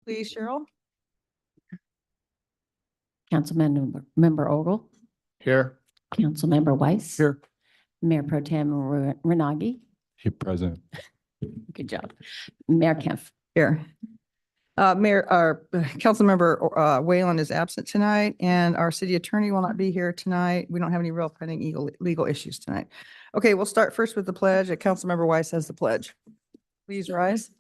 Please, Cheryl. Member Ogle, Here. Councilmember Weiss. Here. Mayor Pro Tem Renagi. Here, present. Good job. Mayor Kempf. Here. Councilmember Whalen is absent tonight, and our city attorney will not be here tonight. We don't have any real pending legal issues tonight. Okay, we'll start first with the pledge. Councilmember Weiss has the pledge. Please rise.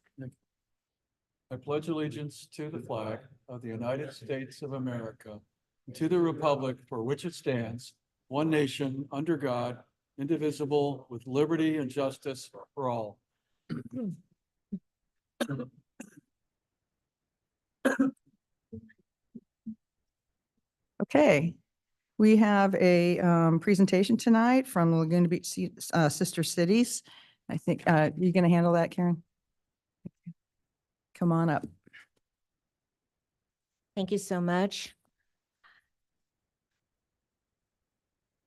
I pledge allegiance to the flag of the United States of America, and to the republic for which it stands, one nation, under God, indivisible, with liberty and justice for all. Okay, we have a presentation tonight from Laguna Beach Sister Cities. I think you're going to handle that, Karen? Come on up. Thank you so much.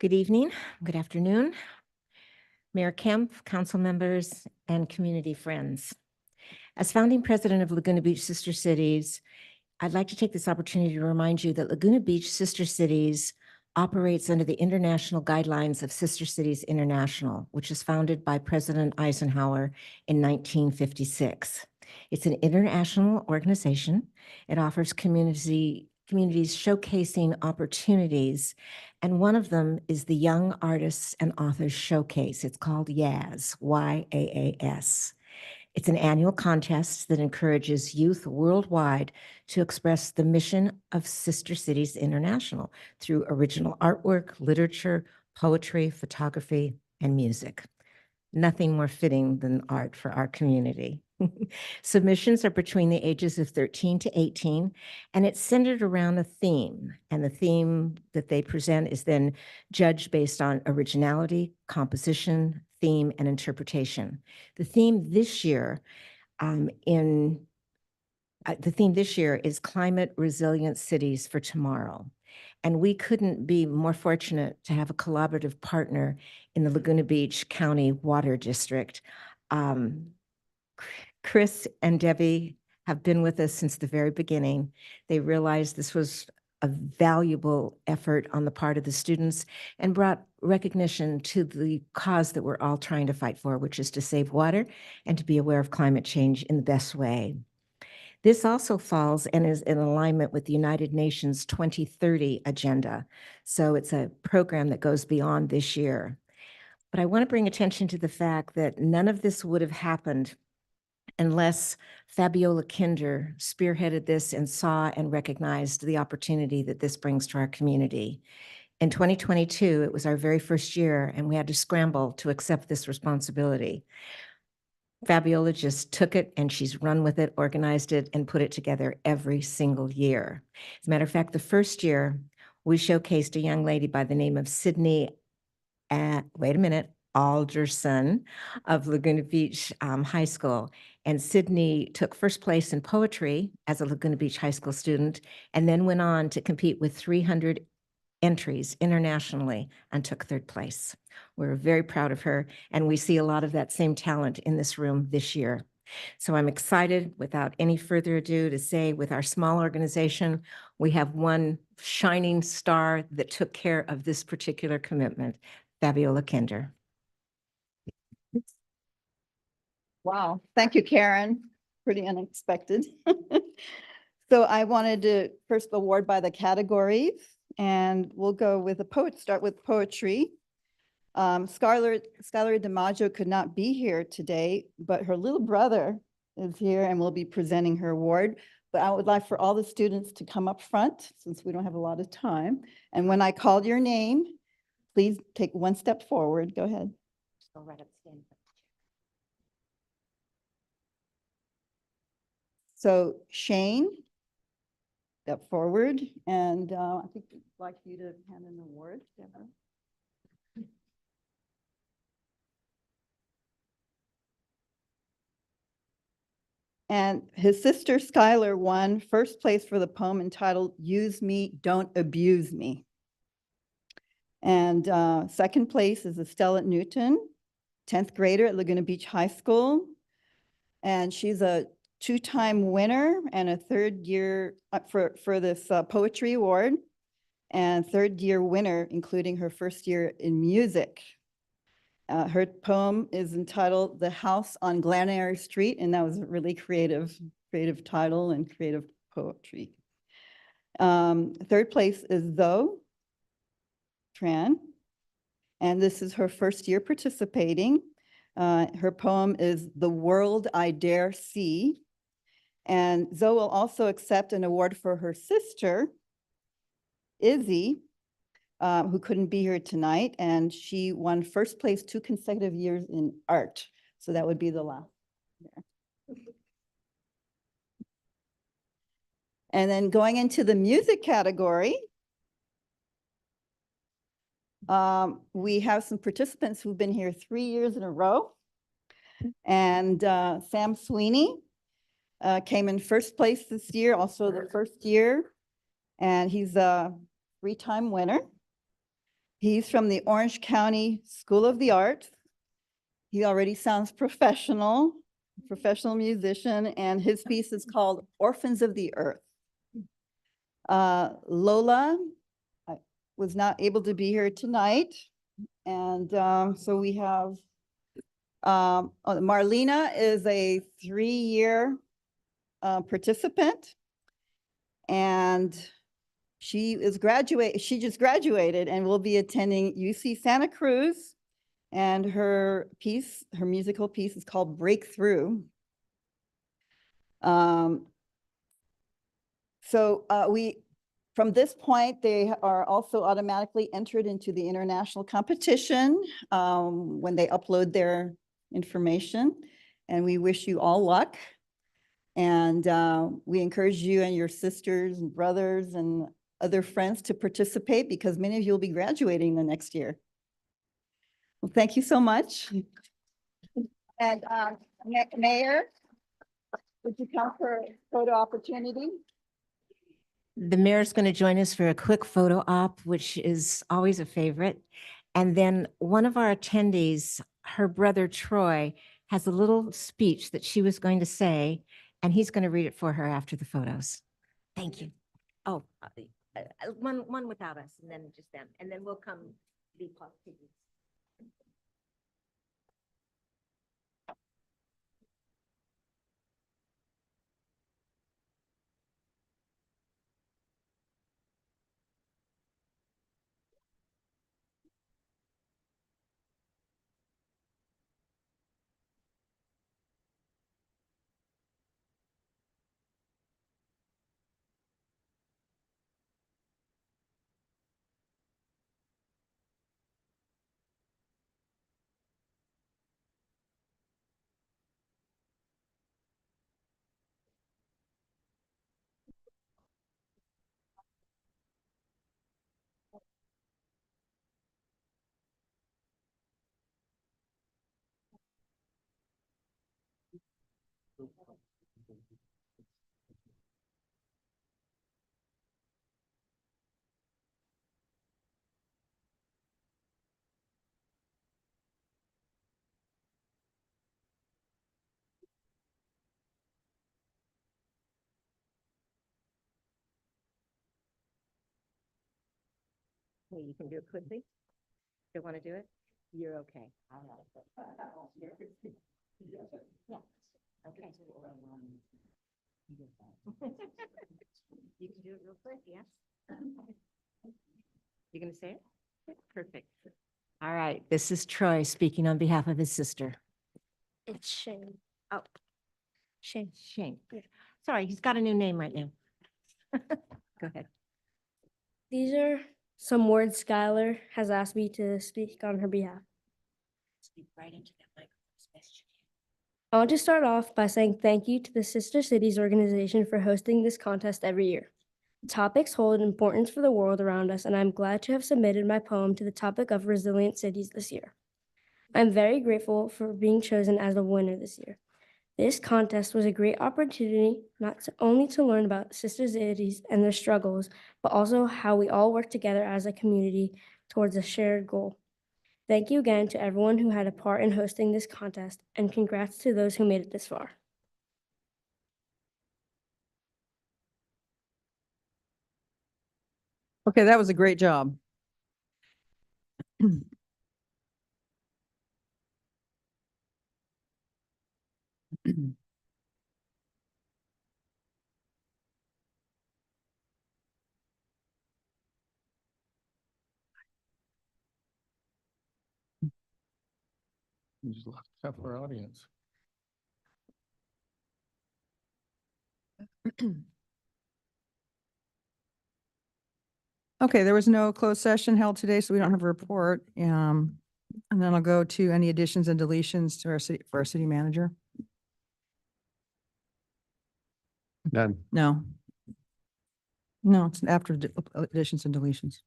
Good evening, good afternoon. Mayor Kempf, council members, and community friends. As founding president of Laguna Beach Sister Cities, I'd like to take this opportunity to remind you that Laguna Beach Sister Cities operates under the international guidelines of Sister Cities International, which was founded by President Eisenhower in 1956. It's an international organization. It offers communities showcasing opportunities, and one of them is the Young Artists and Authors Showcase. It's called YAAS, Y-A-A-S. It's an annual contest that encourages youth worldwide to express the mission of Sister Cities International through original artwork, literature, poetry, photography, and music. Nothing more fitting than art for our community. Submissions are between the ages of 13 to 18, and it's centered around a theme. And the theme that they present is then judged based on originality, composition, theme, and interpretation. The theme this year is Climate Resilient Cities for Tomorrow. And we couldn't be more fortunate to have a collaborative partner in the Laguna Beach County Water District. Chris and Debbie have been with us since the very beginning. They realized this was a valuable effort on the part of the students and brought recognition to the cause that we're all trying to fight for, which is to save water and to be aware of climate change in the best way. This also falls and is in alignment with the United Nations 2030 agenda. So it's a program that goes beyond this year. But I want to bring attention to the fact that none of this would have happened unless Fabiola Kinder spearheaded this and saw and recognized the opportunity that this brings to our community. In 2022, it was our very first year, and we had to scramble to accept this responsibility. Fabiola just took it and she's run with it, organized it, and put it together every single year. As a matter of fact, the first year, we showcased a young lady by the name of Sydney, Alderson of Laguna Beach High School. And Sydney took first place in poetry as a Laguna Beach High School student, and then went on to compete with 300 entries internationally and took third place. We're very proud of her, and we see a lot of that same talent in this room this year. So I'm excited, without any further ado, to say with our small organization, we have one shining star that took care of this particular commitment, Fabiola Kinder. Wow. Thank you, Karen. Pretty unexpected. So I wanted to first award by the categories, and we'll go with start with poetry. Skylar DiMaggio could not be here today, but her little brother is here and will be presenting her award. But I would like for all the students to come up front since we don't have a lot of time. And when I call your name, please take one step forward. Go ahead. Go right up, stand. So Shane, step forward, and I think I'd like you to hand an award, Deborah. And his sister Skylar won first place for the poem entitled "Use Me, Don't Abuse Me." And second place is Estella Newton, 10th grader at Laguna Beach High School. And she's a two-time winner and a third year for this poetry award, and third year winner, including her first year in music. Her poem is entitled The House on Glenairy Street, and that was a really creative title and creative poetry. Third place is Zoe Tran, and this is her first year participating. Her poem is The World I Dare See. And Zoe will also accept an award for her sister, Izzy, who couldn't be here tonight, and she won first place 2 consecutive years in art. So that would be the last. And then going into the music category, we have some participants who've been here 3 years in a row. And Sam Sweeney came in first place this year, also the first year. And he's a 3-time winner. He's from the Orange County School of the Arts. He already sounds professional musician, and his piece is called Orphans of the Earth. Lola was not able to be here tonight. And so we have, Marlena is a 3-year participant. And she just graduated and will be attending UC Santa Cruz. And her musical piece is called Breakthrough. From this point, they are also automatically entered into the international competition when they upload their information. And we wish you all luck. And we encourage you and your sisters and brothers and other friends to participate, because many of you will be graduating the next year. Well, thank you so much. And Mayor, would you come for a photo opportunity? The mayor's going to join us for a quick photo op, which is always a favorite. And then one of our attendees, her brother Troy, has a little speech that she was going to say, and he's going to read it for her after the photos. Thank you. Oh, one without us, and then just them, and then we'll come be part of it. Hey, you can do it quickly. You want to do it? You're okay. All right. Yeah. Okay. You can do it real quick, yes? You gonna say it? Perfect. All right, this is Troy speaking on behalf of his sister. It's Shane. Oh, Shane. Shane. Sorry, he's got a new name right now. Go ahead. These are some words Skylar has asked me to speak on her behalf. Speak right into that microphone as best you I want to start off by saying thank you to the Sister Cities organization for hosting this contest every year. The topics hold importance for the world around us, and I'm glad to have submitted my poem to the topic of resilient cities this year. I'm very grateful for being chosen as a winner this year. This contest was a great opportunity not only to learn about sister cities and their struggles, but also how we all work together as a community towards a shared goal. Thank you again to everyone who had a part in hosting this contest, and congrats to those who made it this far. Okay, that was a great job. Just left half our audience. Okay, there was no closed session held today, so we don't have a report. And then I'll go to any additions and deletions to our city, for our city manager. None. No. No, it's after additions and deletions.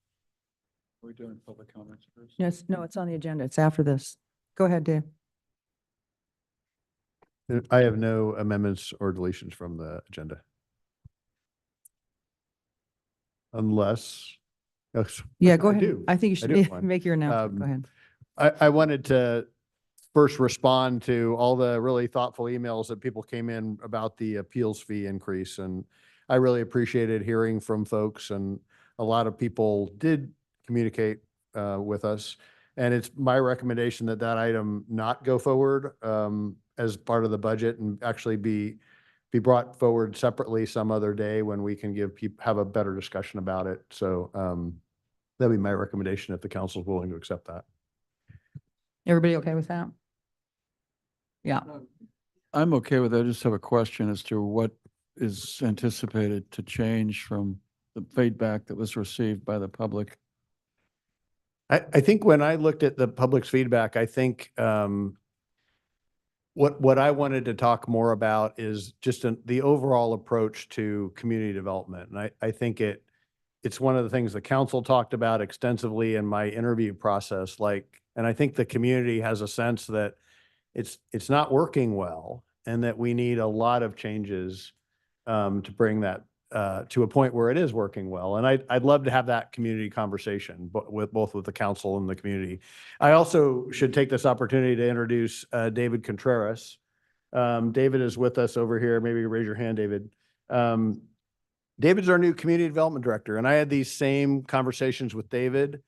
Are we doing public comments first? Yes, no, it's on the agenda. It's after this. Go ahead, Dave. I have no amendments or deletions from the agenda. Unless. yes, Yeah, go I ahead. do. I think you I do should have one. make your announcement. Go Um, ahead. I wanted to first respond to all the really thoughtful emails that people came in about the appeals fee increase. And I really appreciated hearing from folks, and a lot of people did communicate with us. And it's my recommendation that that item not go forward as part of the budget, and actually be brought forward separately some other day when we can have a better discussion about it. So that'd be my recommendation if the council's willing to accept that. Everybody okay with that? Yeah. I'm okay with that. I just have a question as to what is anticipated to change from the feedback that was received by the public. I think when I looked at the public's feedback, I think what I wanted to talk more about is just the overall approach to community development. And I think it's one of the things the council talked about extensively in my interview process. And I think the community has a sense that it's not working well, and that we need a lot of changes to bring that to a point where it is working well. And I'd love to have that community conversation, but both with the council and the community. I also should take this opportunity to introduce David Contreras. David is with us over here. Maybe raise your hand, David. David's our new community development director, and I had these same conversations with David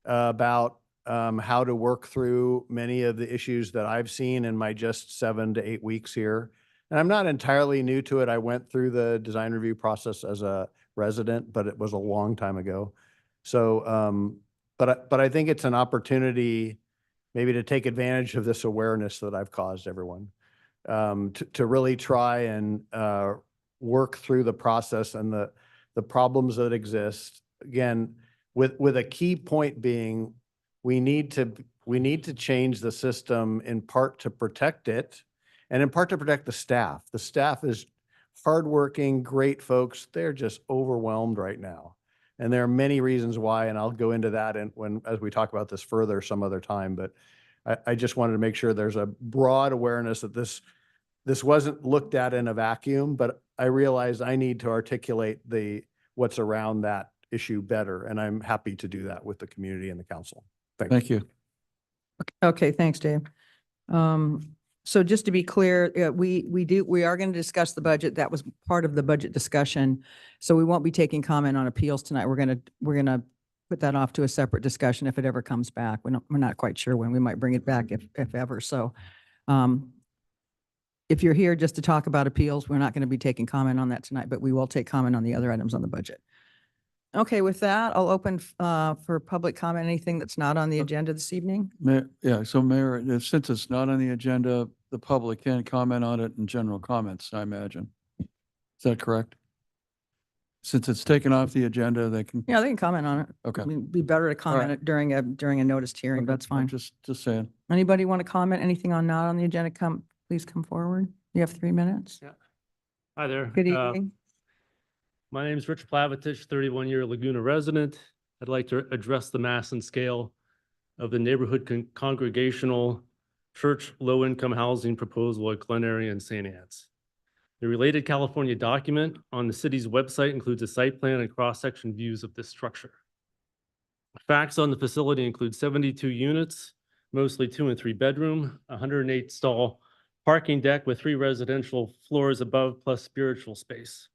about how to work through many of the issues that I've seen in my just 7 to 8 weeks here. And I'm not entirely new to it. I went through the design review process as a resident, but it was a long time ago. So, but I think it's an opportunity maybe to take advantage of this awareness that I've caused everyone, to really try and work through the process and the problems that exist. Again, with a key point being, we need to change the system in part to protect it, and in part to protect the staff. The staff is hardworking, great folks. They're just overwhelmed right now. And there are many reasons why, and I'll go into that as we talk about this further some other time. But I just wanted to make sure there's a broad awareness that this wasn't looked at in a vacuum, but I realized I need to articulate what's around that issue better. And I'm happy to do that with the community and the council. Thank you. Okay, thanks, Dave. So just to be clear, we are going to discuss the budget. That was part of the budget discussion. So we won't be taking comment on appeals tonight. We're going to put that off to a separate discussion if it ever comes back. We're not quite sure when we might bring it back, if ever. So if you're here just to talk about appeals, we're not going to be taking comment on that tonight, but we will take comment on the other items on the budget. Okay, with that, I'll open for public comment, anything that's not on the agenda this evening. Yeah, so Mayor, since it's not on the agenda, the public can comment on it in general comments, I imagine. Is that correct? Since it's taken off the agenda, they can. Yeah, they can comment on it. Okay. I mean, it'd be better to comment it during a noticed hearing, Okay, but that's I'm fine. Just saying. Anybody want to comment anything on not on the agenda? Please come forward. You have 3 minutes. Yeah. Hi there. Good evening. My name is Rich Plavitich, 31-year Laguna resident. I'd like to address the mass and scale of the neighborhood congregational church low-income housing proposal at Glen Area and St. Anne's. The related California document on the city's website includes a site plan and cross-section views of this structure. Facts on the facility include 72 units, mostly 2 and 3 bedroom, 108 stall parking deck with 3 residential floors above plus spiritual space.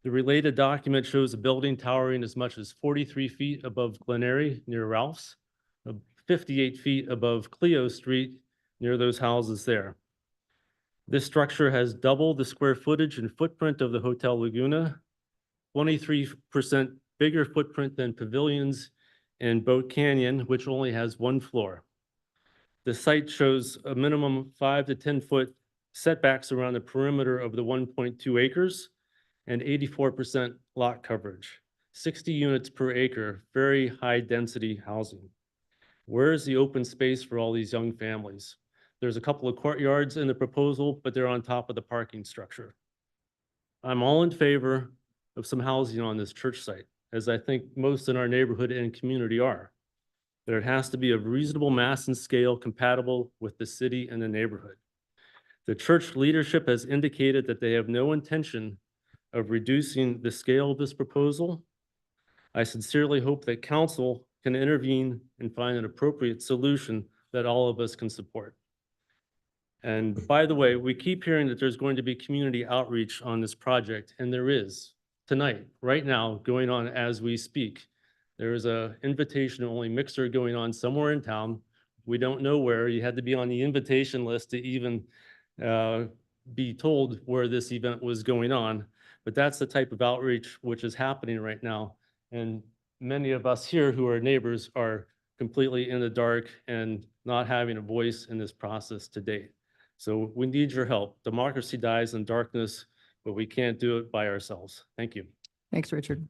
The related document shows a building towering as much as 43 feet above Glen Eyrie near Ralph's, 58 feet above Clio Street near those houses there. This structure has double the square footage and footprint of the Hotel Laguna, 23% bigger footprint than Pavilions and Boat Canyon, which only has one floor. The site shows a minimum 5 to 10 foot setbacks around the perimeter of the 1.2 acres and 84% lot coverage, 60 units per acre, very high density housing. Where is the open space for all these young families? There's a couple of courtyards in the proposal, but they're on top of the parking structure. I'm all in favor of some housing on this church site, as I think most in our neighborhood and community are. There has to be a reasonable mass and scale compatible with the city and the neighborhood. The church leadership has indicated that they have no intention of reducing the scale of this proposal. I sincerely hope that council can intervene and find an appropriate solution that all of us can support. And by the way, we keep hearing that there's going to be community outreach on this project, and there is tonight, right now, going on as we speak. There is an invitation-only mixer going on somewhere in town. We don't know where. You had to be on the invitation list to even be told where this event was going on. But that's the type of outreach which is happening right now. And many of us here who are neighbors are completely in the dark and not having a voice in this process to date. So we need your help. Democracy dies in darkness, but we can't do it by ourselves. Thank you. Thanks, Richard.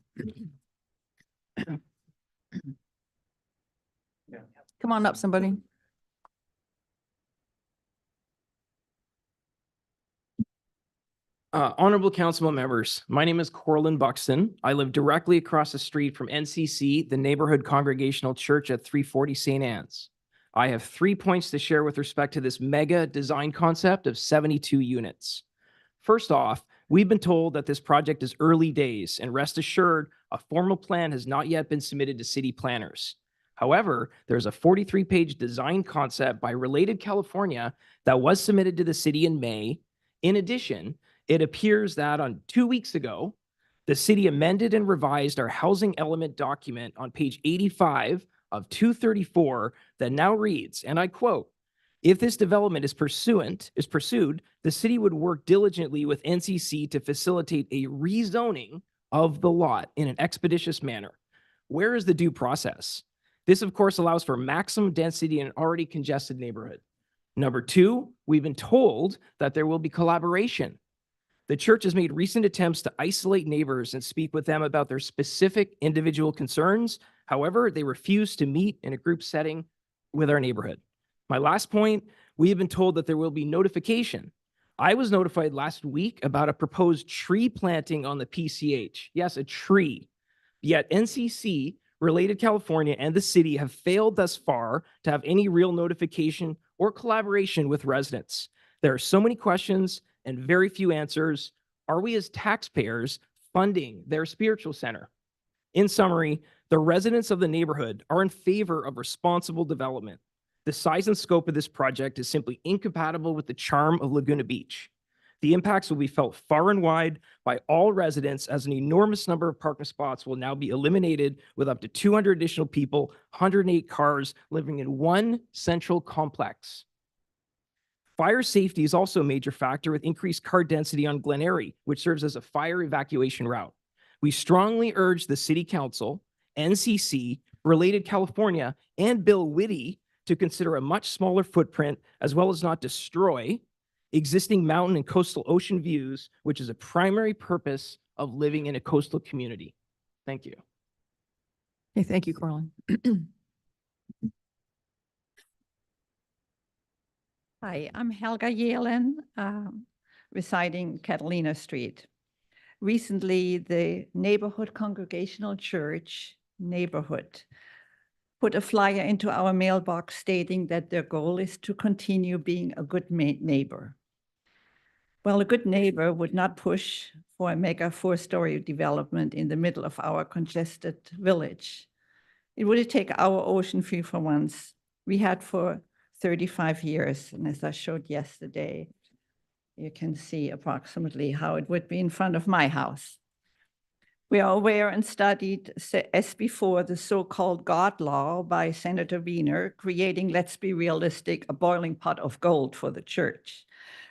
Come on up, somebody. Honorable council members, my name is Corlin Buxton. I live directly across the street from NCC, the Neighborhood Congregational Church at 340 St. Anne's. I have 3 points to share with respect to this mega design concept of 72 units. First off, we've been told that this project is early days, and rest assured, a formal plan has not yet been submitted to city planners. However, there's a 43-page design concept by Related California that was submitted to the city in May. In addition, it appears that on 2 weeks ago, the city amended and revised our housing element document on page 85 of 234 that now reads, and I quote, "If this development is pursued, the city would work diligently with NCC to facilitate a rezoning of the lot in an expeditious manner." Where is the due process? This, of course, allows for maximum density in an already congested neighborhood. Number two, we've been told that there will be collaboration. The church has made recent attempts to isolate neighbors and speak with them about their specific individual concerns. However, they refuse to meet in a group setting with our neighborhood. My last point, we have been told that there will be notification. I was notified last week about a proposed tree planting on the PCH. Yes, a tree. Yet NCC, Related California, and the city have failed thus far to have any real notification or collaboration with residents. There are so many questions and very few answers. Are we as taxpayers funding their spiritual center? In summary, the residents of the neighborhood are in favor of responsible development. The size and scope of this project is simply incompatible with the charm of Laguna Beach. The impacts will be felt far and wide by all residents, as an enormous number of parking spots will now be eliminated, with up to 200 additional people, 108 cars living in one central complex. Fire safety is also a major factor, with increased car density on Glen Eyrie, which serves as a fire evacuation route. We strongly urge the City Council, NCC, Related California, and Bill Whitty to consider a much smaller footprint, as well as not destroy existing mountain and coastal ocean views, which is a primary purpose of living in a coastal community. Thank you. Okay, thank you, Corlin. Hi, I'm Helga Yelen, residing Catalina Street. Recently, the Neighborhood Congregational Church neighborhood put a flyer into our mailbox stating that their goal is to continue being a good neighbor. Well, a good neighbor would not push for a mega 4-story development in the middle of our congested village. It would take our ocean view for once we had for 35 years. And as I showed yesterday, you can see approximately how it would be in front of my house. We are aware and studied as before the so-called God law by Senator Wiener, creating, let's be realistic, a boiling pot of gold for the church.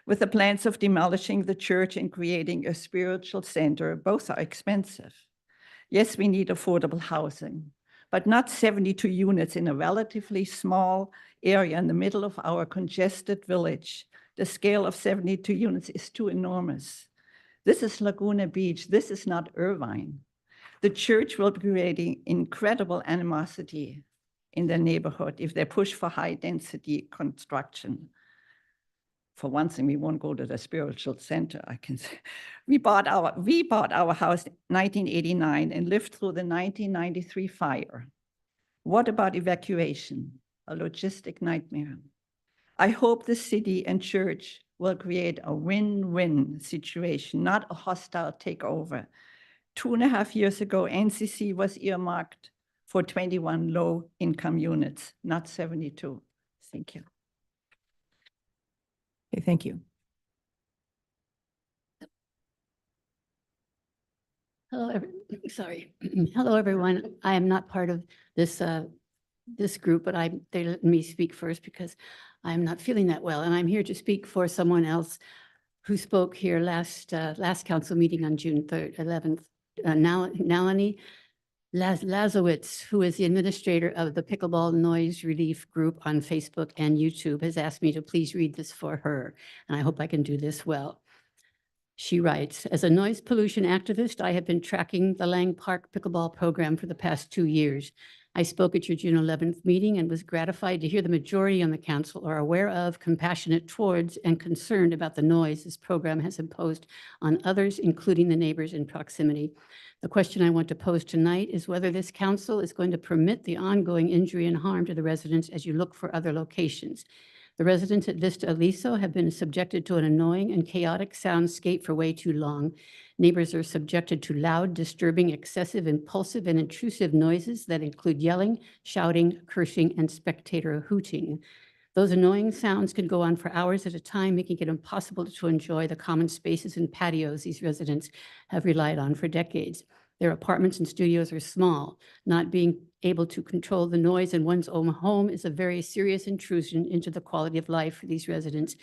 With the plans of demolishing the church and creating a spiritual center, both are expensive. Yes, we need affordable housing, but not 72 units in a relatively small area in the middle of our congested village. The scale of 72 units is too enormous. This is Laguna Beach. This is not Irvine. The church will be creating incredible animosity in the neighborhood if they push for high density construction. For one thing, we won't go to the spiritual center, I can say. We bought our house in 1989 and lived through the 1993 fire. What about evacuation? A logistic nightmare. I hope the city and church will create a win-win situation, not a hostile takeover. 2.5 years ago, NCC was earmarked for 21 low-income units, not 72. Thank you. Okay, thank you. Hello, sorry. Hello, everyone. I am not part of this this group, but they let me speak first because I'm not feeling that well, and I'm here to speak for someone else who spoke here last council meeting on June 11th. Nalini Lazowitz, who is the administrator of the Pickleball Noise Relief Group on Facebook and YouTube, has asked me to please read this for her, and I hope I can do this well. She writes, as a noise pollution activist, I have been tracking the Lang Park pickleball program for the past 2 years. I spoke at your June 11th meeting and was gratified to hear the majority on the council are aware of, compassionate towards, and concerned about the noise this program has imposed on others, including the neighbors in proximity. The question I want to pose tonight is whether this council is going to permit the ongoing injury and harm to the residents as you look for other locations. The residents at Vista Aliso have been subjected to an annoying and chaotic soundscape for way too long. Neighbors are subjected to loud, disturbing, excessive, impulsive, and intrusive noises that include yelling, shouting, cursing, and spectator hooting. Those annoying sounds can go on for hours at a time, making it impossible to enjoy the common spaces and patios these residents have relied on for decades. Their apartments and studios are small. Not being able to control the noise in one's own home is a very serious intrusion into the quality of life for these residents,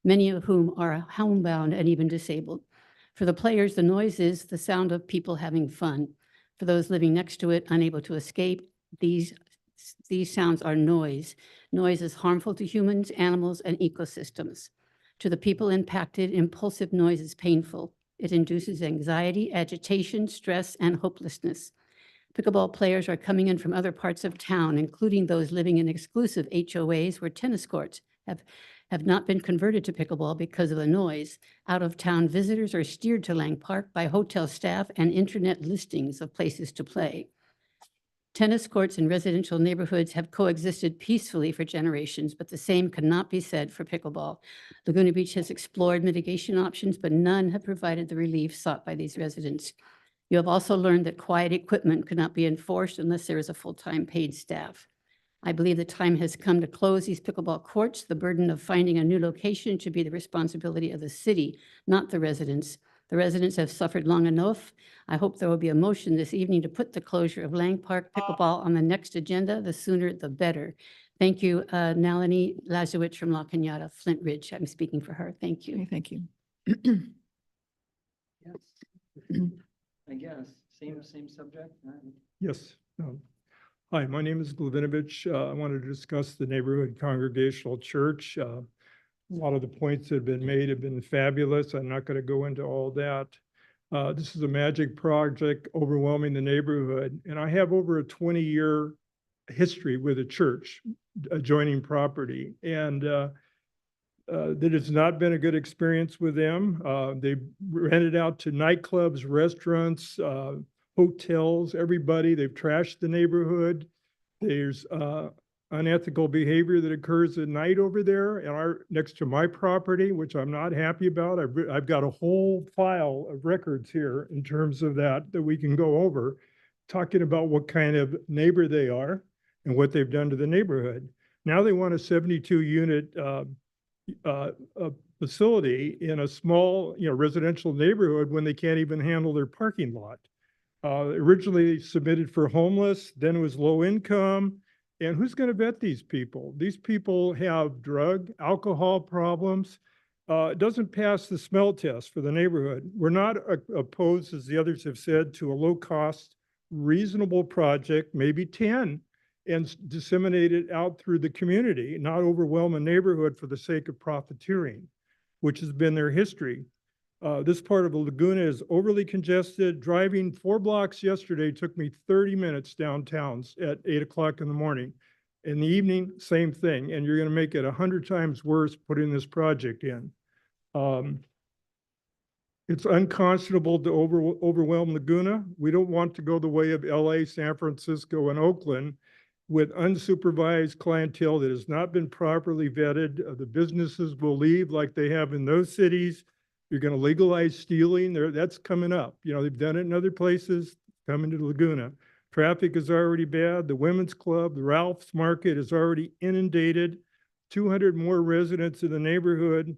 many of whom are homebound and even disabled. For the players, the noise is the sound of people having fun. For those living next to it, unable to escape, these sounds are noise. Noise is harmful to humans, animals, and ecosystems. To the people impacted, impulsive noise is painful. It induces anxiety, agitation, stress, and hopelessness. Pickleball players are coming in from other parts of town, including those living in exclusive HOAs where tennis courts have not been converted to pickleball because of the noise. Out-of-town visitors are steered to Lang Park by hotel staff and internet listings of places to play. Tennis courts in residential neighborhoods have coexisted peacefully for generations, but the same cannot be said for pickleball. Laguna Beach has explored mitigation options, but none have provided the relief sought by these residents. You have also learned that quiet equipment could not be enforced unless there is a full-time paid staff. I believe the time has come to close these pickleball courts. The burden of finding a new location should be the responsibility of the city, not the residents. The residents have suffered long enough. I hope there will be a motion this evening to put the closure of Lang Park pickleball on the next agenda. The sooner, the better. Thank you, Nalini Lazowitz from La Cañada, Flint Ridge. I'm speaking for her. Thank you. Okay, thank you. I guess, same subject. Yes. Hi, my name is Glavinovich. I wanted to discuss the Neighborhood Congregational Church. A lot of the points that have been made have been fabulous. I'm not going to go into all that. This is a magic project overwhelming the neighborhood. And I have over a 20-year history with a church adjoining property. And that has not been a good experience with them. They rented out to nightclubs, restaurants, hotels, everybody. They've trashed the neighborhood. There's unethical behavior that occurs at night over there and next to my property, which I'm not happy about. I've got a whole file of records here in terms of that we can go over, talking about what kind of neighbor they are and what they've done to the neighborhood. Now they want a 72-unit facility in a small, residential neighborhood when they can't even handle their parking lot. Originally submitted for homeless, then it was low income. And who's going to vet these people? These people have drug, alcohol problems. It doesn't pass the smell test for the neighborhood. We're not opposed, as the others have said, to a low-cost, reasonable project, maybe 10, and disseminate it out through the community, not overwhelm a neighborhood for the sake of profiteering, which has been their history. This part of the Laguna is overly congested. Driving 4 blocks yesterday took me 30 minutes downtown at 8 o'clock in the morning. In the evening, same thing. And you're going to make it 100 times worse putting this project in. It's unconscionable to overwhelm Laguna. We don't want to go the way of LA, San Francisco, and Oakland with unsupervised clientele that has not been properly vetted. The businesses will leave like they have in those cities. You're going to legalize stealing. That's coming up. You know, they've done it in other places, coming to Laguna. Traffic is already bad. The Women's Club, the Ralph's Market is already inundated. 200 more residents in the neighborhood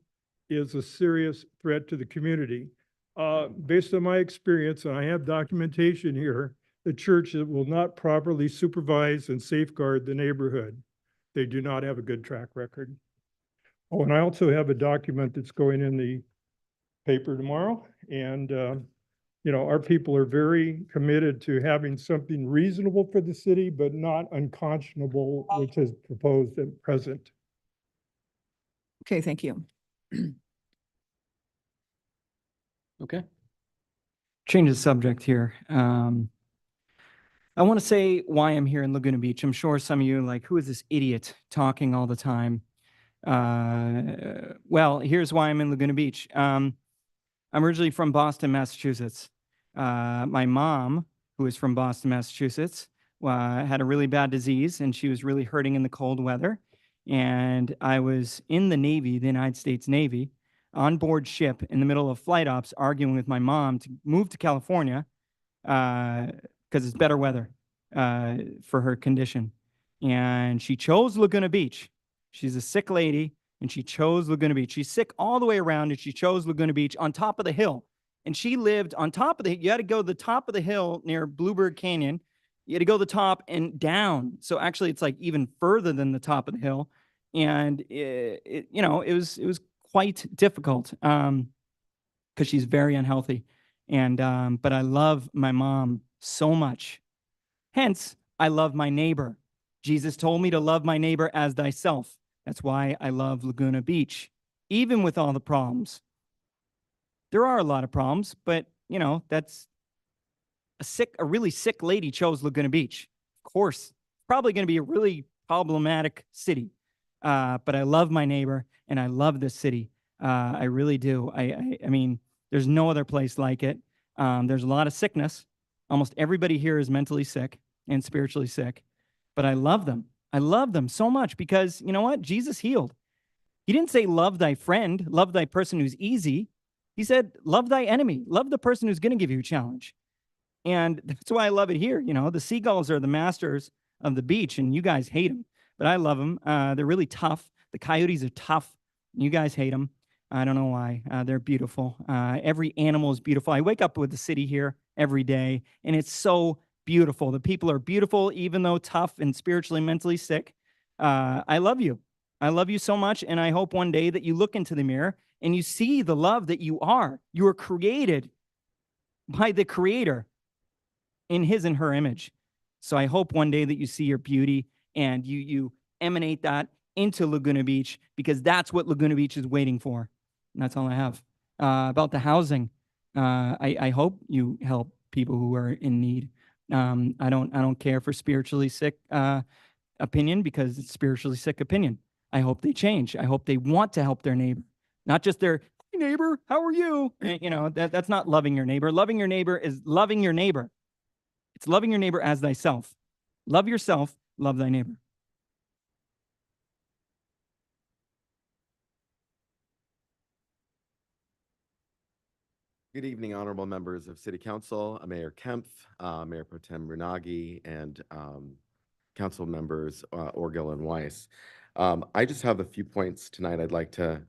is a serious threat to the community. Based on my experience, and I have documentation here, the church will not properly supervise and safeguard the neighborhood. They do not have a good track record. Oh, and I also have a document that's going in the paper tomorrow. And, you know, our people are very committed to having something reasonable for the city, but not unconscionable, which is proposed at present. Okay, thank you. Okay. Change the subject here. I want to say why I'm here in Laguna Beach. I'm sure some of you are like, who is this idiot talking all the time? Well, here's why I'm in Laguna Beach. I'm originally from Boston, Massachusetts. My mom, who is from Boston, Massachusetts, had a really bad disease and she was really hurting in the cold weather. And I was in the Navy, the United States Navy, on board ship in the middle of flight ops, arguing with my mom to move to California because it's better weather for her condition. And she chose Laguna Beach. She's a sick lady and she chose Laguna Beach. She's sick all the way around and she chose Laguna Beach on top of the hill. And she lived on top of you had to go to the top of the hill near Bluebird Canyon. You had to go to the top and down. So actually it's like even further than the top of the hill. And it was quite difficult because she's very unhealthy. And but I love my mom so much. Hence, I love my neighbor. Jesus told me to love my neighbor as thyself. That's why I love Laguna Beach, even with all the problems. There are a lot of problems, but you know, that's a really sick lady chose Laguna Beach. Of course, probably going to be a really problematic city. But I love my neighbor and I love this city. I really do. I mean, there's no other place like it. There's a lot of sickness. Almost everybody here is mentally sick and spiritually sick, but I love them. I love them so much because you know what? Jesus healed. He didn't say love thy friend, love thy person who's easy. He said, love thy enemy, love the person who's going to give you a challenge. And that's why I love it here. You know, the seagulls are the masters of the beach and you guys hate them, but I love them. They're really tough. The coyotes are tough. You guys hate them. I don't know why. They're beautiful. Every animal is beautiful. I wake up with the city here every day and it's so beautiful. The people are beautiful, even though tough and spiritually, mentally sick. I love you. I love you so much. And I hope one day that you look into the mirror and you see the love that you are. You were created by the Creator in his and her image. So I hope one day that you see your beauty and you emanate that into Laguna Beach because that's what Laguna Beach is waiting for. And that's all I have. About the housing, I hope you help people who are in need. I don't care for spiritually sick opinion because it's spiritually sick opinion. I hope they change. I hope they want to help their neighbor, not just their hey, neighbor. How are you? You know, that's not loving your neighbor. Loving your neighbor is loving your neighbor. It's loving your neighbor as thyself. Love yourself, love thy neighbor. Good evening, honorable members of City Council, Mayor Kempf, Mayor Pro Tem Runagi, and council members Orgill and Weiss. I just have a few points tonight I'd like to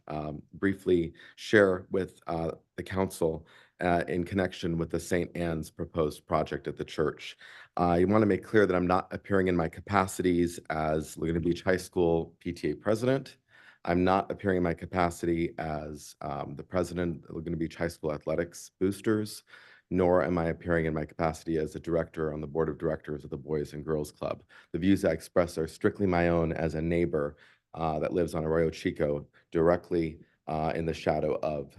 briefly share with the council. in connection with the St. Anne's proposed project at the church. I want to make clear that I'm not appearing in my capacities as Laguna Beach High School PTA president. I'm not appearing in my capacity as the president of Laguna Beach High School Athletics Boosters, nor am I appearing in my capacity as a director on the board of directors of the Boys and Girls Club. The views I express are strictly my own as a neighbor that lives on Arroyo Chico, directly in the shadow of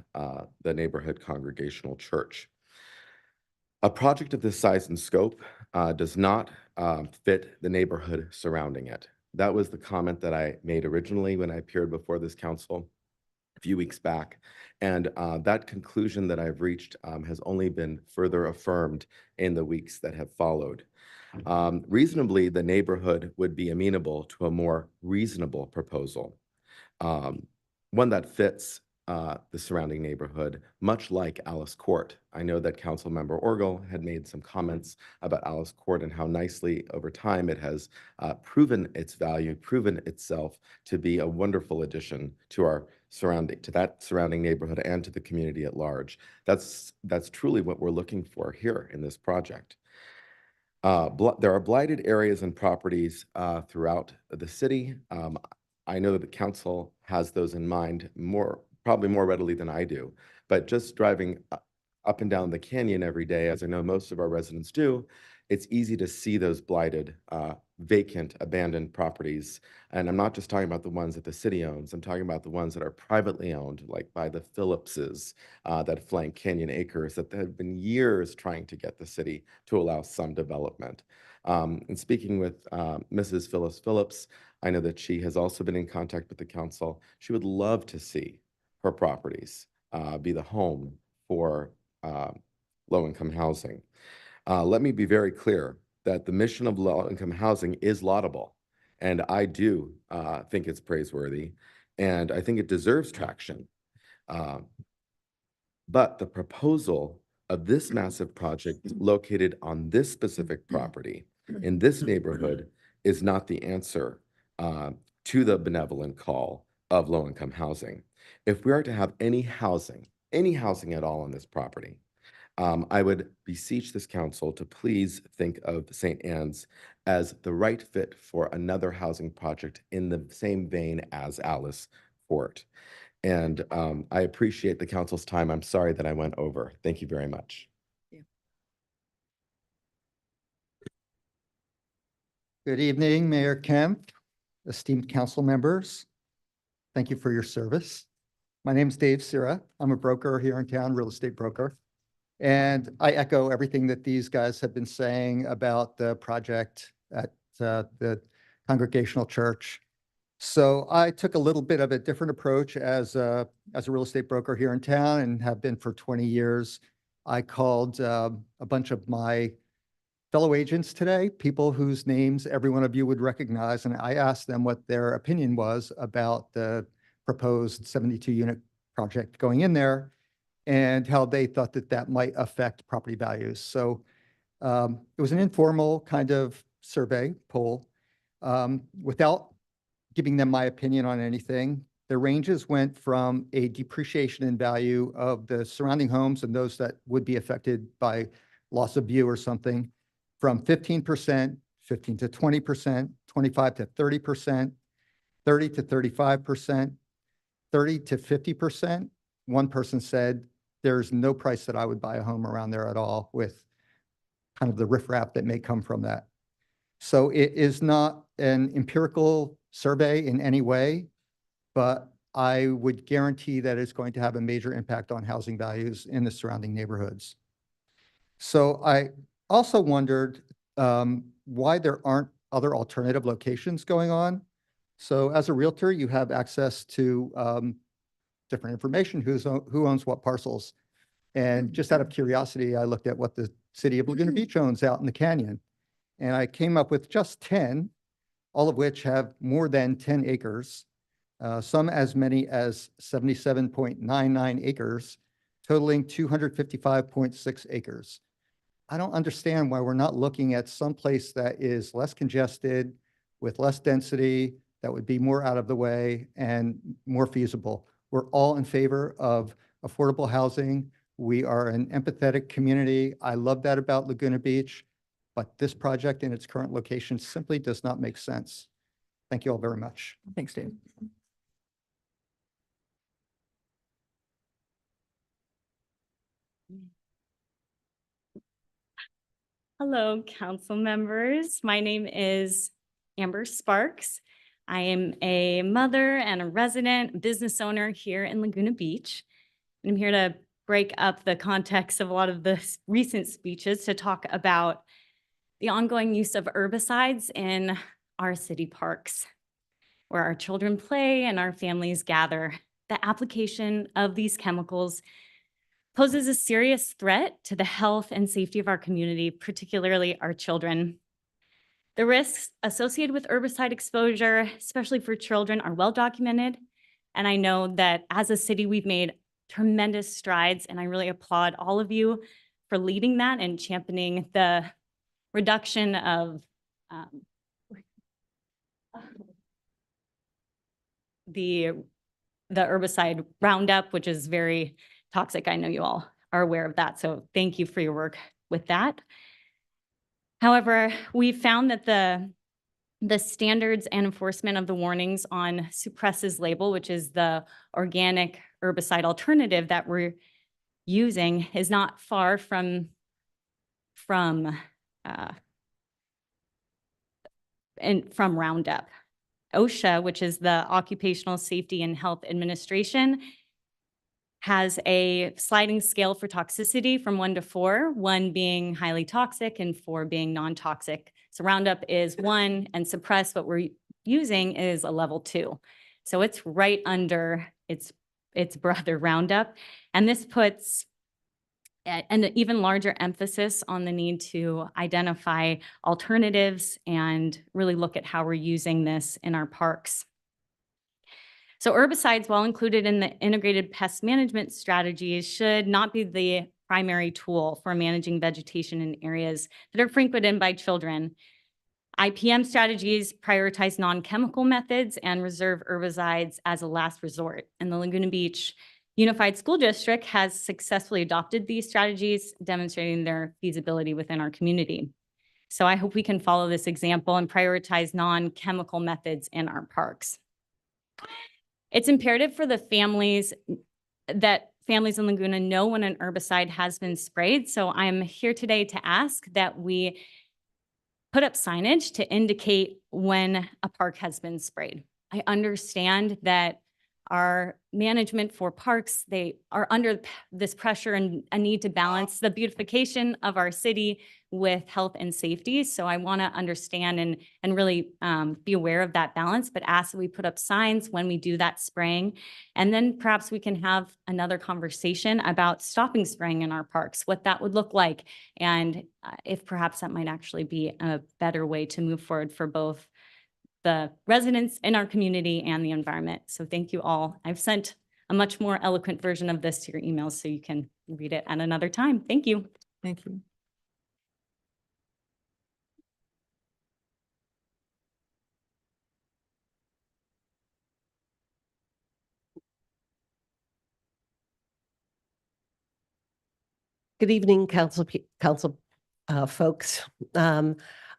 the neighborhood Congregational Church. A project of this size and scope does not fit the neighborhood surrounding it. That was the comment that I made originally when I appeared before this council a few weeks back. And that conclusion that I've reached has only been further affirmed in the weeks that have followed. Reasonably, the neighborhood would be amenable to a more reasonable proposal, one that fits the surrounding neighborhood, much like Alice Court. I know that Councilmember Orgel had made some comments about Alice Court and how nicely over time it has proven its value, proven itself to be a wonderful addition to that surrounding neighborhood and to the community at large. That's truly what we're looking for here in this project. There are blighted areas and properties throughout the city. I know that the council has those in mind probably more readily than I do, but just driving up and down the canyon every day, as I know most of our residents do, it's easy to see those blighted, vacant, abandoned properties. And I'm not just talking about the ones that the city owns, I'm talking about the ones that are privately owned, like by the Phillipses that flank Canyon Acres, that have been years trying to get the city to allow some development. And speaking with Mrs. Phyllis Phillips, I know that she has also been in contact with the council. She would love to see her properties be the home for low-income housing. Let me be very clear that the mission of low-income housing is laudable, and I do think it's praiseworthy, and I think it deserves traction. But the proposal of this massive project located on this specific property in this neighborhood is not the answer to the benevolent call of low-income housing. If we are to have any housing at all on this property, I would beseech this council to please think of St. Anne's as the right fit for another housing project in the same vein as Alice Court. And I appreciate the council's time. I'm sorry that I went over. Thank you very much. Good evening, Mayor Kemp, esteemed council members. Thank you for your service. My name is Dave Sira. I'm a broker here in town, real estate broker. And I echo everything that these guys have been saying about the project at the Congregational Church. So I took a little bit of a different approach as a real estate broker here in town and have been for 20 years. I called a bunch of my fellow agents today, people whose names every one of you would recognize, and I asked them what their opinion was about the proposed 72-unit project going in there and how they thought that that might affect property values. So it was an informal kind of survey poll without giving them my opinion on anything. The ranges went from a depreciation in value of the surrounding homes and those that would be affected by loss of view or something from 15%, 15 to 20%, 25 to 30%, 30 to 35%, 30 to 50%. One person said, there's no price that I would buy a home around there at all, with kind of the riffraff that may come from that. So it is not an empirical survey in any way, but I would guarantee that it's going to have a major impact on housing values in the surrounding neighborhoods. So I also wondered why there aren't other alternative locations going on. So as a realtor, you have access to different information, who owns what parcels. And just out of curiosity, I looked at what the city of Laguna Beach owns out in the canyon. And I came up with just 10, all of which have more than 10 acres, some as many as 77.99 acres, totaling 255.6 acres. I don't understand why we're not looking at some place that is less congested, with less density, that would be more out of the way and more feasible. We're all in favor of affordable housing. We are an empathetic community. I love that about Laguna Beach, but this project in its current location simply does not make sense. Thank you all very much. Thanks, Dave. Hello, council members. My name is Amber Sparks. I am a mother and a resident business owner here in Laguna Beach. And I'm here to break up the context of a lot of the recent speeches to talk about the ongoing use of herbicides in our city parks, where our children play and our families gather. The application of these chemicals poses a serious threat to the health and safety of our community, particularly our children. The risks associated with herbicide exposure, especially for children, are well documented. And I know that as a city, we've made tremendous strides, and I really applaud all of you for leading that and championing the reduction of the herbicide Roundup, which is very toxic. I know you all are aware of that. So thank you for your work with that. However, we found that the standards and enforcement of the warnings on Suppress's label, which is the organic herbicide alternative that we're using, is not far from Roundup. OSHA, which is the Occupational Safety and Health Administration, has a sliding scale for toxicity from 1 to 4, 1 being highly toxic and 4 being non-toxic. So Roundup is 1 and Suppress, what we're using, is a level 2. So it's right under its brother Roundup. And this puts an even larger emphasis on the need to identify alternatives and really look at how we're using this in our parks. So herbicides, while included in the integrated pest management strategies, should not be the primary tool for managing vegetation in areas that are frequented by children. IPM strategies prioritize non-chemical methods and reserve herbicides as a last resort. And the Laguna Beach Unified School District has successfully adopted these strategies, demonstrating their feasibility within our community. So I hope we can follow this example and prioritize non-chemical methods in our parks. It's imperative for the families in Laguna know when an herbicide has been sprayed. So I'm here today to ask that we put up signage to indicate when a park has been sprayed. I understand that our management for parks, they are under this pressure and a need to balance the beautification of our city with health and safety. So I want to understand and really be aware of that balance, but ask that we put up signs when we do that spraying. And then perhaps we can have another conversation about stopping spraying in our parks, what that would look like, and if perhaps that might actually be a better way to move forward for both the residents in our community and the environment. So thank you all. I've sent a much more eloquent version of this to your emails so you can read it at another time. Thank you. Thank you. Good evening, council folks.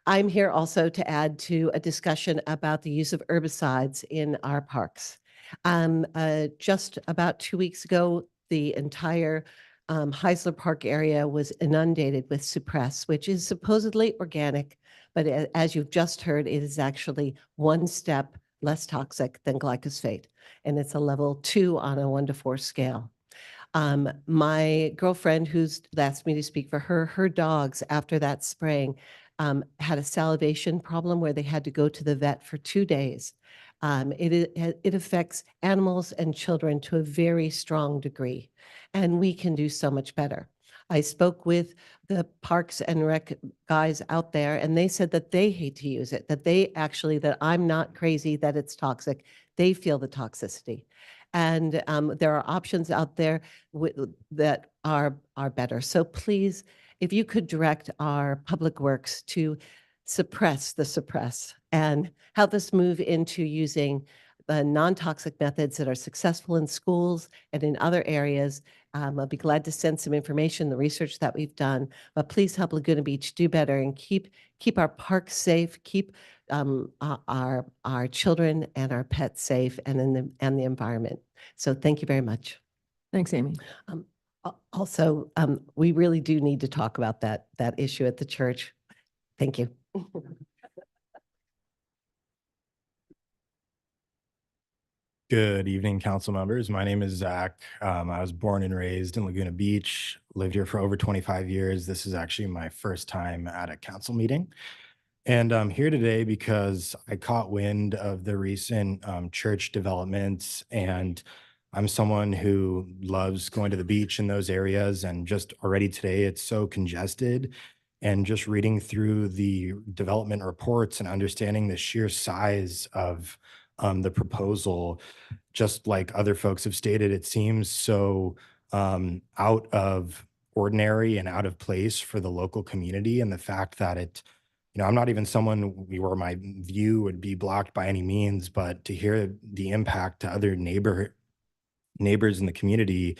I'm here also to add to a discussion about the use of herbicides in our parks. Just about 2 weeks ago, the entire Heisler Park area was inundated with Suppress, which is supposedly organic, but as you've just heard, it is actually 1 step less toxic than glyphosate, and it's a level 2 on a 1 to 4 scale. My girlfriend, who's asked me to speak for her dogs after that spraying had a salivation problem where they had to go to the vet for 2 days. It affects animals and children to a very strong degree, and we can do so much better. I spoke with the Parks and Rec guys out there, and they said that they hate to use it, that I'm not crazy that it's toxic. They feel the toxicity. And there are options out there that are better. So please, if you could direct our public works to suppress the Suppress and help us move into using the non-toxic methods that are successful in schools and in other areas. I'll be glad to send some information, the research that we've done, but please help Laguna Beach do better and keep our parks safe, keep our children and our pets safe and the environment. So thank you very much. Thanks, Amy. Also, we really do need to talk about that issue at the church. Thank you. Good evening, council members. My name is Zach. I was born and raised in Laguna Beach, lived here for over 25 years. This is actually my first time at a council meeting. And I'm here today because I caught wind of the recent church developments, and I'm someone who loves going to the beach in those areas. And just already today, it's so congested. And just reading through the development reports and understanding the sheer size of the proposal, just like other folks have stated, it seems so out of ordinary and out of place for the local community. And the fact that I'm not even someone where my view would be blocked by any means, but to hear the impact to other neighbors in the community,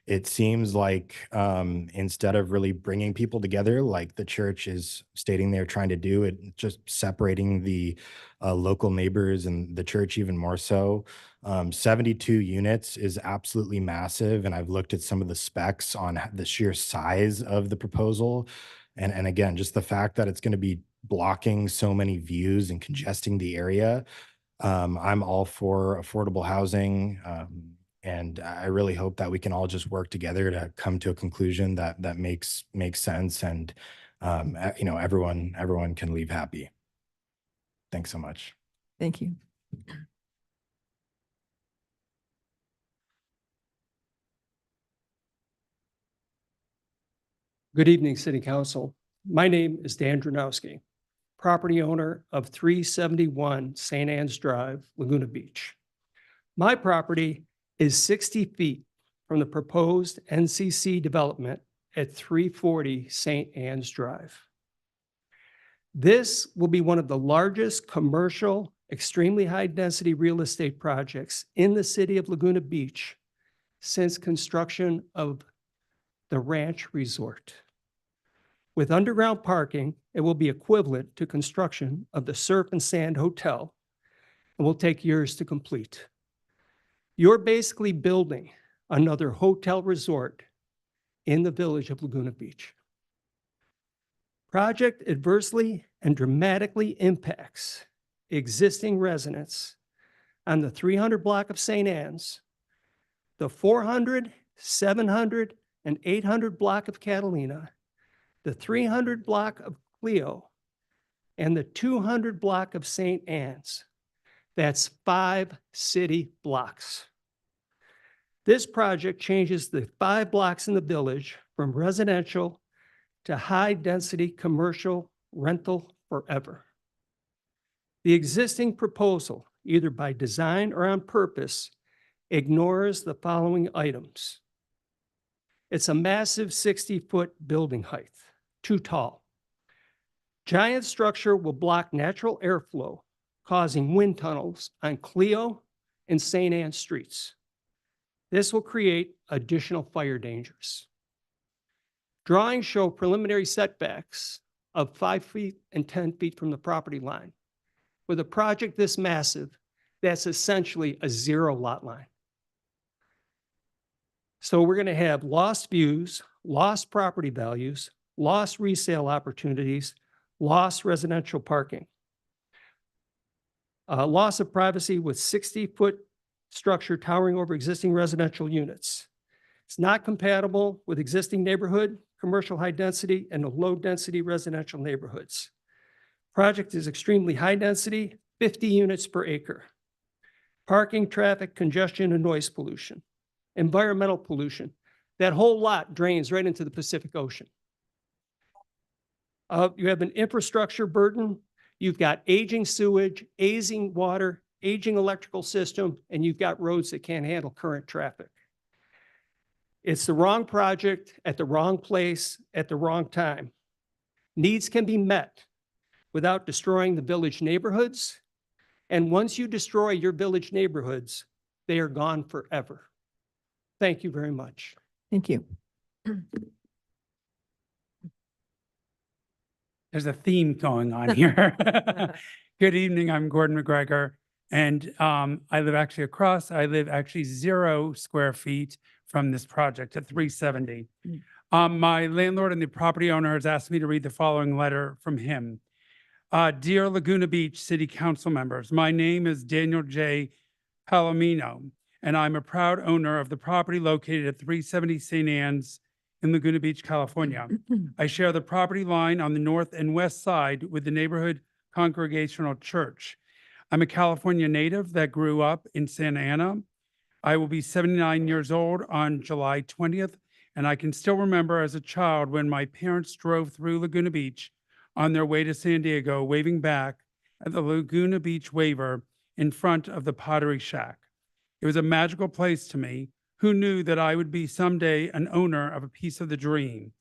it seems like instead of really bringing people together, like the church is stating they're trying to do, it just separating the local neighbors and the church even more so. 72 units is absolutely massive. And I've looked at some of the specs on the sheer size of the proposal. And again, just the fact that it's going to be blocking so many views and congesting the area. I'm all for affordable housing. And I really hope that we can all just work together to come to a conclusion that makes sense, and everyone can leave happy. Thanks so much. Thank you. Good evening, City Council. My name is Dan Dranowski, property owner of 371 St. Anne's Drive, Laguna Beach. My property is 60 feet from the proposed NCC development at 340 St. Anne's Drive. This will be one of the largest commercial, extremely high-density real estate projects in the city of Laguna Beach since construction of the Ranch Resort. With underground parking, it will be equivalent to construction of the Surf and Sand Hotel and will take years to complete. You're basically building another hotel resort in the village of Laguna Beach. Project adversely and dramatically impacts existing residents on the 300 block of St. Anne's, the 400, 700, and 800 block of Catalina, the 300 block of Clio, and the 200 block of St. Anne's. That's 5 city blocks. This project changes the 5 blocks in the village from residential to high-density commercial rental forever. The existing proposal, either by design or on purpose, ignores the following items. It's a massive 60-foot building height, too tall. Giant structure will block natural airflow, causing wind tunnels on Clio and St. Anne streets. This will create additional fire dangers. Drawings show preliminary setbacks of 5 feet and 10 feet from the property line. With a project this massive, that's essentially a 0 lot line. So we're going to have lost views, lost property values, lost resale opportunities, lost residential parking. Loss of privacy with 60-foot structure towering over existing residential units. It's not compatible with existing neighborhood, commercial high density, and low density residential neighborhoods. Project is extremely high density, 50 units per acre. Parking, traffic, congestion, and noise pollution. Environmental pollution. That whole lot drains right into the Pacific Ocean. You have an infrastructure burden. You've got aging sewage, aging water, aging electrical system, and you've got roads that can't handle current traffic. It's the wrong project at the wrong place at the wrong time. Needs can be met without destroying the village neighborhoods And once you destroy your village neighborhoods, they are gone forever. Thank you very much. Thank you. There's a theme going on here. Good evening, I'm Gordon McGregor, and I live actually across, I live actually 0 square feet from this project at 370. My landlord and the property owner has asked me to read the following letter from him. Dear Laguna Beach City Council members, my name is Daniel J. Palomino, and I'm a proud owner of the property located at 370 St. Anne's in Laguna Beach, California. I share the property line on the north and west side with the neighborhood Congregational Church. I'm a California native that grew up in Santa Ana. I will be 79 years old on July 20th, and I can still remember as a child when my parents drove through Laguna Beach on their way to San Diego, waving back at the Laguna Beach waiver in front of the Pottery Shack. It was a magical place to me. Who knew that I would be someday an owner of a piece of the dream?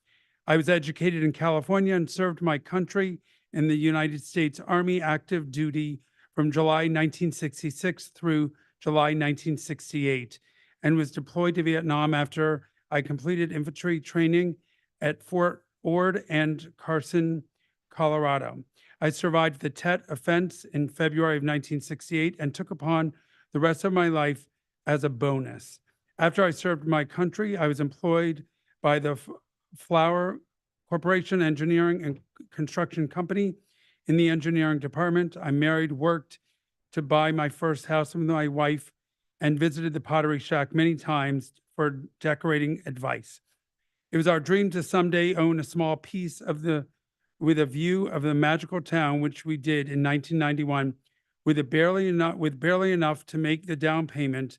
I was educated in California and served my country in the United States Army active duty from July 1966 through July 1968, and was deployed to Vietnam after I completed infantry training at Fort Ord and Carson, Colorado. I survived the Tet offense in February of 1968 and took upon the rest of my life as a bonus. After I served my country, I was employed by the Flower Corporation Engineering and Construction Company in the engineering department. I married, worked to buy my first house with my wife, and visited the Pottery Shack many times for decorating advice. It was our dream to someday own a small piece of with a view of the magical town, which we did in 1991, with barely enough to make the down payment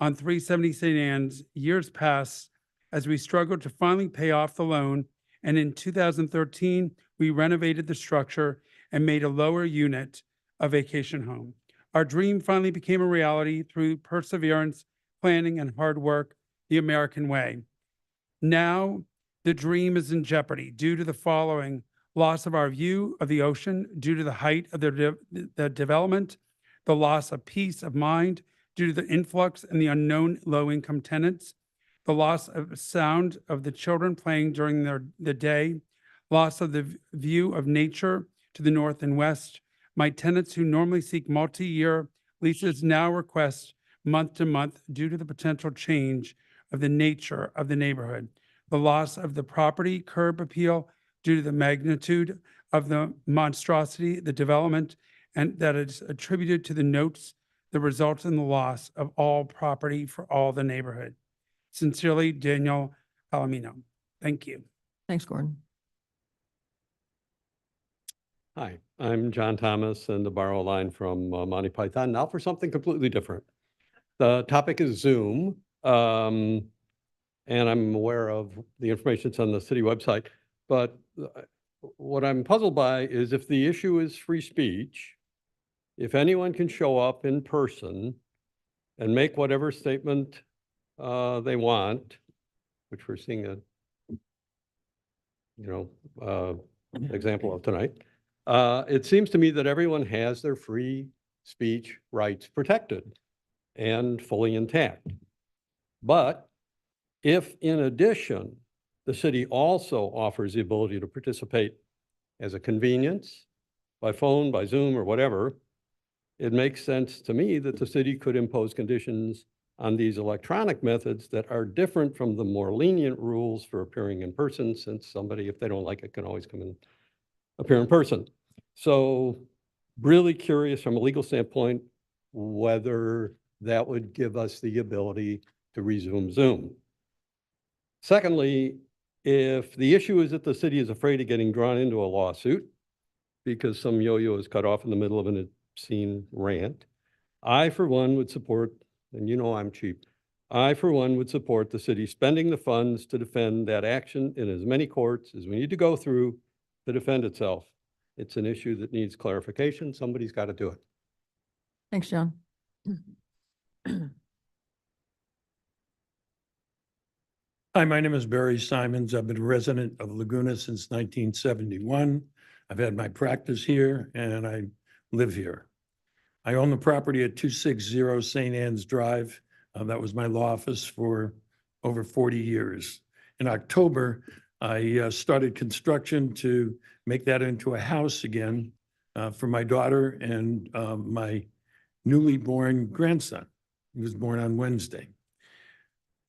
on 370 St. Anne's. Years passed as we struggled to finally pay off the loan, and in 2013, we renovated the structure and made a lower unit a vacation home. Our dream finally became a reality through perseverance, planning, and hard work, the American way. Now, the dream is in jeopardy due to the following: loss of our view of the ocean due to the height of the development, the loss of peace of mind due to the influx and the unknown low-income tenants, the loss of sound of the children playing during the day, loss of the view of nature to the north and west. My tenants who normally seek multi-year leases now request month to month due to the potential change of the nature of the neighborhood. The loss of the property curb appeal due to the magnitude of the monstrosity, the development, and that is attributed to the notes that results in the loss of all property for all the neighborhood. Sincerely, Daniel Palomino. Thank you. Thanks, Gordon. Hi, I'm John Thomas, and the borrow line from Monty Python. Now for something completely different. The topic is Zoom, and I'm aware of the information that's on the city website. But what I'm puzzled by is if the issue is free speech, if anyone can show up in person and make whatever statement they want, which we're seeing a, example of tonight. It seems to me that everyone has their free speech rights protected and fully intact. But if in addition, the city also offers the ability to participate as a convenience by phone, by Zoom, or whatever, it makes sense to me that the city could impose conditions on these electronic methods that are different from the more lenient rules for appearing in person, since somebody, if they don't like it, can always come and appear in person. So really curious from a legal standpoint whether that would give us the ability to resume Zoom. Secondly, if the issue is that the city is afraid of getting drawn into a lawsuit because some yo-yo is cut off in the middle of an obscene rant, I, for one, would support, and you know I'm cheap, I, for one, would support the city spending the funds to defend that action in as many courts as we need to go through to defend itself. It's an issue that needs clarification. Somebody's got to do it. Thanks, John. Hi, my name is Barry Simons. I've been a resident of Laguna since 1971. I've had my practice here and I live here. I own the property at 260 St. Anne's Drive. That was my law office for over 40 years. In October, I started construction to make that into a house again for my daughter and my newly born grandson. He was born on Wednesday.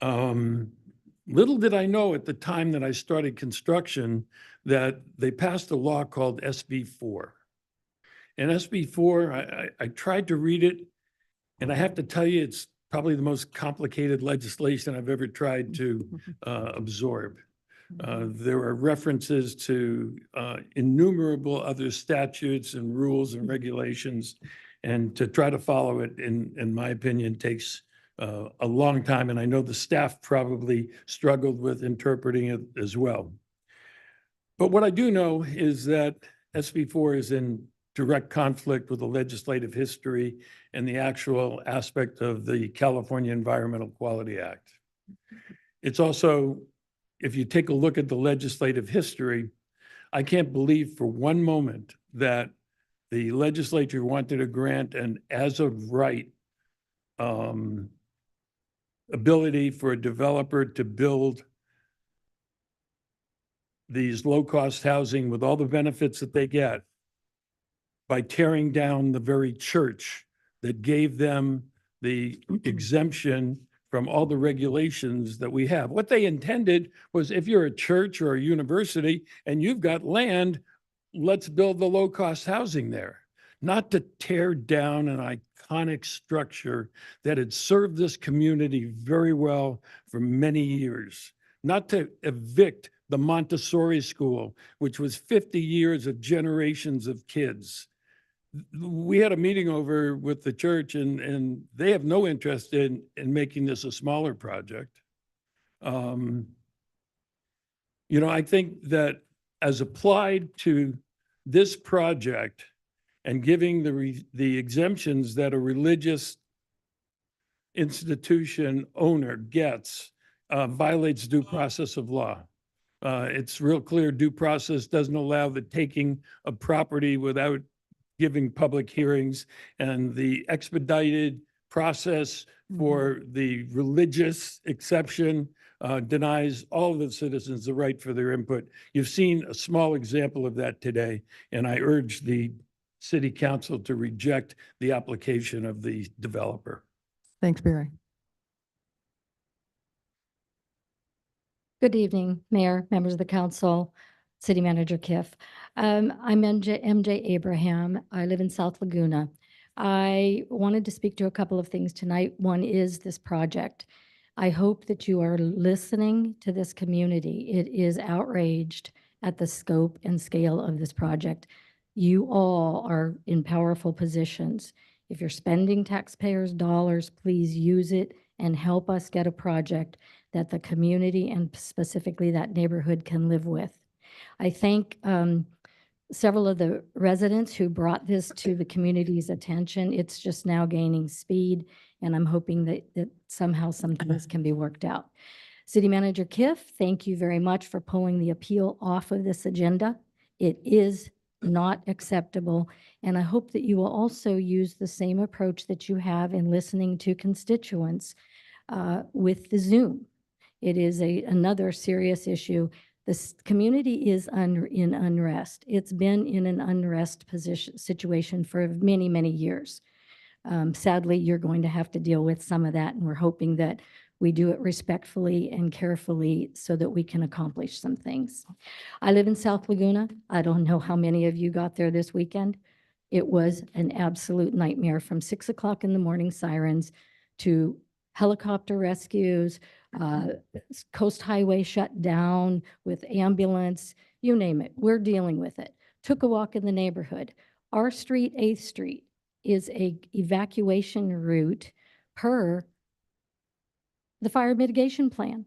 Little did I know at the time that I started construction that they passed a law called SB 4. And SB 4, I tried to read it, and I have to tell you, it's probably the most complicated legislation I've ever tried to absorb. There are references to innumerable other statutes and rules and regulations, and to try to follow it, in my opinion, takes a long time, and I know the staff probably struggled with interpreting it as well. But what I do know is that SB 4 is in direct conflict with the legislative history and the actual aspect of the California Environmental Quality Act. It's also, if you take a look at the legislative history, I can't believe for one moment that the legislature wanted to grant an as of right ability for a developer to build these low-cost housing with all the benefits that they get by tearing down the very church that gave them the exemption from all the regulations that we have. What they intended was, if you're a church or a university and you've got land, let's build the low-cost housing there, not to tear down an iconic structure that had served this community very well for many years, not to evict the Montessori school, which was 50 years of generations of kids. We had a meeting over with the church, and they have no interest in making this a smaller project. You know, I think that as applied to this project and giving the exemptions that a religious institution owner gets violates due process of law. It's real clear due process doesn't allow the taking of property without giving public hearings, and the expedited process for the religious exception denies all of the citizens the right for their input. You've seen a small example of that today, and I urge the city council to reject the application of the developer. Thanks, Barry. Good evening, Mayor, members of the council, City Manager Kiff. I'm MJ Abraham. I live in South Laguna. I wanted to speak to a couple of things tonight. One is this project. I hope that you are listening to this community. It is outraged at the scope and scale of this project. You all are in powerful positions. If you're spending taxpayers' dollars, please use it and help us get a project that the community and specifically that neighborhood can live with. I thank several of the residents who brought this to the community's attention. It's just now gaining speed, and I'm hoping that somehow some things can be worked out. City Manager Kiff, thank you very much for pulling the appeal off of this agenda. It is not acceptable, and I hope that you will also use the same approach that you have in listening to constituents with the Zoom. It is another serious issue. This community is in unrest. It's been in an unrest situation for many, many years. Sadly, you're going to have to deal with some of that, and we're hoping that we do it respectfully and carefully so that we can accomplish some things. I live in South Laguna. I don't know how many of you got there this weekend. It was an absolute nightmare, from 6 o'clock in the morning sirens to helicopter rescues, Coast Highway shut down with ambulance, you name it. We're dealing with it. Took a walk in the neighborhood. Our street, 8th Street, is a evacuation route per the fire mitigation plan.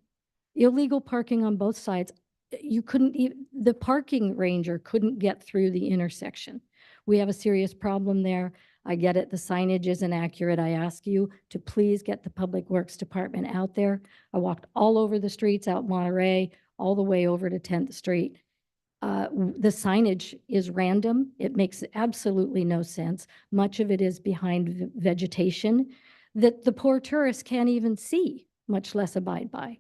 Illegal parking on both sides. You couldn't even, the parking ranger couldn't get through the intersection. We have a serious problem there. I get it, the signage isn't accurate. I ask you to please get the Public Works Department out there. I walked all over the streets out Monterey, all the way over to 10th Street. The signage is random. It makes absolutely no sense. Much of it is behind vegetation that the poor tourists can't even see, much less abide by.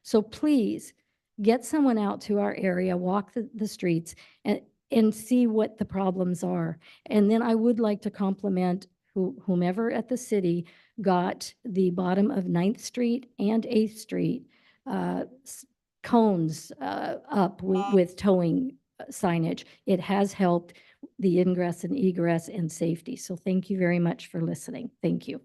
So please get someone out to our area, walk the streets and see what the problems are. And then I would like to compliment whomever at the city got the bottom of 9th Street and 8th Street cones up with towing signage. It has helped the ingress and egress and safety. So thank you very much for listening. Thank you.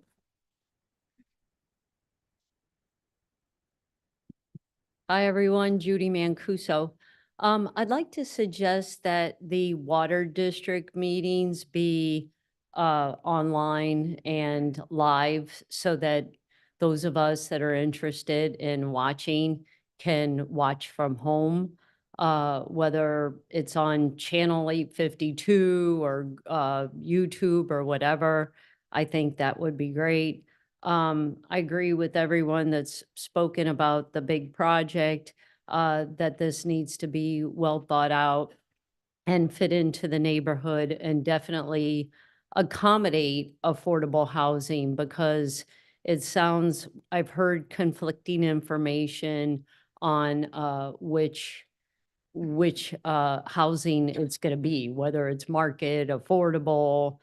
Hi, everyone. Judy Mancuso. I'd like to suggest that the water district meetings be online and live so that those of us that are interested in watching can watch from home, whether it's on channel 852 or YouTube or whatever. I think that would be great. I agree with everyone that's spoken about the big project, that this needs to be well thought out and fit into the neighborhood and definitely accommodate affordable housing, because it sounds, I've heard conflicting information on which housing it's going to be, whether it's market, affordable.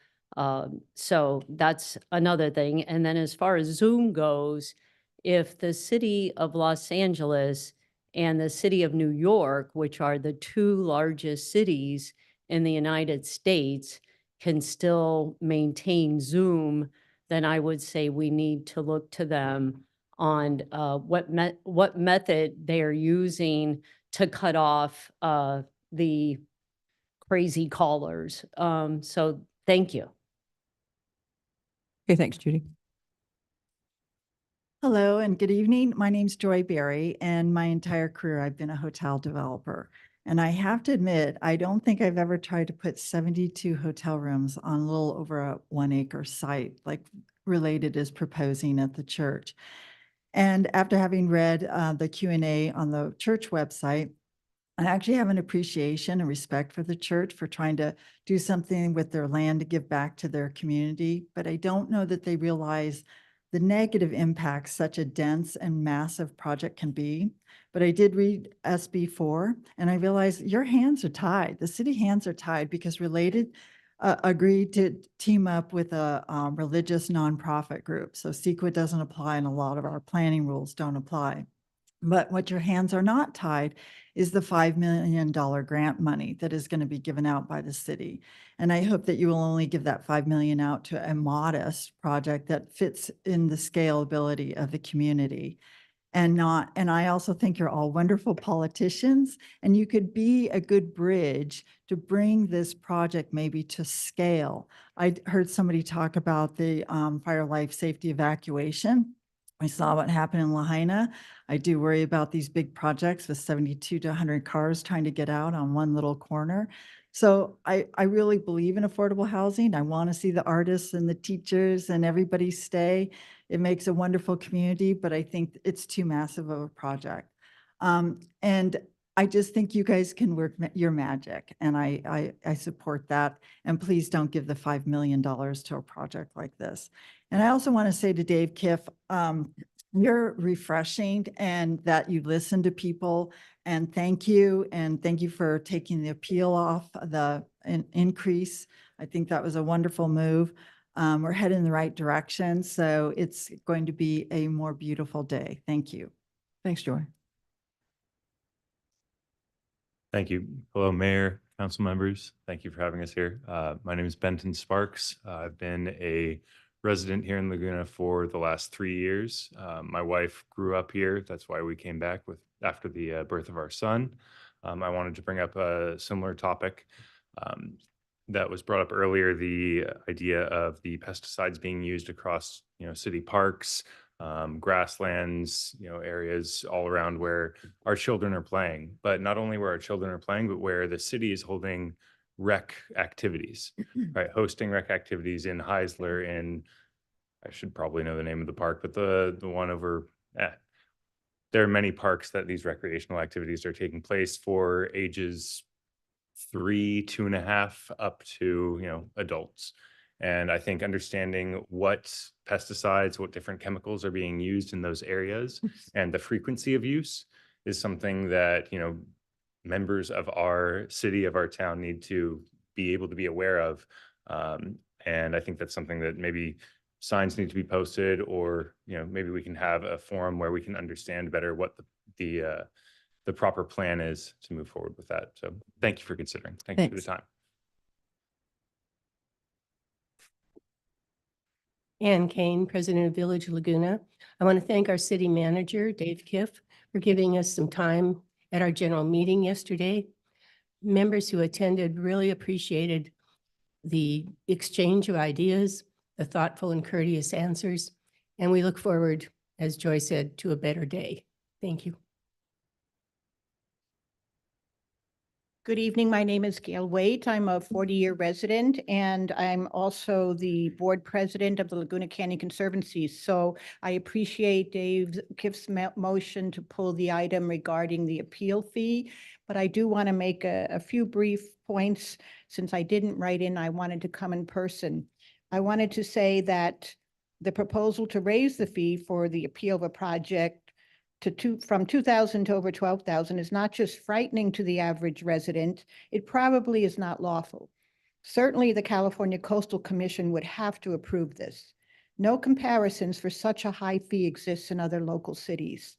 So that's another thing. And then as far as Zoom goes, if the city of Los Angeles and the city of New York, which are the two largest cities in the United States, can still maintain Zoom, then I would say we need to look to them on what method they are using to cut off the crazy callers. So thank you. Okay, thanks, Judy. Hello and good evening. My name's Joy Berry, and my entire career I've been a hotel developer. And I have to admit, I don't think I've ever tried to put 72 hotel rooms on a little over a 1 acre site, like Related is proposing at the church. And after having read the Q&A on the church website, I actually have an appreciation and respect for the church for trying to do something with their land to give back to their community. But I don't know that they realize the negative impact such a dense and massive project can be. But I did read SB 4 and I realized your hands are tied. The city hands are tied because Related agreed to team up with a religious nonprofit group. So CEQA doesn't apply and a lot of our planning rules don't apply. But what your hands are not tied is the $5 million grant money that is going to be given out by the city. And I hope that you will only give that $5 million out to a modest project that fits in the scalability of the community. And I also think you're all wonderful politicians, and you could be a good bridge to bring this project maybe to scale. I heard somebody talk about the fire life safety evacuation. I saw what happened in Lahaina. I do worry about these big projects with 72 to 100 cars trying to get out on one little corner. So I really believe in affordable housing. I want to see the artists and the teachers and everybody stay. It makes a wonderful community, but I think it's too massive of a project. And I just think you guys can work your magic, and I support that. And please don't give the $5 million to a project like this. And I also want to say to Dave Kiff, you're refreshing and that you listen to people, and thank you. And thank you for taking the appeal off the increase. I think that was a wonderful move. We're heading in the right direction. So it's going to be a more beautiful day. Thank you. Thanks, Joy. Thank you. Hello, Mayor, council members. Thank you for having us here. My name is Benton Sparks. I've been a resident here in Laguna for the last 3 years. My wife grew up here. That's why we came back after the birth of our son. I wanted to bring up a similar topic that was brought up earlier, the idea of the pesticides being used across, city parks, grasslands, areas all around where our children are playing. But not only where our children are playing, but where the city is holding rec activities, right? Hosting rec activities in Heisler, I should probably know the name of the park, but the one over, there are many parks that these recreational activities are taking place for ages 3, 2.5, up to, adults. And I think understanding what pesticides, what different chemicals are being used in those areas and the frequency of use is something that, members of our city, of our town need to be able to be aware of. And I think that's something that maybe signs need to be posted, or, maybe we can have a forum where we can understand better what the proper plan is to move forward with that. So thank you for considering. Thank you for the Thanks. time. Ann Kane, President of Village Laguna. I want to thank our city manager, Dave Kiff, for giving us some time at our general meeting yesterday. Members who attended really appreciated the exchange of ideas, the thoughtful and courteous answers, and we look forward, as Joy said, to a better day. Thank you. Good evening. My name is Gail Waite. I'm a 40-year resident, and I'm also the board president of the Laguna Canyon Conservancy. So I appreciate Dave Kiff's motion to pull the item regarding the appeal fee, but I do want to make a few brief points. Since I didn't write in, I wanted to come in person. I wanted to say that the proposal to raise the fee for the appeal of a project from 2,000 to over 12,000 is not just frightening to the average resident, it probably is not lawful. Certainly, the California Coastal Commission would have to approve this. No comparisons for such a high fee exists in other local cities.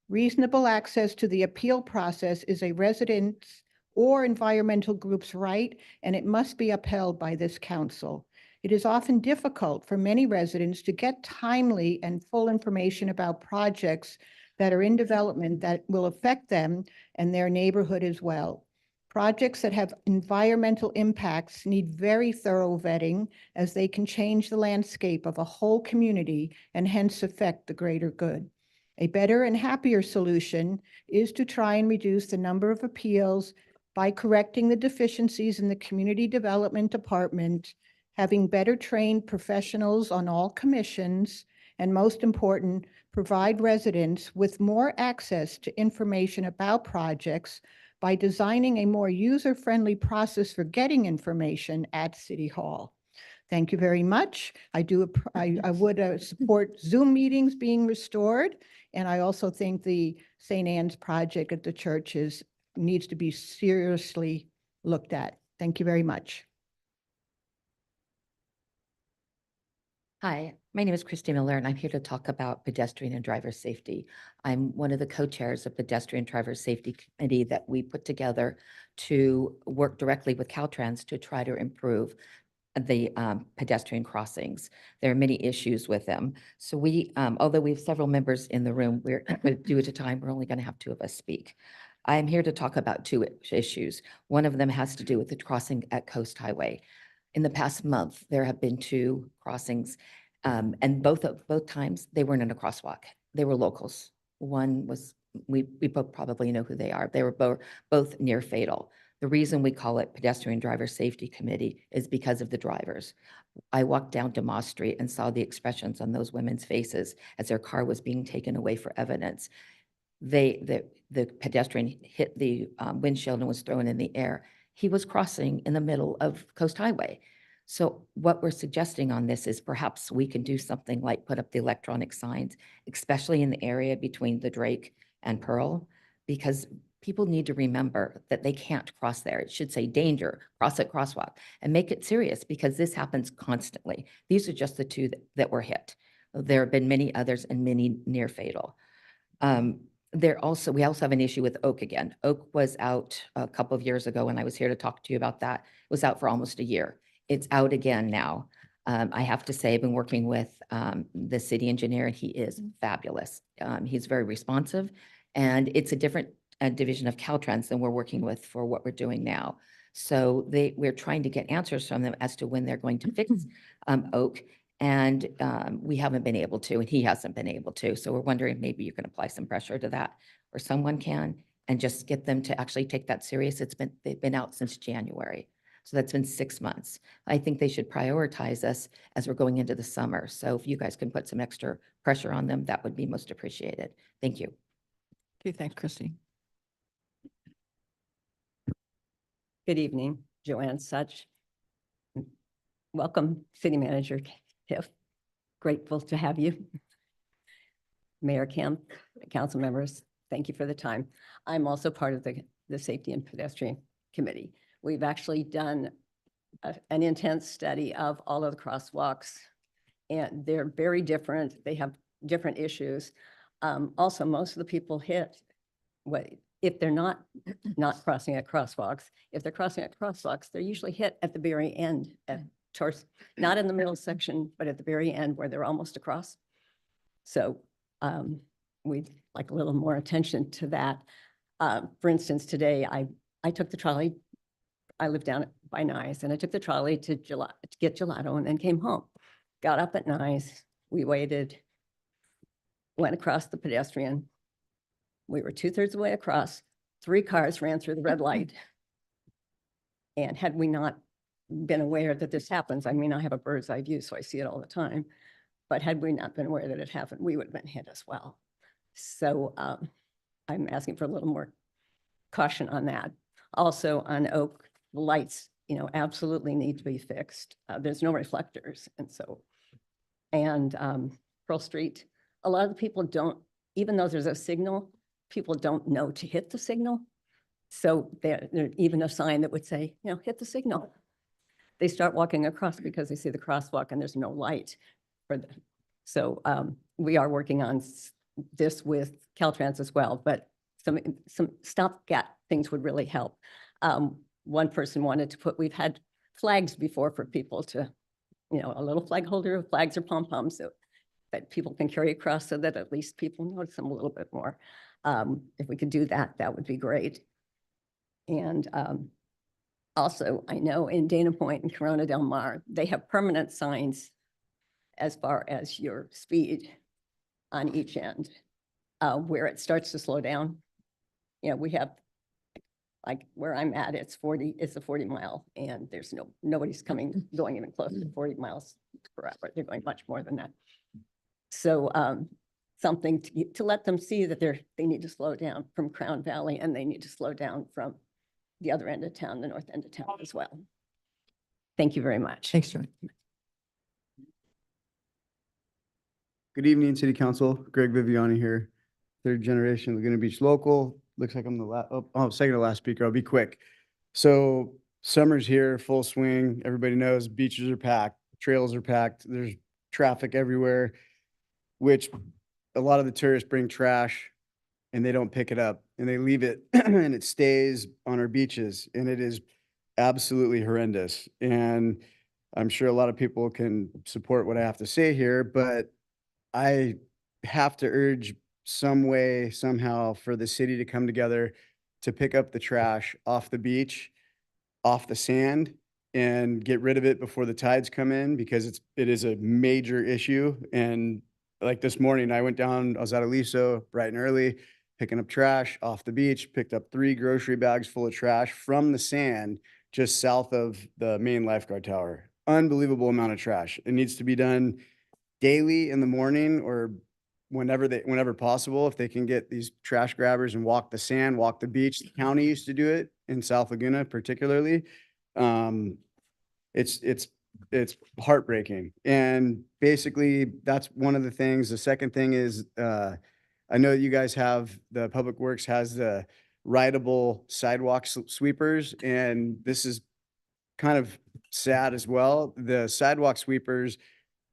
Reasonable access to the appeal process is a resident's or environmental group's right, and it must be upheld by this council. It is often difficult for many residents to get timely and full information about projects that are in development that will affect them and their neighborhood as well. Projects that have environmental impacts need very thorough vetting, as they can change the landscape of a whole community and hence affect the greater good. A better and happier solution is to try and reduce the number of appeals by correcting the deficiencies in the community development department, having better trained professionals on all commissions, and most important, provide residents with more access to information about projects by designing a more user-friendly process for getting information at City Hall. Thank you very much. I would support Zoom meetings being restored, and I also think the St. Anne's project at the churches needs to be seriously looked at. Thank you very much. Hi, my name is Christy Miller, and I'm here to talk about pedestrian and driver safety. I'm one of the co-chairs of Pedestrian Driver Safety Committee that we put together to work directly with Caltrans to try to improve the pedestrian crossings. There are many issues with them. So we, although we have several members in the room, we're due at a time, we're only going to have 2 of us speak. I'm here to talk about 2 issues. One of them has to do with the crossing at Coast Highway. In the past month, there have been 2 crossings, and both times they weren't in a crosswalk. They were locals. One was, we both probably know who they are. They were both near fatal. The reason we call it Pedestrian Driver Safety Committee is because of the drivers. I walked down to Moss Street and saw the expressions on those women's faces as their car was being taken away for evidence. The pedestrian hit the windshield and was thrown in the air. He was crossing in the middle of Coast Highway. So what we're suggesting on this is perhaps we can do something like put up the electronic signs, especially in the area between the Drake and Pearl, because people need to remember that they can't cross there. It should say danger, cross at crosswalk, and make it serious, because this happens constantly. These are just the 2 that were hit. There have been many others and many near fatal. We also have an issue with Oak again. Oak was out a couple of years ago, and I was here to talk to you about that. It was out for almost a year. It's out again now. I have to say, I've been working with the city engineer, and he is fabulous. He's very responsive, and it's a different division of Caltrans than we're working with for what we're doing now. So we're trying to get answers from them as to when they're going to fix Oak. And we haven't been able to, and he hasn't been able to. So we're wondering if maybe you can apply some pressure to that, or someone can, and just get them to actually take that serious. They've been out since January. So that's been 6 months. I think they should prioritize us as we're going into the summer. So if you guys can put some extra pressure on them, that would be most appreciated. Thank you. Okay, thanks, Christy. Good evening, Joanne Such. Welcome, City Manager Tiff. Grateful to have you. Mayor Kemp, council members, thank you for the time. I'm also part of the Safety and Pedestrian Committee. We've actually done an intense study of all of the crosswalks, and they're very different. They have different issues. Also, most of the people hit, if they're not crossing at crosswalks, if they're crossing at crosswalks, they're usually hit at the very end, towards, not in the middle section, but at the very end where they're almost across. So we'd like a little more attention to that. For instance, today I took the trolley. I live down by Nice, and I took the trolley to get gelato and then came home. Got up at Nice, we waited, went across the pedestrian. We were 2/3 of the way across, 3 cars ran through the red light. And had we not been aware that this happens, I mean, I have a bird's eye view, so I see it all the time. But had we not been aware that it happened, we would have been hit as well. So I'm asking for a little more caution on that. Also on Oak, the lights, absolutely need to be fixed. There's no reflectors. And Pearl Street, a lot of the people don't, even though there's a signal, people don't know to hit the signal. So there's even a sign that would say, hit the signal. They start walking across because they see the crosswalk and there's no light for them. So we are working on this with Caltrans as well, but some stopgap things would really help. One person wanted to put, we've had flags before for people to, a little flag holder of flags or pom-poms so that people can carry across so that at least people notice them a little bit more. If we could do that, that would be great. And also, I know in Dana Point and Corona Del Mar, they have permanent signs as far as your speed on each end, where it starts to slow down. We have, like where I'm at, it's a 40 mile, and there's nobody's going even close to 40 miles per hour. They're going much more than that. So something to let them see that they need to slow down from Crown Valley, and they need to slow down from the other end of town, the north end of town as well. Thank you very much. Thanks, John. Good evening, City Council. Greg Viviani here, 3rd generation Laguna Beach local. Looks like I'm the second to last speaker. I'll be quick. So summer's here, full swing. Everybody knows beaches are packed, trails are packed. There's traffic everywhere, which a lot of the tourists bring trash and they don't pick it up and they leave it and it stays on our beaches, and it is absolutely horrendous. And I'm sure a lot of people can support what I have to say here, but I have to urge some way, somehow, for the city to come together to pick up the trash off the beach, off the sand, and get rid of it before the tides come in, because it is a major issue. And like this morning, I went down, I was at Aliso bright and early, picking up trash off the beach, picked up 3 grocery bags full of trash from the sand just south of the main lifeguard tower. Unbelievable amount of trash. It needs to be done daily in the morning, or whenever possible, if they can get these trash grabbers and walk the sand, walk the beach. The county used to do it in South Laguna particularly. It's heartbreaking. And basically that's one of the things. The second thing is, I know you guys have, the Public Works has the rideable sidewalk sweepers, and this is kind of sad as well. The sidewalk sweepers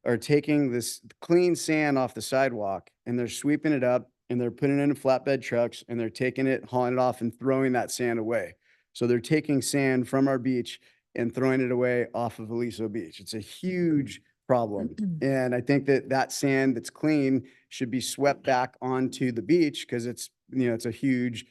are taking this clean sand off the sidewalk and they're sweeping it up and they're putting it in flatbed trucks and they're taking it, hauling it off and throwing that sand away. So they're taking sand from our beach and throwing it away off of Aliso Beach. It's a huge problem. And I think that sand that's clean should be swept back onto the beach, because it's a huge,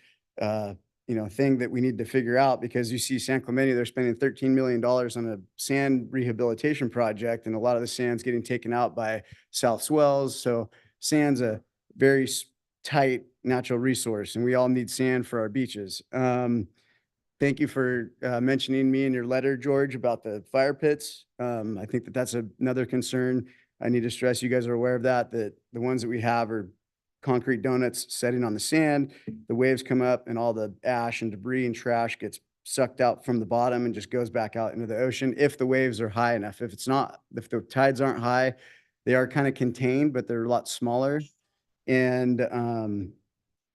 thing that we need to figure out, because you see San Clemente, they're spending $13 million on a sand rehabilitation project, and a lot of the sand's getting taken out by South Swells. So sand's a very tight natural resource, and we all need sand for our beaches. Thank you for mentioning me in your letter, George, about the fire pits. I think that's another concern. I need to stress, you guys are aware of that the ones that we have are concrete donuts setting on the sand. The waves come up and all the ash and debris and trash gets sucked out from the bottom and just goes back out into the ocean if the waves are high enough. If it's not, if the tides aren't high, they are kind of contained, but they're a lot smaller. And the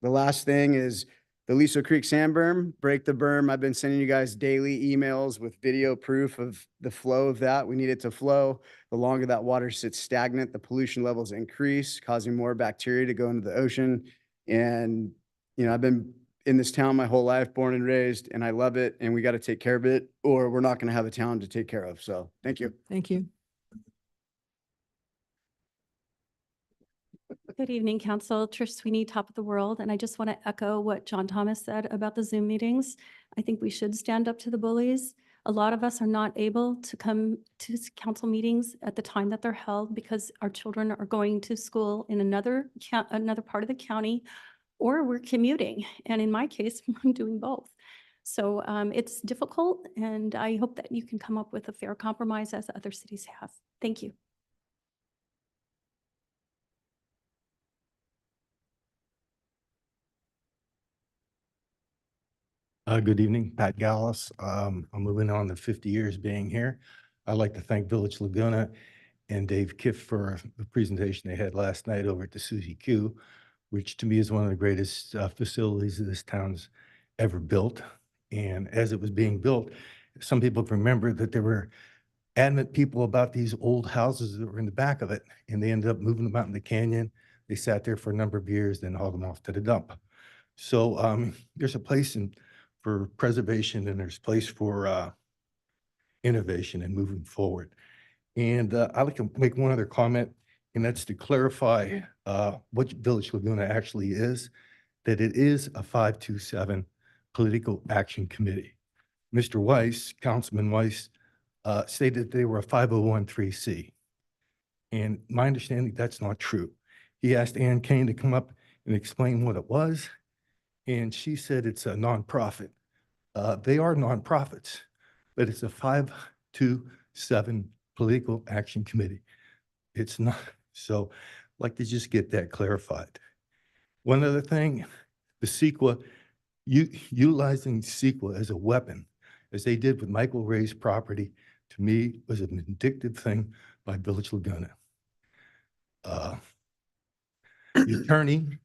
last thing is the Liso Creek sand berm, break the berm. I've been sending you guys daily emails with video proof of the flow of that. We need it to flow. The longer that water sits stagnant, the pollution levels increase, causing more bacteria to go into the ocean. And, you know, I've been in this town my whole life, born and raised, and I love it. And we got to take care of it, or we're not going to have a town to take care of. So thank you. Thank you. Good evening, Council. Trish Sweeney, top of the world. And I just want to echo what John Thomas said about the Zoom meetings. I think we should stand up to the bullies. A lot of us are not able to come to council meetings at the time that they're held because our children are going to school in another part of the county, or we're commuting. And in my case, I'm doing both. So it's difficult, and I hope that you can come up with a fair compromise as other cities have. Thank you. Good evening, Pat Gallus. I'm moving on to 50 years being here. I'd like to thank Village Laguna and Dave Kiff for the presentation they had last night over at the Suzy Q, which to me is one of the greatest facilities that this town's ever built. And as it was being built, some people remember that there were adamant people about these old houses that were in the back of it, and they ended up moving them out in the canyon. They sat there for a number of years, then hauled them off to the dump. So there's a place for preservation, and there's place for innovation and moving forward. And I'd like to make one other comment, and that's to clarify what Village Laguna actually is, that it is a 527 political action committee. Mr. Weiss, Councilman Weiss, stated they were a 501(c)(3). And my understanding, that's not true. He asked Ann Kane to come up and explain what it was, and she said it's a nonprofit. They are nonprofits, but it's a 527 political action committee. It's not. So I'd like to just get that clarified. One other thing, the CEQA, utilizing CEQA as a weapon, as they did with Michael Ray's property, to me was a vindictive thing by Village Laguna. The attorney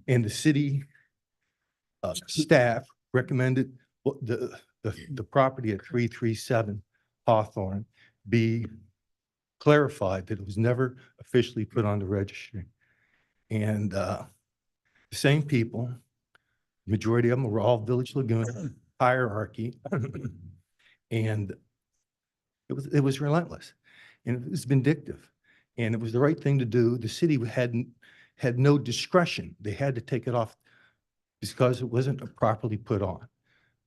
and the city staff recommended the property at 337 Hawthorne be clarified that it was never officially put on the registry. And the same people, majority of them were all Village Laguna hierarchy, and it was relentless, and it was vindictive, and it was the right thing to do. The city had no discretion. They had to take it off because it wasn't properly put on.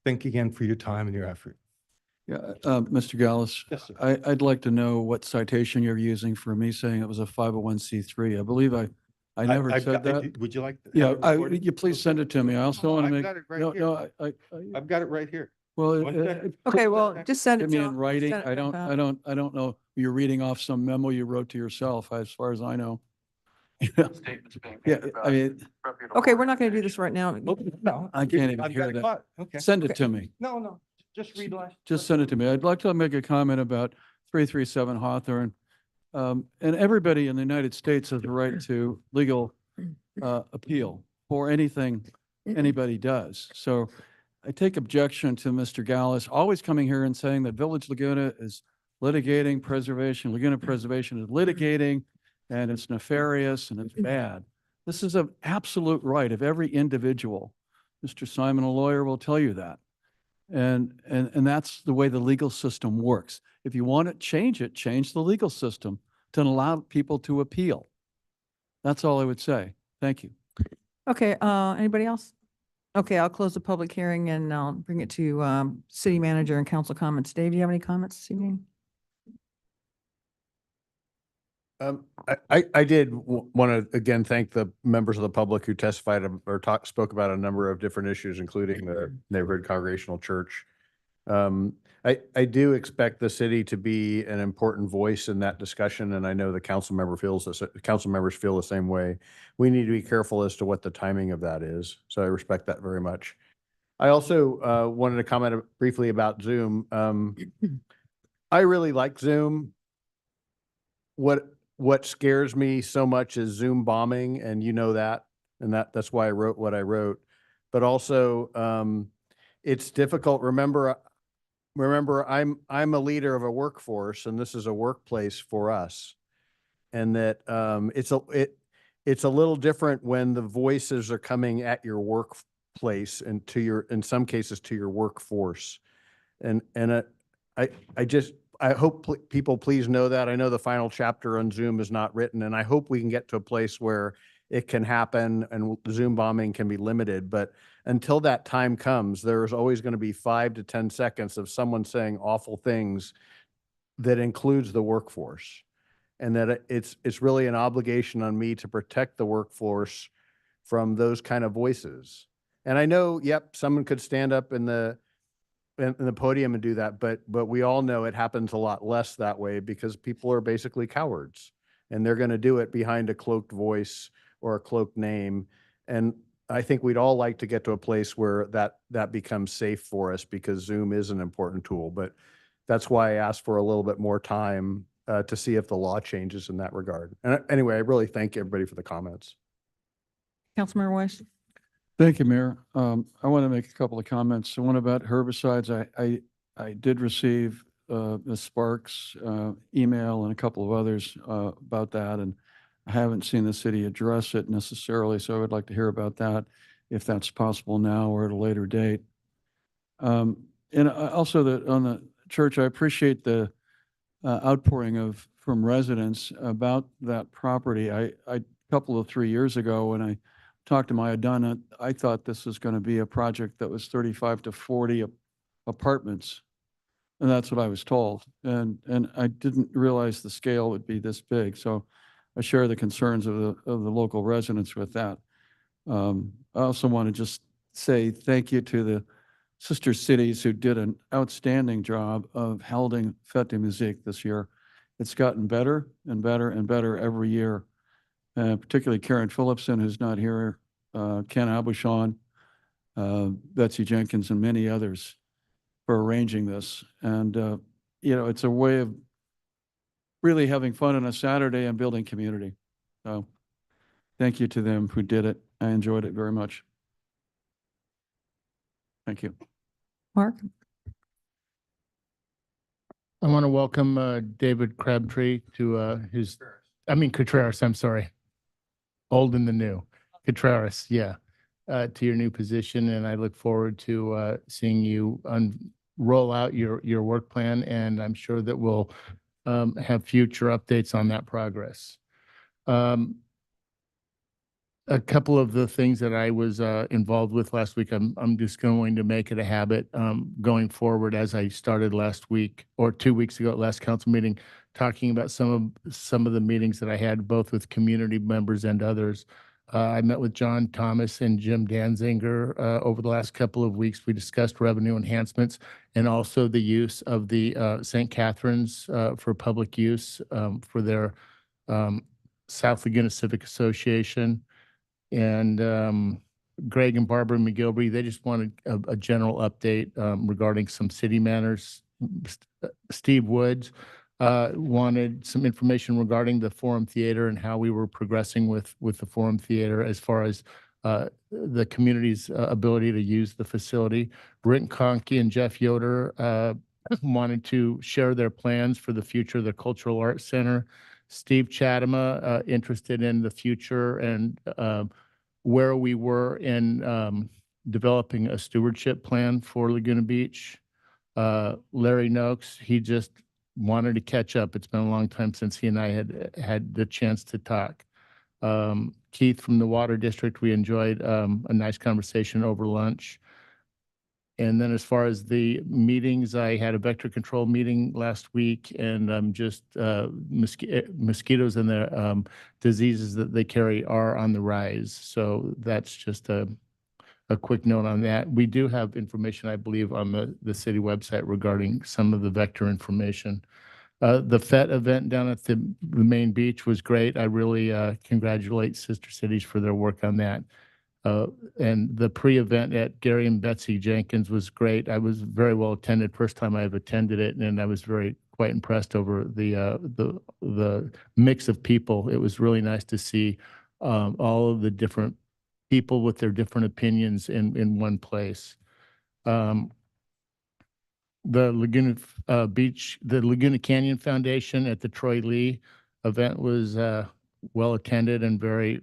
Thank you again for your time and your effort. Yeah, Mr. Gallus, Yes, sir. I'd like to know what citation you're using for me saying it was a 501(c)(3). I believe I never said that. Would you like? to Yeah, have it recorded? you please send it to me. I also want to I've make, got it right no, here. no, I've got it right here. well. One second. Okay, well, just send it Give me to in him. writing. Send it I to don't, him. I don't know. You're reading off some memo you wrote to yourself, as far as I know. Yeah, I mean, Okay, we're not going to do this right now. no, I can't even I've hear got it that. caught. Okay. Send it to me. No, just read last. Just send it to me. I'd like to make a comment about 337 Hawthorne. And everybody in the United States has the right to legal appeal for anything anybody does. So I take objection to Mr. Gallus always coming here and saying that Village Laguna is litigating preservation, Laguna Preservation is litigating, and it's nefarious and it's bad. This is an absolute right of every individual. Mr. Simon, a lawyer, will tell you that. And that's the way the legal system works. If you want to change it, change the legal system to allow people to appeal. That's all I would say. Thank you. Okay, anybody else? Okay, I'll close the public hearing and I'll bring it to city manager and council comments. Dave, do you have any comments this evening? I did want to again thank the members of the public who testified or spoke about a number of different issues, including the neighborhood congregational church. I do expect the city to be an important voice in that discussion, and I know the council members feel the same way. We need to be careful as to what the timing of that is, so I respect that very much. I also wanted to comment briefly about Zoom. I really like Zoom. What scares me so much is Zoom bombing, and you know that, and that's why I wrote what I wrote. But also, it's difficult. Remember, I'm a leader of a workforce, and this is a workplace for us, and that it's a little different when the voices are coming at your workplace and in some cases to your workforce, and I hope people please know that. I know the final chapter on Zoom is not written, and I hope we can get to a place where it can happen and Zoom bombing can be limited. But until that time comes, there's always going to be 5 to 10 seconds of someone saying awful things that includes the workforce. And that it's really an obligation on me to protect the workforce from those kind of voices. And I know, yep, someone could stand up in the podium and do that, but we all know it happens a lot less that way because people are basically cowards, and they're going to do it behind a cloaked voice or a cloaked name. And I think we'd all like to get to a place where that becomes safe for us, because Zoom is an important tool. But that's why I asked for a little bit more time to see if the law changes in that regard. And anyway, I really thank everybody for the comments. Councilmember Weiss? Thank you, Mayor. I want to make a couple of comments. The one about herbicides, I did receive Ms. Sparks' email and a couple of others about that, and I haven't seen the city address it necessarily, so I would like to hear about that, if that's possible now or at a later date. And also on the church, I appreciate the outpouring from residents about that property. A couple of 3 years ago, when I talked to Maya Dunn, I thought this was going to be a project that was 35 to 40 apartments. And that's what I was told. And I didn't realize the scale would be this big. So I share the concerns of the local residents with that. I also want to just say thank you to the sister cities who did an outstanding job of holding Fête de Musique this year. It's gotten better and better and better every year. Particularly Karen Phillipson, who's not here, Ken Abouchon, Betsy Jenkins, and many others for arranging this. And, it's a way of really having fun on a Saturday and building community. So thank you to them who did it. I enjoyed it very much. Thank you. Mark? I want to welcome David Crabtree to Contreras, I'm sorry. Old and the new. Contreras, yeah, to your new position. And I look forward to seeing you roll out your work plan. And I'm sure that we'll have future updates on that progress. A couple of the things that I was involved with last week, I'm just going to make it a habit going forward, as I started last week or 2 weeks ago at last council meeting, talking about some of the meetings that I had both with community members and others. I met with John Thomas and Jim Danzinger over the last couple of weeks. We discussed revenue enhancements and also the use of the St. Catherine's for public use for their South Laguna Civic Association. And Greg and Barbara McGilvery, they just wanted a general update regarding some city matters. Steve Woods wanted some information regarding the Forum Theater and how we were progressing with the Forum Theater as far as the community's ability to use the facility. Brent Conkey and Jeff Yoder wanted to share their plans for the future of the Cultural Arts Center. Steve Chatama, interested in the future and where we were in developing a stewardship plan for Laguna Beach. Larry Noakes, he just wanted to catch up. It's been a long time since he and I had the chance to talk. Keith from the Water District, we enjoyed a nice conversation over lunch. And then as far as the meetings, I had a vector control meeting last week, and just mosquitoes and the diseases that they carry are on the rise. So that's just a quick note on that. We do have information, I believe, on the city website regarding some of the vector information. The FET event down at the main beach was great. I really congratulate Sister Cities for their work on that. And the pre-event at Gary and Betsy Jenkins was great. I was very well attended, first time I've attended it, and I was quite impressed over the mix of people. It was really nice to see all of the different people with their different opinions in one place. The Laguna the Laguna Canyon Foundation at the Troy Lee event was well attended and very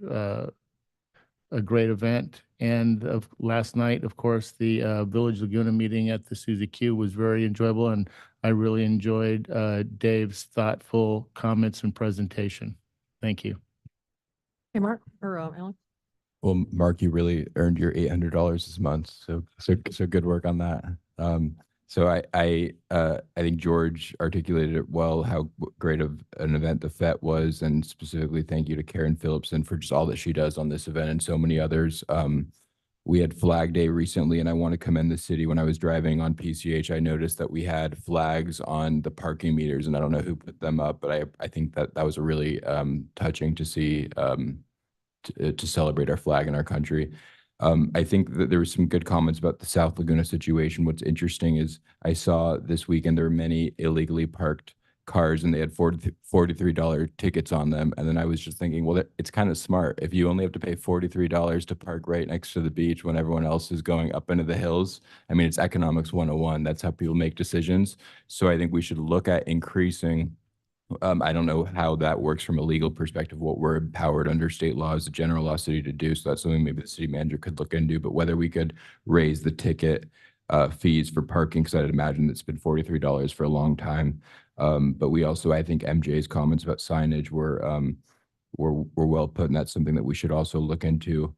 a great event. And last night, of course, the Village Laguna meeting at the Suzy Q was very enjoyable, and I really enjoyed Dave's thoughtful comments and presentation. Thank you. Hey, Mark, or Alex? Well, Mark, you really earned your $800 this month. So good work on that. So I think George articulated it well, how great of an event the FET was, and specifically thank you to Karen Phillipson for just all that she does on this event and so many others. We had Flag Day recently, and I want to commend the city. When I was driving on PCH, I noticed that we had flags on the parking meters, and I don't know who put them up, but I think that was a really touching to see, to celebrate our flag and our country. I think that there were some good comments about the South Laguna situation. What's interesting is I saw this weekend there were many illegally parked cars, and they had $43 tickets on them. And then I was just thinking, well, it's kind of smart. If you only have to pay $43 to park right next to the beach when everyone else is going up into the hills, I mean, it's economics 101. That's how people make decisions. So I think we should look at increasing. I don't know how that works from a legal perspective, what we're empowered under state law as a general law city to do. So that's something maybe the city manager could look into, but whether we could raise the ticket fees for parking, because I'd imagine it's been $43 for a long time. But we also, I think MJ's comments about signage were well put, and that's something that we should also look into.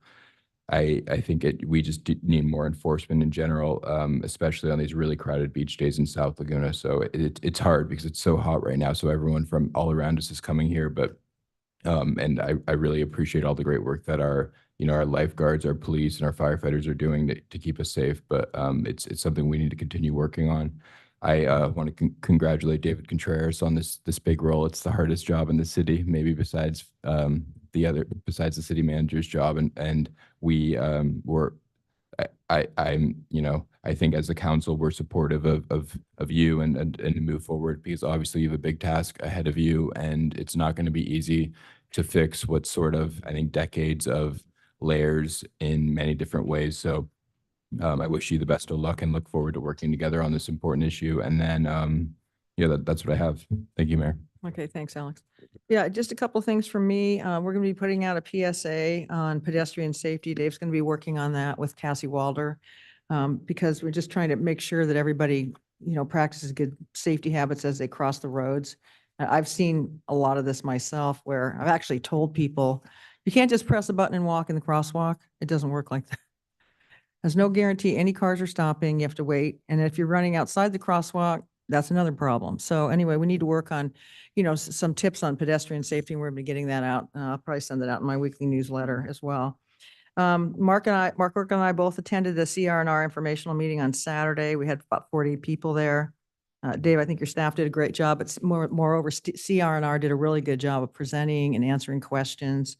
I think we just need more enforcement in general, especially on these really crowded beach days in South Laguna. So it's hard because it's so hot right now. So everyone from all around us is coming here, but and I really appreciate all the great work that our lifeguards, our police, and our firefighters are doing to keep us safe. But it's something we need to continue working on. I want to congratulate David Contreras on this big role. It's the hardest job in the city, maybe besides besides the city manager's job, and we I think as a council we're supportive of you and move forward, because obviously you have a big task ahead of you, and it's not going to be easy to fix what's sort of, I think, decades of layers in many different ways. So I wish you the best of luck and look forward to working together on this important issue. And then that's what I have. Thank you, Mayor. Okay, thanks, Alex. Yeah, just a couple things from me. We're going to be putting out a PSA on pedestrian safety. Dave's going to be working on that with Cassie Walder, because we're just trying to make sure that everybody, practices good safety habits as they cross the roads. I've seen a lot of this myself, where I've actually told people, you can't just press a button and walk in the crosswalk. It doesn't work like that. There's no guarantee any cars are stopping. You have to wait. And if you're running outside the crosswalk, that's another problem. So anyway, we need to work on, some tips on pedestrian safety, and we're going to be getting that out. I'll probably send that out in my weekly newsletter as well. Mark Work and I both attended the CR&R informational meeting on Saturday. We had about 40 people there. Dave, I think your staff did a great job. It's moreover, CR&R did a really good job of presenting and answering questions.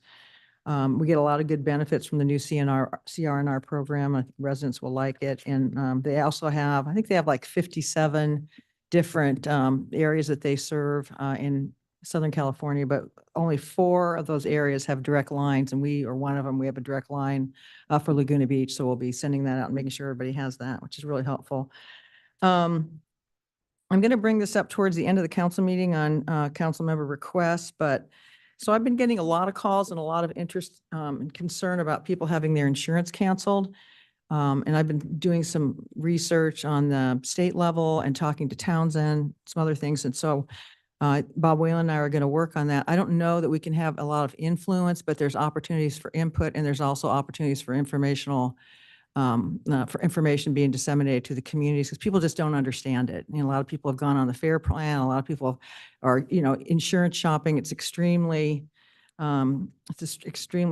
We get a lot of good benefits from the new CR&R program. I think residents will like it. And they also have, I think they have like 57 different areas that they serve in Southern California, but only 4 of those areas have direct lines, and we are one of them. We have a direct line for Laguna Beach. So we'll be sending that out and making sure everybody has that, which is really helpful. I'm going to bring this up towards the end of the council meeting on council member requests, but so I've been getting a lot of calls and a lot of interest and concern about people having their insurance canceled. And I've been doing some research on the state level and talking to Townsend, some other things. And so Bob Whalen and I are going to work on that. I don't know that we can have a lot of influence, but there's opportunities for input, and there's also opportunities for information being disseminated to the communities, because people just don't understand it. A lot of people have gone on the FAIR plan. A lot of people are, insurance shopping. It's extremely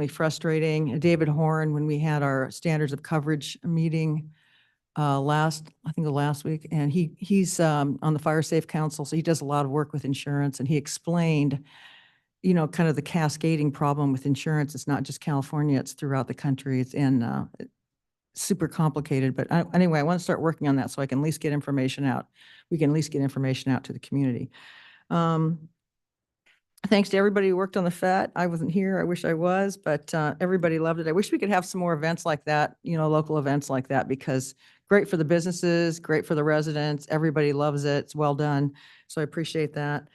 frustrating. David Horn, when we had our standards of coverage meeting last week, and he's on the Fire Safe Council, so he does a lot of work with insurance, and he explained you know, kind of the cascading problem with insurance. It's not just California, it's throughout the country. It's super complicated, but anyway, I want to start working on that so I can at least get information out. We can at least get information out to the community. Thanks to everybody who worked on the FET. I wasn't here. I wish I was, but everybody loved it. I wish we could have some more events like that, you know, local events like that, because great for the businesses, great for the residents. Everybody loves it. It's well done. So I appreciate that.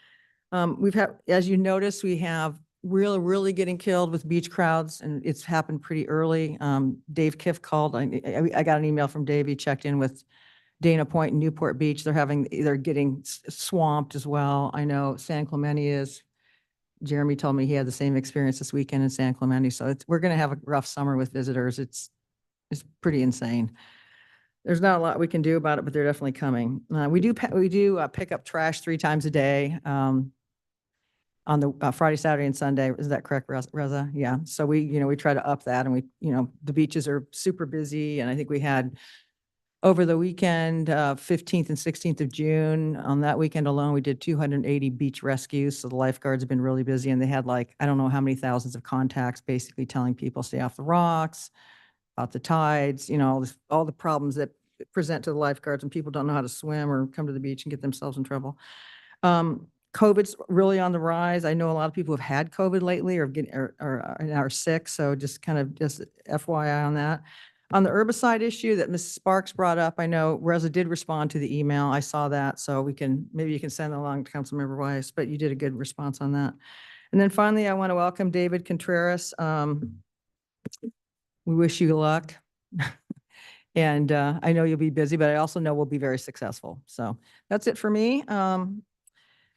We've had, as you notice, we have really getting killed with beach crowds, and it's happened pretty early. Dave Kiff called. I got an email from Dave. He checked in with Dana Point and Newport Beach. They're getting swamped as well. I know San Clemente is. Jeremy told me he had the same experience this weekend in San Clemente. So we're going to have a rough summer with visitors. It's pretty insane. There's not a lot we can do about it, but they're definitely coming. We do pick up trash 3 times a day on the Friday, Saturday, and Sunday. Is that correct, Reza? Yeah. So we try to up that, and the beaches are super busy, and I think we had over the weekend, 15th and 16th of June, on that weekend alone, we did 280 beach rescues. So the lifeguards have been really busy, and they had I don't know how many thousands of contacts basically telling people stay off the rocks, about the tides, all the problems that present to the lifeguards when people don't know how to swim or come to the beach and get themselves in trouble. COVID's really on the rise. I know a lot of people have had COVID lately or are sick. So just FYI on that. On the herbicide issue that Ms. Sparks brought up, I know Reza did respond to the email. I saw that, so maybe you can send it along to Councilmember Weiss, but you did a good response on that. And then finally, I want to welcome David Contreras. We wish you luck. And I know you'll be busy, but I also know we'll be very successful. So that's it for me.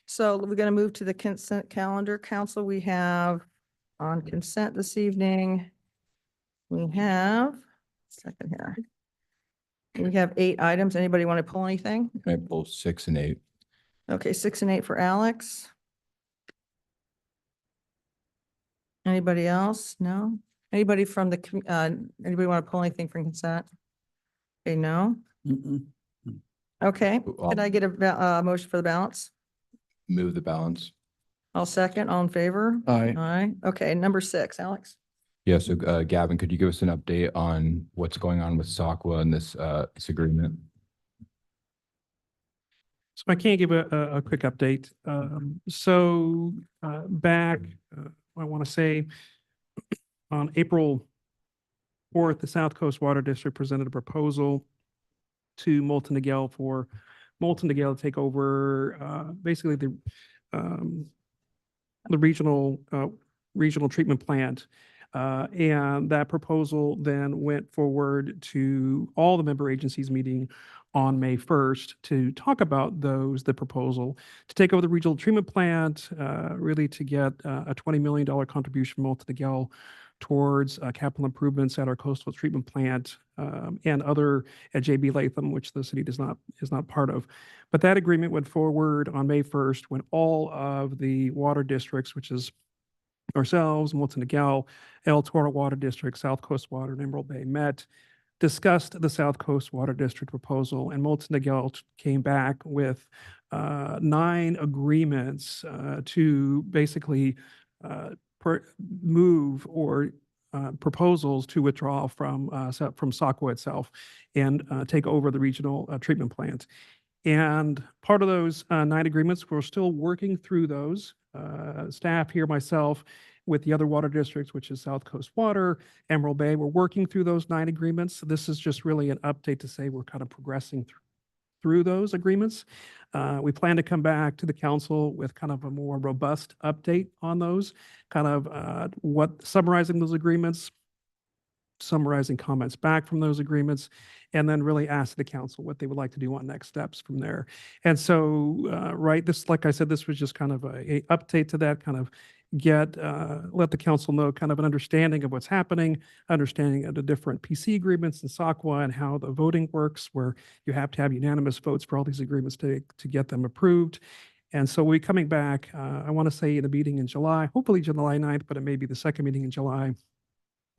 So we're going to move to the consent calendar. Council, we have on consent this evening, we have, second here. We have 8 items. Anybody want to pull anything? I pull 6 and 8. Okay, 6 and 8 for Alex. Anybody else? No? Anybody from anybody want to pull anything from consent? Okay, no? Okay, can I get a motion for the balance? Move the balance. I'll second. All in favor? Aye. Aye. Okay, number 6, Alex. Yeah, so Gavin, could you give us an update on what's going on with SACWA and this agreement? So I can give a quick update. Back, I want to say on April 4th, the South Coast Water District presented a proposal to Moulton Niguel for Moulton Niguel to take over basically the regional treatment plant. And that proposal then went forward to all the member agencies meeting on May 1st to talk about the proposal to take over the regional treatment plant, really to get a $20 million contribution from Moulton Niguel towards capital improvements at our coastal treatment plant and other at JB Latham, which the city is not part of. But that agreement went forward on May 1st when all of the water districts, which is ourselves, Moulton Niguel, El Toro Water District, South Coast Water, and Emerald Bay met, discussed the South Coast Water District proposal, and Moulton Niguel came back with 9 agreements to basically move or proposals to withdraw from SACWA itself and take over the regional treatment plant. And part of those 9 agreements, we're still working through those. Staff here, myself, with the other water districts, which is South Coast Water, Emerald Bay, we're working through those 9 agreements. So this is just really an update to say we're kind of progressing through those agreements. We plan to come back to the council with kind of a more robust update on those, kind of summarizing those agreements, summarizing comments back from those agreements, and then really ask the council what they would like to do on next steps from there. And so, like I said, this was just kind of a update to that, kind of let the council know kind of an understanding of what's happening, understanding of the different PC agreements in SACWA and how the voting works, where you have to have unanimous votes for all these agreements to get them approved. And so we're coming back, I want to say in a meeting in July, hopefully July 9th, but it may be the second meeting in July,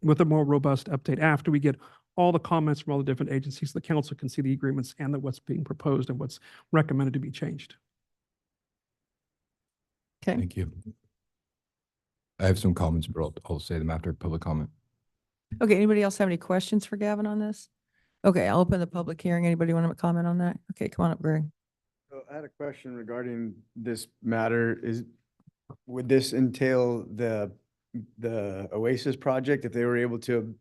with a more robust update after we get all the comments from all the different agencies. The council can see the agreements and what's being proposed and what's recommended to be changed. Okay. Thank you. I have some comments, but I'll say them after public comment. Okay, anybody else have any questions for Gavin on this? Okay, I'll open the public hearing. Anybody want to comment on that? Okay, come on up, Greg. So I had a question regarding this matter. Would this entail the Oasis project? If they were able to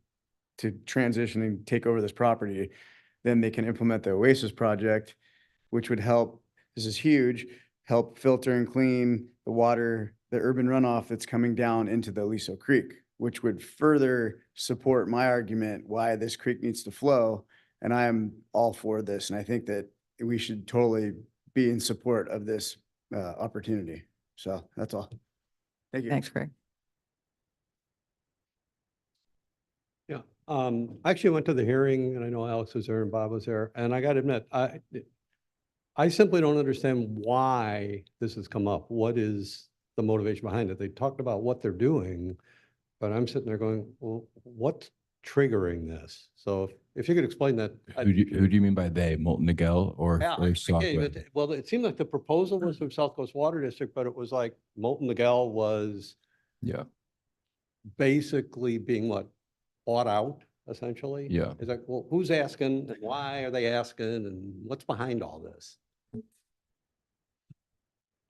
transition and take over this property, then they can implement the Oasis project, which would help, this is huge, help filter and clean the water, the urban runoff that's coming down into the Aliso Creek, which would further support my argument why this creek needs to flow. And I am all for this. And I think that we should totally be in support of this opportunity. So that's all. Thank you. Thanks, Greg. Yeah, I actually went to the hearing and I know Alex was there and Bob was there, and I gotta admit, I simply don't understand why this has come up. What is the motivation behind it? They talked about what they're doing, but I'm sitting there going, well, what's triggering this? So if you could explain that. Who do you mean by they, Molten Miguel or Yeah, I can't Software? even- Well, it seemed like the proposal was from South Coast Water District, but it was like Molten Miguel was Yeah, basically being what, bought out essentially? Yeah. It's like, well, who's asking and why are they asking and what's behind all this?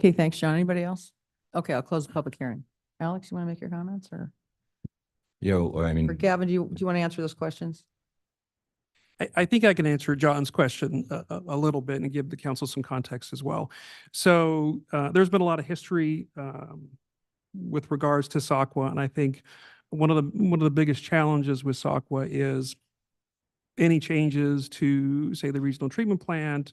Okay, thanks, John. Anybody else? Okay, I'll close the public hearing. Alex, you want to make your comments or I mean, or Gavin, do you want to answer those questions? I think I can answer John's question a little bit and give the council some context as well. So there's been a lot of history with regards to SACWA, and I think one of the biggest challenges with SACWA is any changes to, say, the regional treatment plant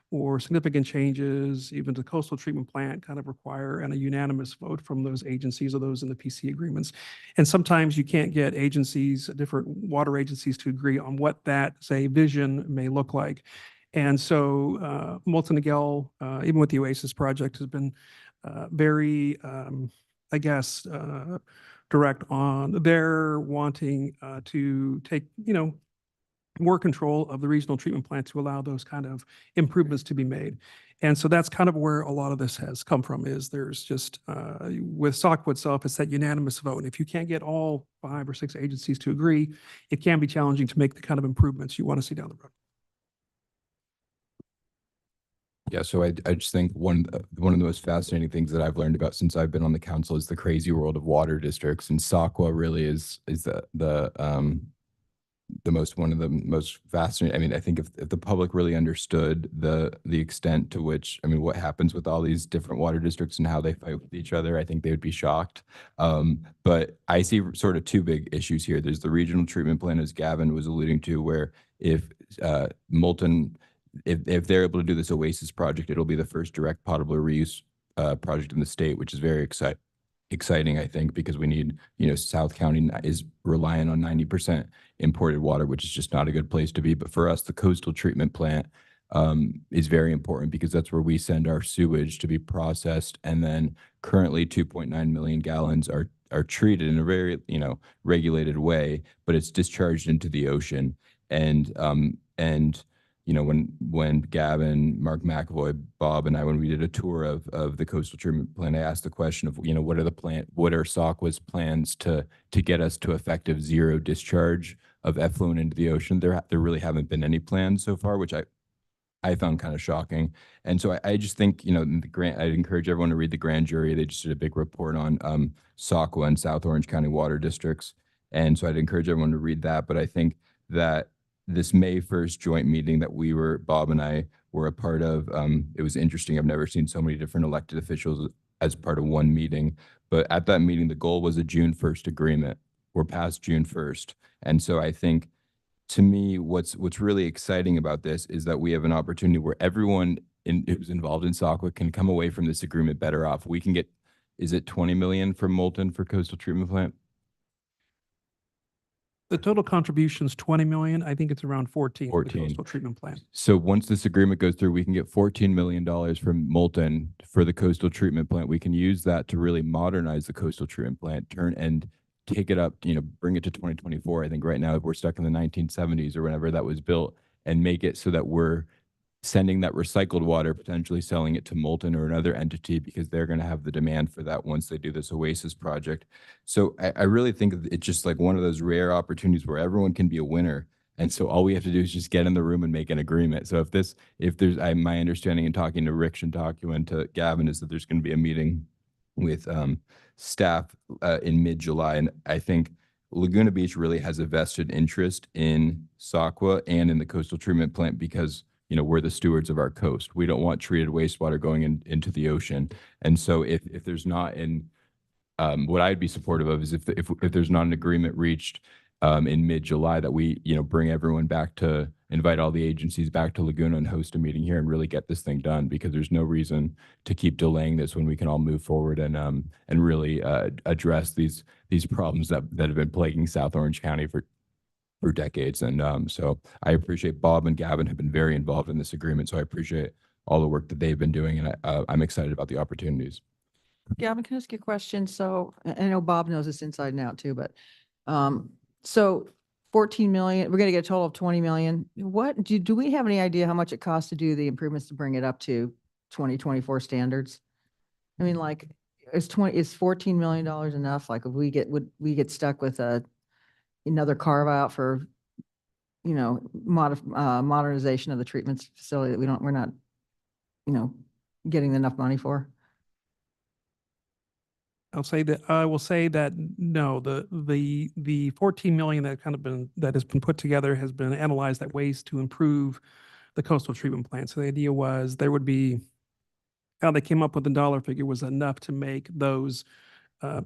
or significant changes even to coastal treatment plant kind of require a unanimous vote from those agencies or those in the PC agreements. And sometimes you can't get agencies, different water agencies, to agree on what that, say, vision may look like. And so Molten Miguel, even with the Oasis project, has been very, I guess, direct on their wanting to take, more control of the regional treatment plant to allow those kind of improvements to be made. And so that's kind of where a lot of this has come from, is there's just, with SACWA itself, it's that unanimous vote. And if you can't get all 5 or 6 agencies to agree, it can be challenging to make the kind of improvements you want to see down the road. yeah, so I just think one of the most fascinating things that I've learned about since I've been on the council is the crazy world of water districts, and SACWA really is one of the most fascinating. I mean, I think if the public really understood the extent to which, I mean, what happens with all these different water districts and how they fight with each other, I think they would be shocked. But I see sort of 2 big issues here. There's the regional treatment plant, as Gavin was alluding to, where if Molten, if they're able to do this Oasis project, it'll be the first direct potable reuse project in the state, which is very exciting, I think, because we need, South County is relying on 90% imported water, which is just not a good place to be. But for us, the coastal treatment plant is very important because that's where we send our sewage to be processed. And then currently 2.9 million gallons are treated in a very, regulated way, but it's discharged into the ocean. And when Gavin, Mark McAvoy, Bob, and I, when we did a tour of the coastal treatment plant, I asked the question of, what are SACWA's plans to get us to effective zero discharge of effluent into the ocean? There really haven't been any plans so far, which I found kind of shocking. And so I just think, I'd encourage everyone to read the grand jury. They just did a big report on SACWA and South Orange County water districts. And so I'd encourage everyone to read that. But I think that this May 1st joint meeting that Bob and I were a part of, it was interesting. I've never seen so many different elected officials as part of one meeting. But at that meeting, the goal was a June 1st agreement. We're past June 1st. And so I think, to me, what's really exciting about this is that we have an opportunity where everyone who's involved in SACWA can come away from this agreement better off. We can get, is it 20 million from Molten for coastal treatment plant? The total contribution's 20 million. I think it's around 14 for the 14. coastal treatment plant. So once this agreement goes through, we can get $14 million from Molten for the coastal treatment plant. We can use that to really modernize the coastal treatment plant, take it up, bring it to 2024. I think right now we're stuck in the 1970s or whenever that was built, and make it so that we're sending that recycled water, potentially selling it to Molten or another entity because they're going to have the demand for that once they do this Oasis project. So I really think it's just like one of those rare opportunities where everyone can be a winner. And so all we have to do is just get in the room and make an agreement. So if there's, my understanding in talking to Rick Shintaku and to Gavin is that there's going to be a meeting with staff in mid-July. And I think Laguna Beach really has a vested interest in SAQA and in the coastal treatment plant because, you know, we're the stewards of our coast. We don't want treated wastewater going into the ocean. And so if there's not what I'd be supportive of is if there's not an agreement reached in mid-July that we, you know, bring everyone back to invite all the agencies back to Laguna and host a meeting here and really get this thing done, because there's no reason to keep delaying this when we can all move forward and really address these problems that have been plaguing South Orange County for decades. And so I appreciate Bob and Gavin have been very involved in this agreement. So I appreciate all the work that they've been doing, and I'm excited about the opportunities. Gavin, can I ask you a question? So I know Bob knows this inside and out too, but so 14 million, we're going to get a total of 20 million. What do we have any idea how much it costs to do the improvements to bring it up to 2024 standards? I mean, like, is $14 million enough? Like, if would we get stuck with another carve out for, you know, modernization of the treatment facility that we're not, you know, getting enough money for? I will say that no, the 14 million that has been put together has been analyzed at ways to improve the coastal treatment plant. So the idea was there would be, how they came up with the dollar figure was enough to make those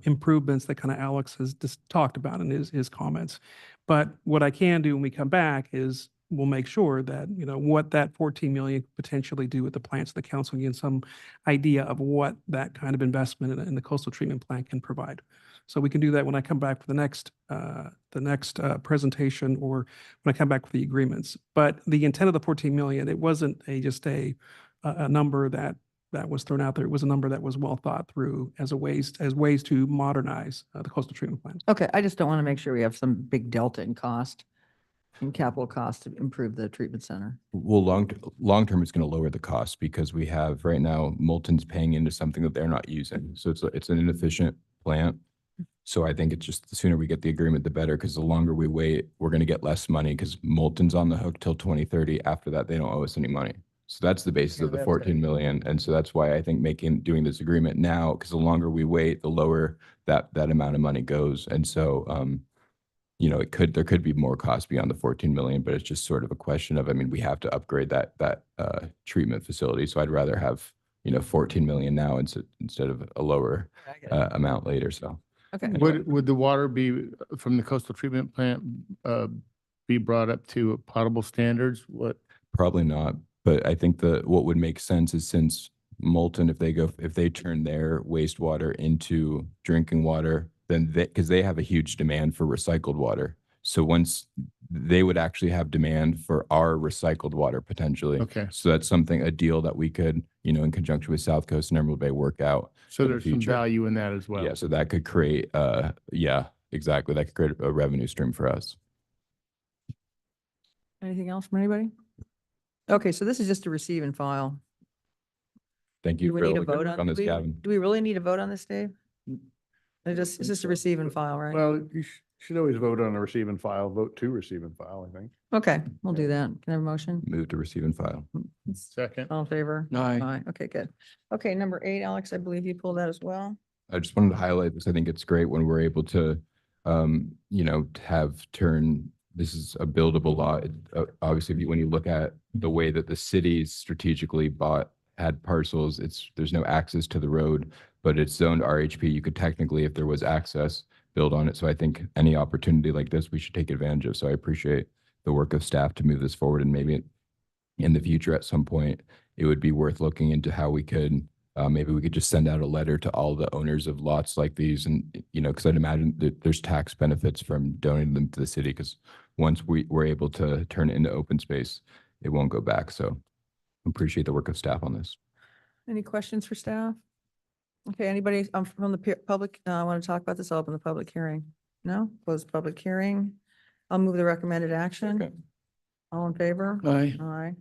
improvements that kind of Alex has just talked about in his comments. But what I can do when we come back is we'll make sure that, you know, what that 14 million could potentially do with the plants, the council can get some idea of what that kind of investment in the coastal treatment plant can provide. So we can do that when I come back for the next presentation, or when I come back with the agreements. But the intent of the 14 million, it wasn't just a number that was thrown out there. It was a number that was well thought through as ways to modernize the coastal treatment plant. Okay, I just don't want to make sure we have some big delta in cost, in capital cost to improve the treatment center. Well, long term, it's going to lower the cost because we have right now Molten's paying into something that they're not using. So it's an inefficient plant. So I think it's just the sooner we get the agreement, the better, because the longer we wait, we're going to get less money because Molten's on the hook till 2030. After that, they don't owe us any money. So that's the basis of the 14 million. And so that's why I think doing this agreement now, because the longer we wait, the lower that amount of money goes. And so, you know, there could be more cost beyond the 14 million, but it's just sort of a question of, I mean, we have to upgrade that treatment facility. So I'd rather have, you know, 14 million now instead of a lower amount later. So. Okay. Would the water be from the coastal treatment plant be brought up to potable standards? Probably not. But I think what would make sense is, since Molten, if they turn their wastewater into drinking water, then because they have a huge demand for recycled water. So once they would actually have demand for our recycled water potentially. Okay. So that's a deal that we could, you know, in conjunction with South Coast and Emerald Bay work out. So there's some value in that as well. Yeah. So that could create, yeah, exactly. That could create a revenue stream for us. Anything else from anybody? Okay, so this is just to receive and file. Thank you Do we for need all a the good vote work on this, Gavin. Do we really need a vote on this, Dave? It's just a receive and file, right? Well, you should always vote on a receive and file, vote to receive and file, I think. Okay, we'll do that. Can I have a motion? Move to receive and file. Second. All in favor? Aye. Okay, good. Okay, number 8, Alex, I believe you pulled that as well. I just wanted to highlight this. I think it's great when we're able to, you know, this is a buildable lot. Obviously, when you look at the way that the cities strategically had parcels, there's no access to the road, but it's zoned RHP. You could technically, if there was access, build on it. So I think any opportunity like this, we should take advantage of. So I appreciate the work of staff to move this forward, and maybe in the future at some point, it would be worth looking into how we could, maybe we could just send out a letter to all the owners of lots like these. And, you know, because I'd imagine that there's tax benefits from donating them to the city, because once we're able to turn it into open space, it won't go back. So appreciate the work of staff on this. Any questions for staff? Okay, anybody from the public want to talk about this? I'll open the public hearing. No? Close the public hearing. I'll move the recommended action. Okay. All in favor? Aye. Aye.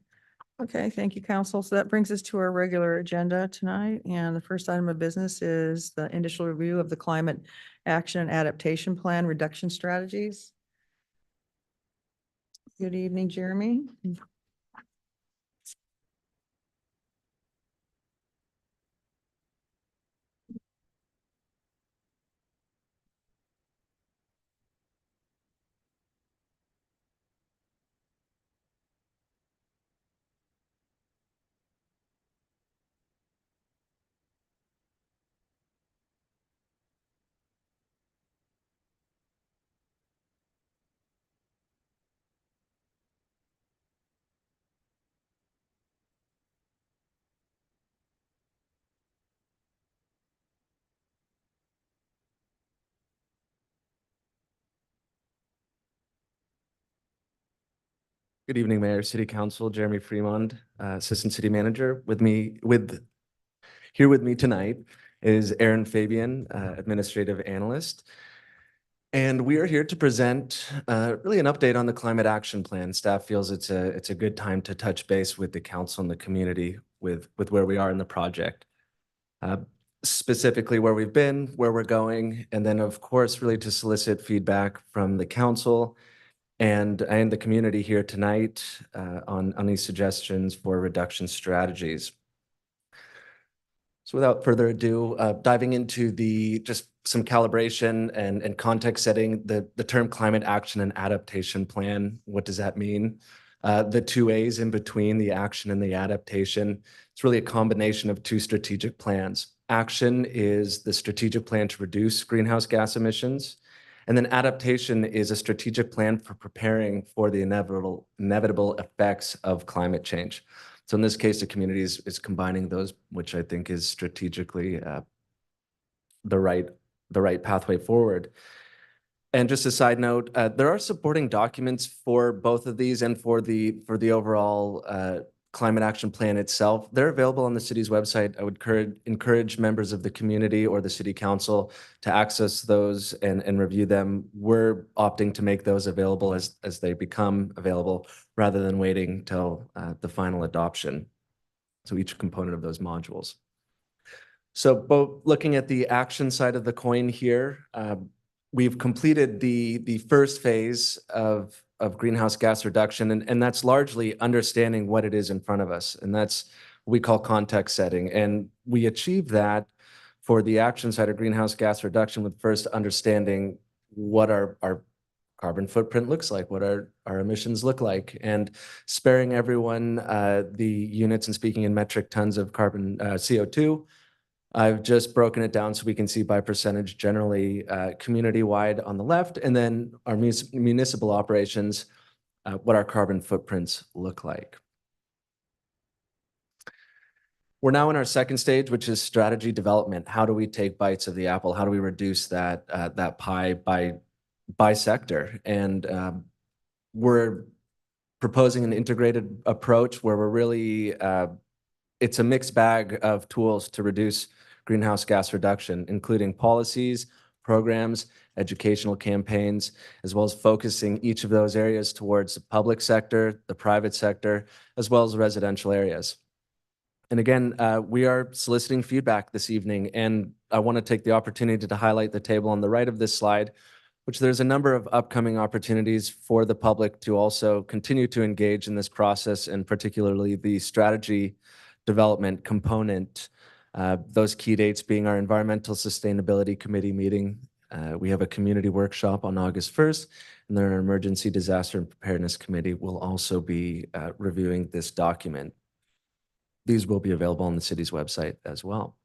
Okay, thank you, council. So that brings us to our regular agenda tonight. And the first item of business is the initial review of the Climate Action and Adaptation Plan Reduction Strategies. Good evening, Jeremy. Good evening, Mayor, City Council, Jeremy Fremont, Assistant City Manager. Here with me tonight is Aaron Fabian, Administrative Analyst. And we are here to present really an update on the Climate Action Plan. Staff feels it's a good time to touch base with the council and the community with where we are in the project. Specifically where we've been, where we're going, and then of course, really to solicit feedback from the council and the community here tonight on these suggestions for reduction strategies. So without further ado, diving into just some calibration and context setting, the term Climate Action and Adaptation Plan, what does that mean? The two A's in between the action and the adaptation, it's really a combination of two strategic plans. Action is the strategic plan to reduce greenhouse gas emissions. And then adaptation is a strategic plan for preparing for the inevitable effects of climate change. So in this case, the community is combining those, which I think is strategically the right pathway forward. And just a side note, there are supporting documents for both of these and for the overall Climate Action Plan itself. They're available on the city's website. I would encourage members of the community or the city council to access those and review them. We're opting to make those available as they become available rather than waiting till the final adoption. So each component of those modules. So both looking at the action side of the coin here, we've completed the first phase of greenhouse gas reduction, and that's largely understanding what it is in front of us, and that's what we call context setting. And we achieved that for the action side of greenhouse gas reduction with first understanding what our carbon footprint looks like, what our emissions look like, and sparing everyone the units and speaking in metric tons of carbon CO2. I've just broken it down so we can see by percentage generally community-wide on the left, and then our municipal operations, what our carbon footprints look like. We're now in our second stage, which is strategy development. How do we take bites of the apple? How do we reduce that pie by sector? And we're proposing an integrated approach where we're really, it's a mixed bag of tools to reduce greenhouse gas reduction, including policies, programs, educational campaigns, as well as focusing each of those areas towards the public sector, the private sector, as well as residential areas. And again, we are soliciting feedback this evening, and I want to take the opportunity to highlight the table on the right of this slide, which there's a number of upcoming opportunities for the public to also continue to engage in this process, and particularly the strategy development component. Those key dates being our Environmental Sustainability Committee meeting. We have a community workshop on August 1st, and then our Emergency Disaster and Preparedness Committee will also be reviewing this document. These will be available on the city's website as well.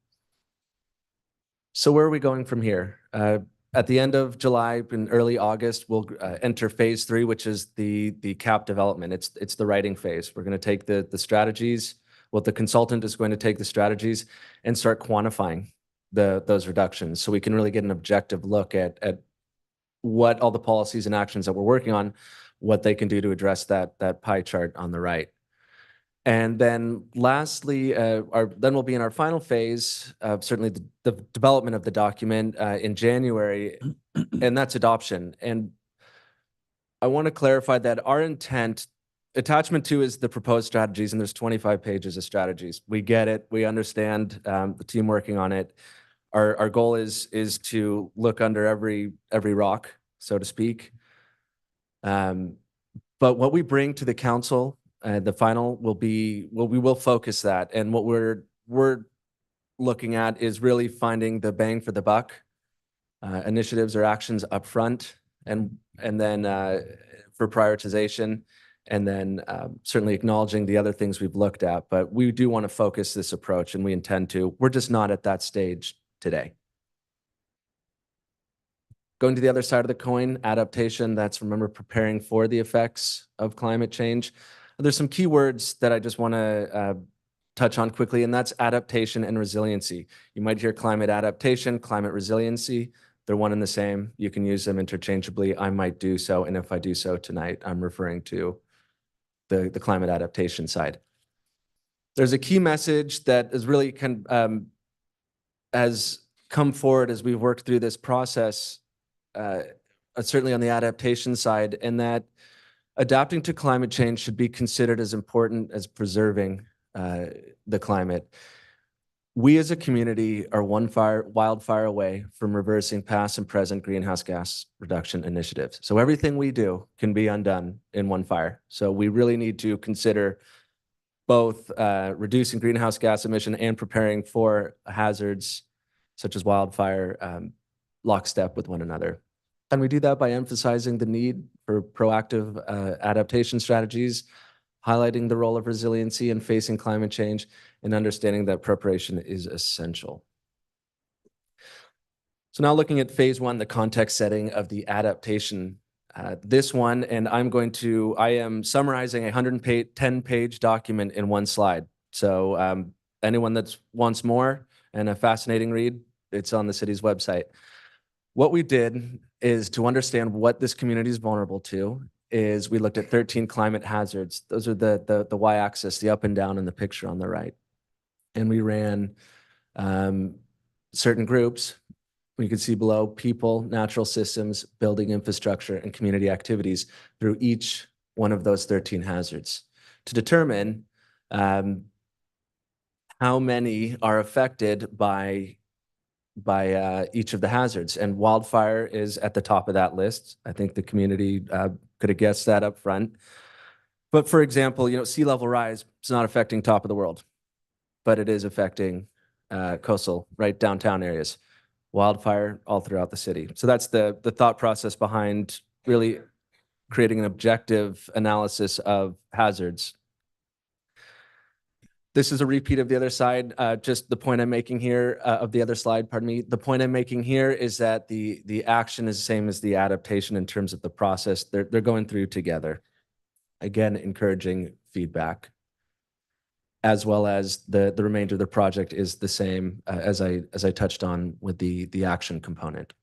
So where are we going from here? At the end of July and early August, we'll enter phase 3, which is the CAP development. It's the writing phase. We're going to take the strategies. Well, the consultant is going to take the strategies and start quantifying those reductions, so we can really get an objective look at what all the policies and actions that we're working on, what they can do to address that pie chart on the right. And then lastly, then we'll be in our final phase, certainly the development of the document in January, and that's adoption. And I want to clarify that our intent attachment 2 is the proposed strategies, and there's 25 pages of strategies. We get it. We understand the team working on it. Our goal is to look under every rock, so to speak. But what we bring to the council, the final will be, well, we will focus that. And what we're looking at is really finding the bang for the buck, initiatives or actions up front, and then for prioritization, and then certainly acknowledging the other things we've looked at. But we do want to focus this approach, and we intend to. We're just not at that stage today. Going to the other side of the coin, adaptation, that's, remember, preparing for the effects of climate change. There's some key words that I just want to touch on quickly, and that's adaptation and resiliency. You might hear climate adaptation, climate resiliency. They're one and the same. You can use them interchangeably. I might do so, and if I do so tonight, I'm referring to the climate adaptation side. There's a key message that is really has come forward as we've worked through this process, certainly on the adaptation side, and that adapting to climate change should be considered as important as preserving the climate. We as a community are one wildfire away from reversing past and present greenhouse gas reduction initiatives. So everything we do can be undone in one fire. So we really need to consider both reducing greenhouse gas emission and preparing for hazards such as wildfire lockstep with one another. And we do that by emphasizing the need for proactive adaptation strategies, highlighting the role of resiliency in facing climate change, and understanding that preparation is essential. So now looking at phase 1, the context setting of the adaptation. This one, and I am summarizing a 110-page document in one slide. So anyone that wants more and a fascinating read, it's on the city's website. What we did is to understand what this community is vulnerable to is we looked at 13 climate hazards. Those are the y-axis, the up and down in the picture on the right. And we ran certain groups. You can see below people, natural systems, building infrastructure, and community activities through each one of those 13 hazards to determine how many are affected by each of the hazards. And wildfire is at the top of that list. I think the community could have guessed that up front. But for example, sea level rise is not affecting top of the world, but it is affecting coastal, right, downtown areas. Wildfire all throughout the city. So that's the thought process behind really creating an objective analysis of hazards. This is a repeat of the other side. Just the point I'm making here of the other slide, pardon me. The point I'm making here is that the action is the same as the adaptation in terms of the process. They're going through together. Again, encouraging feedback, as well as the remainder of the project is the same as I touched on with the action component.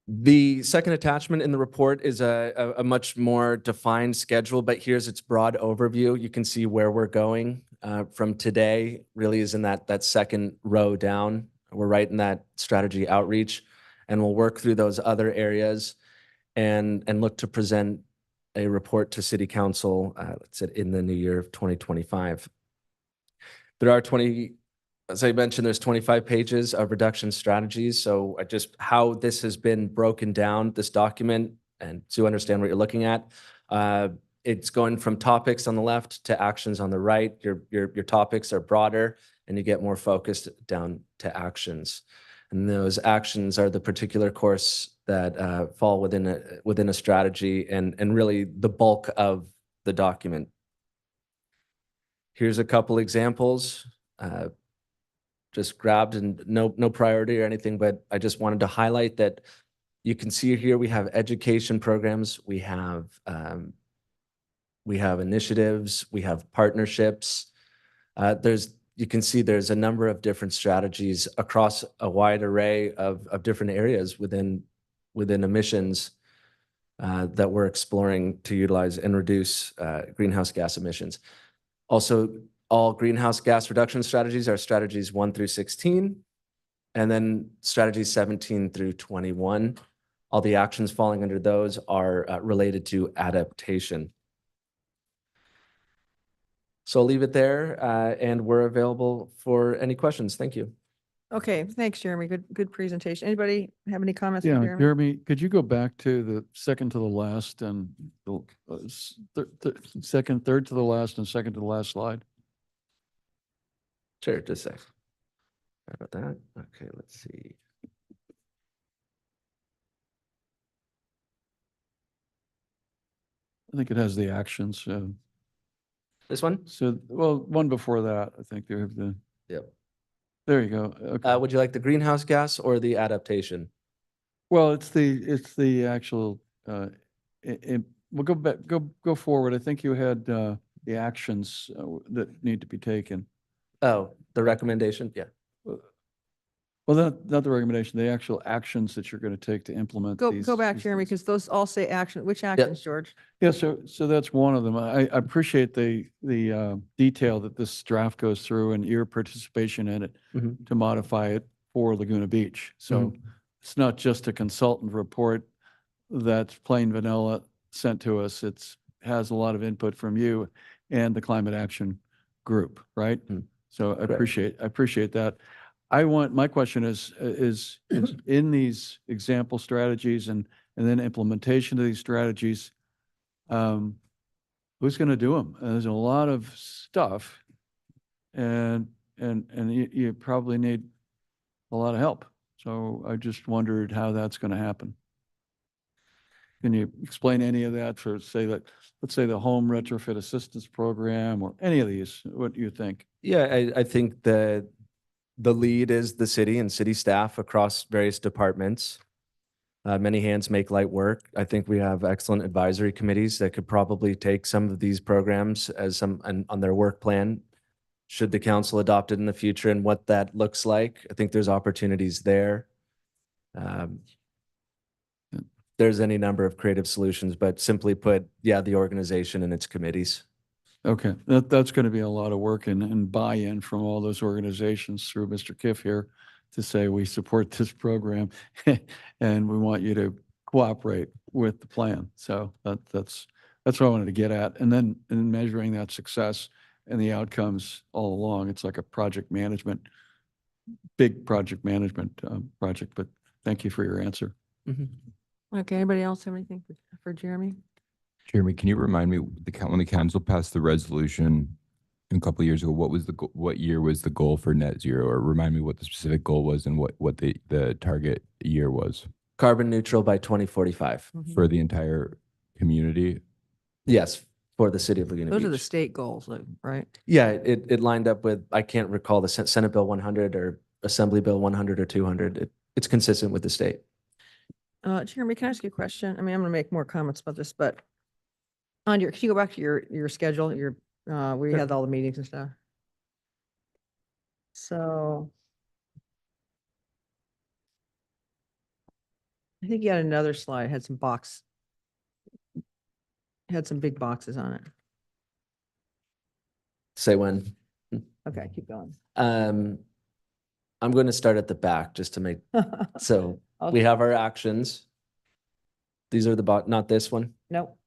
The second attachment in the report is a much more defined schedule, but here's its broad overview. You can see where we're going from today really is in that second row down. We're right in that strategy outreach, and we'll work through those other areas and look to present a report to City Council, let's say in the new year of 2025. There are as I mentioned, there's 25 pages of reduction strategies. So just how this has been broken down, this document, and to understand what you're looking at, it's going from topics on the left to actions on the right. Your topics are broader and you get more focused down to actions. And those actions are the particular course that fall within a strategy and really the bulk of the document. Here's a couple examples. Just grabbed and no priority or anything, but I just wanted to highlight that you can see here we have education programs, we have initiatives, we have partnerships. You can see there's a number of different strategies across a wide array of different areas within emissions that we're exploring to utilize and reduce greenhouse gas emissions. Also, all greenhouse gas reduction strategies are strategies 1 through 16, and then strategies 17 through 21 All the actions falling under those are related to adaptation. So I'll leave it there, and we're available for any questions. Thank you. Okay, thanks, Jeremy. Good presentation. Anybody have any comments? for Yeah, Jeremy? Jeremy, could you go back to the second to the last and the second, third to the last and second to the last slide? Sure, just a sec. Sorry about that. Okay, let's see. I think it has the actions. This one? So, well, one before that, I think they have the, Yep. there you go. Okay. Would you like the greenhouse gas or the adaptation? Well, it's the actual, we'll go back, go forward. I think you had, the actions that need to be taken. Oh, the recommendation? Yeah. Well, not the recommendation, the actual actions that you're going to take to implement these. Go back, these Jeremy, things. because those all say action. Which actions, George? Yeah, so that's one of them. I appreciate the detail that this draft goes through and your participation in it Mhm. to modify it for Laguna Beach. So it's not just a consultant report that's plain vanilla sent to us. Has a lot of input from you and the Climate Action Group, right? So I appreciate that. My question is in these example strategies and then implementation of these strategies, who's going to do them? There's a lot of stuff and you probably need a lot of help. So I just wondered how that's going to happen. Can you explain any of that for, let's say the home retrofit assistance program or any of these? What do you think? Yeah, I think the lead is the city and city staff across various departments. Many hands make light work. I think we have excellent advisory committees that could probably take some of these programs as on their work plan. Should the council adopt it in the future and what that looks like, I think there's opportunities there. There's any number of creative solutions, but simply put, yeah, the organization and its committees. Okay, that's going to be a lot of work and buy-in from all those organizations through Mr. Kiff here to say we support this program and we want you to cooperate with the plan. So that's what I wanted to get at. And then in measuring that success and the outcomes all along, it's like a big project management project. But thank you for your answer. Okay, anybody else have anything for Jeremy? Jeremy, can you remind me, when the council passed the resolution a couple of years ago, what year was the goal for net zero? Or remind me what the specific goal was and what the target year was? Carbon neutral by 2045. For the entire community? Yes, for the city of Laguna Beach. Those are the state goals, right? Yeah, it lined up with, I can't recall the Senate Bill 100 or Assembly Bill 100 or 200. It's consistent with the state. Jeremy, can I ask you a question? I mean, I'm going to make more comments about this, but can you go back to your schedule, where you had all the meetings and stuff? So I think you had another slide, had some big boxes on it. Say when. Okay, keep going. I'm going to start at the back just to make, so we have our actions. These are not this one. Nope.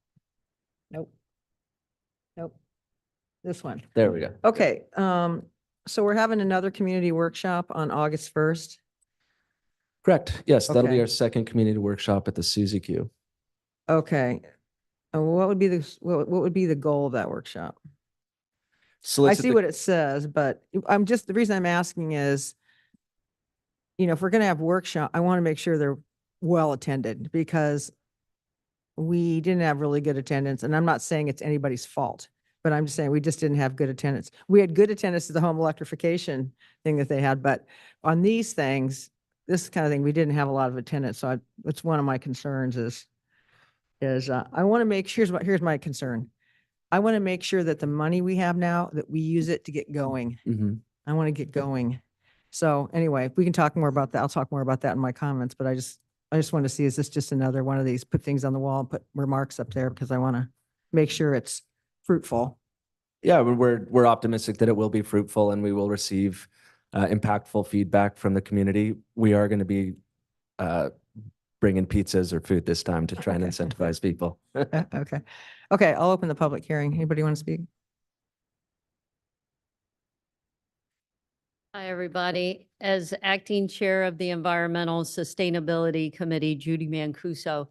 This one. There we go. Okay, so we're having another community workshop on August 1st. Correct. Yes, that'll be Okay. our second community workshop at the Suzy Q. Okay. What would be what would be the goal of that workshop? I Solicit see the- what it says, but the reason I'm asking is, if we're going to have workshop, I want to make sure they're well attended because we didn't have really good attendance. And I'm not saying it's anybody's fault, but I'm just saying we just didn't have good attendance. We had good attendance to the home electrification thing that they had, but on these things, this kind of thing, we didn't have a lot of attendance. So it's one of my concerns is I want to make, here's my concern. I want to make sure that the money we have now, that we use it to get going. I want to get going. So anyway, we can talk more about that. I'll talk more about that in my comments, but I just want to see, is this just another one of these, put things on the wall and put remarks up there because I want to make sure it's fruitful. Yeah, we're optimistic that it will be fruitful and we will receive impactful feedback from the community. We are going to be bring in pizzas or food this time to try and Okay. incentivize people. Okay. Okay, I'll open the public hearing. Anybody want to speak? Hi, everybody. As acting chair of the Environmental Sustainability Committee, Judy Mancuso,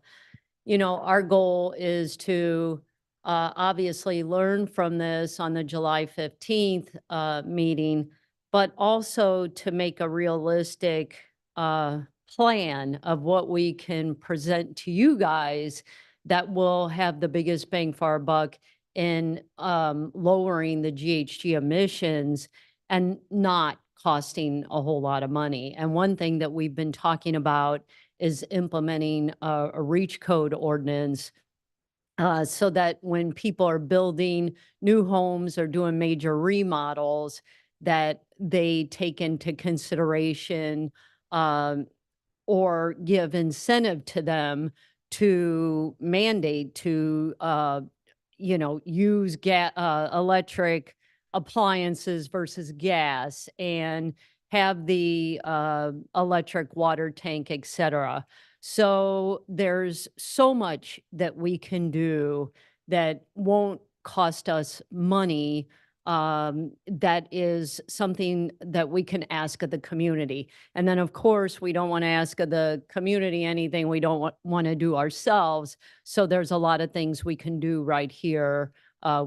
our goal is to obviously learn from this on the July 15th meeting, but also to make a realistic plan of what we can present to you guys that will have the biggest bang for our buck in lowering the GHG emissions and not costing a whole lot of money. And one thing that we've been talking about is implementing a REACH code ordinance so that when people are building new homes or doing major remodels, that they take into consideration or give incentive to them to mandate to, use electric appliances versus gas and have the electric water tank, et cetera. So there's so much that we can do that won't cost us money. That is something that we can ask of the community. And then, of course, we don't want to ask of the community anything we don't want to do ourselves. So there's a lot of things we can do right here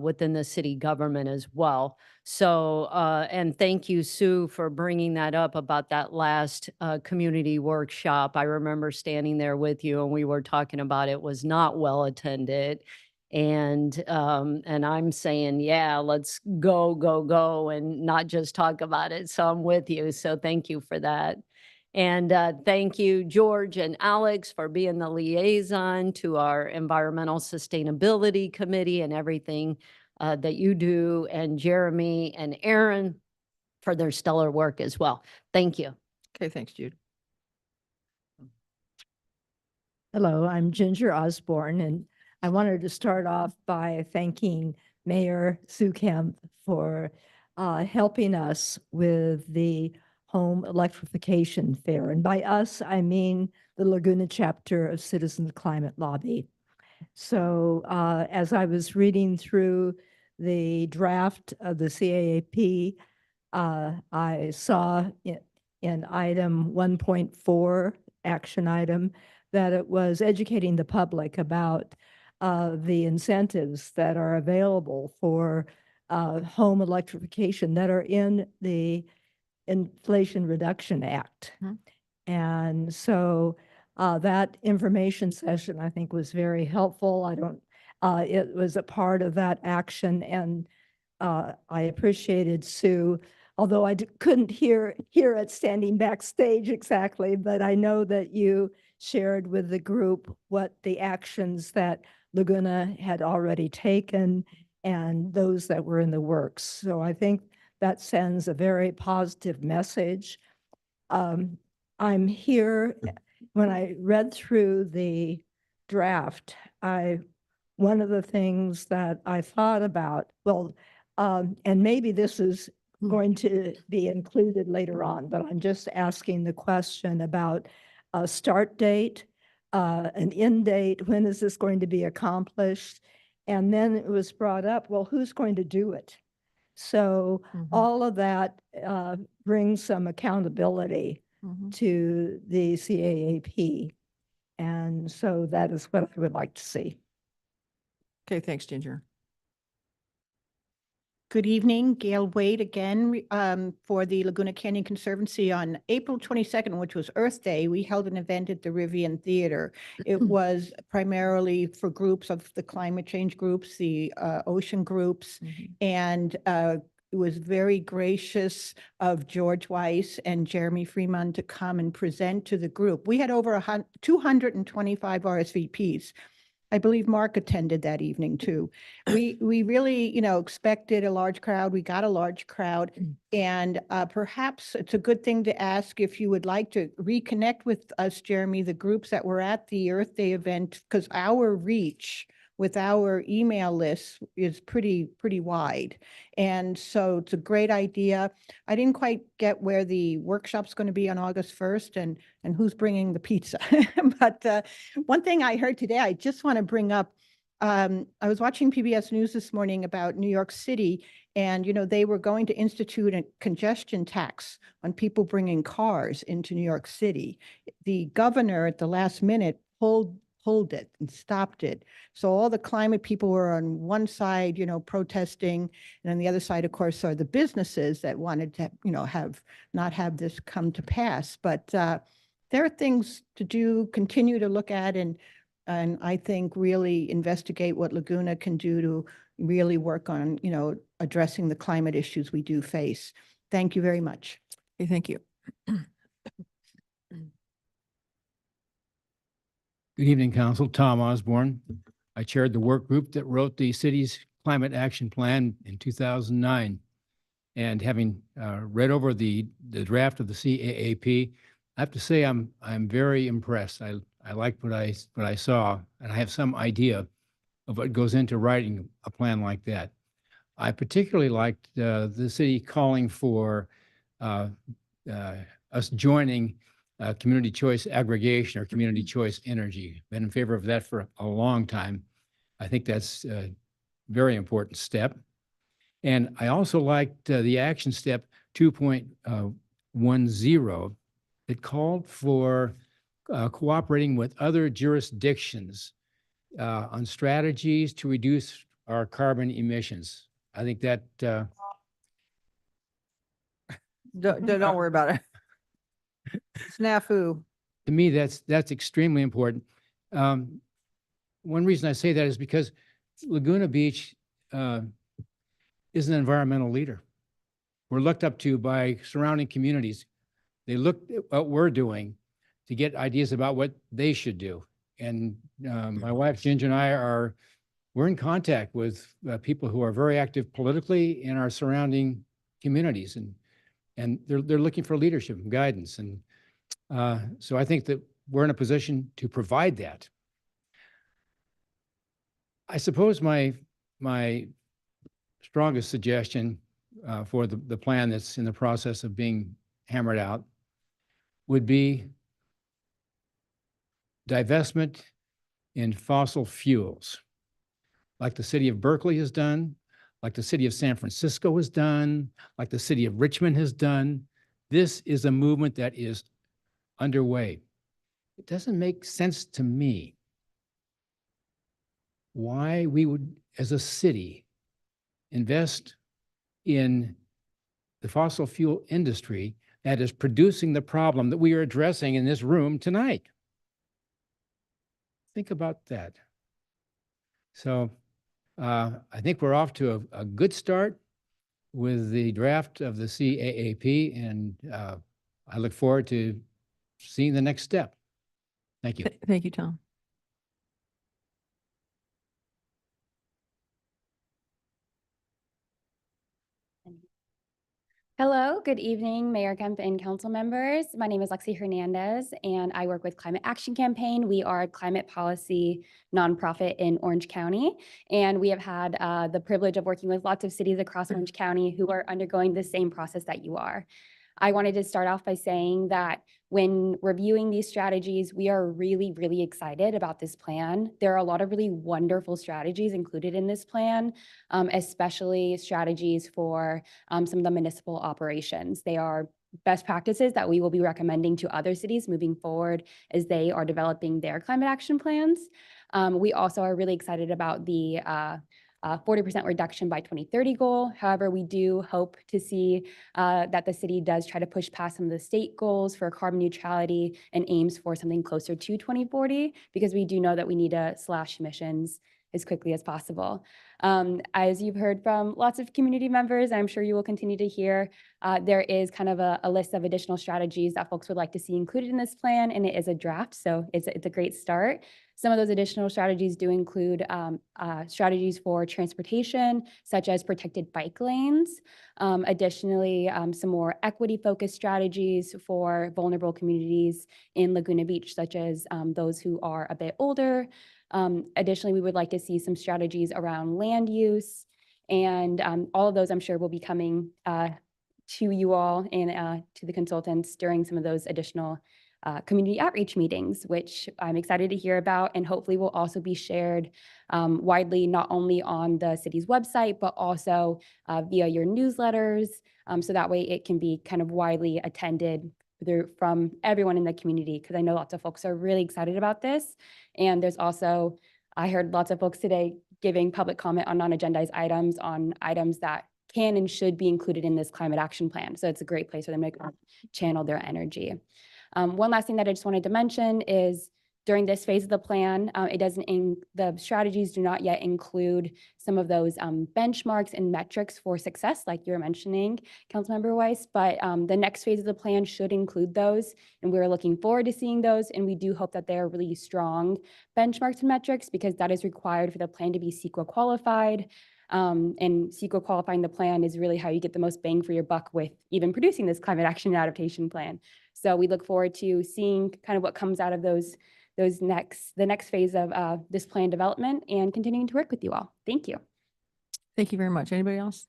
within the city government as well. So, and thank you, Sue, for bringing that up about that last community workshop. I remember standing there with you and we were talking about it was not well attended. And I'm saying, yeah, let's go, and not just talk about it. So I'm with you. So thank you for that. And thank you, George and Alex, for being the liaison to our Environmental Sustainability Committee and everything that you do, and Jeremy and Aaron for their stellar work as well. Thank you. Okay, thanks, Jude. Hello, I'm Ginger Osborne, and I wanted to start off by thanking Mayor Sukamp for helping us with the home electrification fair. And by us, I mean the Laguna chapter of Citizens Climate Lobby. So as I was reading through the draft of the CAAP, I saw in item 1.4, action item, that it was educating the public about the incentives that are available for home electrification that are in the Inflation Reduction Act. And so that information session, I think, was very helpful. It was a part of that action, and I appreciated Sue, although I couldn't hear it standing backstage exactly, but I know that you shared with the group what the actions that Laguna had already taken and those that were in the works. So I think that sends a very positive message. I'm here, when I read through the draft, one of the things that I thought about, and maybe this is going to be included later on, but I'm just asking the question about a start date, an end date, when is this going to be accomplished? And then it was brought up, well, who's going to do it? So all of that brings some accountability to the CAAP. And so that is what I would like to see. Okay, thanks, Ginger. Good evening, Gail Wade again for the Laguna Canyon Conservancy. On April 22nd, which was Earth Day, we held an event at the Rivian Theater. It was primarily for groups of the climate change groups, the ocean groups, and it was very gracious of George Weiss and Jeremy Freeman to come and present to the group. We had over 225 RSVPs. I believe Mark attended that evening too. We really, expected a large crowd. We got a large crowd, and perhaps it's a good thing to ask if you would like to reconnect with us, Jeremy, the groups that were at the Earth Day event, because our reach with our email list is pretty wide. And so it's a great idea. I didn't quite get where the workshop's going to be on August 1st and who's bringing the pizza. But one thing I heard today, I just want to bring up, I was watching PBS News this morning about New York City, and they were going to institute a congestion tax on people bringing cars into New York City. The governor at the last minute pulled it and stopped it. So all the climate people were on one side, protesting, and on the other side, of course, are the businesses that wanted to, not have this come to pass. But there are things to do, continue to look at, and I think really investigate what Laguna can do to really work on, addressing the climate issues we do face. Thank you very much. Okay, thank you. Good evening, Council. Tom Osborne. I chaired the work group that wrote the city's climate action plan in 2009. And having read over the draft of the CAAP, I have to say I'm very impressed. I liked what I saw, and I have some idea of what goes into writing a plan like that. I particularly liked the city calling for us joining community choice aggregation or community choice energy. Been in favor of that for a long time. I think that's a very important step. And I also liked the action step 2.10 that called for cooperating with other jurisdictions on strategies to reduce our carbon emissions. I think that Don't worry about it. Snafu. to me, that's extremely important. One reason I say that is because Laguna Beach is an environmental leader. We're looked up to by surrounding communities. They look at what we're doing to get ideas about what they should do. And my wife Ginger and I we're in contact with people who are very active politically in our surrounding communities, and they're looking for leadership and guidance. And so I think that we're in a position to provide that. I suppose my strongest suggestion for the plan that's in the process of being hammered out would be divestment in fossil fuels, like the city of Berkeley has done, like the city of San Francisco has done, like the city of Richmond has done. This is a movement that is underway. It doesn't make sense to me why we would, as a city, invest in the fossil fuel industry that is producing the problem that we are addressing in this room tonight. Think about that. So I think we're off to a good start with the draft of the CAAP, and I look forward to seeing the next step. Thank you. Thank you, Tom. Hello, good evening, Mayor Kemp and council members. My name is Lexi Hernandez, and I work with Climate Action Campaign. We are a climate policy nonprofit in Orange County, and we have had the privilege of working with lots of cities across Orange County who are undergoing the same process that you are. I wanted to start off by saying that when reviewing these strategies, we are really, really excited about this plan. There are a lot of really wonderful strategies included in this plan, especially strategies for some of the municipal operations. They are best practices that we will be recommending to other cities moving forward as they are developing their climate action plans. We also are really excited about the 40% reduction by 2030 goal. However, we do hope to see that the city does try to push past some of the state goals for carbon neutrality and aims for something closer to 2040, because we do know that we need to slash emissions as quickly as possible. As you've heard from lots of community members, I'm sure you will continue to hear, there is kind of a list of additional strategies that folks would like to see included in this plan, and it is a draft, so it's a great start. Some of those additional strategies do include strategies for transportation, such as protected bike lanes. Additionally, some more equity-focused strategies for vulnerable communities in Laguna Beach, such as those who are a bit older, Additionally, we would like to see some strategies around land use. And all of those, I'm sure, will be coming to you all and to the consultants during some of those additional community outreach meetings, which I'm excited to hear about, and hopefully will also be shared widely, not only on the city's website, but also via your newsletters. So that way it can be kind of widely attended from everyone in the community, because I know lots of folks are really excited about this. And there's also, I heard lots of folks today giving public comment on non-agendized items, on items that can and should be included in this climate action plan. So it's a great place for them to channel their energy. One last thing that I just wanted to mention is during this phase of the plan, the strategies do not yet include some of those benchmarks and metrics for success, like you were mentioning, Councilmember Weiss, but the next phase of the plan should include those, and we're looking forward to seeing those, and we do hope that they are really strong benchmarks and metrics, because that is required for the plan to be CEQA qualified. And CEQA qualifying the plan is really how you get the most bang for your buck with even producing this climate action and adaptation plan. So we look forward to seeing kind of what comes out of the next phase of this plan development, and continuing to work with you all. Thank you. Thank you very much. Anybody else?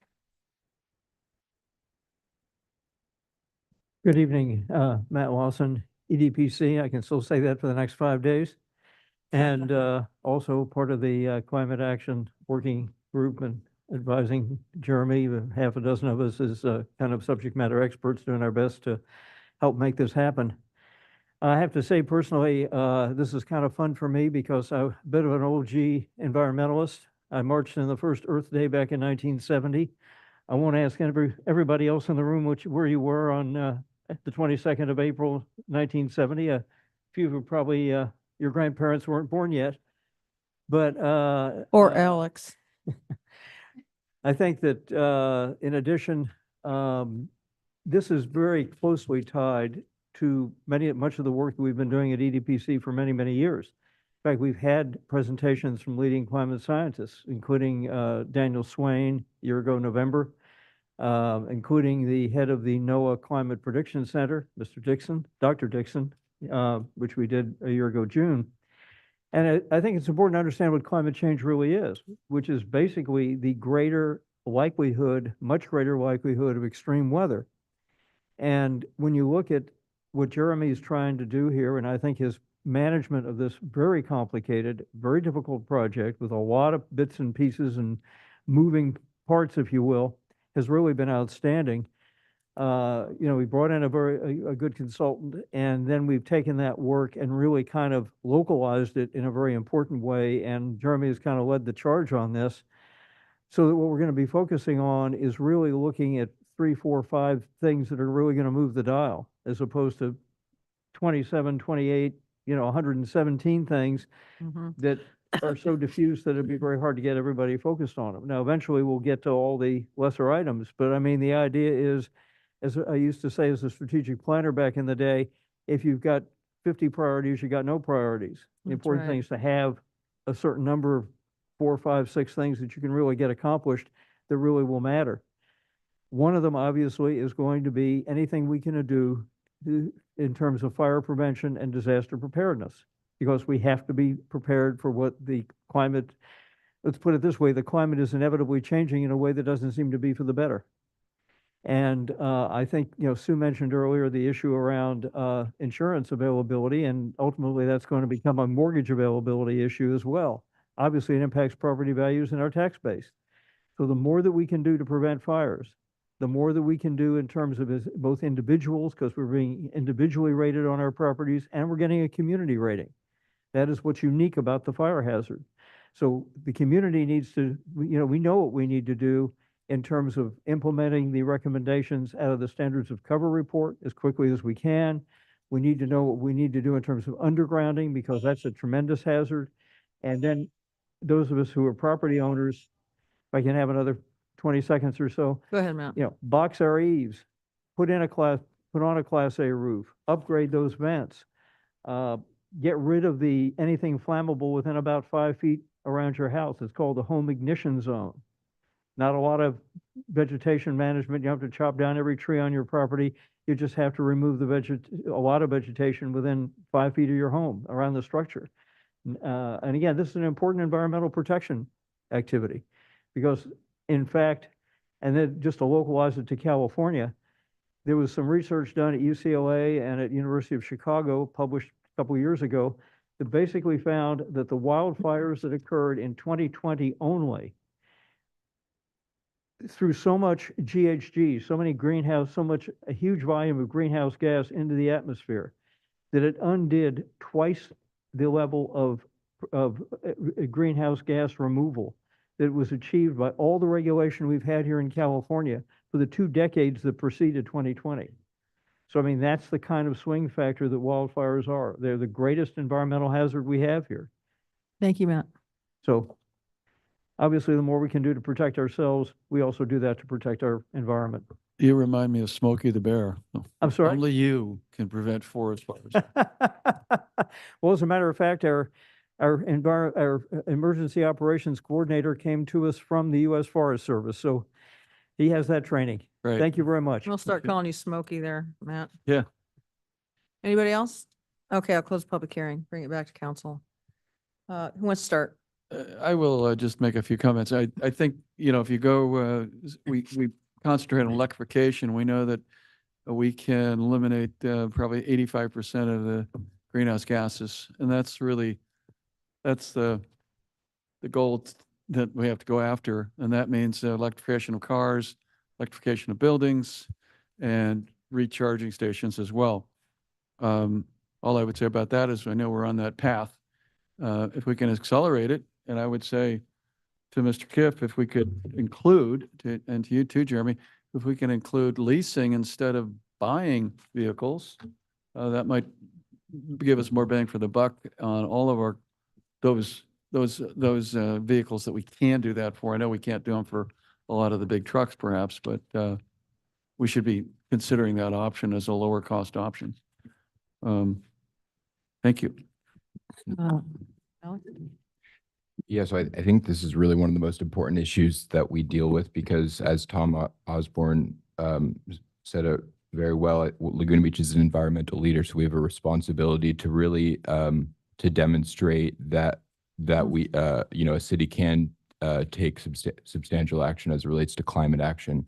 Good evening, Matt Lawson, EDPC. I can still say that for the next 5 days. And also part of the Climate Action Working Group and advising Jeremy. Half a dozen of us is kind of subject matter experts doing our best to help make this happen. I have to say personally, this is kind of fun for me because I'm a bit of an OG environmentalist. I marched in the first Earth Day back in 1970. I won't ask everybody else in the room where you were on the 22nd of April, 1970. A few of probably your grandparents weren't born yet, but Or Alex. I think that in addition, this is very closely tied to much of the work that we've been doing at EDPC for many, many years. In fact, we've had presentations from leading climate scientists, including Daniel Swain a year ago, November, including the head of the NOAA Climate Prediction Center, Mr. Dixon, Dr. Dixon, which we did a year ago, June. And I think it's important to understand what climate change really is, which is basically the much greater likelihood of extreme weather. And when you look at what Jeremy is trying to do here, and I think his management of this very complicated, very difficult project with a lot of bits and pieces and moving parts, if you will, has really been outstanding. We brought in a good consultant, and then we've taken that work and really kind of localized it in a very important way. And Jeremy has kind of led the charge on this. So that what we're going to be focusing on is really looking at 3, 4, 5 things that are really going to move the dial, as opposed to 27, 28, 117 things that are so diffuse that it'd be very hard to get everybody focused on them. Now, eventually we'll get to all the lesser items, but I mean, the idea is, as I used to say as a strategic planner back in the day, if you've got 50 priorities, you got no priorities. The important thing is to have a certain number of 4, 5, 6 things that you can really get accomplished that really will matter. One of them, obviously, is going to be anything we can do in terms of fire prevention and disaster preparedness, because we have to be prepared for what the climate, let's put it this way, the climate is inevitably changing in a way that doesn't seem to be for the better. And I think, Sue mentioned earlier the issue around insurance availability, and ultimately that's going to become a mortgage availability issue as well. Obviously, it impacts property values and our tax base. So the more that we can do to prevent fires, the more that we can do in terms of both individuals, because we're being individually rated on our properties, and we're getting a community rating. That is what's unique about the fire hazard. So the community needs to, we know what we need to do in terms of implementing the recommendations out of the standards of cover report as quickly as we can. We need to know what we need to do in terms of undergrounding, because that's a tremendous hazard. And then those of us who are property owners, if I can have another 20 seconds or so. Go ahead, Matt. Box our eaves, put on a Class A roof, upgrade those vents, get rid of anything flammable within about 5 feet around your house. It's called the home ignition zone. Not a lot of vegetation management. You don't have to chop down every tree on your property. You just have to remove a lot of vegetation within 5 feet of your home around the structure. And again, this is an important environmental protection activity because in fact, and then just to localize it to California, there was some research done at UCLA and at University of Chicago published a couple of years ago that basically found that the wildfires that occurred in 2020 only through so much GHG, so many greenhouse, a huge volume of greenhouse gas into the atmosphere, that it undid twice the level of greenhouse gas removal that was achieved by all the regulation we've had here in California for the 2 decades that preceded 2020. So, I mean, that's the kind of swing factor that wildfires are. They're the greatest environmental hazard we have here. Thank you, Matt. So obviously, the more we can do to protect ourselves, we also do that to protect our environment. You remind me of Smokey the Bear. I'm sorry? Only you can prevent forest fires. Well, as a matter of fact, our emergency operations coordinator came to us from the U.S. Forest Service, so he has that training. Right. Thank you very much. We'll start calling you Smokey there, Matt. Yeah. Anybody else? Okay, I'll close the public hearing, bring it back to council. Who wants to start? I will just make a few comments. I think, if you go, we concentrate on electrification. We know that we can eliminate probably 85% of the greenhouse gases. And that's the goal that we have to go after. And that means electrification of cars, electrification of buildings, and recharging stations as well. All I would say about that is I know we're on that path. If we can accelerate it, and I would say to Mr. Kiff, if we could include, and to you too, Jeremy, if we can include leasing instead of buying vehicles, that might give us more bang for the buck on all of those vehicles that we can do that for. I know we can't do them for a lot of the big trucks perhaps, but we should be considering that option as a lower cost option. Thank you. Alex? Yeah, so I think this is really one of the most important issues that we deal with because as Tom Osborne said it very well, Laguna Beach is an environmental leader, so we have a responsibility to really to demonstrate that we, a city can take substantial action as it relates to climate action.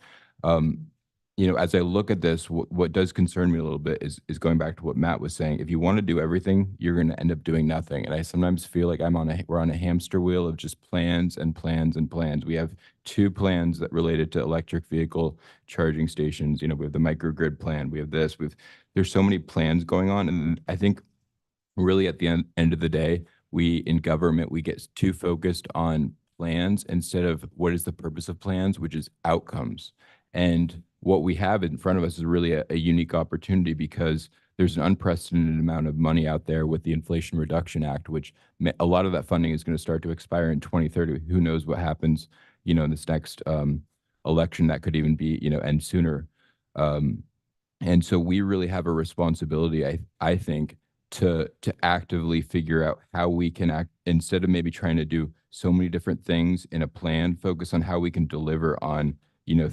As I look at this, what does concern me a little bit is going back to what Matt was saying. If you want to do everything, you're going to end up doing nothing. And I sometimes feel like we're on a hamster wheel of just plans and plans and plans. We have 2 plans that related to electric vehicle charging stations. We have the microgrid plan. We have this. There's so many plans going on. And I think really at the end of the day, we in government, we get too focused on plans instead of what is the purpose of plans, which is outcomes. And what we have in front of us is really a unique opportunity because there's an unprecedented amount of money out there with the Inflation Reduction Act, which a lot of that funding is going to start to expire in 2030. Who knows what happens, in this next election that could even be, end sooner. And so we really have a responsibility, I think, to actively figure out how we can act instead of maybe trying to do so many different things in a plan, focus on how we can deliver on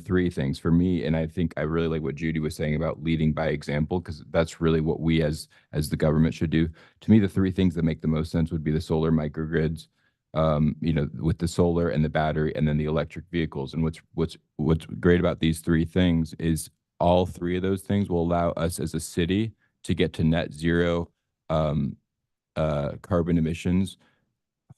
3 things for me. And I think I really like what Judy was saying about leading by example, because that's really what we as the government should do. To me, the 3 things that make the most sense would be the solar microgrids, with the solar and the battery, and then the electric vehicles. And what's great about these 3 things is all 3 of those things will allow us as a city to get to net zero carbon emissions.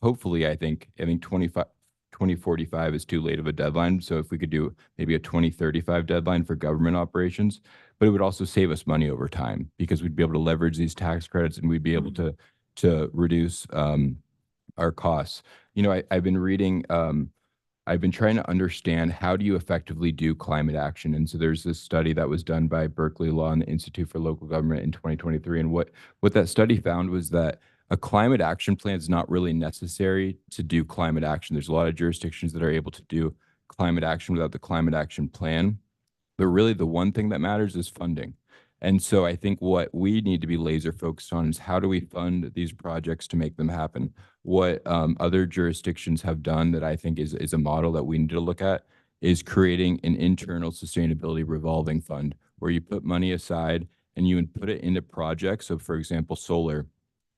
Hopefully, I think 2045 is too late of a deadline. So if we could do maybe a 2035 deadline for government operations, but it would also save us money over time because we'd be able to leverage these tax credits and we'd be able to reduce our costs. I've been reading, I've been trying to understand how do you effectively do climate action. And so there's this study that was done by Berkeley Law and the Institute for Local Government in 2023. And what that study found was that a climate action plan is not really necessary to do climate action. There's a lot of jurisdictions that are able to do climate action without the climate action plan. But really the one thing that matters is funding. And so I think what we need to be laser focused on is how do we fund these projects to make them happen? What other jurisdictions have done that I think is a model that we need to look at is creating an internal sustainability revolving fund where you put money aside and you put it into projects. So for example, solar.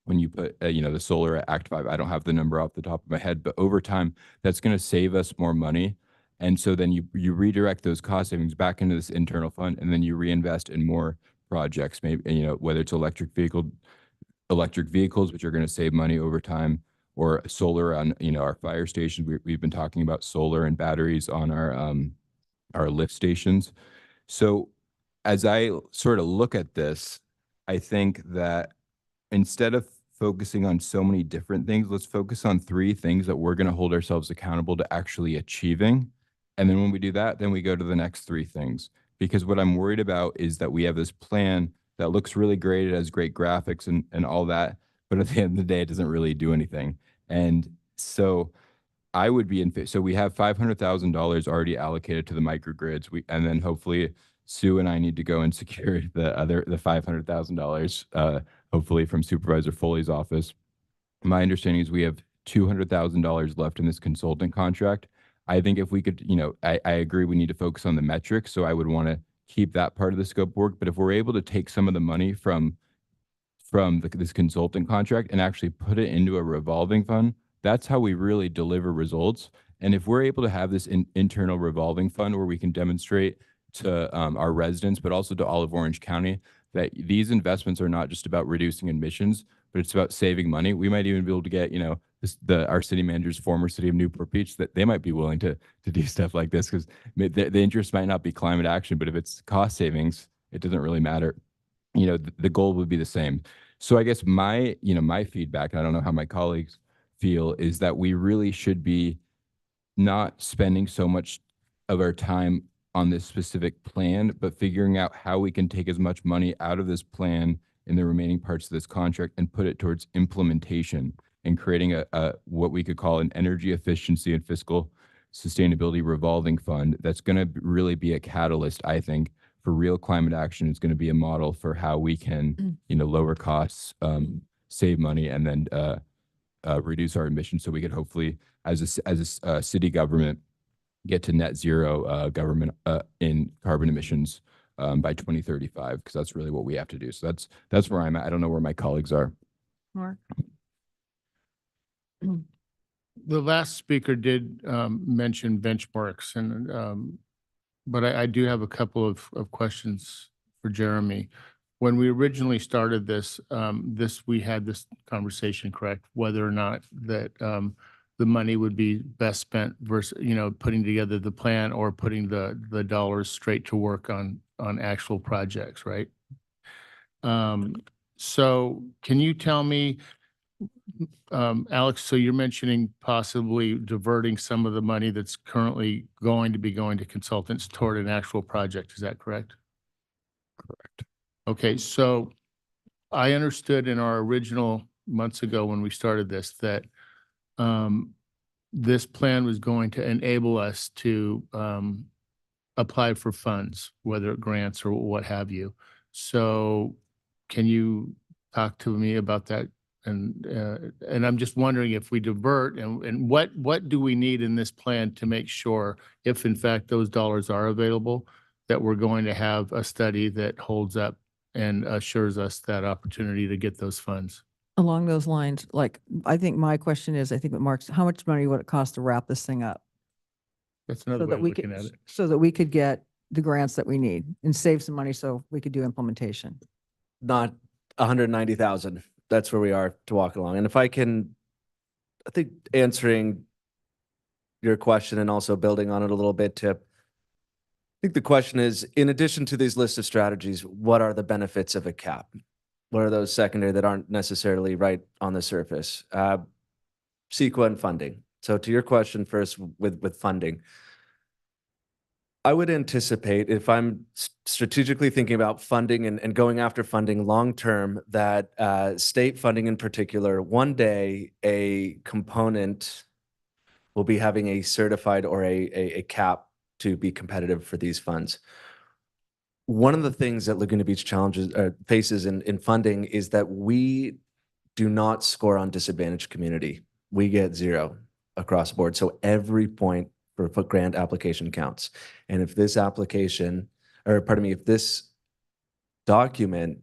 when you put, the solar at Act 5. I don't have the number off the top of my head, but over time, that's going to save us more money. And so then you redirect those cost savings back into this internal fund, and then you reinvest in more projects, maybe, whether it's electric vehicles, which are going to save money over time, or solar on, our fire stations. We've been talking about solar and batteries on our lift stations. So as I sort of look at this, I think that instead of focusing on so many different things, let's focus on 3 things that we're going to hold ourselves accountable to actually achieving. And then when we do that, then we go to the next 3 things. Because what I'm worried about is that we have this plan that looks really great, it has great graphics and all that, but at the end of the day, it doesn't really do anything. And so I would be so we have $500,000 already allocated to the microgrids. And then hopefully Sue and I need to go and secure the $500,000, hopefully from Supervisor Foley's office. My understanding is we have $200,000 left in this consultant contract. I think if we could, I agree we need to focus on the metrics. So I would want to keep that part of the scope of work. But if we're able to take some of the money from this consultant contract and actually put it into a revolving fund, that's how we really deliver results. And if we're able to have this internal revolving fund where we can demonstrate to our residents, but also to all of Orange County, that these investments are not just about reducing emissions, but it's about saving money. We might even be able to get, our city manager's former city of Newport Beach, that they might be willing to do stuff like this, because the interest might not be climate action, but if it's cost savings, it doesn't really matter. The goal would be the same. So I guess my feedback, and I don't know how my colleagues feel, is that we really should be not spending so much of our time on this specific plan, but figuring out how we can take as much money out of this plan in the remaining parts of this contract and put it towards implementation and creating a what we could call an energy efficiency and fiscal sustainability revolving fund that's going to really be a catalyst, I think, for real climate action. It's going to be a model for how we can, lower costs, save money, and then reduce our emissions, so we could hopefully, as a city government, get to net zero government in carbon emissions by 2035, because that's really what we have to do. So that's where I'm at. I don't know where my colleagues are. Mark? The last speaker did mention benchmarks, and but I do have a couple of questions for Jeremy. When we originally started this, we had this conversation, correct? Whether or not that the money would be best spent versus, putting together the plan or putting the dollars straight to work on actual projects, right? So can you tell me, Alex, so you're mentioning possibly diverting some of the money that's currently going to be going to consultants toward an actual project. Is that correct? Correct. Okay, so I understood in our original months ago when we started this that this plan was going to enable us to apply for funds, whether grants or what have you. So can you talk to me about that? And I'm just wondering if we divert and what do we need in this plan to make sure, if in fact those dollars are available, that we're going to have a study that holds up and assures us that opportunity to get those funds? Along those lines, I think my question is, I think with Mark's, how much money would it cost to wrap this thing up? That's another way of looking at it. So that we could get the grants that we need and save some money so we could do implementation. Not 190,000. That's where we are to walk along. And if I can, I think answering your question and also building on it a little bit, Tip, I think the question is, in addition to these list of strategies, what are the benefits of a cap? What are those secondary that aren't necessarily right on the surface? CEQA and funding. So to your question first with funding, I would anticipate, if I'm strategically thinking about funding and going after funding long-term, that state funding in particular, one day a component will be having a certified or a cap to be competitive for these funds. One of the things that Laguna Beach faces in funding is that we do not score on disadvantaged community. We get 0 across the board. So every point for a grant application counts. And if this application, or pardon me, if this document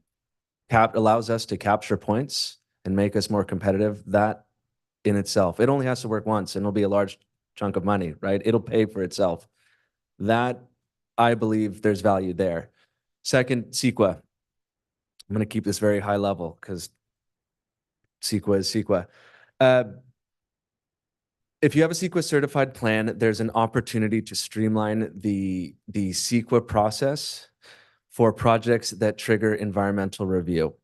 allows us to capture points and make us more competitive, that in itself, it only has to work once and it'll be a large chunk of money, right? It'll pay for itself. That, I believe there's value there. Second, CEQA. I'm going to keep this very high level because CEQA is CEQA. If you have a CEQA certified plan, there's an opportunity to streamline the CEQA process for projects that trigger environmental review.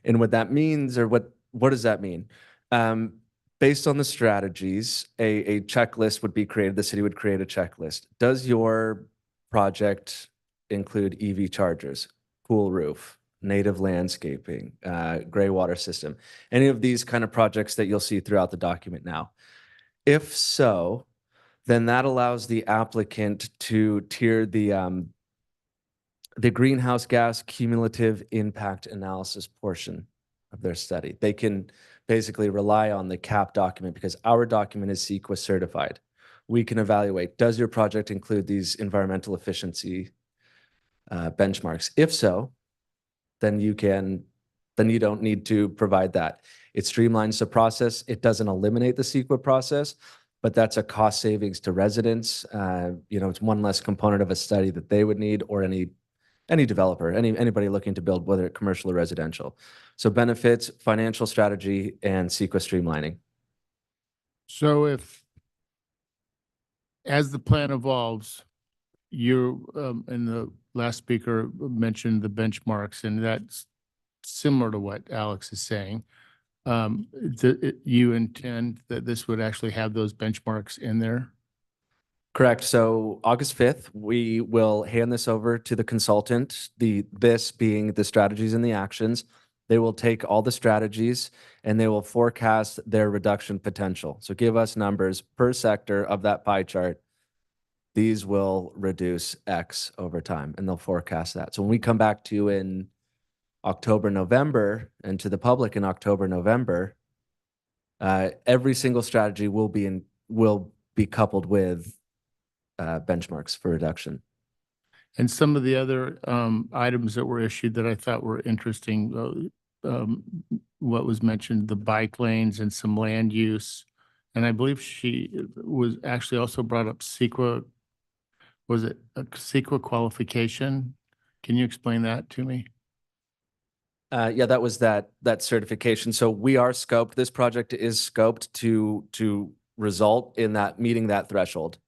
And what that means, or what does that mean? Based on the strategies, a checklist would be created. The city would create a checklist. Does your project include EV chargers, cool roof, native landscaping, gray water system, any of these kind of projects that you'll see throughout the document now? If so, then that allows the applicant to tier the greenhouse gas cumulative impact analysis portion of their study. They can basically rely on the CAP document because our document is CEQA certified. We can evaluate, does your project include these environmental efficiency benchmarks? If so, then you don't need to provide that. It streamlines the process. It doesn't eliminate the CEQA process, but that's a cost savings to residents. It's one less component of a study that they would need, or any developer, anybody looking to build, whether it's commercial or residential. So benefits, financial strategy, and CEQA streamlining. So as the plan evolves, and the last speaker mentioned the benchmarks, and that's similar to what Alex is saying. You intend that this would actually have those benchmarks in there? Correct. So August 5th, we will hand this over to the consultant, this being the strategies and the actions. They will take all the strategies and they will forecast their reduction potential. So give us numbers per sector of that pie chart. These will reduce X over time, and they'll forecast that. So when we come back to you in October, November, and to the public in October, November, every single strategy will be coupled with benchmarks for reduction. And some of the other items that were issued that I thought were interesting, what was mentioned, the bike lanes and some land use. And I believe she was actually also brought up CEQA. Was it a CEQA qualification? Can you explain that to me? Yeah, that was that certification. So we are scoped. This project is scoped to result in that meeting that threshold,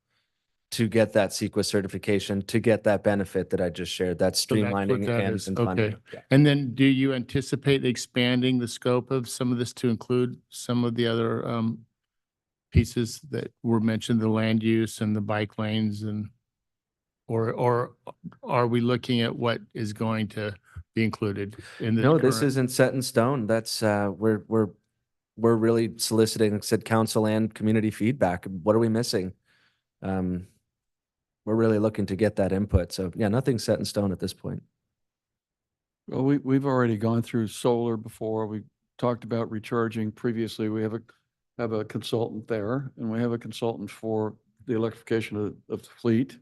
to get that CEQA certification, to get that benefit that I just shared, that So that's what streamlining that and is. funding. Okay. Yeah. And then do you anticipate expanding the scope of some of this to include some of the other pieces that were mentioned, the land use and the bike lanes, and or are we looking at what is going to be included in the No, this current- isn't set in stone. That's we're really soliciting, said, council and community feedback. What are we missing? We're really looking to get that input. So yeah, nothing's set in stone at this point. Well, we've already gone through solar before. We talked about recharging previously. We have a consultant there, and we have a consultant for the electrification of the fleet,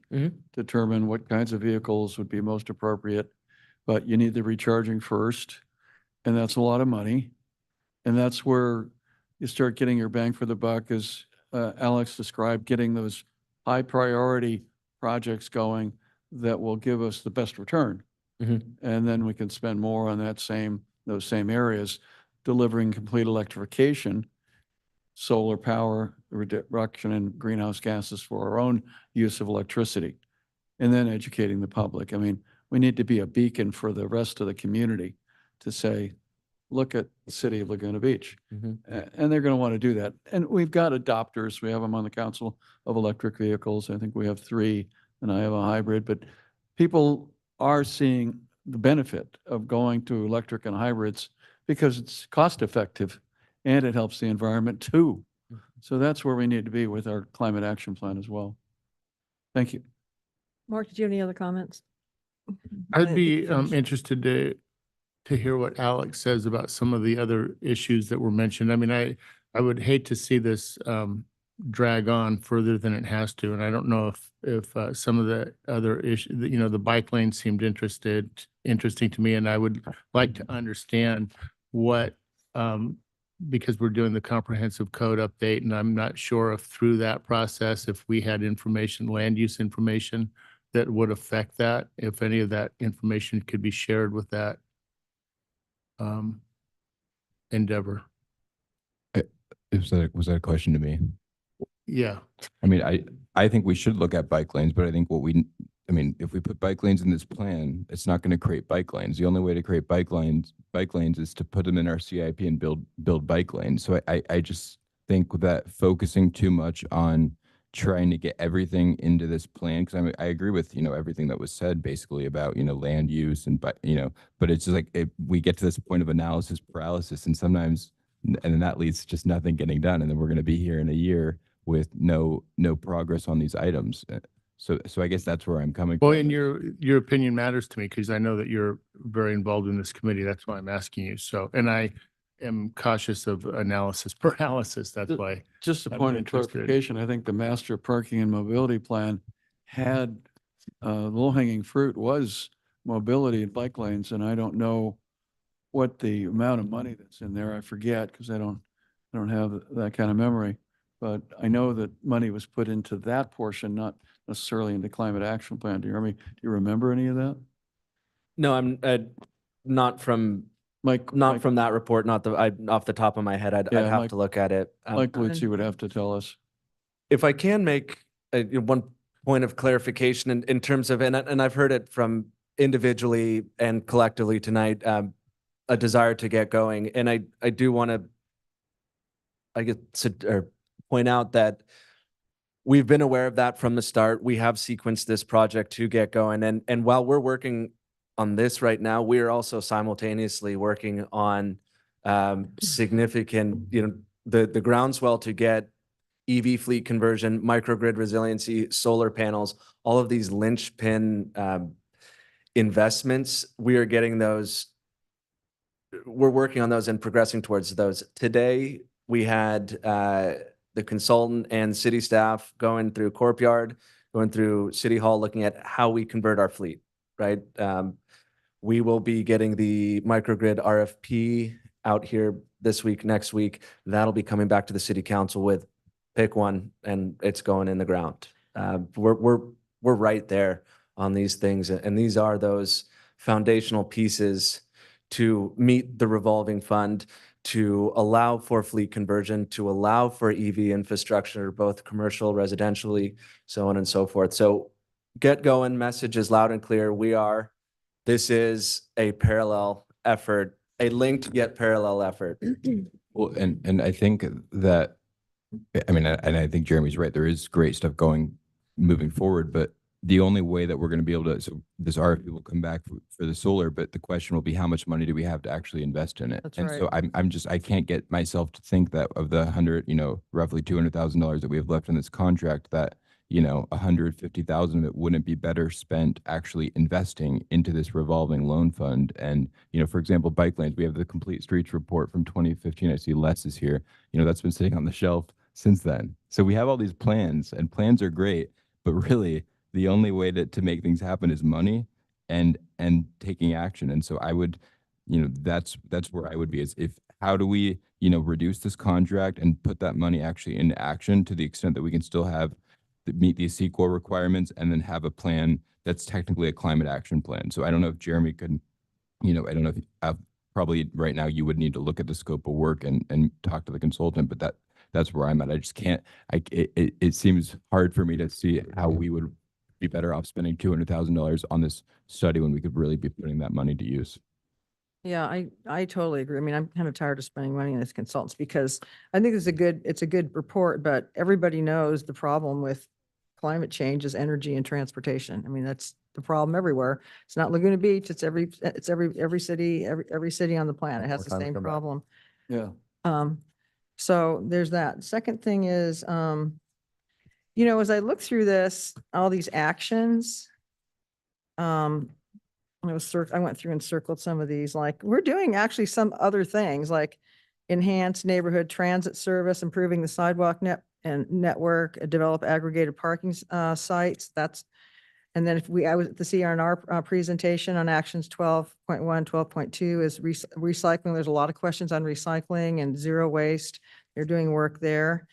determine what kinds of vehicles would be most appropriate. But you need the recharging first, and that's a lot of money. And that's where you start getting your bang for the buck, as Alex described, getting those high priority projects going that will give us the best return. And then we can spend more on those same areas, delivering complete electrification, solar power, reduction in greenhouse gases for our own use of electricity, and then educating the public. I mean, we need to be a beacon for the rest of the community to say, look at the city of Laguna Beach. And they're going to want to do that. And we've got adopters. We have them on the Council of Electric Vehicles. I think we have 3, and I have a hybrid. But people are seeing the benefit of going to electric and hybrids because it's cost effective and it helps the environment too. So that's where we need to be with our climate action plan as well. Thank you. Mark, did you have any other comments? I'd be interested to hear what Alex says about some of the other issues that were mentioned. I mean, I would hate to see this drag on further than it has to. And I don't know if some of the other issues, the bike lane seemed interesting to me, and I would like to understand what because we're doing the comprehensive code update, and I'm not sure if through that process, if we had information, land use information that would affect that, if any of that information could be shared with that endeavor. Was that a question to me? Yeah. I mean, I think we should look at bike lanes, but I think I mean, if we put bike lanes in this plan, it's not going to create bike lanes. The only way to create bike lanes is to put them in our CIP and build bike lanes. So I just think that focusing too much on trying to get everything into this plan, because I agree with, everything that was said basically about, land use but it's just like, we get to this point of analysis paralysis, and sometimes, and then that leads to just nothing getting done. And then we're going to be here in a year with no progress on these items. So I guess that's where I'm coming from. Well, and your opinion matters to me because I know that you're very involved in this committee. That's why I'm asking you. So, and I am cautious of analysis paralysis. That's why. Just a I'm point of interested. clarification, I think the master parking and mobility plan had, low-hanging fruit was mobility and bike lanes, and I don't know what the amount of money that's in there. I forget because I don't have that kind of memory. But I know that money was put into that portion, not necessarily into climate action plan. Do you remember any of that? No, I'm not from Mike, from that report, off the top of my head. I'd Yeah, have Mike- to look at it. Mike Lutzi would have to tell us. If I can make one point of clarification in terms of, and I've heard it from individually and collectively tonight, a desire to get going. And I do want to, point out that we've been aware of that from the start. We have sequenced this project to get going. And while we're working on this right now, we are also simultaneously working on significant, the groundswell to get EV fleet conversion, microgrid resiliency, solar panels, all of these linchpin investments. We are getting those. We're working on those and progressing towards those. Today, we had the consultant and city staff going through Corp Yard, going through City Hall, looking at how we convert our fleet, right? We will be getting the microgrid RFP out here this week, next week. That'll be coming back to the city council with pick one, and it's going in the ground. We're right there on these things, and these are those foundational pieces to meet the revolving fund, to allow for fleet conversion, to allow for EV infrastructure, both commercial, residentially, so on and so forth. So get going, message is loud and clear. This is a parallel effort, a linked yet parallel effort. Well, and I think that, and I think Jeremy's right. There is great stuff moving forward, but the only way that we're going to be able to, so this RFP will come back for the solar, but the question will be how much money do we have to actually invest in it? That's and right. so I can't get myself to think that of the roughly $200,000 that we have left in this contract, that, $150,000 of it wouldn't be better spent actually investing into this revolving loan fund. And, for example, bike lanes, we have the Complete Streets report from 2015. I see Les is here. That's been sitting on the shelf since then. So we have all these plans, and plans are great, but really the only way to make things happen is money and taking action. And so I would, that's where I would be, is how do we, reduce this contract and put that money actually into action to the extent that we can still meet these CEQA requirements and then have a plan that's technically a climate action plan. So I don't know if Jeremy could, I don't know if probably right now you would need to look at the scope of work and talk to the consultant, but that's where I'm at. I just can't, it seems hard for me to see how we would be better off spending $200,000 on this study when we could really be putting that money to use. Yeah, I totally agree. I mean, I'm kind of tired of spending money on these consultants because I think it's a good report, but everybody knows the problem with climate change is energy and transportation. I mean, that's the problem everywhere. It's not Laguna Beach. It's every city, every city on the planet has the same problem. Yeah. So there's that. Second thing is, as I look through this, all these actions, I went through and circled some of these, like we're doing actually some other things like enhance neighborhood transit service, improving the sidewalk network, develop aggregated parking sites. That's And then I was at the CRNR presentation on actions 12.1, 12.2 is recycling. There's a lot of questions on recycling and zero waste. They're doing work there.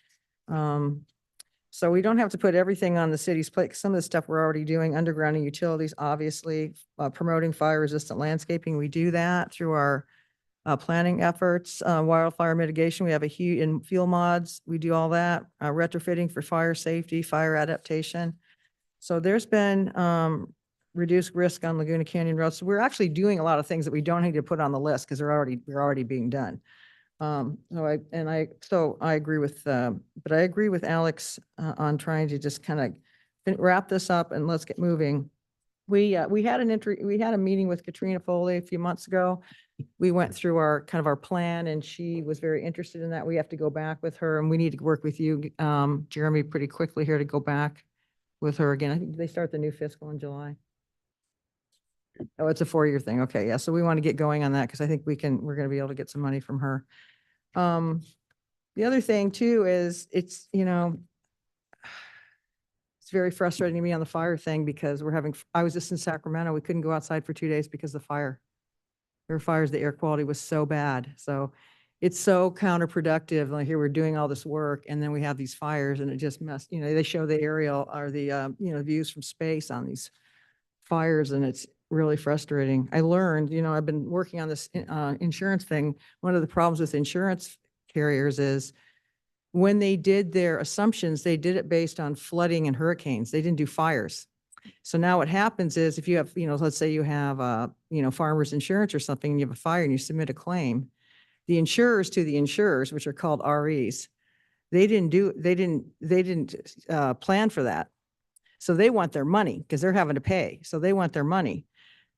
So we don't have to put everything on the city's plate. Some of the stuff we're already doing, undergrounding utilities, obviously, promoting fire resistant landscaping. We do that through our planning efforts, wildfire mitigation. We have a huge, in fuel mods, we do all that, retrofitting for fire safety, fire adaptation. So there's been reduced risk on Laguna Canyon Road. So we're actually doing a lot of things that we don't need to put on the list because they're already being done. So I agree with, but I agree with Alex on trying to just kind of wrap this up and let's get moving. We had a meeting with Katrina Foley a few months ago. We went through our plan and she was very interested in that. We have to go back with her and we need to work with you, Jeremy, pretty quickly here to go back with her again. I think they start the new fiscal in July. Oh, it's a 4-year thing. Okay, yeah. So we want to get going on that because I think we're going to be able to get some money from her. The other thing too is it's very frustrating to me on the fire thing because I was just in Sacramento. We couldn't go outside for 2 days because of the fire. There were fires, the air quality was so bad. So it's so counterproductive. Like here, we're doing all this work and then we have these fires and it just messed, they show the aerial or the, views from space on these fires and it's really frustrating. I learned, I've been working on this insurance thing. One of the problems with insurance carriers is when they did their assumptions, they did it based on flooding and hurricanes. They didn't do fires. So now what happens is if you have, let's say you have, farmers insurance or something and you have a fire and you submit a claim, the insurers to the insurers, which are called REs, they didn't plan for that. So they want their money because they're having to pay. So they want their money.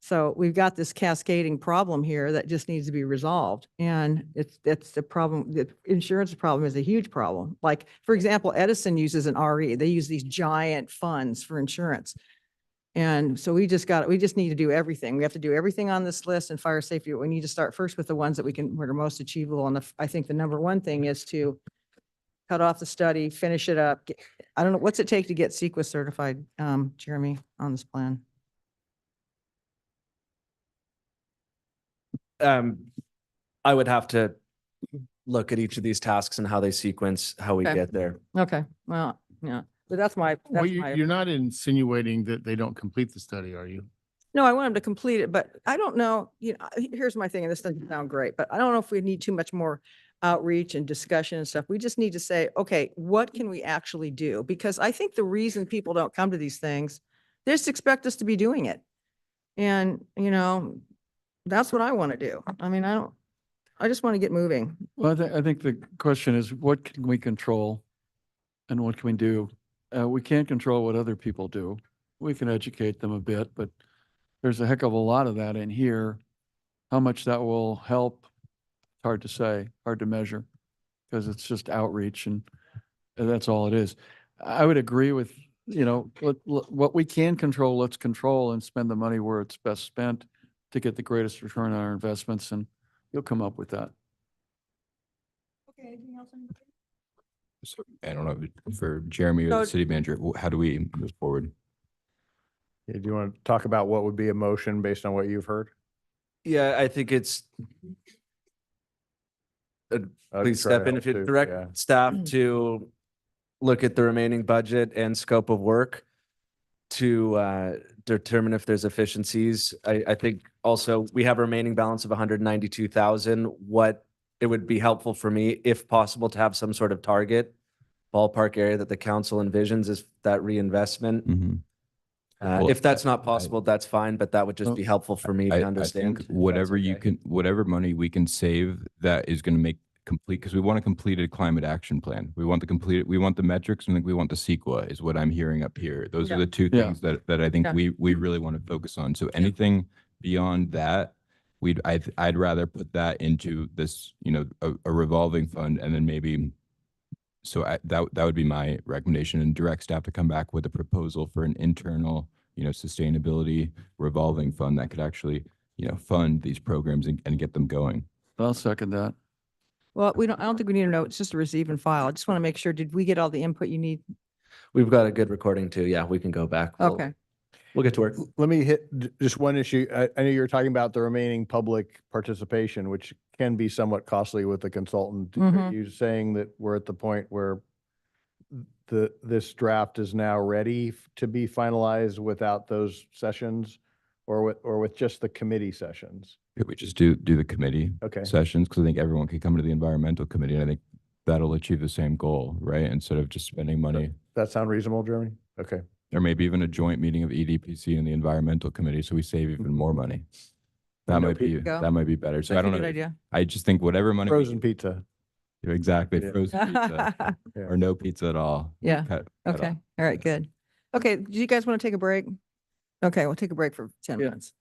So we've got this cascading problem here that just needs to be resolved. And it's the problem. The insurance problem is a huge problem. Like, for example, Edison uses an RE. They use these giant funds for insurance. And so we just need to do everything. We have to do everything on this list and fire safety. We need to start first with the ones that are most achievable. And I think the number one thing is to cut off the study, finish it up. I don't know, what's it take to get CEQA certified, Jeremy, on this plan? I would have to look at each of these tasks and how they sequence, how we Okay. get there. Okay, well, yeah, but Well, you're not insinuating that they don't complete the study, are you? No, I want them to complete it, but I don't know, here's my thing, and this doesn't sound great, but I don't know if we need too much more outreach and discussion and stuff. We just need to say, okay, what can we actually do? Because I think the reason people don't come to these things, they just expect us to be doing it. And, that's what I want to do. I mean, I just want to get moving. Well, I think the question is, what can we control and what can we do? We can't control what other people do. We can educate them a bit, but there's a heck of a lot of that in here. How much that will help, it's hard to say, hard to measure, because it's just outreach and that's all it is. I would agree with, what we can control, let's control and spend the money where it's best spent to get the greatest return on our investments, and you'll come up with that. Okay, anything else? So I don't know, for Jeremy or the So- city manager, how do we move forward? Do you want to talk about what would be a motion based on what you've heard? Yeah, I think it's. I'd Please try to step in help if you too, yeah. direct staff to look at the remaining budget and scope of work to determine if there's efficiencies. I think also we have a remaining balance of 192,000. What it would be helpful for me, if possible, to have some sort of target ballpark area that the council envisions is that reinvestment. Well, If that's not possible, that's fine, but that would just be helpful for me to I understand. think whatever you can, whatever money we can save that is going to make complete, because we want a completed climate action plan. We want we want the metrics, and we want the CEQA is what I'm hearing up here. Those are the two Yeah. things that I think Yeah. we really want to focus on. So anything beyond that, I'd rather put that into this, a revolving fund, and then maybe, so that would be my recommendation, and direct staff to come back with a proposal for an internal, sustainability revolving fund that could actually, fund these programs and get them going. I'll second that. Well, I don't think we need to know. It's just a receive and file. I just want to make sure, did we get all the input you need? We've got a good recording too. Yeah, we can go back. We'll- Okay. We'll get to work. Let me hit just one issue. I know you were talking about the remaining public participation, which can be somewhat costly with the consultant. Are Mhm. you saying that we're at the point where this draft is now ready to be finalized without those sessions or with just the committee sessions? Could we just do the committee Okay. sessions? Because I think everyone could come to the environmental committee, and I think that'll achieve the same goal, right? Instead of just spending money, That sound reasonable, Jeremy? Okay. or maybe even a joint meeting of EDPC and the environmental committee, so we save even more money. That Window might be, pizza. that might be better. So I That's a don't good know. idea. I just think whatever money. we Frozen pizza. Exactly, Yeah. frozen pizza, Yeah. or no pizza at all. Yeah. Cut Okay, off. all right, good. Okay, do you guys want to take a break? Okay, we'll take a break for 10 minutes.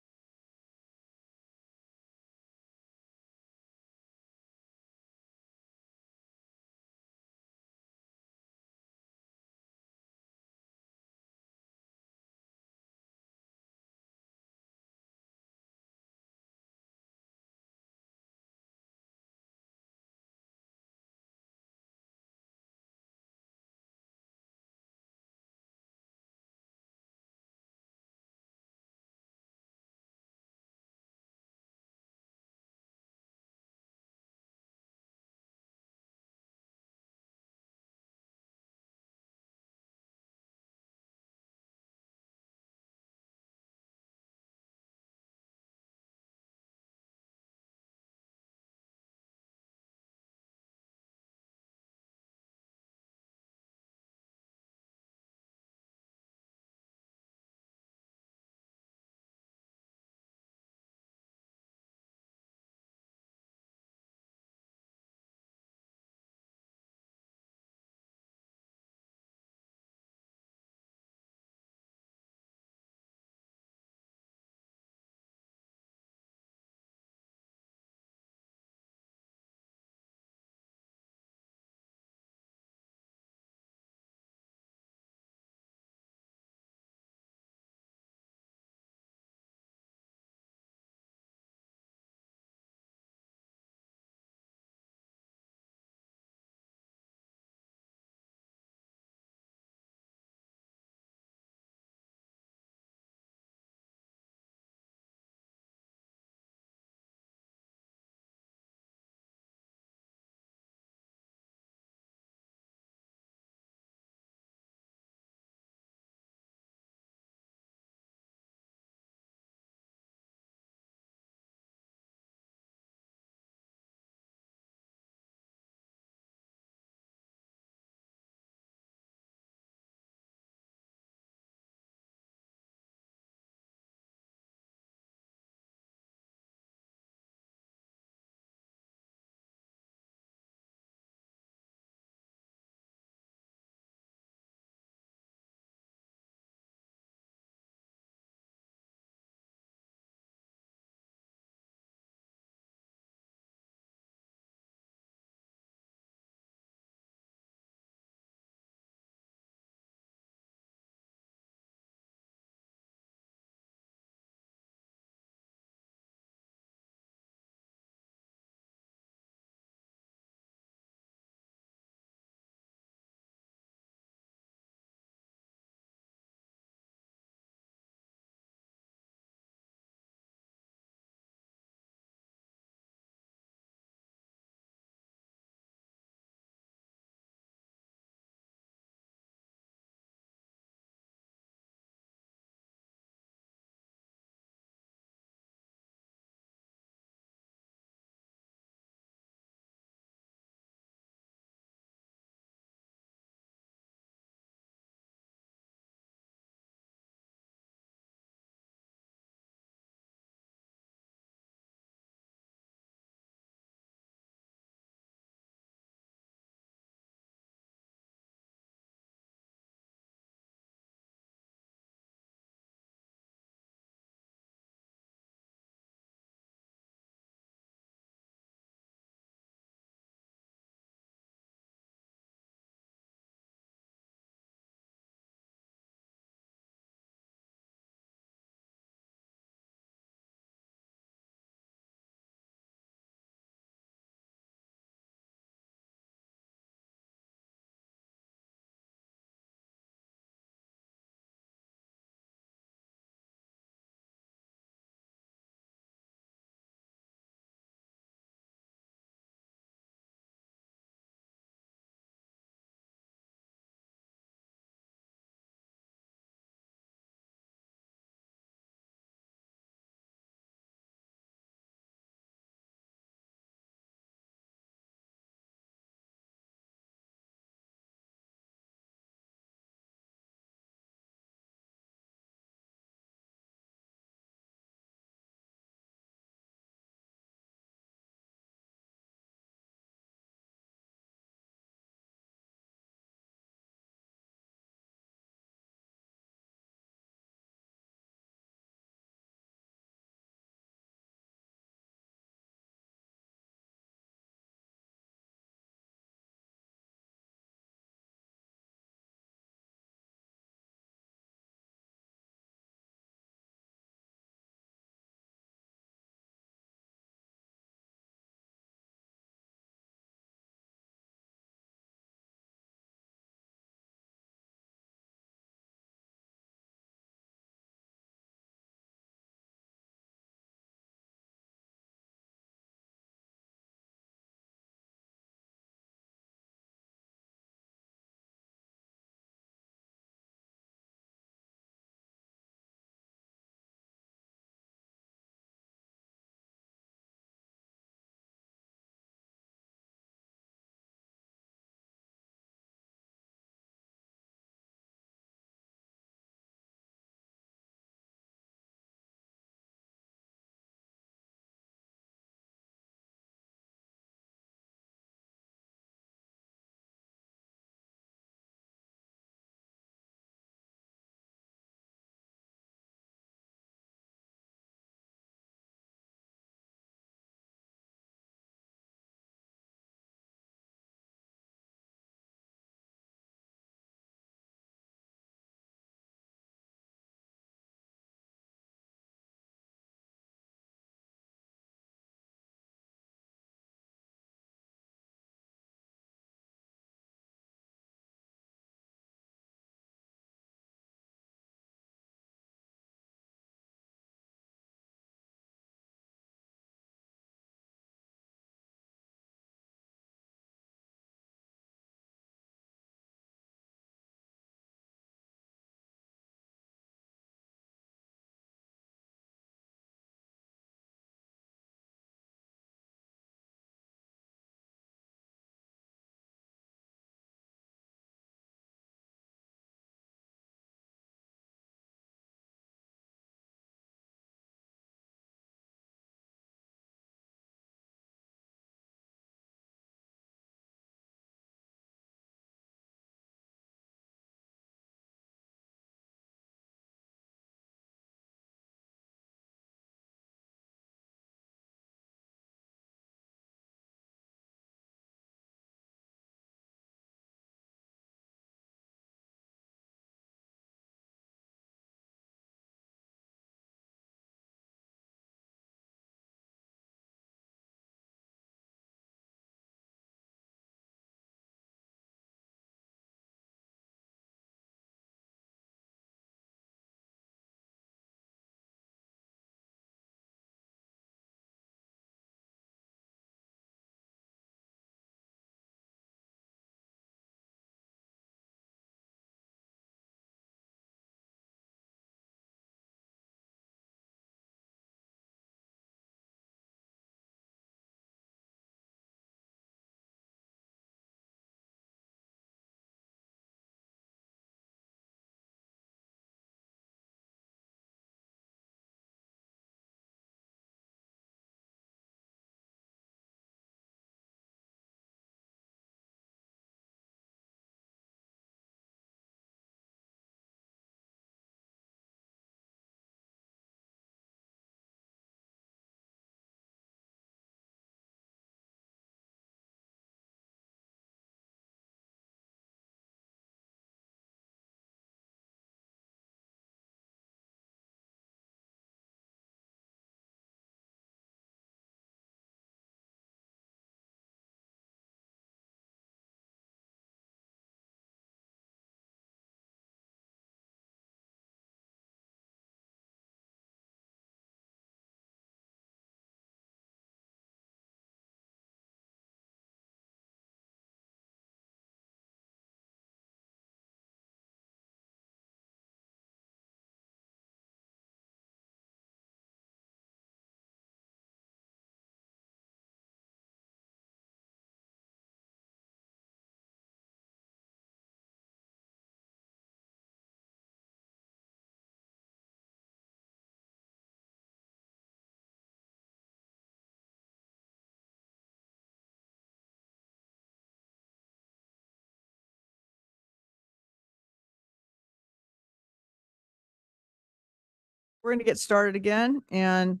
We're going to get started again, and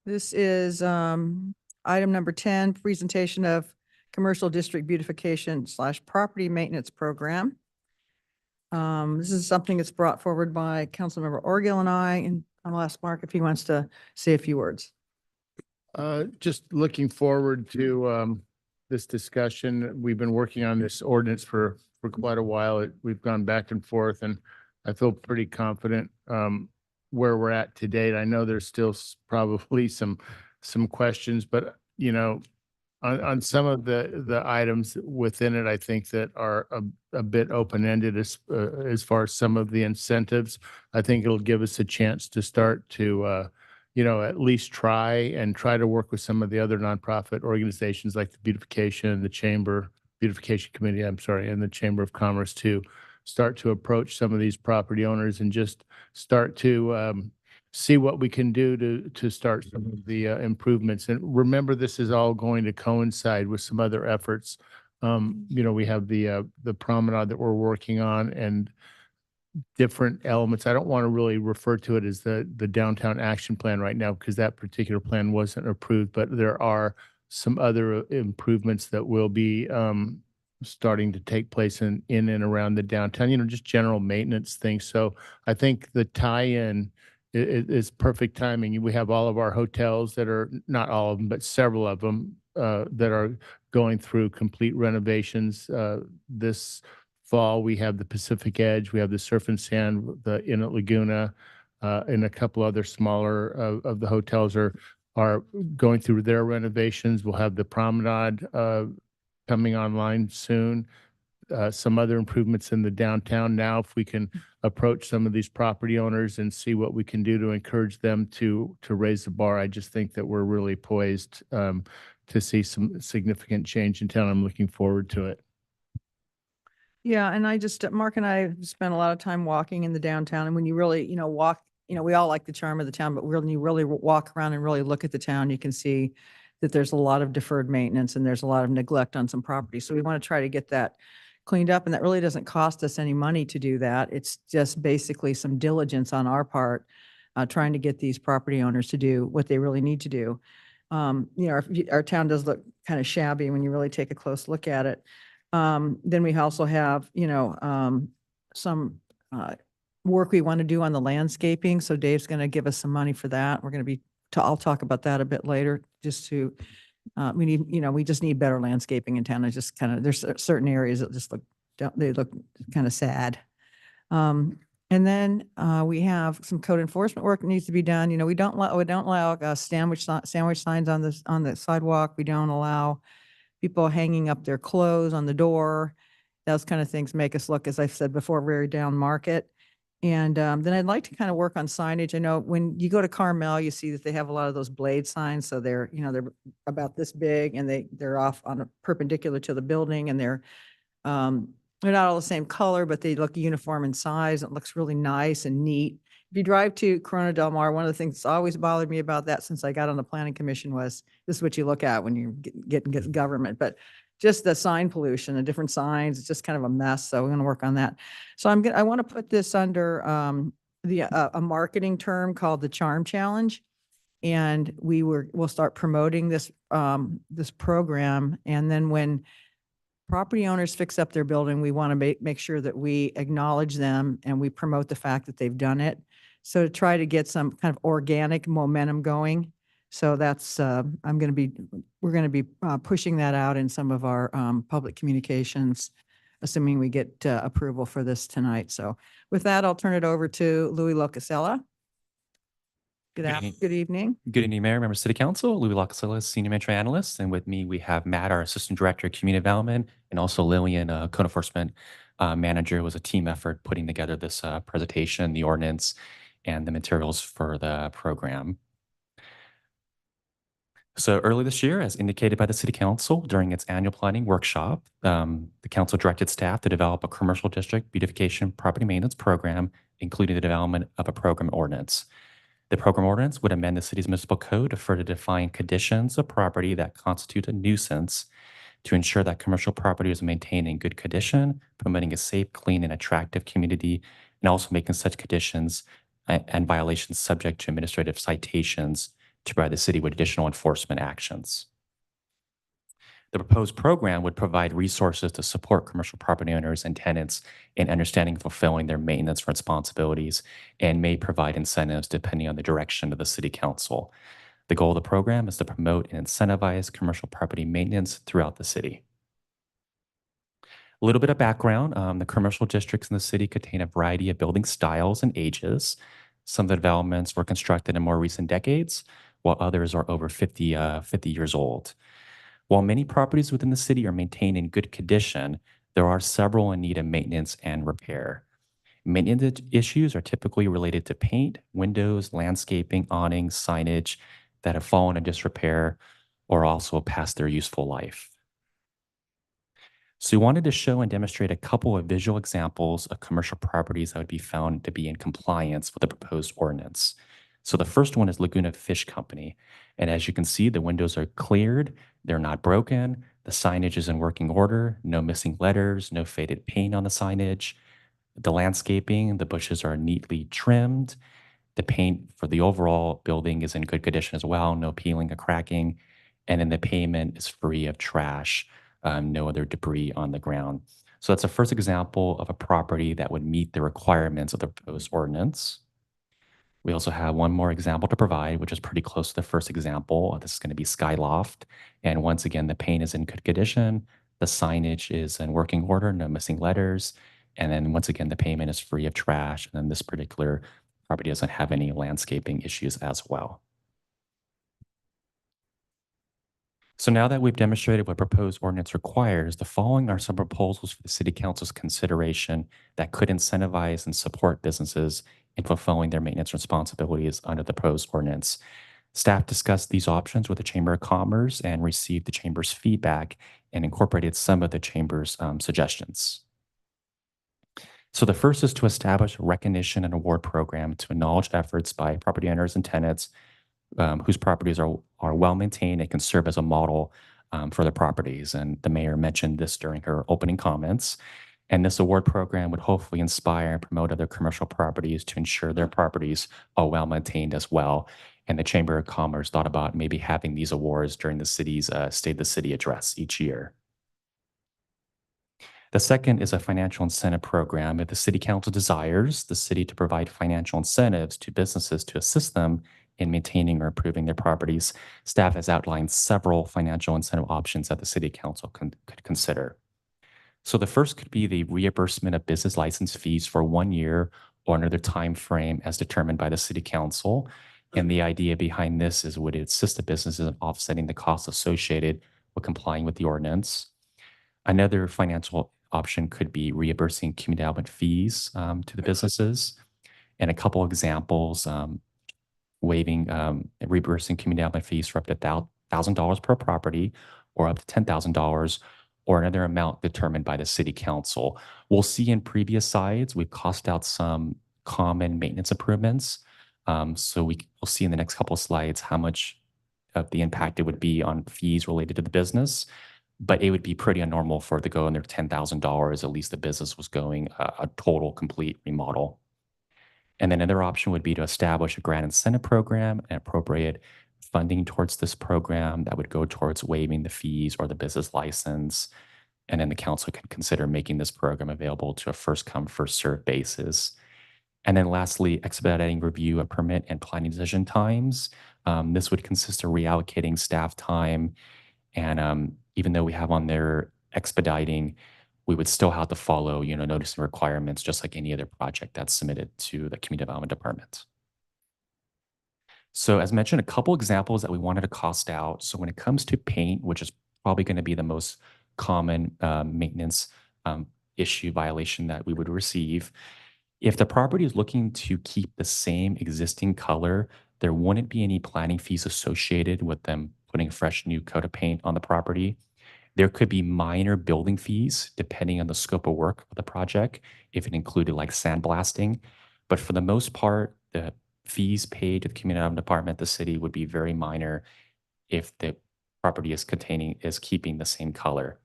this is item number 10, presentation of commercial district beautification / property maintenance program. This is something that's brought forward by Councilmember Orgill and I, and I'll ask Mark if he wants to say a few words. Just looking forward to this discussion. We've been working on this ordinance for quite a while. We've gone back and forth, and I feel pretty confident where we're at to date. I know there's still probably some questions, but you know, on some of the items within it, I think that are a bit open-ended as far as some of the incentives. I think it'll give us a chance to start to you know, at least try to work with some of the other nonprofit organizations like the Beautification, the Beautification Committee, I'm sorry, and the Chamber of Commerce to start to approach some of these property owners and just start to see what we can do to start some of the improvements. And remember, this is all going to coincide with some other efforts. You know, we have the promenade that we're working on and different elements. I don't want to really refer to it as the downtown action plan right now because that particular plan wasn't approved, but there are some other improvements that will be starting to take place in and around the downtown, you know, just general maintenance things. So I think the tie-in is perfect timing. We have all of our hotels that are, not all of them, but several of them that are going through complete renovations this fall. We have the Pacific Edge, we have the Surf and Sand, the Inn at Laguna, and a couple other smaller of the hotels are going through their renovations. We'll have the Promenade coming online soon. Some other improvements in the downtown. Now, if we can approach some of these property owners and see what we can do to encourage them to raise the bar, I just think that we're really poised to see some significant change in town. I'm looking forward to it. Yeah, and Mark and I have spent a lot of time walking in the downtown, and when you really, you know, walk, you know, we all like the charm of the town, but when you really walk around and really look at the town, you can see that there's a lot of deferred maintenance and there's a lot of neglect on some property. So we want to try to get that cleaned up, and that really doesn't cost us any money to do that. It's just basically some diligence on our part, trying to get these property owners to do what they really need to do. You know, our town does look kind of shabby when you really take a close look at it. Then we also have, you know, some work we want to do on the landscaping. So Dave's going to give us some money for that. We're going to be, I'll talk about that a bit later, just to, we need, you know, we just need better landscaping in town. I just kind of, there's certain areas that just look, they look kind of sad. And then we have some code enforcement work that needs to be done. You know, we don't allow sandwich signs on the sidewalk. We don't allow people hanging up their clothes on the door. Those kind of things make us look, as I've said before, very down market. And then I'd like to kind of work on signage. I know when you go to Carmel, you see that they have a lot of those blade signs. So they're, you know, they're about this big and they're off on a perpendicular to the building, and they're not all the same color, but they look uniform in size. It looks really nice and neat. If you drive to Corona Del Mar, one of the things that's always bothered me about that since I got on the planning commission was this is what you look at when you get government, but just the sign pollution, the different signs, it's just kind of a mess. So we're going to work on that. So I want to put this under a marketing term called the Charm Challenge. And we'll start promoting this program. And then when property owners fix up their building, we want to make sure that we acknowledge them and we promote the fact that they've done it. So to try to get some kind of organic momentum going. So that's, we're going to be pushing that out in some of our public communications, assuming we get approval for this tonight. So with that, I'll turn it over to Louis Locasella. Good evening. Good evening, Mayor, members of City Council. Louis Locasella, Senior Metro Analyst. And with me, we have Matt, our Assistant Director of Community Development, and also Lillian, Code Enforcement Manager. It was a team effort putting together this presentation, the ordinance, and the materials for the program. So early this year, as indicated by the City Council during its annual planning workshop, the Council directed staff to develop a commercial district beautification property maintenance program, including the development of a program ordinance. The program ordinance would amend the city's municipal code to further define conditions of property that constitute a nuisance to ensure that commercial properties are maintained in good condition, promoting a safe, clean, and attractive community, and also making such conditions and violations subject to administrative citations to provide the city with additional enforcement actions. The proposed program would provide resources to support commercial property owners and tenants in understanding and fulfilling their maintenance responsibilities and may provide incentives depending on the direction of the city council. The goal of the program is to promote and incentivize commercial property maintenance throughout the city. A little bit of background, the commercial districts in the city contain a variety of building styles and ages. Some of the developments were constructed in more recent decades, while others are over 50 years old. While many properties within the city are maintained in good condition, there are several in need of maintenance and repair. Maintenance issues are typically related to paint, windows, landscaping, awnings, signage that have fallen in disrepair or also past their useful life. So we wanted to show and demonstrate a couple of visual examples of commercial properties that would be found to be in compliance with the proposed ordinance. So the first one is Laguna Fish Company. And as you can see, the windows are cleared, they're not broken, the signage is in working order, no missing letters, no faded paint on the signage. The landscaping, the bushes are neatly trimmed. The paint for the overall building is in good condition as well, no peeling or cracking. And then the pavement is free of trash, no other debris on the ground. So that's the first example of a property that would meet the requirements of the proposed ordinance. We also have one more example to provide, which is pretty close to the first example. This is going to be Skyloft. And once again, the paint is in good condition. The signage is in working order, no missing letters. And then once again, the pavement is free of trash. And then this particular property doesn't have any landscaping issues as well. So now that we've demonstrated what proposed ordinance requires, the following are some proposals for the City Council's consideration that could incentivize and support businesses in fulfilling their maintenance responsibilities under the proposed ordinance. Staff discussed these options with the Chamber of Commerce and received the Chamber's feedback and incorporated some of the Chamber's suggestions. So the first is to establish a recognition and award program to acknowledge efforts by property owners and tenants whose properties are well maintained and can serve as a model for their properties. And the mayor mentioned this during her opening comments. And this award program would hopefully inspire and promote other commercial properties to ensure their properties are well maintained as well. And the Chamber of Commerce thought about maybe having these awards during the city's State of the City address each year. The second is a financial incentive program. If the City Council desires the city to provide financial incentives to businesses to assist them in maintaining or improving their properties, staff has outlined several financial incentive options that the City Council could consider. So the first could be the reimbursement of business license fees for 1 year or another time frame as determined by the City Council. And the idea behind this is would it assist the businesses in offsetting the costs associated with complying with the ordinance. Another financial option could be reimbursing community development fees to the businesses. And a couple examples, waiving, reimbursing community development fees for up to $1,000 per property or up to $10,000 or another amount determined by the City Council. We'll see in previous slides, we've cost out some common maintenance improvements. So we'll see in the next couple of slides how much of the impact it would be on fees related to the business. But it would be pretty abnormal for it to go under $10,000, at least the business was going a total complete remodel. And then another option would be to establish a grant incentive program and appropriate funding towards this program that would go towards waiving the fees or the business license. And then the council can consider making this program available to a first come, first served basis. And then lastly, expediting review of permit and planning decision times. This would consist of reallocating staff time. And even though we have on there expediting, we would still have to follow, notice and requirements just like any other project that's submitted to the Community Development Department. So as mentioned, a couple examples that we wanted to cost out. So when it comes to paint, which is probably going to be the most common maintenance issue violation that we would receive, if the property is looking to keep the same existing color, there wouldn't be any planning fees associated with them putting a fresh new coat of paint on the property. There could be minor building fees depending on the scope of work of the project, if it included like sandblasting. But for the most part, the fees paid to the Community Development Department, the city, would be very minor if the property is keeping the same color.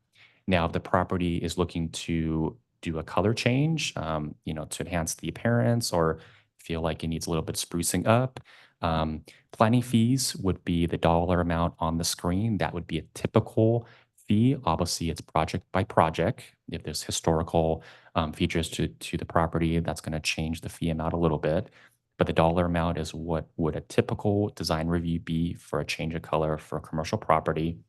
Now, if the property is looking to do a color change, to enhance the appearance or feel like it needs a little bit sprucing up, planning fees would be the dollar amount on the screen. That would be a typical fee. Obviously, it's project by project. If there's historical features to the property, that's going to change the fee amount a little bit. But the dollar amount is what would a typical design review be for a change of color for a commercial property.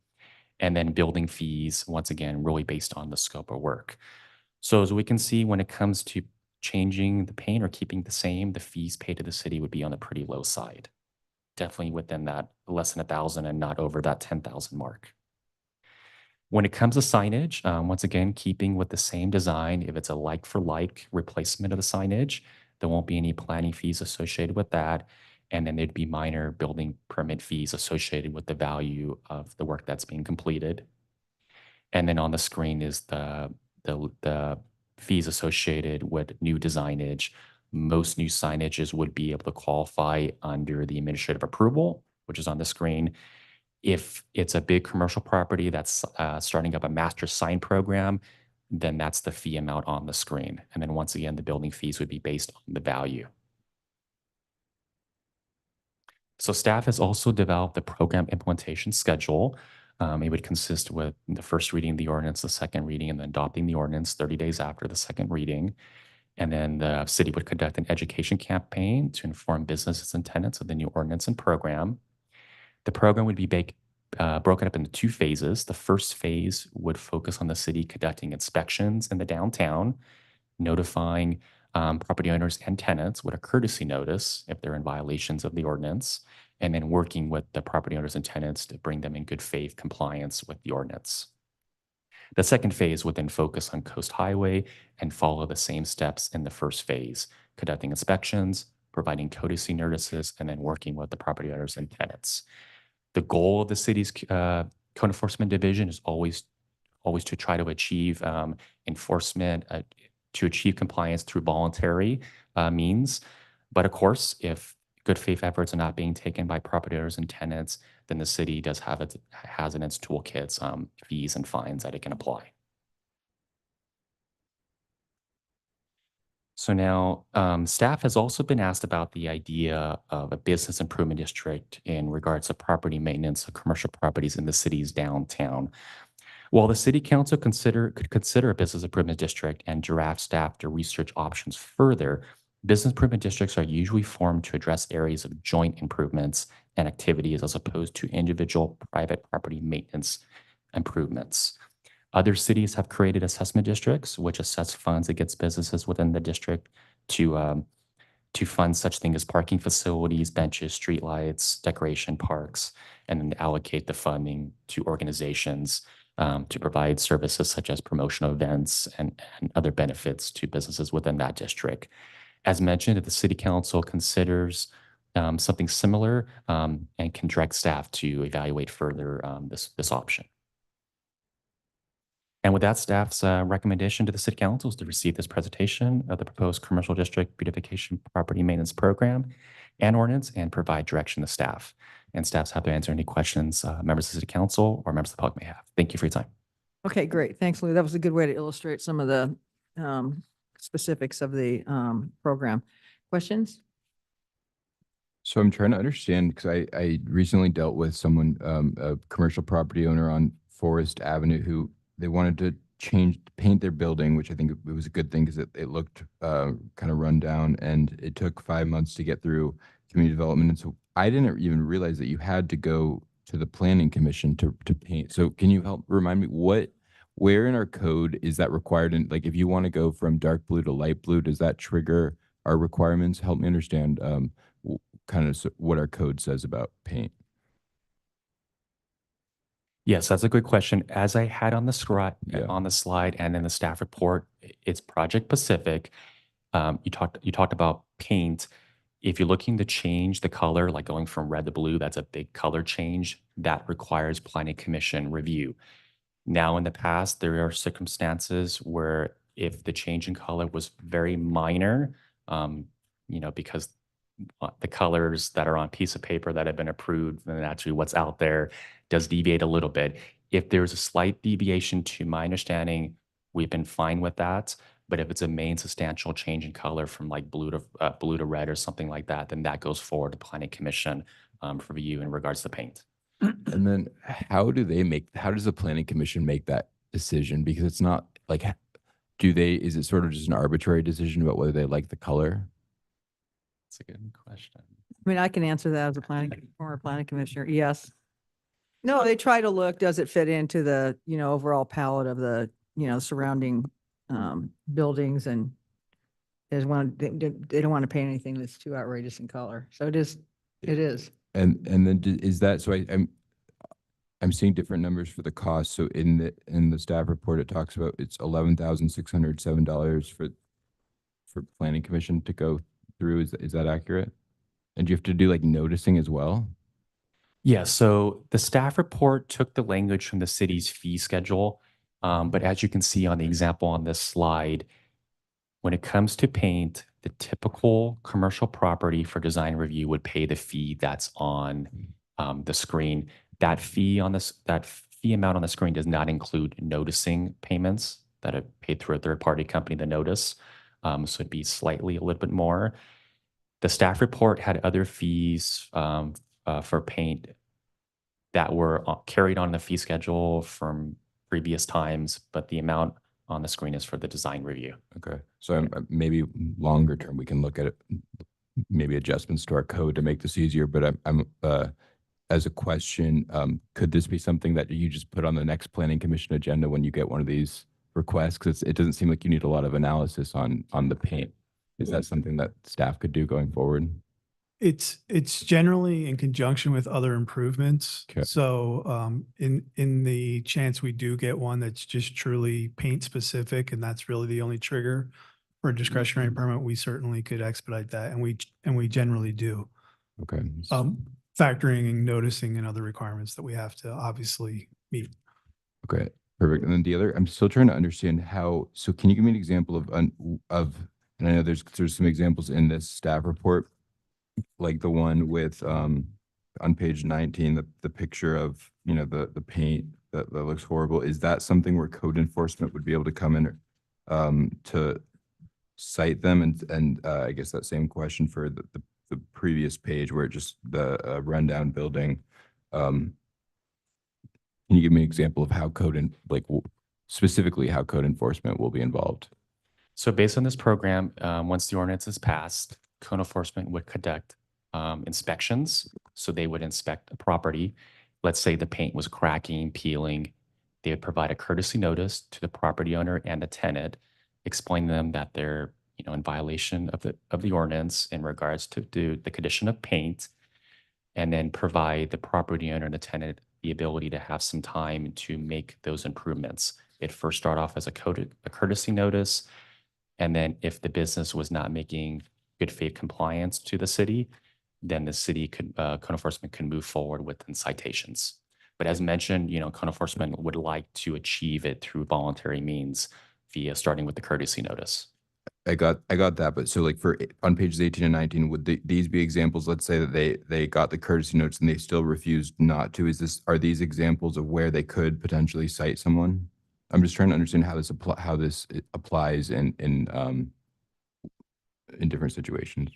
And then building fees, once again, really based on the scope of work. So as we can see, when it comes to changing the paint or keeping the same, the fees paid to the city would be on the pretty low side. Definitely within that less than 1,000 and not over that 10,000 mark. When it comes to signage, once again, keeping with the same design, if it's a like for like replacement of the signage, there won't be any planning fees associated with that. And then there'd be minor building permit fees associated with the value of the work that's being completed. And then on the screen is the fees associated with new designage. Most new signages would be able to qualify under the administrative approval, which is on the screen. If it's a big commercial property that's starting up a master sign program, then that's the fee amount on the screen. And then once again, the building fees would be based on the value. So staff has also developed the program implementation schedule. It would consist with the first reading of the ordinance, the second reading, and then adopting the ordinance 30 days after the second reading. And then the city would conduct an education campaign to inform businesses and tenants of the new ordinance and program. The program would be broken up into 2 phases. The first phase would focus on the city conducting inspections in the downtown, notifying property owners and tenants with a courtesy notice if they're in violations of the ordinance, and then working with the property owners and tenants to bring them in good faith compliance with the ordinance. The second phase would then focus on Coast Highway and follow the same steps in the first phase, conducting inspections, providing courtesy notices, and then working with the property owners and tenants. The goal of the city's code enforcement division is always to try to achieve enforcement, to achieve compliance through voluntary means. But of course, if good faith efforts are not being taken by property owners and tenants, then the city has in its toolkits fees and fines that it can apply. So now staff has also been asked about the idea of a business improvement district in regards to property maintenance of commercial properties in the city's downtown. While the city council could consider a business improvement district and direct staff to research options further, business improvement districts are usually formed to address areas of joint improvements and activities as opposed to individual private property maintenance improvements. Other cities have created assessment districts, which assess funds against businesses within the district to fund such things as parking facilities, benches, streetlights, decoration parks, and then allocate the funding to organizations to provide services such as promotional events and other benefits to businesses within that district. As mentioned, if the city council considers something similar and can direct staff to evaluate further this option. And with that, staff's recommendation to the city council is to receive this presentation of the proposed commercial district beautification property maintenance program and ordinance and provide direction to staff. And staff's happy to answer any questions members of the city council or members of the public may have. Thank you for your time. Okay, great. Thanks, Lou. That was a good way to illustrate some of the specifics of the program. Questions? So I'm trying to understand because I recently dealt with someone, a commercial property owner on Forest Avenue who they wanted to paint their building, which I think it was a good thing because it looked kind of run down, and it took 5 months to get through community development. And so I didn't even realize that you had to go to the planning commission to paint. So can you help remind me where in our code is that required? And like, if you want to go from dark blue to light blue, does that trigger our requirements? Help me understand kind of what our code says about paint. Yes, that's a good question. As I had on the slide and in the staff report, it's project specific. You talked about paint. If you're looking to change the color, like going from red to blue, that's a big color change that requires planning commission review. Now, in the past, there are circumstances where if the change in color was very minor, because the colors that are on piece of paper that have been approved and actually what's out there does deviate a little bit. If there's a slight deviation to my understanding, we've been fine with that. But if it's a main substantial change in color from like blue to red or something like that, then that goes forward to Planning Commission for review in regards to paint. And then how does the planning commission make that decision? Because it's not like, is it sort of just an arbitrary decision about whether they like the color? That's a good question. I mean, I can answer that as a former planning commissioner. Yes. No, they try to look, does it fit into the, overall palette of the, surrounding buildings, and they don't want to paint anything that's too outrageous in color. So it is. And then is that, so I'm seeing different numbers for the cost. So in the staff report, it talks about it's $11,607 for planning commission to go through. Is that accurate? And do you have to do like noticing as well? Yeah, so the staff report took the language from the city's fee schedule. But as you can see on the example on this slide, when it comes to paint, the typical commercial property for design review would pay the fee that's on the screen. That fee amount on the screen does not include noticing payments that are paid through a third-party company, the notice. So it'd be slightly a little bit more. The staff report had other fees for paint that were carried on the fee schedule from previous times, but the amount on the screen is for the design review. Okay. So maybe longer term, we can look at it, maybe adjustments to our code to make this easier, but I'm as a question, could this be something that you just put on the next planning commission agenda when you get one of these requests? Because it doesn't seem like you need a lot of analysis on the paint. Is that something that staff could do going forward? It's generally in conjunction with other improvements. Okay. So in the chance we do get one that's just truly paint specific, and that's really the only trigger for a discretionary permit, we certainly could expedite that, and we generally do. Okay. Factoring and noticing and other requirements that we have to obviously meet. Okay, perfect. And then the other, I'm still trying to understand how, so can you give me an example of, and I know there's some examples in this staff report, like the one with, on page 19, the picture of, the paint that looks horrible. Is that something where code enforcement would be able to come in to cite them? And I guess that same question for the previous page where it just the rundown building. Can you give me an example of how specifically how code enforcement will be involved? So based on this program, once the ordinance is passed, code enforcement would conduct inspections. So they would inspect a property. Let's say the paint was cracking, peeling. They would provide a courtesy notice to the property owner and the tenant, explain to them that they're in violation of the ordinance in regards to the condition of paint, and then provide the property owner and the tenant the ability to have some time to make those improvements. It first start off as a courtesy notice, and then if the business was not making good faith compliance to the city, then the city code enforcement can move forward with citations. But as mentioned, code enforcement would like to achieve it through voluntary means via starting with the courtesy notice. I got that, but so like on pages 18 and 19, would these be examples? Let's say that they got the courtesy notes and they still refused not to. Are these examples of where they could potentially cite someone? I'm just trying to understand how this applies in different situations.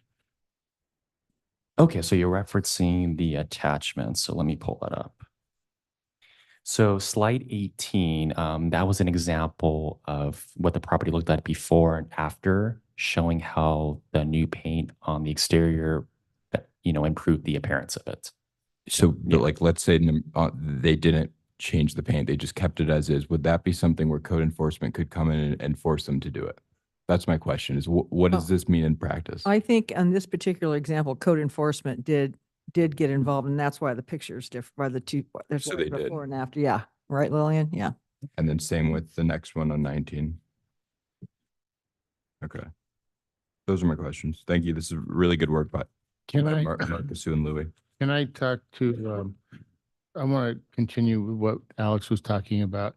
Okay, so you're referencing the attachment. So let me pull that up. So slide 18, that was an example of what the property looked like before and after, showing how the new paint on the exterior, improved the appearance of it. So, but like, let's say they didn't change the paint, they just kept it as is. Would that be something where code enforcement could come in and force them to do it? That's my question is what does this mean in practice? I think on this particular example, code enforcement did get involved, and that's why the picture is different by the two. There's So they did. before and after. Yeah. Right, Lillian? Yeah. And then same with the next one on 19. Okay. Those are my questions. Thank you. This is really good work by Marcus, Sue, and Louis. Can I talk to, I want to continue with what Alex was talking about.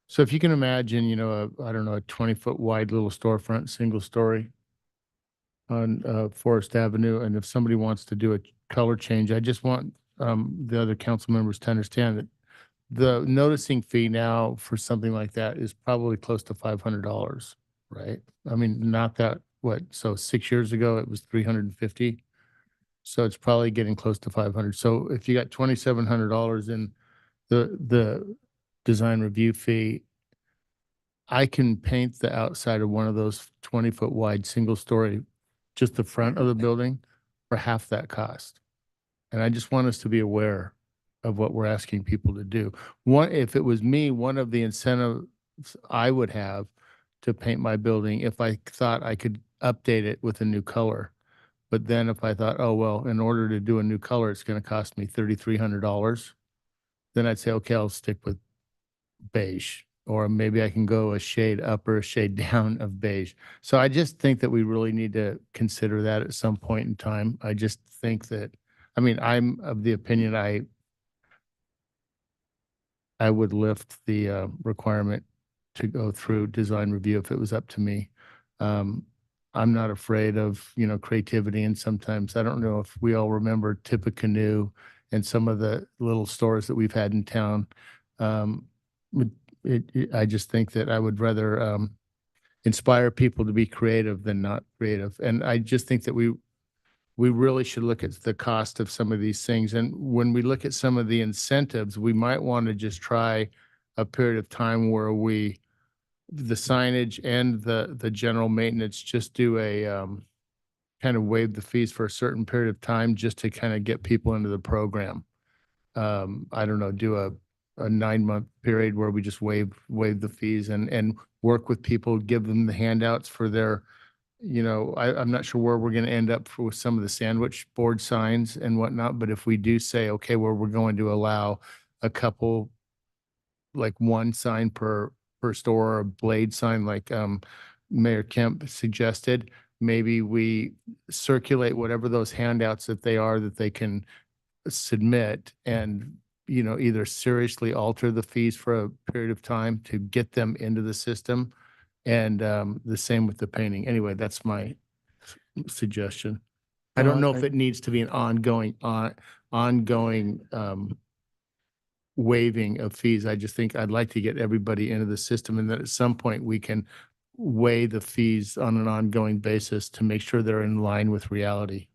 So if you can imagine, I don't know, a 20-foot wide little storefront, single story. on Forest Avenue. And if somebody wants to do a color change, I just want the other council members to understand that the noticing fee now for something like that is probably close to $500, right? I mean, not that, so 6 years ago it was 350. So it's probably getting close to 500. So if you got $2,700 in the design review fee, I can paint the outside of one of those 20-foot wide single story, just the front of the building, for half that cost. And I just want us to be aware of what we're asking people to do. If it was me, one of the incentives I would have to paint my building, if I thought I could update it with a new color. But then if I thought, oh, well, in order to do a new color, it's going to cost me $3,300, then I'd say, okay, I'll stick with beige. Or maybe I can go a shade up or a shade down of beige. So I just think that we really need to consider that at some point in time. I just think that, I mean, I'm of the opinion I would lift the requirement to go through design review if it was up to me. I'm not afraid of, creativity, and sometimes, I don't know if we all remember Tippecanoe and some of the little stores that we've had in town. I just think that I would rather inspire people to be creative than not creative. And I just think that we really should look at the cost of some of these things. And when we look at some of the incentives, we might want to just try a period of time where the signage and the general maintenance, just do a kind of waive the fees for a certain period of time, just to kind of get people into the program. I don't know, do a 9-month period where we just waive the fees and work with people, give them the handouts for their, I'm not sure where we're going to end up with some of the sandwich board signs and whatnot, but if we do say, okay, well, we're going to allow a couple, like one sign per store, or a blade sign like Mayor Kemp suggested, maybe we circulate whatever those handouts that they can submit, and either seriously alter the fees for a period of time to get them into the system, and the same with the painting. Anyway, that's my suggestion. I don't know if it needs to be an ongoing waiving of fees. I just think I'd like to get everybody into the system, and that at some point we can weigh the fees on an ongoing basis to make sure they're in line with reality.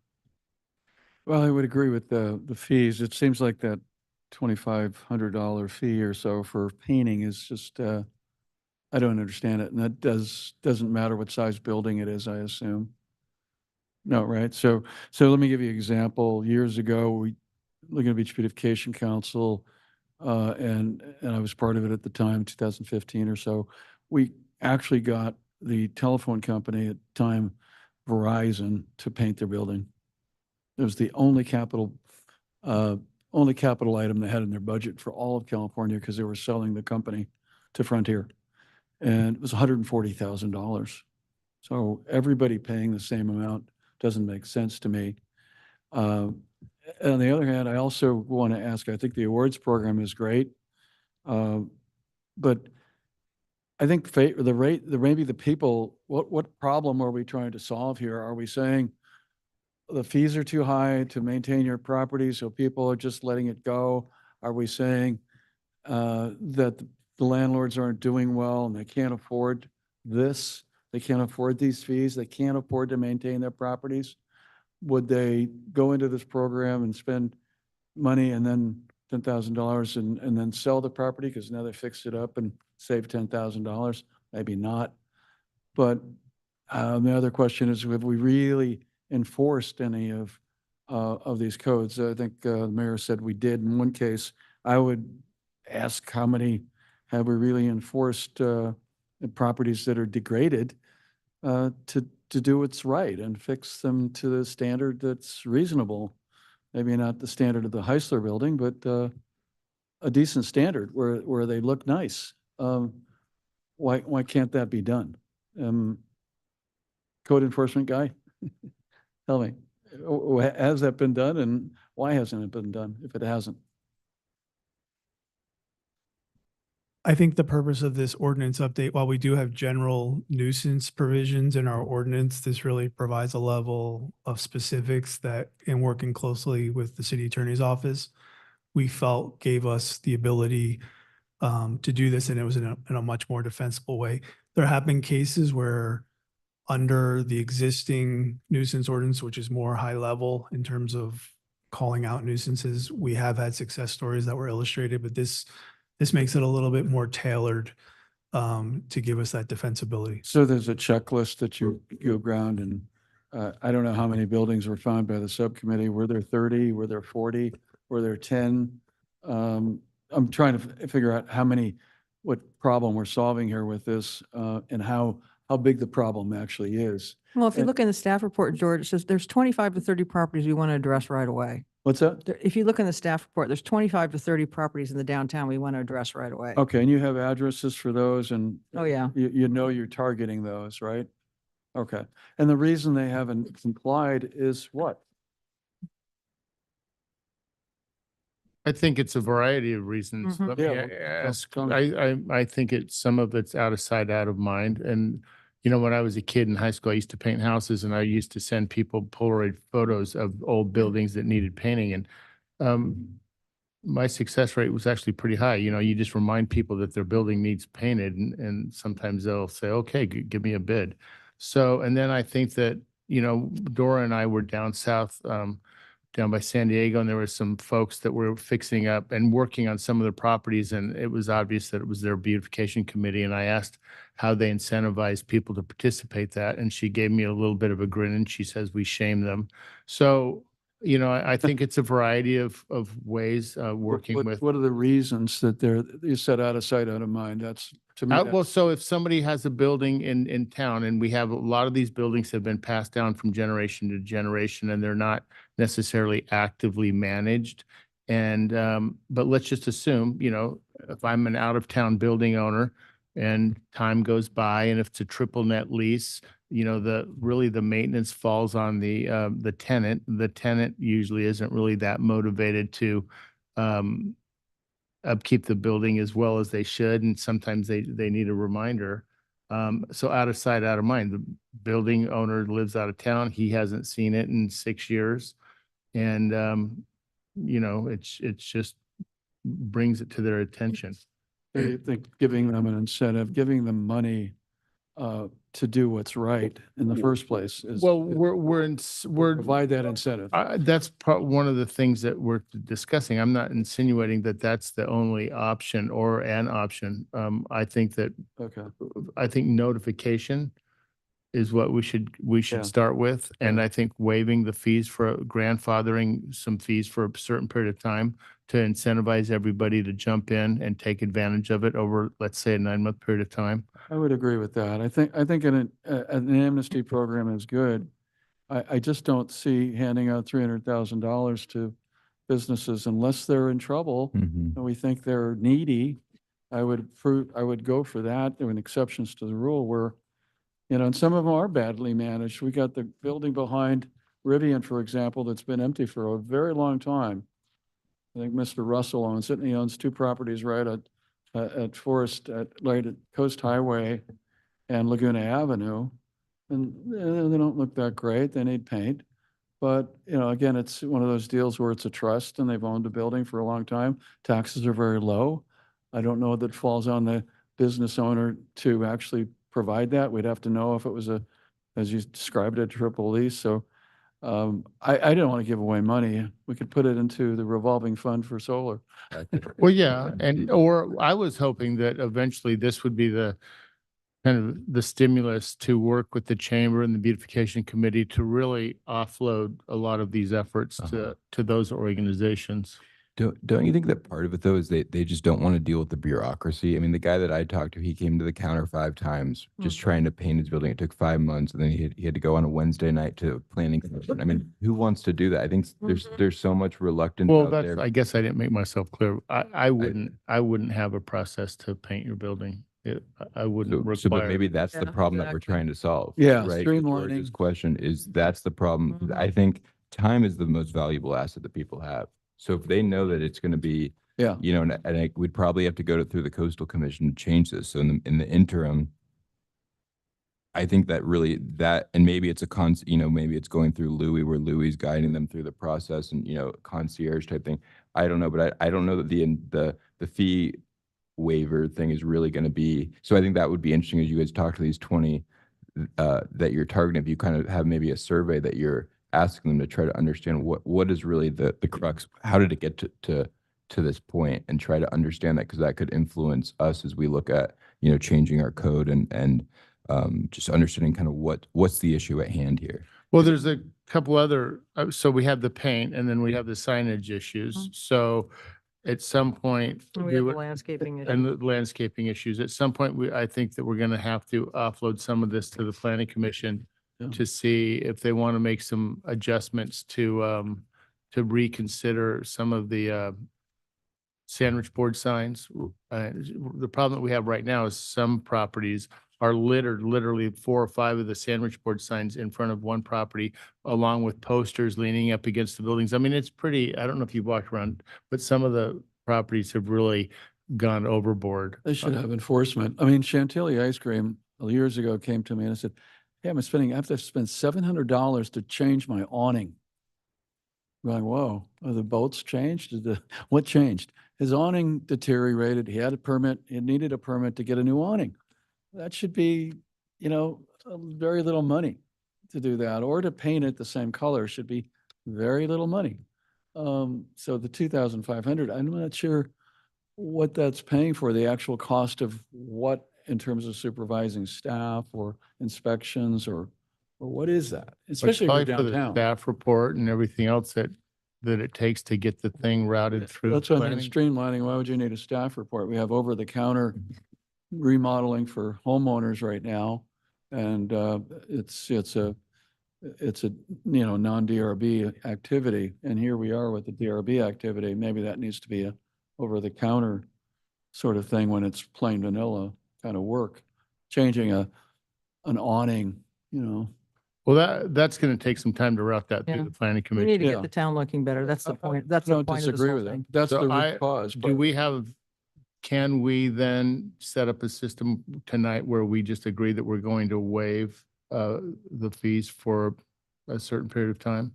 Well, I would agree with the fees. It seems like that $2,500 fee or so for painting is just, I don't understand it. And that doesn't matter what size building it is, I assume. No, right? So let me give you an example. Years ago, Laguna Beach Beautification Council, and I was part of it at the time, 2015 or so. We actually got the telephone company at the time, Verizon, to paint their building. It was the only capital item they had in their budget for all of California, because they were selling the company to Frontier. And it was $140,000. So everybody paying the same amount doesn't make sense to me. On the other hand, I also want to ask, I think the awards program is great. But I think maybe the people, what problem are we trying to solve here? Are we saying the fees are too high to maintain your property, so people are just letting it go? Are we saying that the landlords aren't doing well and they can't afford this? They can't afford these fees. They can't afford to maintain their properties. Would they go into this program and spend money and then $10,000 and then sell the property because now they fixed it up and save $10,000? Maybe not. But the other question is, have we really enforced any of these codes? I think the mayor said we did in one case. I would ask, how many have we really enforced the properties that are degraded to do what's right and fix them to the standard that's reasonable? Maybe not the standard of the Heisler building, but a decent standard where they look nice. Why can't that be done? Code enforcement guy, tell me, has that been done, and why hasn't it been done if it hasn't? I think the purpose of this ordinance update, while we do have general nuisance provisions in our ordinance, this really provides a level of specifics that, in working closely with the city attorney's office, we felt gave us the ability to do this, and it was in a much more defensible way. There have been cases where under the existing nuisance ordinance, which is more high level in terms of calling out nuisances, we have had success stories that were illustrated, but this makes it a little bit more tailored to give us that defensibility. So there's a checklist that you go around and I don't know how many buildings were found by the subcommittee. Were there 30? Were there 40? Were there 10? I'm trying to figure out what problem we're solving here with this and how big the problem actually is. Well, if you And- look in the staff report, George, it says there's 25 to 30 properties we want to address right away. What's that? If you look in the staff report, there's 25 to 30 properties in the downtown we want to address right away. Okay, and you have addresses for those and Oh, yeah. you know you're targeting those, right? Okay, and the reason they haven't complied is what? I think it's a variety of reasons. Mhm. Let me Yeah, ask, come- I think some of it's out of sight, out of mind. And, you know, when I was a kid in high school, I used to paint houses and I used to send people Polaroid photos of old buildings that needed painting. And my success rate was actually pretty high. You know, you just remind people that their building needs painted and sometimes they'll say, okay, give me a bid. So, and then I think that, you know, Dora and I were down south, down by San Diego, and there were some folks that were fixing up and working on some of the properties, and it was obvious that it was their beautification committee. And I asked how they incentivize people to participate that, and she gave me a little bit of a grin, and she says we shame them. So, you know, I think it's a variety of ways working with. What are the reasons that you said out of sight, out of mind? That's, to me, Well, so if somebody has a building in town, and we have a lot of these buildings have been passed down from generation to generation, and they're not necessarily actively managed. And, but let's just assume, you know, if I'm an out-of-town building owner and time goes by, and if it's a triple net lease, you know, the maintenance falls on the tenant. The tenant usually isn't really that motivated to, upkeep the building as well as they should, and sometimes they need a reminder. So out of sight, out of mind. The building owner lives out of town. He hasn't seen it in 6 years. And, you know, it's just brings it to their attention. I think giving them an incentive, giving them money to do what's right in the first place is. Well, we're Provide that incentive. that's one of the things that we're discussing. I'm not insinuating that that's the only option or an option. I think that, Okay. I think notification is what we should Yeah. start with. And I think waiving the fees for grandfathering some fees for a certain period of time to incentivize everybody to jump in and take advantage of it over, let's say, a 9-month period of time. I would agree with that. I think an amnesty program is good. I just don't see handing out $300,000 to businesses unless they're in trouble Mhm. and we think they're needy. I would go for that. There were exceptions to the rule where, you know, and some of them are badly managed. We got the building behind Rivian, for example, that's been empty for a very long time. I think Mr. Russell owns it, and he owns 2 properties right at Forest, right at Coast Highway and Laguna Avenue. And they don't look that great. They need paint. But, you know, again, it's one of those deals where it's a trust and they've owned a building for a long time. Taxes are very low. I don't know that it falls on the business owner to actually provide that. We'd have to know if it was as you described it, a triple lease. So I don't want to give away money. We could put it into the revolving fund for solar. Well, yeah, or I was hoping that eventually this would be the kind of the stimulus to work with the chamber and the beautification committee to really offload a lot of these efforts to those organizations. Don't you think that part of it though is they just don't want to deal with the bureaucracy? I mean, the guy that I talked to, he came to the counter 5 times just trying to paint his building. It took 5 months, and then he had to go on a Wednesday night to planning commission. I mean, who wants to do that? I think there's so much reluctance Well, out that's, there. I guess I didn't make myself clear. I wouldn't have a process to paint your building. I wouldn't But require. maybe that's the Yeah, problem that we're exactly. trying to solve. Yeah, right? To streamlining. George's question is that's the problem. Mhm. I think time is the most valuable asset that people have. So if they know that it's going to be Yeah. You know, and I would probably have to go through the coastal commission to change this. So in the interim, I think that really and maybe it's you know, maybe it's going through Louis where Louis guiding them through the process and, you know, concierge type thing. I don't know, but I don't know that the fee waiver thing is really going to be, so I think that would be interesting as you guys talk to these 20 that you're targeting, if you kind of have maybe a survey that you're asking them to try to understand what is really the crux, how did it get to this point, and try to understand that, because that could influence us as we look at, you know, changing our code and just understanding kind of what's the issue at hand here. Well, there's a couple other, so we have the paint and then we have the signage issues. So at some point. We have the landscaping And the landscaping issues. At some point, I think that we're going to have to offload some of this to the planning commission to see if they want to make some adjustments to reconsider some of the sandwich board signs. The problem that we have right now is some properties are littered, literally 4 or 5 of the sandwich board signs in front of one property, along with posters leaning up against the buildings. I mean, it's pretty, I don't know if you've walked around, but some of the properties have really gone overboard. They should have enforcement. I mean, Chantilly Ice Cream years ago came to me and I said, hey, I have to spend $700 to change my awning. I'm going, whoa, are the boats changed? What changed? His awning deteriorated. He had a permit. He needed a permit to get a new awning. That should be, you know, very little money to do that, or to paint it the same color should be very little money. So the 2,500, I'm not sure what that's paying for, the actual cost of what in terms of supervising staff or inspections or what is that? Especially if you're Probably for the downtown. staff report and everything else that it takes to get the thing routed through. That's what I mean, planning. streamlining. Why would you need a staff report? We have over-the-counter remodeling for homeowners right now. And it's a you know, non-DRB activity. And here we are with the DRB activity. Maybe that needs to be a over-the-counter sort of thing when it's plain vanilla kind of work. Changing an awning, you know. Well, that's going to take some time to route that Yeah. through the planning We commission. need to Yeah. get the town looking better. That's the point. That's I the don't point of this disagree whole with it. thing. That's So the root cause. Do we have, can we then set up a system tonight where we just agree that we're going to waive the fees for a certain period of time?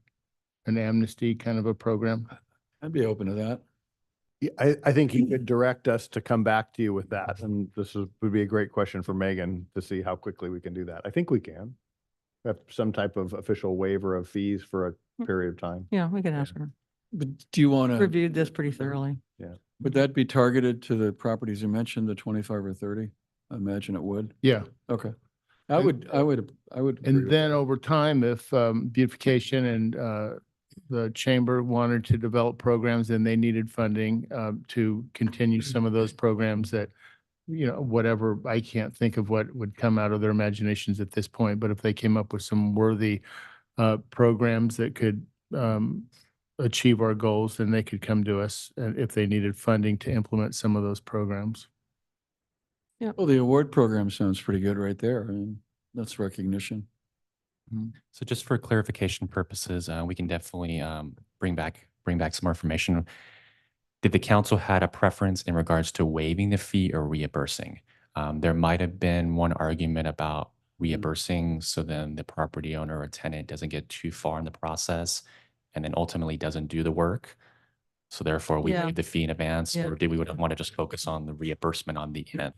An amnesty kind of a program? I'd be open to that. Yeah, I think you could direct us to come back to you with that. And would be a great question for Megan to see how quickly we can do that. I think we can. Have some type of official waiver of fees for a period of time. Yeah, we can ask her. But do you want to, Reviewed this pretty thoroughly. would that be targeted to the properties you mentioned, the 25 or 30? I imagine it would. Yeah. Okay. I would agree And with then over time, if beautification and the chamber wanted to develop programs and they needed funding to continue some of those programs that, you know, whatever, I can't think of what would come out of their imaginations at this point, but if they came up with some worthy programs that could achieve our goals, then they could come to us if they needed funding to implement some of those programs. Well, the award program sounds pretty good right there. I mean, that's recognition. So just for clarification purposes, we can definitely bring back some more information. Did the council had a preference in regards to waiving the fee or reimbursing? There might have been one argument about reimbursing, so then the property owner or tenant doesn't get too far in the process and then ultimately doesn't do the work. So therefore, we Yeah. waive the fee in advance, Yeah. or do we want to just focus on the reimbursement on the end?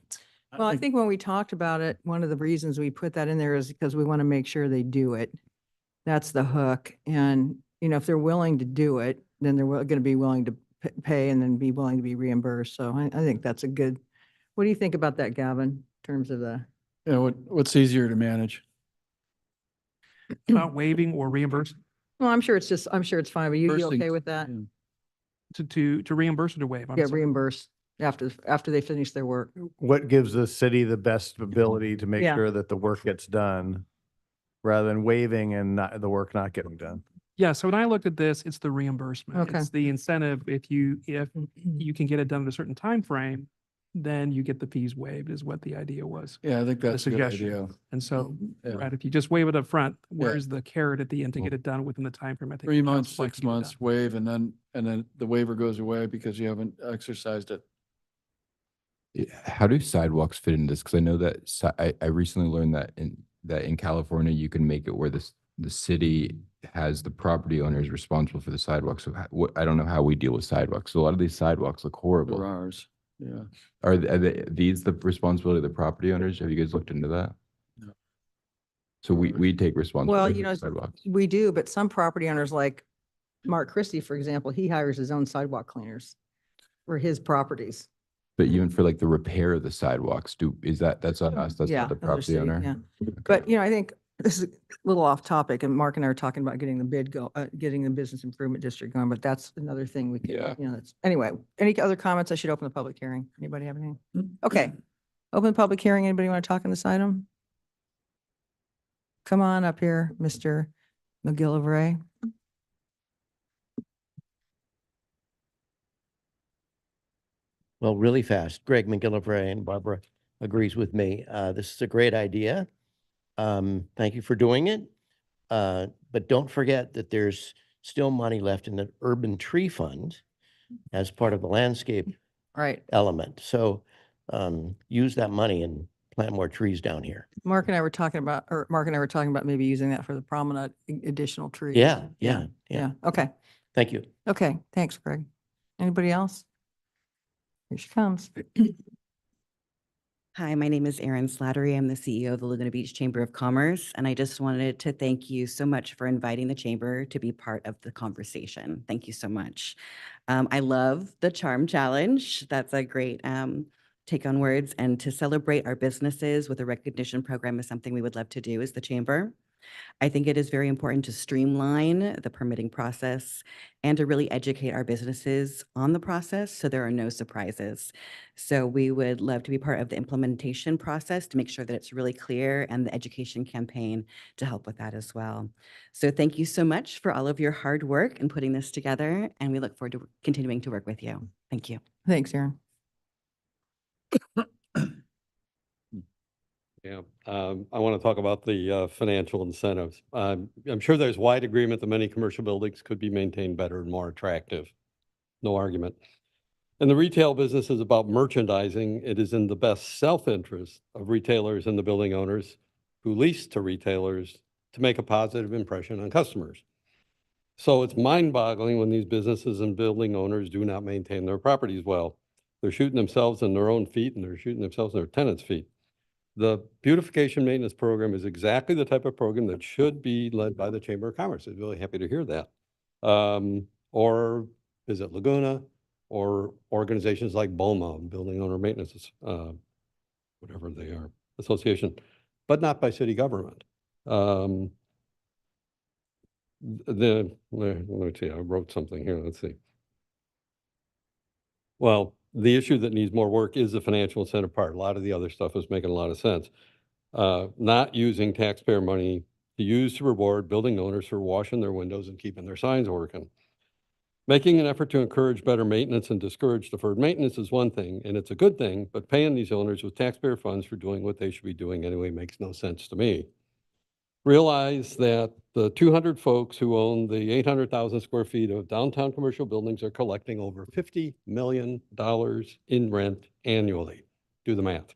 Well, I think when we talked about it, one of the reasons we put that in there is because we want to make sure they do it. That's the hook. And, you know, if they're willing to do it, then they're going to be willing to pay and then be willing to be reimbursed. So I think that's a good, what do you think about that, Gavin, in terms of the? Yeah, what's easier to manage? Waiving or reimbursing, Well, I'm sure it's fine, but you Reimbursing, okay with that? to reimburse or to waive? I'm Get sorry. reimbursed after they finish their work. What gives the city the best ability to make Yeah. sure that the work gets done rather than waiving and the work not getting done? Yeah, so when I looked at this, it's the reimbursement. Okay. It's the incentive. If you can get it done in a certain time frame, then you get the fees waived is what the idea was. Yeah, I think The that's a good suggestion. idea. And so, Yeah. right, if you just waive it up front, Yeah. where's the carrot at the end to get it done within the time frame? I think 3 the months, council likes 6 to get it months, done. waive, and and then the waiver goes away because you haven't exercised it. How do sidewalks fit in this? Because I know that I recently learned that in California, you can make it where the city has the property owners responsible for the sidewalks. So I don't know how we deal with sidewalks. So a lot of these sidewalks look horrible. They're ours. Yeah. Are these the responsibility of the property owners? Have you guys looked into that? No. So we take Well, responsibility you for know, sidewalks. we do, but some property owners like Mark Christie, for example, he hires his own sidewalk cleaners for his properties. But even for like the repair of the sidewalks, that's on us, that's Yeah, not the those are property city, owner? yeah. But, you know, I think this is a little off topic and Mark and I are talking about getting getting the business improvement district going, but that's another thing we could, Yeah. you know, that's, anyway, any other comments? I should open the public hearing. Anybody have anything? Okay. Open the public hearing. Anybody want to talk on this item? Come on up here, Mr. McGillivray. Well, really fast. Greg McGillivray, and Barbara agrees with me. This is a great idea. Thank you for doing it. But don't forget that there's still money left in the Urban Tree Fund as part of the landscape Right. element. So use that money and plant more trees down here. Mark and I were talking about maybe using that for the promenade, additional trees. Yeah. Yeah. Okay. Thank you. Okay. Thanks, Greg. Anybody else? Here she comes. Hi, my name is Erin Slattery. I'm the CEO of the Laguna Beach Chamber of Commerce, and I just wanted to thank you so much for inviting the chamber to be part of the conversation. Thank you so much. I love the Charm Challenge. That's a great take on words, and to celebrate our businesses with a recognition program is something we would love to do as the chamber. I think it is very important to streamline the permitting process and to really educate our businesses on the process so there are no surprises. So we would love to be part of the implementation process to make sure that it's really clear, and the education campaign to help with that as well. So thank you so much for all of your hard work in putting this together, and we look forward to continuing to work with you. Thank you. Thanks, Erin. Yeah, I want to talk about the financial incentives. I'm sure there's wide agreement that many commercial buildings could be maintained better and more attractive. No argument. And the retail business is about merchandising. It is in the best self-interest of retailers and the building owners who lease to retailers to make a positive impression on customers. So it's mind-boggling when these businesses and building owners do not maintain their properties well. They're shooting themselves in their own feet, and they're shooting themselves in their tenants' feet. The beautification maintenance program is exactly the type of program that should be led by the Chamber of Commerce. I'm really happy to hear that. Or Visit Laguna, or organizations like BOMA, Building Owner Maintenance, whatever they are, association, but not by city government. Let me see, I wrote something here, let's see. Well, the issue that needs more work is the financial incentive part. A lot of the other stuff is making a lot of sense. Not using taxpayer money to use to reward building owners for washing their windows and keeping their signs working. Making an effort to encourage better maintenance and discourage deferred maintenance is one thing, and it's a good thing, but paying these owners with taxpayer funds for doing what they should be doing anyway makes no sense to me. Realize that the 200 folks who own the 800,000 square feet of downtown commercial buildings are collecting over $50 million in rent annually. Do the math.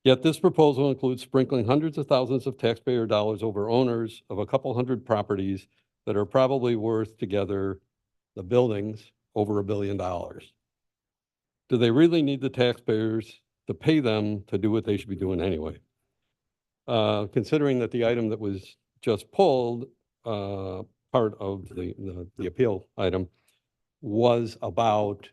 Yet this proposal includes sprinkling hundreds of thousands of taxpayer dollars over owners of a couple hundred properties that are probably worth together, the buildings, over $1 billion. Do they really need the taxpayers to pay them to do what they should be doing anyway? Considering that the item that was just pulled, part of the appeal item, was about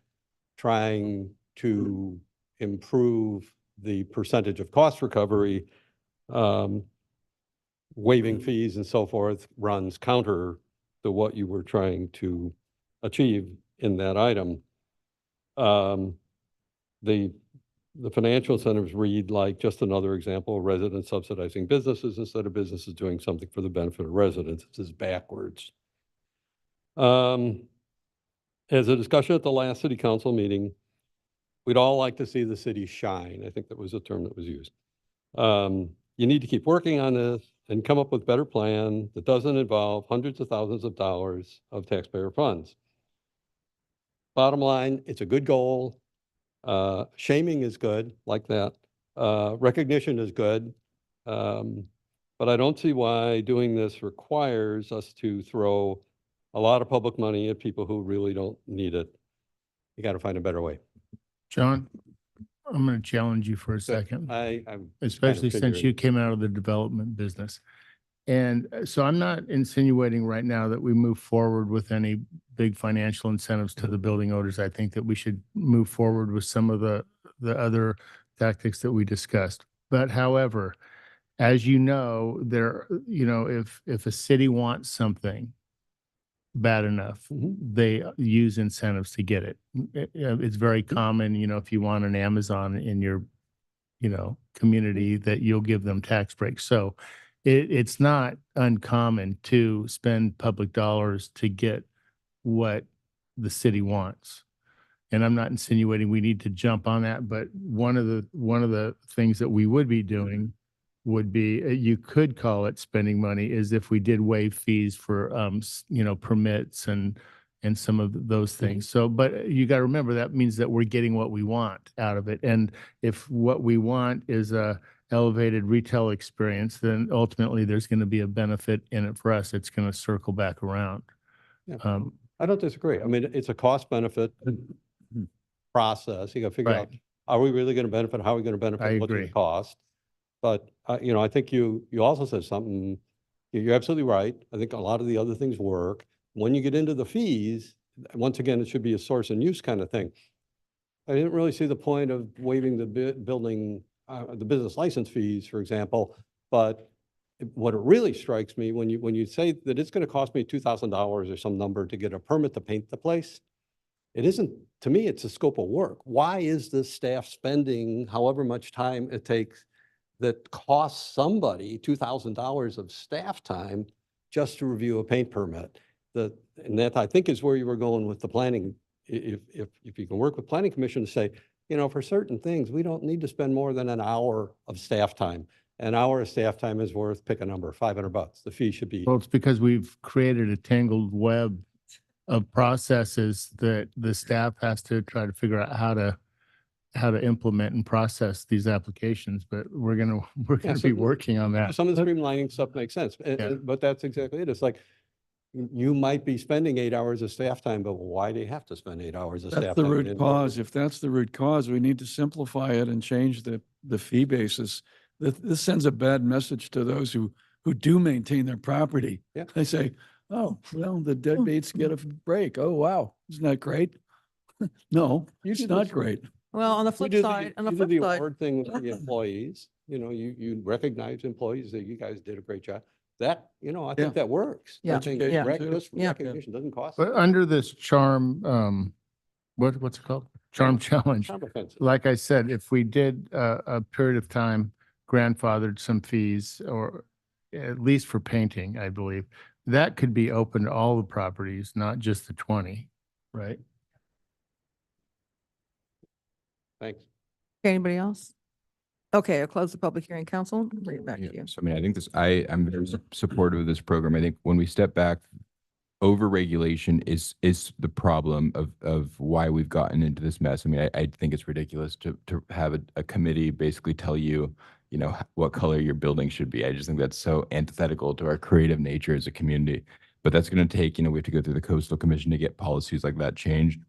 trying to improve the percentage of cost recovery, waiving fees and so forth runs counter to what you were trying to achieve in that item. The financial incentives read like just another example of residents subsidizing businesses instead of businesses doing something for the benefit of residents. This is backwards. As a discussion at the last city council meeting, we'd all like to see the city shine. I think that was a term that was used. You need to keep working on this and come up with a better plan that doesn't involve hundreds of thousands of dollars of taxpayer funds. bottom line, it's a good goal. Shaming is good, like that. Recognition is good. But I don't see why doing this requires us to throw a lot of public money at people who really don't need it. You got to find a better way. John, I'm going to challenge you for a second, I'm especially since figuring. you came out of the development business. And so I'm not insinuating right now that we move forward with any big financial incentives to the building owners. I think that we should move forward with some of the other tactics that we discussed. But however, as you know, if a city wants something bad enough, they use incentives to get it. It's very common, if you want an Amazon in your, community, that you'll give them tax breaks. So it's not uncommon to spend public dollars to get what the city wants. And I'm not insinuating we need to jump on that, but one of the things that we would be doing would be, you could call it spending money, is if we did waive fees for, permits and some of those things. So, but you got to remember, that means that we're getting what we want out of it. And if what we want is a elevated retail experience, then ultimately there's going to be a benefit in it for us. It's going to circle back around. Yeah. I don't disagree. I mean, it's a cost benefit process. You got to figure out, are we really going to benefit? How are we going to benefit? What's it cost? But, I think you also said something, you're absolutely right. I think a lot of the other things work. When you get into the fees, once again, it should be a source and use kind of thing. I didn't really see the point of waiving the the business license fees, for example. But what it really strikes me, when you say that it's going to cost me $2,000 or some number to get a permit to paint the place, it isn't, to me, it's a scope of work. Why is the staff spending however much time it takes that costs somebody $2,000 of staff time just to review a paint permit? And that, I think, is where you were going with the planning. If you can work with planning commission to say, for certain things, we don't need to spend more than an hour of staff time. An hour of staff time is worth, pick a number, $500. The fee should be. Well, it's because we've created a tangled web of processes that the staff has to try to figure out how to implement and process these applications. But we're gonna be working on that. Some of the streamlining stuff makes sense, but that's exactly it. It's like, you might be spending 8 hours of staff time, but why do you have to spend 8 hours of staff time? That's the root cause. If that's the root cause, we need to simplify it and change the fee basis. This sends a bad message to those who do maintain their property. Yeah. They say, oh, well, the deadbeats get a break. Oh, wow. Isn't that great? No, it's not great. Well, on the flip side, award thing with the employees, you recognize employees that you guys did a great job. That, I think that works. Yeah. I think Yeah. just recognition doesn't cost. But under this charm, what's it called? Charm challenge. Charm offensive. Like I said, if we did a period of time, grandfathered some fees, or at least for painting, I believe, that could be open to all the properties, not just the 20, right? Thanks. Anybody else? Okay, I'll close the public hearing. Council, bring it back to you. So I think I'm very supportive of this program. I think when we step back, over-regulation is the problem of why we've gotten into this mess. I mean, I think it's ridiculous to have a committee basically tell you, what color your building should be. I just think that's so antithetical to our creative nature as a community. But that's going to take, we have to go through the Coastal Commission to get policies like that changed.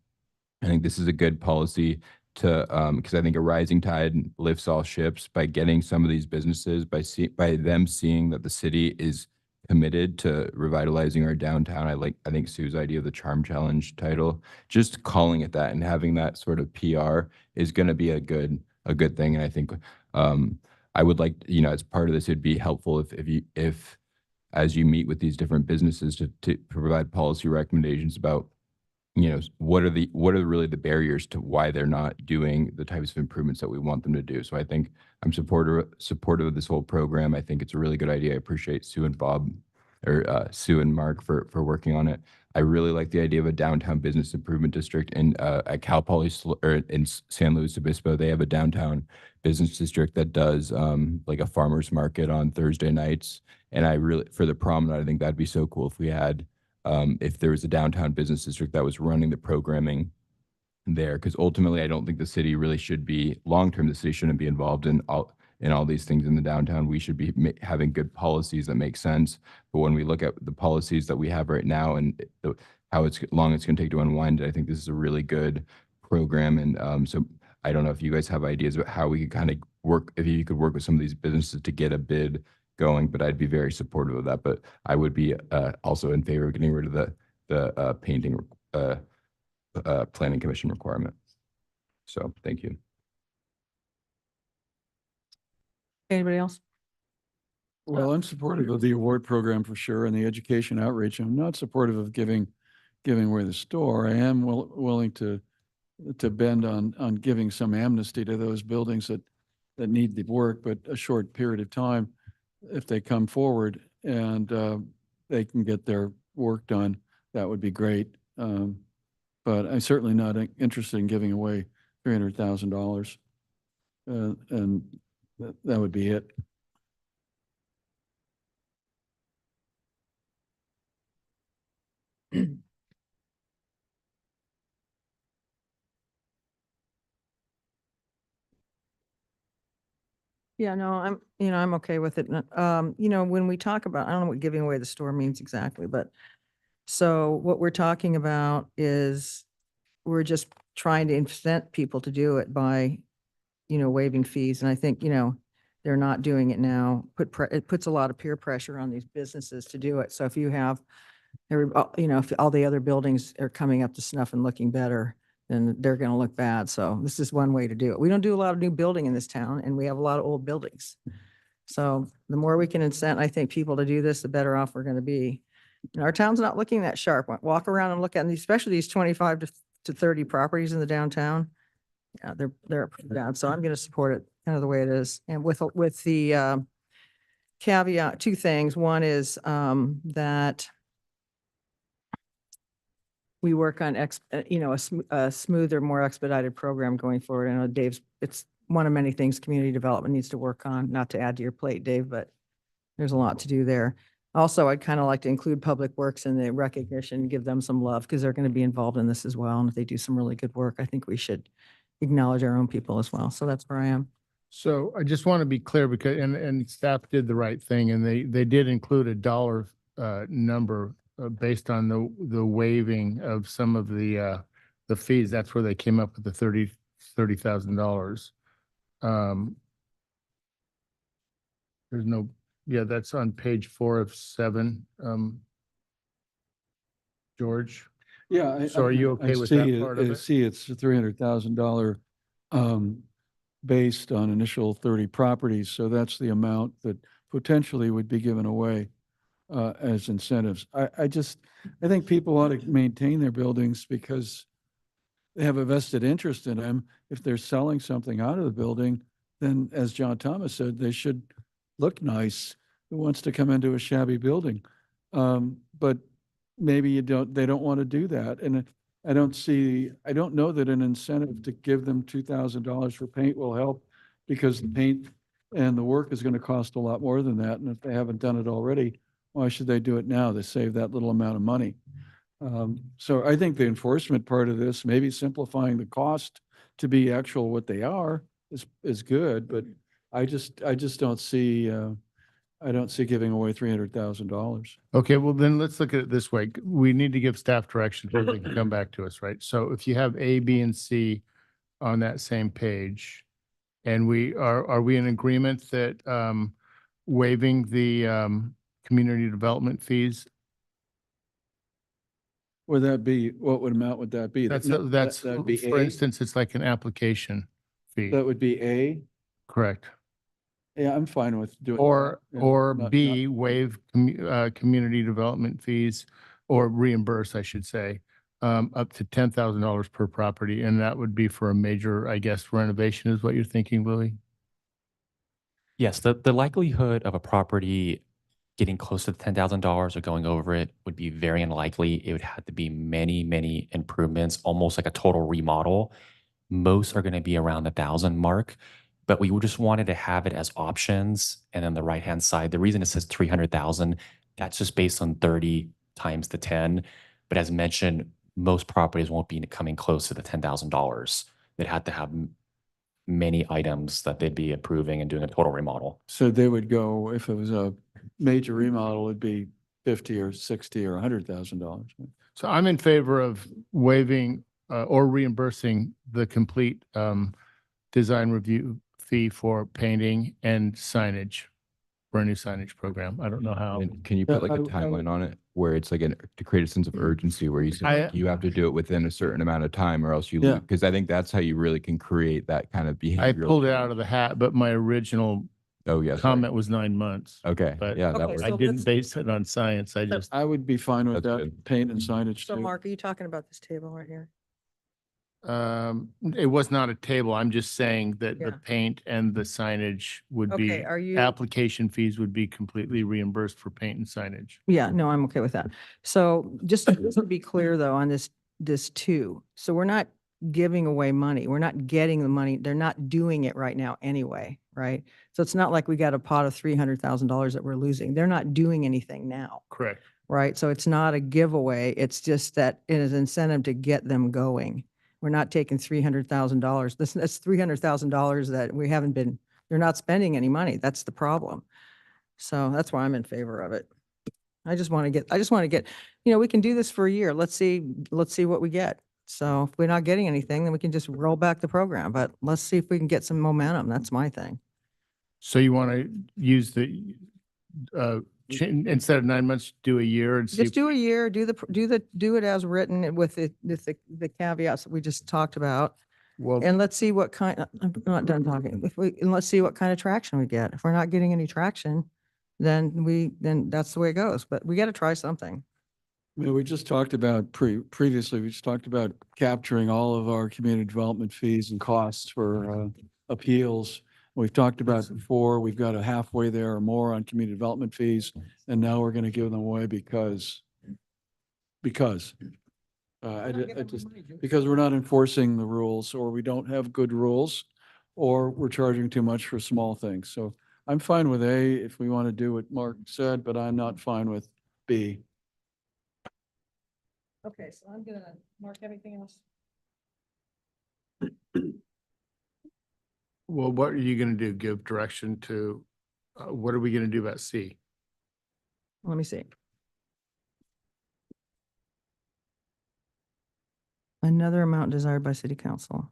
I think this is a good policy because I think a rising tide lifts all ships by getting some of these businesses, by them seeing that the city is committed to revitalizing our downtown. I think Sue's idea of the Charm Challenge title, just calling it that and having that sort of PR is going to be a good thing. And I think I would like, as part of this, it'd be helpful if as you meet with these different businesses to provide policy recommendations about, what are really the barriers to why they're not doing the types of improvements that we want them to do. So I think I'm supportive of this whole program. I think it's a really good idea. I appreciate Sue and Mark for working on it. I really like the idea of a downtown business improvement district at Cal Poly or in San Luis Obispo. They have a downtown business district that does like a farmer's market on Thursday nights. And for the promenade, I think that'd be so cool if we had if there was a downtown business district that was running the programming there, because ultimately I don't think the city really should be, long-term, the city shouldn't be involved in all these things in the downtown. We should be having good policies that make sense. But when we look at the policies that we have right now and how long it's going to take to unwind it, I think this is a really good program. And so I don't know if you guys have ideas about how we could kind of work, if you could work with some of these businesses to get a bid going, but I'd be very supportive of that. But I would be also in favor of getting rid of the painting planning commission requirement. So thank you. Anybody else? Well, I'm supportive of the award program for sure and the education outreach. I'm not supportive of giving away the store. I am willing to bend on giving some amnesty to those buildings that need the work, but a short period of time, if they come forward and they can get their work done, that would be great. But I'm certainly not interested in giving away $300,000. And that would be it. Yeah, no, I'm okay with it. When we talk about, I don't know what giving away the store means exactly, but so what we're talking about is we're just trying to incent people to do it by, waiving fees. And I think, they're not doing it now. It puts a lot of peer pressure on these businesses to do it. So if you have if all the other buildings are coming up to snuff and looking better, then they're going to look bad. So this is one way to do it. We don't do a lot of new building in this town, and we have a lot of old buildings. So the more we can incent, I think, people to do this, the better off we're going to be. And our town's not looking that sharp. Walk around and look at these, especially these 25 to 30 properties in the downtown. Yeah, they're pretty bad. So I'm going to support it kind of the way it is. And with the caveat, two things. One is that we work on a smoother, more expedited program going forward. I know Dave's, it's one of many things community development needs to work on, not to add to your plate, Dave, but there's a lot to do there. Also, I'd kind of like to include Public Works in the recognition, give them some love because they're going to be involved in this as well. And if they do some really good work, I think we should acknowledge our own people as well. So that's where I am. So I just want to be clear because, and staff did the right thing and they did include a dollar number based on the waiving of some of the fees. That's where they came up with the $30,000. There's no, yeah, that's on page 4 of 7. George? Yeah. So are you okay with that part of I it? see it's a $300,000 based on initial 30 properties. So that's the amount that potentially would be given away as incentives. I think people ought to maintain their buildings because they have a vested interest in them. If they're selling something out of the building, then as John Thomas said, they should look nice. Who wants to come into a shabby building? But maybe they don't want to do that. And I don't know that an incentive to give them $2,000 for paint will help because the paint and the work is going to cost a lot more than that. And if they haven't done it already, why should they do it now? They save that little amount of money. So I think the enforcement part of this, maybe simplifying the cost to be actual what they are is good, but I just don't see, I don't see giving away $300,000. Okay, well then let's look at it this way. We need to give staff direction so they can come back to us, right? So if you have A, B, and C on that same page, and are we in agreement that waiving the community development fees? Would that be, what amount would that be? That's That'd be for A? instance, it's like an application fee. That would be A? Correct. Yeah, I'm fine with doing. Or that. Yeah, not- B, waive community development fees or reimburse, I should say, up to $10,000 per property. And that would be for a major, I guess, renovation is what you're thinking, Louis? Yes, the likelihood of a property getting close to $10,000 or going over it would be very unlikely. It would have to be many, many improvements, almost like a total remodel. Most are going to be around the 1,000 mark, but we just wanted to have it as options. And then the right-hand side, the reason it says 300,000, that's just based on 30 times the 10. But as mentioned, most properties won't be coming close to the $10,000. They'd have to have many items that they'd be approving and doing a total remodel. So they would go, if it was a major remodel, it'd be 50 or 60 or $100,000. So I'm in favor of waiving or reimbursing the complete design review fee for painting and signage for a new signage program. I don't know how. And can you put like a timeline on it where it's like to create a sense of urgency where you say like, you have to do it within a certain amount of time or else you Yeah. lose? Because I think that's how you really can create that kind of behavior. I pulled it out of the hat, but my original Oh, yes. comment was 9 months. Okay. But Yeah, that Okay, works. I so didn't let's- base it on science. I just, I would be fine with That's that, good. paint and signage So too. Mark, are you talking about this table right here? it was not a table. I'm just saying that Yeah. the paint and the signage would be, Okay, are you? application fees would be completely reimbursed for paint and signage. Yeah, no, I'm okay with that. So just to be clear though, on this too, so we're not giving away money. We're not getting the money. They're not doing it right now anyway, right? So it's not like we got a pot of $300,000 that we're losing. They're not doing anything now, Correct. right? So it's not a giveaway. It's just that it is incentive to get them going. We're not taking $300,000. That's $300,000 that we haven't been, they're not spending any money. That's the problem. So that's why I'm in favor of it. I just want to get, we can do this for a year. Let's see what we get. So if we're not getting anything, then we can just roll back the program, but let's see if we can get some momentum. That's my thing. So you want to use the, instead of 9 months, do a year and see. Just do a year, do it as written with the caveats that we just talked about. Well, And let's see what kind, I'm not done talking. And let's see what kind of traction we get. If we're not getting any traction, then that's the way it goes. But we got to try something. We just talked about previously, we just talked about capturing all of our community development fees and costs for appeals. We've talked about before, we've got a halfway there or more on community development fees, and now we're going to give them away because we're not enforcing the rules, or we don't have good rules, or we're charging too much for small things. So I'm fine with A if we want to do what Mark said, but I'm not fine with B. Okay, so I'm gonna mark everything else. Well, what are you going to do? Give direction to, what are we going to do about C? Let me see. Another amount desired by city council.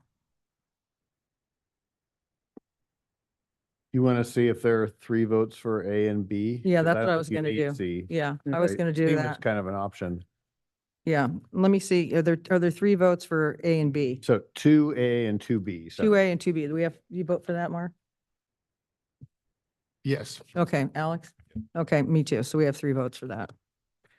You want to see if there are 3 votes for A and B? Yeah, 'Cause that's don't what I was think you gonna need do. C, Yeah, I was right? gonna do C was that. kind of an option. Yeah, let me see. Are there 3 votes for A and B? So 2A and 2B. so- 2A and 2B. Do you vote for that, Mark? Yes. Okay, Alex? Okay, me too. So we have 3 votes for that.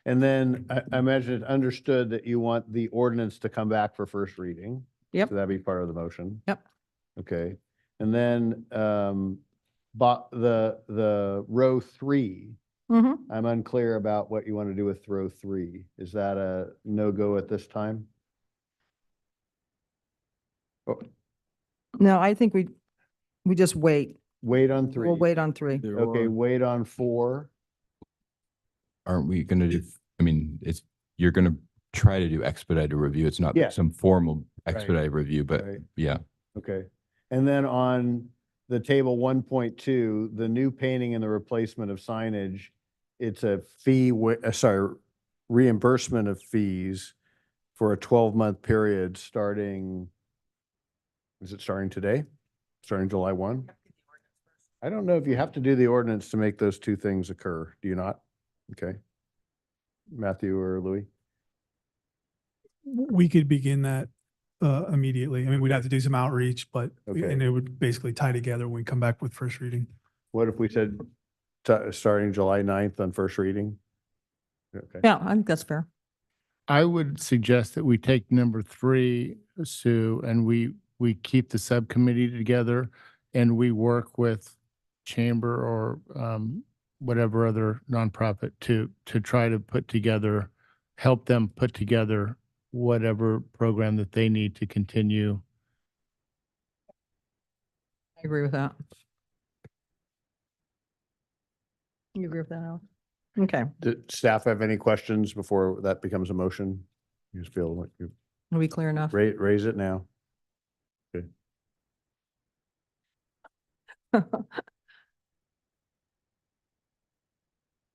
And then I imagine it's understood that you want the ordinance to come back for first reading. Yep. So that'd be part of the motion. Yep. Okay. And then, but the row 3, Mm-hmm. I'm unclear about what you want to do with row 3. Is that a no-go at this time? Oh, No, I think we just wait. wait on 3. We'll wait on 3. Okay, wait on 4. Aren't we gonna do, I mean, you're gonna try to do expedited review. It's not Yeah. some formal Right. expedited review, but Right. yeah. Okay. And then on the table 1.2, the new painting and the replacement of signage, it's a reimbursement of fees for a 12-month period starting, is it starting today? Starting July 1? I don't know if you have to do the ordinance to make those 2 things occur. Do you not? Okay. Matthew or Louis? We could begin that immediately. I mean, we'd have to do some outreach, but, Okay. and it would basically tie together when we come back with first reading. What if we said starting July 9th on first reading? Okay. Yeah, I think that's fair. I would suggest that we take number 3, Sue, and we keep the subcommittee together and we work with chamber or whatever other nonprofit to try to help them put together whatever program that they need to continue. I agree with that. You agree with that, Alex? Okay. Do staff have any questions before that becomes a motion? You just feel like you Are we clear enough? raise it now. Okay.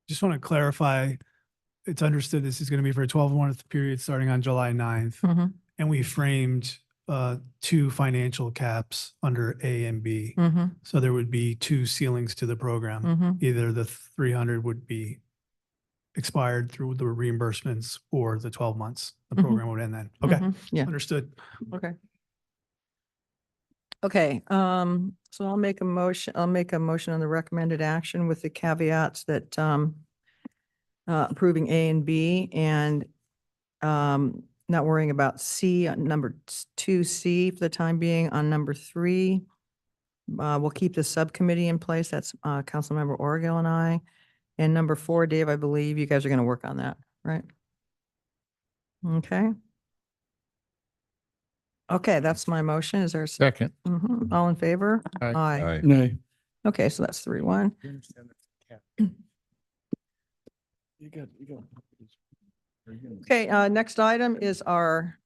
Just want to clarify, it's understood this is going to be for a 12-month period starting on July 9th. Mhm. And we framed two financial caps under A and B. Mhm. So there would be two ceilings to the program. Mhm. Either the 300 would be expired through the reimbursements or the 12 months. The Mhm. program would end then. Okay, Mhm. Yeah. understood. Okay. Okay, so I'll make a motion on the recommended action with the caveats that, approving A and B and, not worrying about C, on number 2C for the time being. On number 3, we'll keep the subcommittee in place. That's, Councilmember Orgel and I. And number 4, Dave, I believe you guys are gonna work on that, right? Okay. Okay, that's my motion. Is there a Second. Mhm. All in favor? Aye. Aye. Nay. Okay, so that's 3-1. You got. Okay, next item is our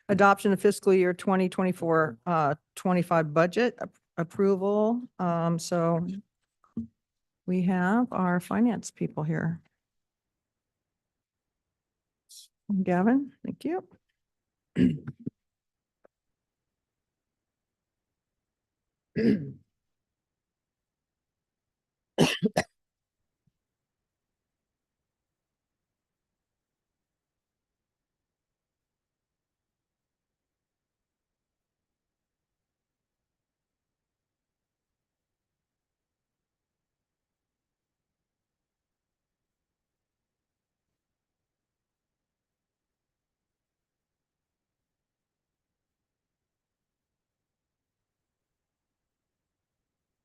adoption of fiscal year 2024, 25 budget approval. So we have our finance people here. Gavin, thank you.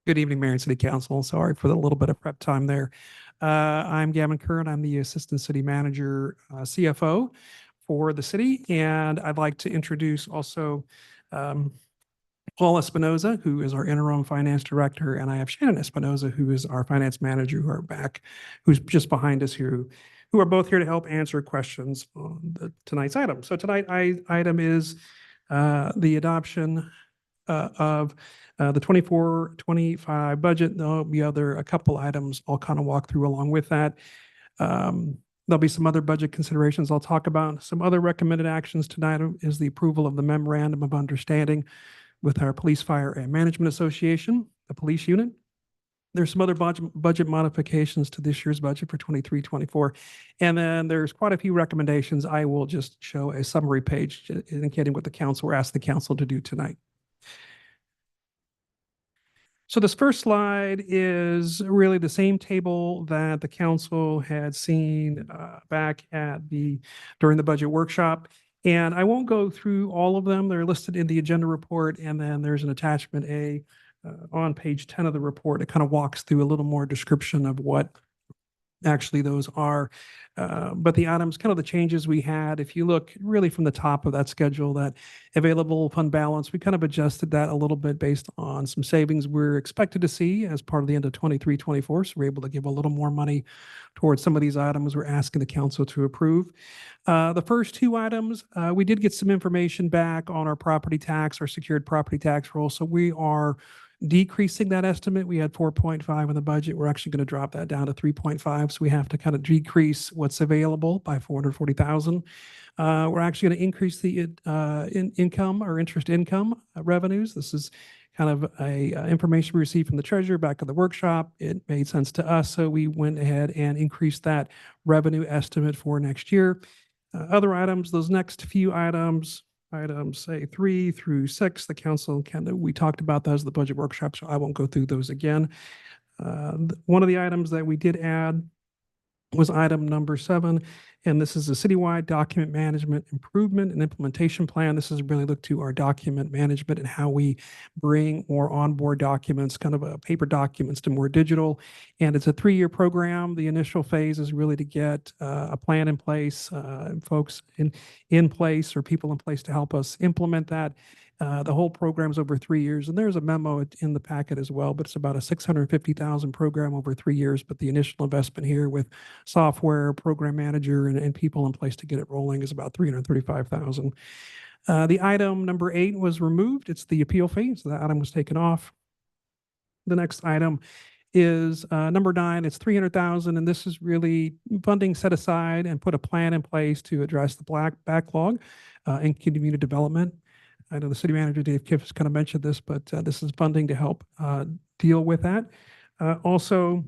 Good evening, Mayor and City Council. Sorry for the little bit of prep time there. I'm Gavin Curran. I'm the Assistant City Manager, CFO for the city. And I'd like to introduce also Paul Espinoza, who is our interim finance director. And I have Shannon Espinoza, who is our finance manager, who's just behind us here, who are both here to help answer questions on tonight's item. So item is the adoption of the 24-25 budget. There'll be a couple items I'll kind of walk through along with that. There'll be some other budget considerations I'll talk about. Some other recommended actions tonight is the approval of the memorandum of understanding with our Police, Fire, and Management Association, the police unit. There's some other budget modifications to this year's budget for 23-24. And then there's quite a few recommendations. I will just show a summary page indicating what the council or asked the council to do tonight. So this first slide is really the same table that the council had seen back during the budget workshop. And I won't go through all of them. They're listed in the agenda report. And then there's an attachment A on page 10 of the report. It kind of walks through a little more description of what actually those are. But the items, kind of the changes we had, if you look really from the top of that schedule, that available fund balance, we kind of adjusted that a little bit based on some savings we're expected to see as part of the end of 23-24. So we're able to give a little more money towards some of these items we're asking the council to approve. The first two items, we did get some information back on our property tax, our secured property tax roll. So we are decreasing that estimate. We had 4.5 in the budget. We're actually going to drop that down to 3.5. So we have to kind of decrease what's available by 440,000. We're actually going to increase the income or interest income revenues. This is kind of information we received from the treasurer back at the workshop. It made sense to us. So we went ahead and increased that revenue estimate for next year. Other items, those next few items, say 3 through 6, the council we talked about those at the budget workshop, so I won't go through those again. One of the items that we did add was item number 7, and this is a citywide document management improvement and implementation plan. This is really look to our document management and how we bring more onboard documents, kind of paper documents, to more digital. And it's a 3-year program. The initial phase is really to get a plan in place, folks in place or people in place to help us implement that. The whole program's over 3 years, and there's a memo in the packet as well, but it's about a 650,000 program over 3 years. But the initial investment here with software, program manager, and people in place to get it rolling is about 335,000. The item number 8 was removed. It's the appeal fee, so that item was taken off. The next item is number 9. It's 300,000, and this is really funding set aside and put a plan in place to address the backlog in community development. I know the city manager, Dave Kiff, has kind of mentioned this, but this is funding to help deal with that. Also,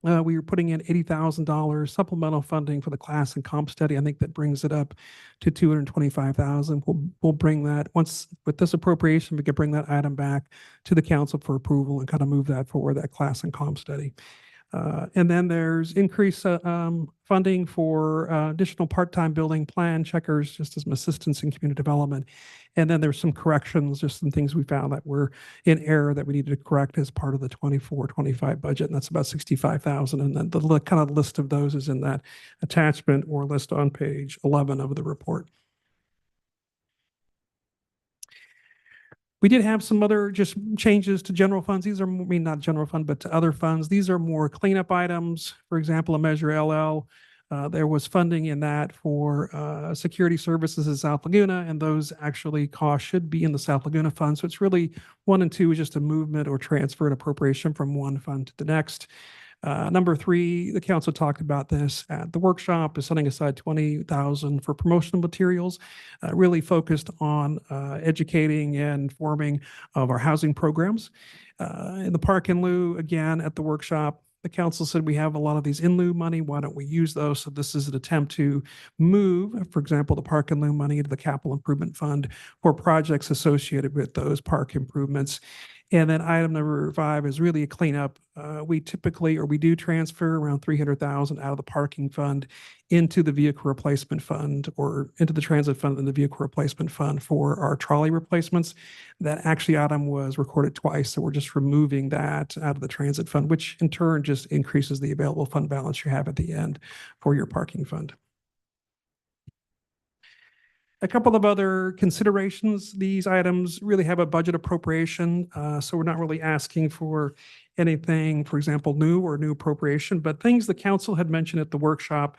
we were putting in $80,000 supplemental funding for the class and comp study. I think that brings it up to 225,000. We'll bring that once with this appropriation, we can bring that item back to the council for approval and kind of move that forward, that class and comp study. And then there's increased funding for additional part-time building plan checkers, just as some assistance in community development. And then there's some corrections, just some things we found that were in error that we needed to correct as part of the 24-25 budget. And that's about 65,000. And then the kind of list of those is in that attachment or list on page 11 of the report. We did have some other just changes to general funds. These are, I mean, not general fund, but to other funds. These are more cleanup items. For example, a Measure LL, there was funding in that for security services in South Laguna, and those actually costs should be in the South Laguna fund. So it's really 1 and 2 is just a movement or transfer and appropriation from one fund to the next. Number 3, the council talked about this at the workshop, is setting aside 20,000 for promotional materials, really focused on educating and informing of our housing programs. In the park in lieu, again, at the workshop, the council said we have a lot of these in lieu money. Why don't we use those? So this is an attempt to move, for example, the park in lieu money into the capital improvement fund for projects associated with those park improvements. And then item number 5 is really a cleanup. We typically, or we do transfer around 300,000 out of the parking fund into the vehicle replacement fund or into the transit fund and the vehicle replacement fund for our trolley replacements. That actually item was recorded twice. So we're just removing that out of the transit fund, which in turn just increases the available fund balance you have at the end for your parking fund. A couple of other considerations. These items really have a budget appropriation, so we're not really asking for anything, for example, new appropriation, but things the council had mentioned at the workshop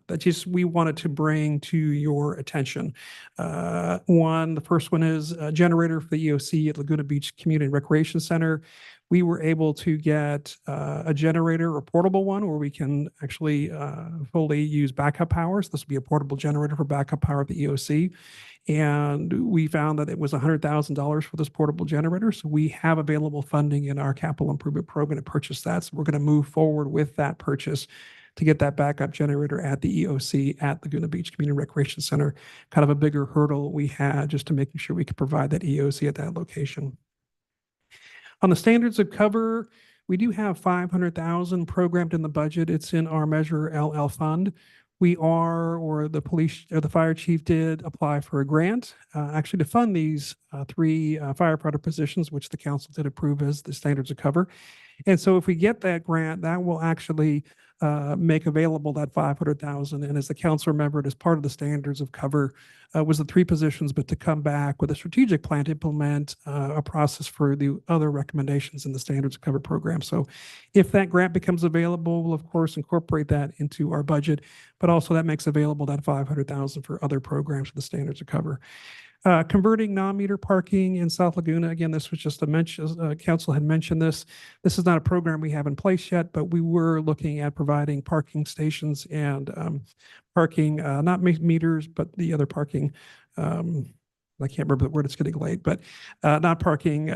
that just we wanted to bring to your attention. The first one is a generator for the EOC at Laguna Beach Community and Recreation Center. We were able to get a generator, a portable one, where we can actually fully use backup power. So this will be a portable generator for backup power at the EOC. And we found that it was $100,000 for this portable generator. So we have available funding in our capital improvement program to purchase that. So we're going to move forward with that purchase to get that backup generator at the EOC at Laguna Beach Community Recreation Center. Kind of a bigger hurdle we had just to making sure we could provide that EOC at that location. On the standards of cover, we do have 500,000 programmed in the budget. It's in our Measure LL fund. We are, or the police or the fire chief did apply for a grant, actually to fund these 3 firefighter positions, which the council did approve as the standards of cover. And so if we get that grant, that will actually make available that 500,000. And as the council remembered, as part of the standards of cover was the 3 positions, but to come back with a strategic plan to implement a process for the other recommendations in the standards of cover program. So if that grant becomes available, we'll of course incorporate that into our budget, but also that makes available that 500,000 for other programs for the standards of cover. Converting non-meter parking in South Laguna. Again, this was just a mention, council had mentioned this. This is not a program we have in place yet, but we were looking at providing parking stations and parking, not meters, but the other parking. I can't remember the word, it's getting late, but not parking,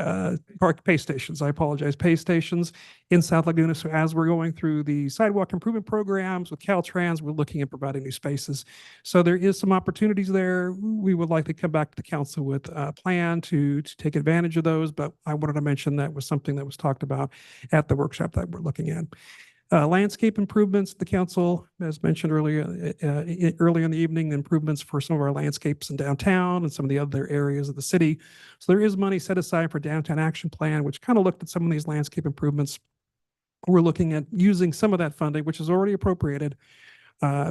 pay stations. I apologize, pay stations in South Laguna. So as we're going through the sidewalk improvement programs with Caltrans, we're looking at providing new spaces. So there is some opportunities there. We would like to come back to the council with a plan to take advantage of those, but I wanted to mention that was something that was talked about at the workshop that we're looking at. Landscape improvements, the council, as mentioned earlier, earlier in the evening, improvements for some of our landscapes in downtown and some of the other areas of the city. So there is money set aside for Downtown Action Plan, which kind of looked at some of these landscape improvements. We're looking at using some of that funding, which is already appropriated,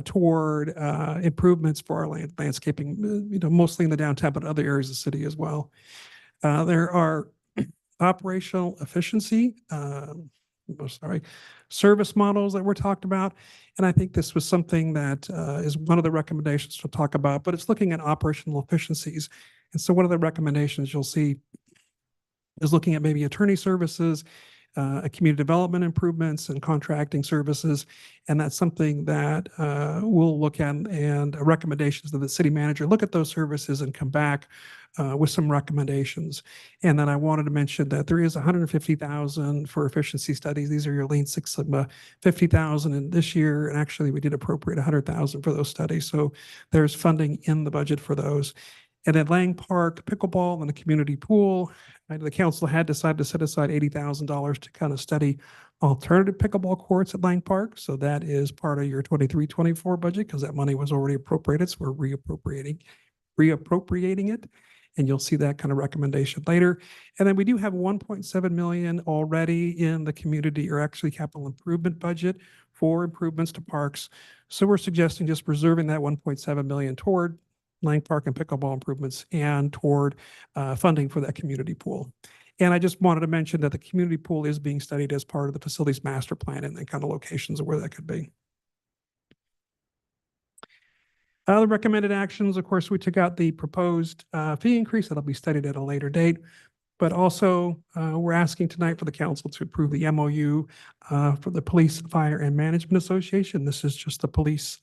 toward improvements for our landscaping, mostly in the downtown, but other areas of the city as well. There are operational efficiency, service models that were talked about. And I think this was something that is one of the recommendations to talk about, but it's looking at operational efficiencies. And so one of the recommendations you'll see is looking at maybe attorney services, community development improvements and contracting services. And that's something that we'll look at, and recommendations to the city manager, look at those services and come back with some recommendations. And then I wanted to mention that there is 150,000 for efficiency studies. These are your Lean Six Sigma, 50,000 in this year. And actually we did appropriate 100,000 for those studies. So there's funding in the budget for those. And then Lang Park pickleball and the community pool, the council had decided to set aside $80,000 to kind of study alternative pickleball courts at Lang Park. So that is part of your 23-24 budget because that money was already appropriated. So we're reappropriating it. And you'll see that kind of recommendation later. And then we do have 1.7 million already in the community, or actually capital improvement budget for improvements to parks. So we're suggesting just reserving that 1.7 million toward Lang Park and pickleball improvements and toward funding for that community pool. And I just wanted to mention that the community pool is being studied as part of the facilities master plan and the kind of locations of where that could be. The recommended actions, of course, we took out the proposed fee increase that'll be studied at a later date. But also, we're asking tonight for the council to approve the MOU for the Police, Fire, and Management Association. This is just the police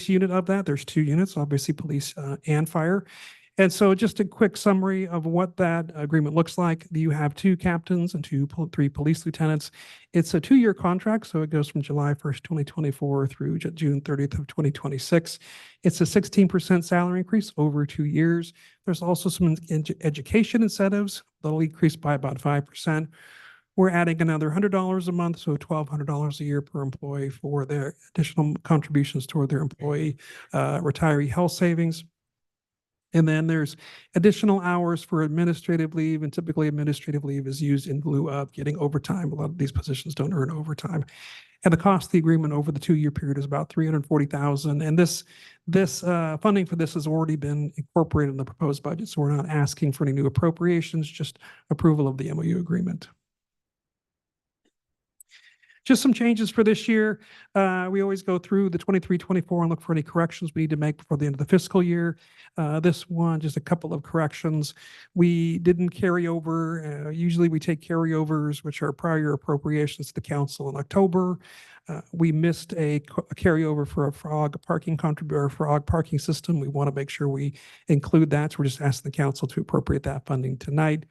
unit of that. There's two units, obviously police and fire. And so just a quick summary of what that agreement looks like. You have two captains and three police lieutenants. It's a 2-year contract, so it goes from July 1st, 2024 through June 30th of 2026. It's a 16% salary increase over 2 years. There's also some education incentives that'll increase by about 5%. We're adding another $100 a month, so $1,200 a year per employee for their additional contributions toward their employee retiree health savings. And then there's additional hours for administrative leave, and typically administrative leave is used in lieu of getting overtime. A lot of these positions don't earn overtime. And the cost of the agreement over the 2-year period is about $340,000. And this funding for this has already been incorporated in the proposed budget. So we're not asking for any new appropriations, just approval of the MOU agreement. Just some changes for this year. We always go through the 23-24 and look for any corrections we need to make before the end of the fiscal year. This one, just a couple of corrections. We didn't carry over. Usually we take carryovers, which are prior appropriations to the council in October. We missed a carryover for a frog parking frog parking system. We want to make sure we include that. So we're just asking the council to appropriate that funding tonight.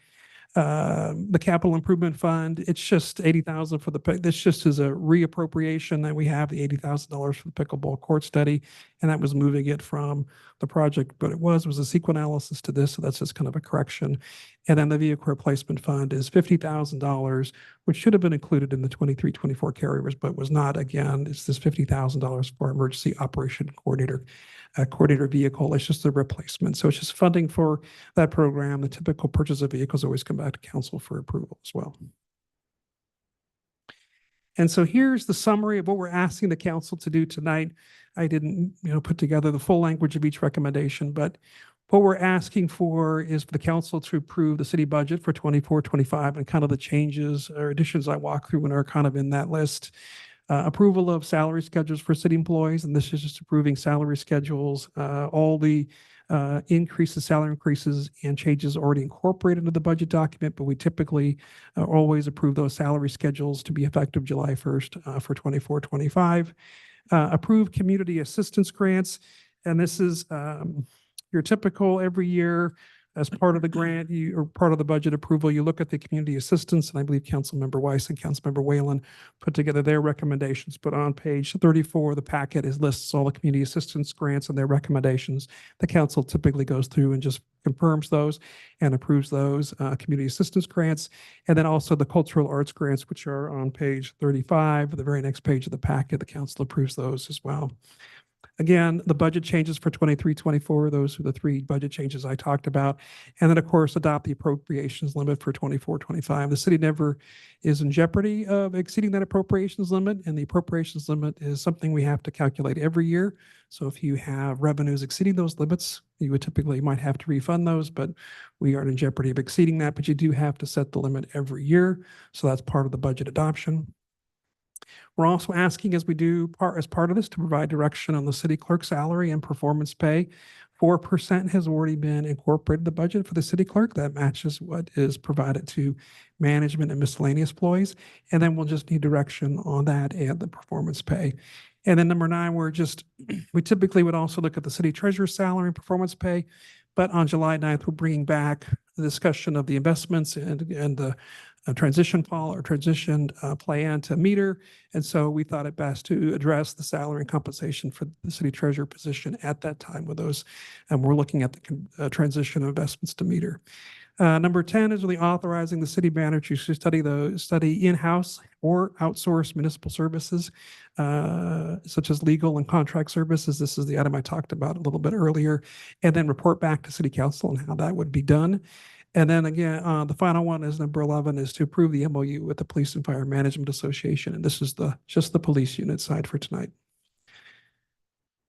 The capital improvement fund, it's just 80,000 for this just is a reappropriation that we have the $80,000 for the pickleball court study. And that was moving it from the project, but it was a SQL analysis to this. So that's just kind of a correction. And then the vehicle replacement fund is $50,000, which should have been included in the 23-24 carryovers, but was not. Again, it's this $50,000 for emergency operation coordinator vehicle. It's just the replacement. So it's just funding for that program. The typical purchase of vehicles always come back to council for approval as well. And so here's the summary of what we're asking the council to do tonight. I didn't, put together the full language of each recommendation, but what we're asking for is for the council to approve the city budget for 24-25 and kind of the changes or additions I walk through and are kind of in that list. Approval of salary schedules for city employees, and this is just approving salary schedules. All the salary increases and changes already incorporated into the budget document, but we typically always approve those salary schedules to be effective July 1st for 24-25. Approve community assistance grants, and this is your typical every year as part of the grant, or part of the budget approval, you look at the community assistance, and I believe Councilmember Weiss and Councilmember Whalen put together their recommendations. But on page 34 of the packet lists all the community assistance grants and their recommendations. The council typically goes through and just confirms those and approves those community assistance grants. And then also the cultural arts grants, which are on page 35, the very next page of the packet, the council approves those as well. Again, the budget changes for 23-24. Those are the three budget changes I talked about. And then, of course, adopt the appropriations limit for 24-25. The city never is in jeopardy of exceeding that appropriations limit, and the appropriations limit is something we have to calculate every year. So if you have revenues exceeding those limits, you would typically might have to refund those, but we aren't in jeopardy of exceeding that, but you do have to set the limit every year. So that's part of the budget adoption. We're also asking, as we do as part of this, to provide direction on the city clerk salary and performance pay. 4% has already been incorporated in the budget for the city clerk. That matches what is provided to management and miscellaneous employees. And then we'll just need direction on that and the performance pay. And then number 9, we typically would also look at the city treasurer's salary and performance pay. But on July 9th, we're bringing back the discussion of the investments and the transition plan to meter. And so we thought it best to address the salary and compensation for the city treasurer position at that time with those. And we're looking at the transition of investments to meter. Number 10 is really authorizing the city manager to study in-house or outsource municipal services, such as legal and contract services. This is the item I talked about a little bit earlier, and then report back to city council on how that would be done. And then again, the final one is number 11 is to approve the MOU with the Police and Fire Management Association. And this is just the police unit side for tonight.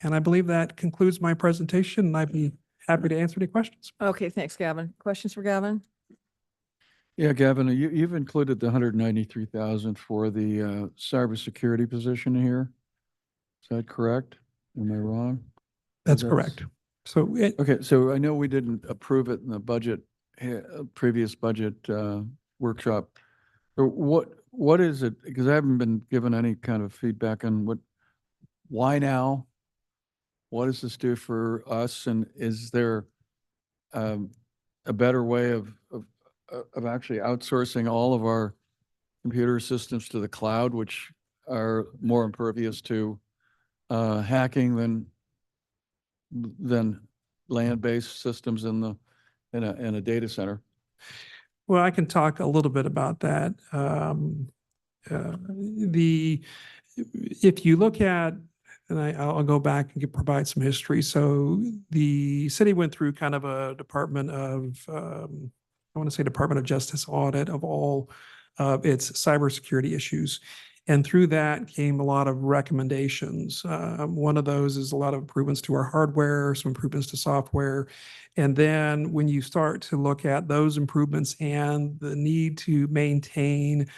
And I believe that concludes my presentation, and I'd be happy to answer any questions. Okay, thanks, Gavin. Questions for Gavin? Yeah, Gavin, you've included the 193,000 for the cybersecurity position here. Is that correct? Am I wrong? That's correct. So okay, so I know we didn't approve it in the budget, previous budget workshop. What is it? Because I haven't been given any kind of feedback on why now? What does this do for us? And is there a better way of actually outsourcing all of our computer systems to the cloud, which are more impervious to hacking than land-based systems in a data center? Well, I can talk a little bit about that. If you look at, and I'll go back and provide some history. So the city went through kind of a Department of Justice audit of all of its cybersecurity issues. And through that came a lot of recommendations. One of those is a lot of improvements to our hardware, some improvements to software. And then when you start to look at those improvements and the need to maintain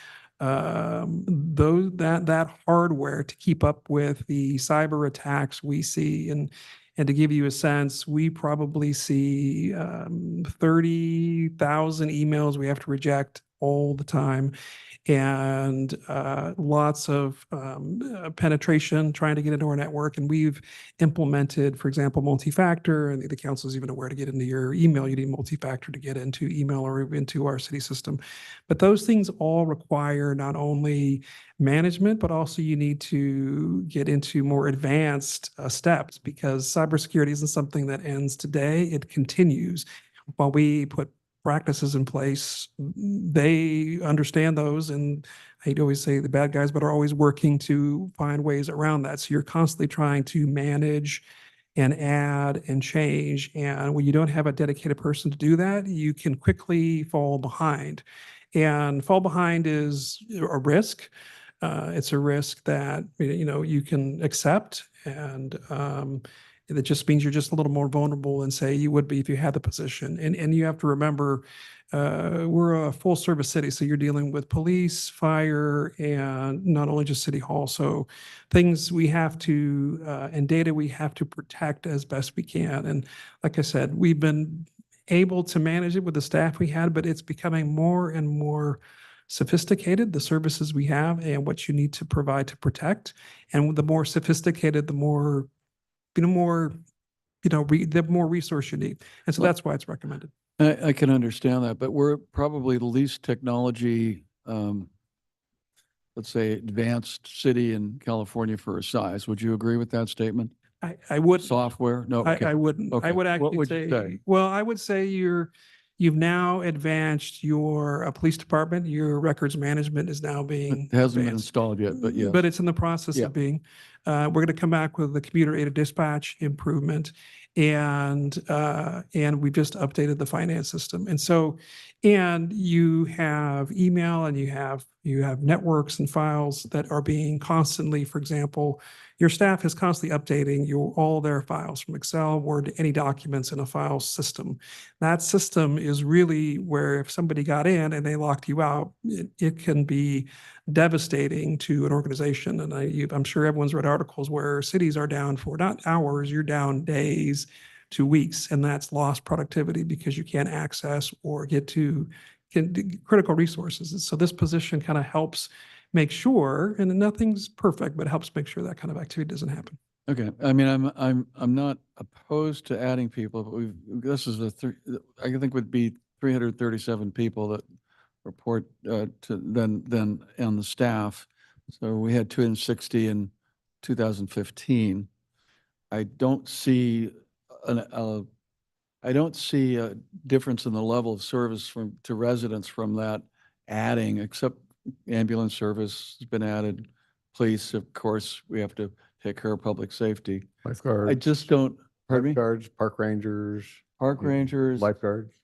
that hardware to keep up with the cyber attacks we see, and to give you a sense, we probably see 30,000 emails we have to reject all the time, and lots of penetration trying to get into our network. And we've implemented, for example, multi-factor, and the council is even aware to get into your email, you need multi-factor to get into email or into our city system. But those things all require not only management, but also you need to get into more advanced steps, because cybersecurity isn't something that ends today, it continues. While we put practices in place, they understand those, and I always say the bad guys, but are always working to find ways around that. So you're constantly trying to manage and add and change. And when you don't have a dedicated person to do that, you can quickly fall behind. And fall behind is a risk. It's a risk that you can accept, and it just means you're just a little more vulnerable than, say, you would be if you had the position. And you have to remember, we're a full service city, so you're dealing with police, fire, and not only just city hall. So things we have to, and data we have to protect as best we can. And like I said, we've been able to manage it with the staff we had, but it's becoming more and more sophisticated, the services we have and what you need to provide to protect. And the more sophisticated, the more the more resource you need. And so that's why it's recommended. I can understand that, but we're probably the least technology, let's say, advanced city in California for our size. Would you agree with that statement? I would. Software? No. Okay. I wouldn't. Okay. I would actually What would you say? Well, I would say you've now advanced your police department. Your records management is now being It hasn't been advanced. installed yet, but yes. But it's in the process Yeah. of being. we're going to come back with the commuter aided dispatch improvement, and we've just updated the finance system. And so, and you have email, and you have networks and files that are being constantly, for example, your staff is constantly updating all their files from Excel, Word, to any documents in a file system. That system is really where if somebody got in and they locked you out, it can be devastating to an organization. And I'm sure everyone's read articles where cities are down for not hours, you're down days to weeks, and that's lost productivity because you can't access or get to critical resources. And so this position kind of helps make sure, and nothing's perfect, but helps make sure that kind of activity doesn't happen. Okay, I mean, I'm not opposed to adding people, but this is I think would be 337 people that report to then on the staff. So we had 260 in 2015. I don't see a difference in the level of service to residents from that adding, except ambulance service has been added. Police, of course, we have to take care of public safety. Lifeguards. I just don't, pardon me? Lifeguards, park rangers. Park rangers. Lifeguards.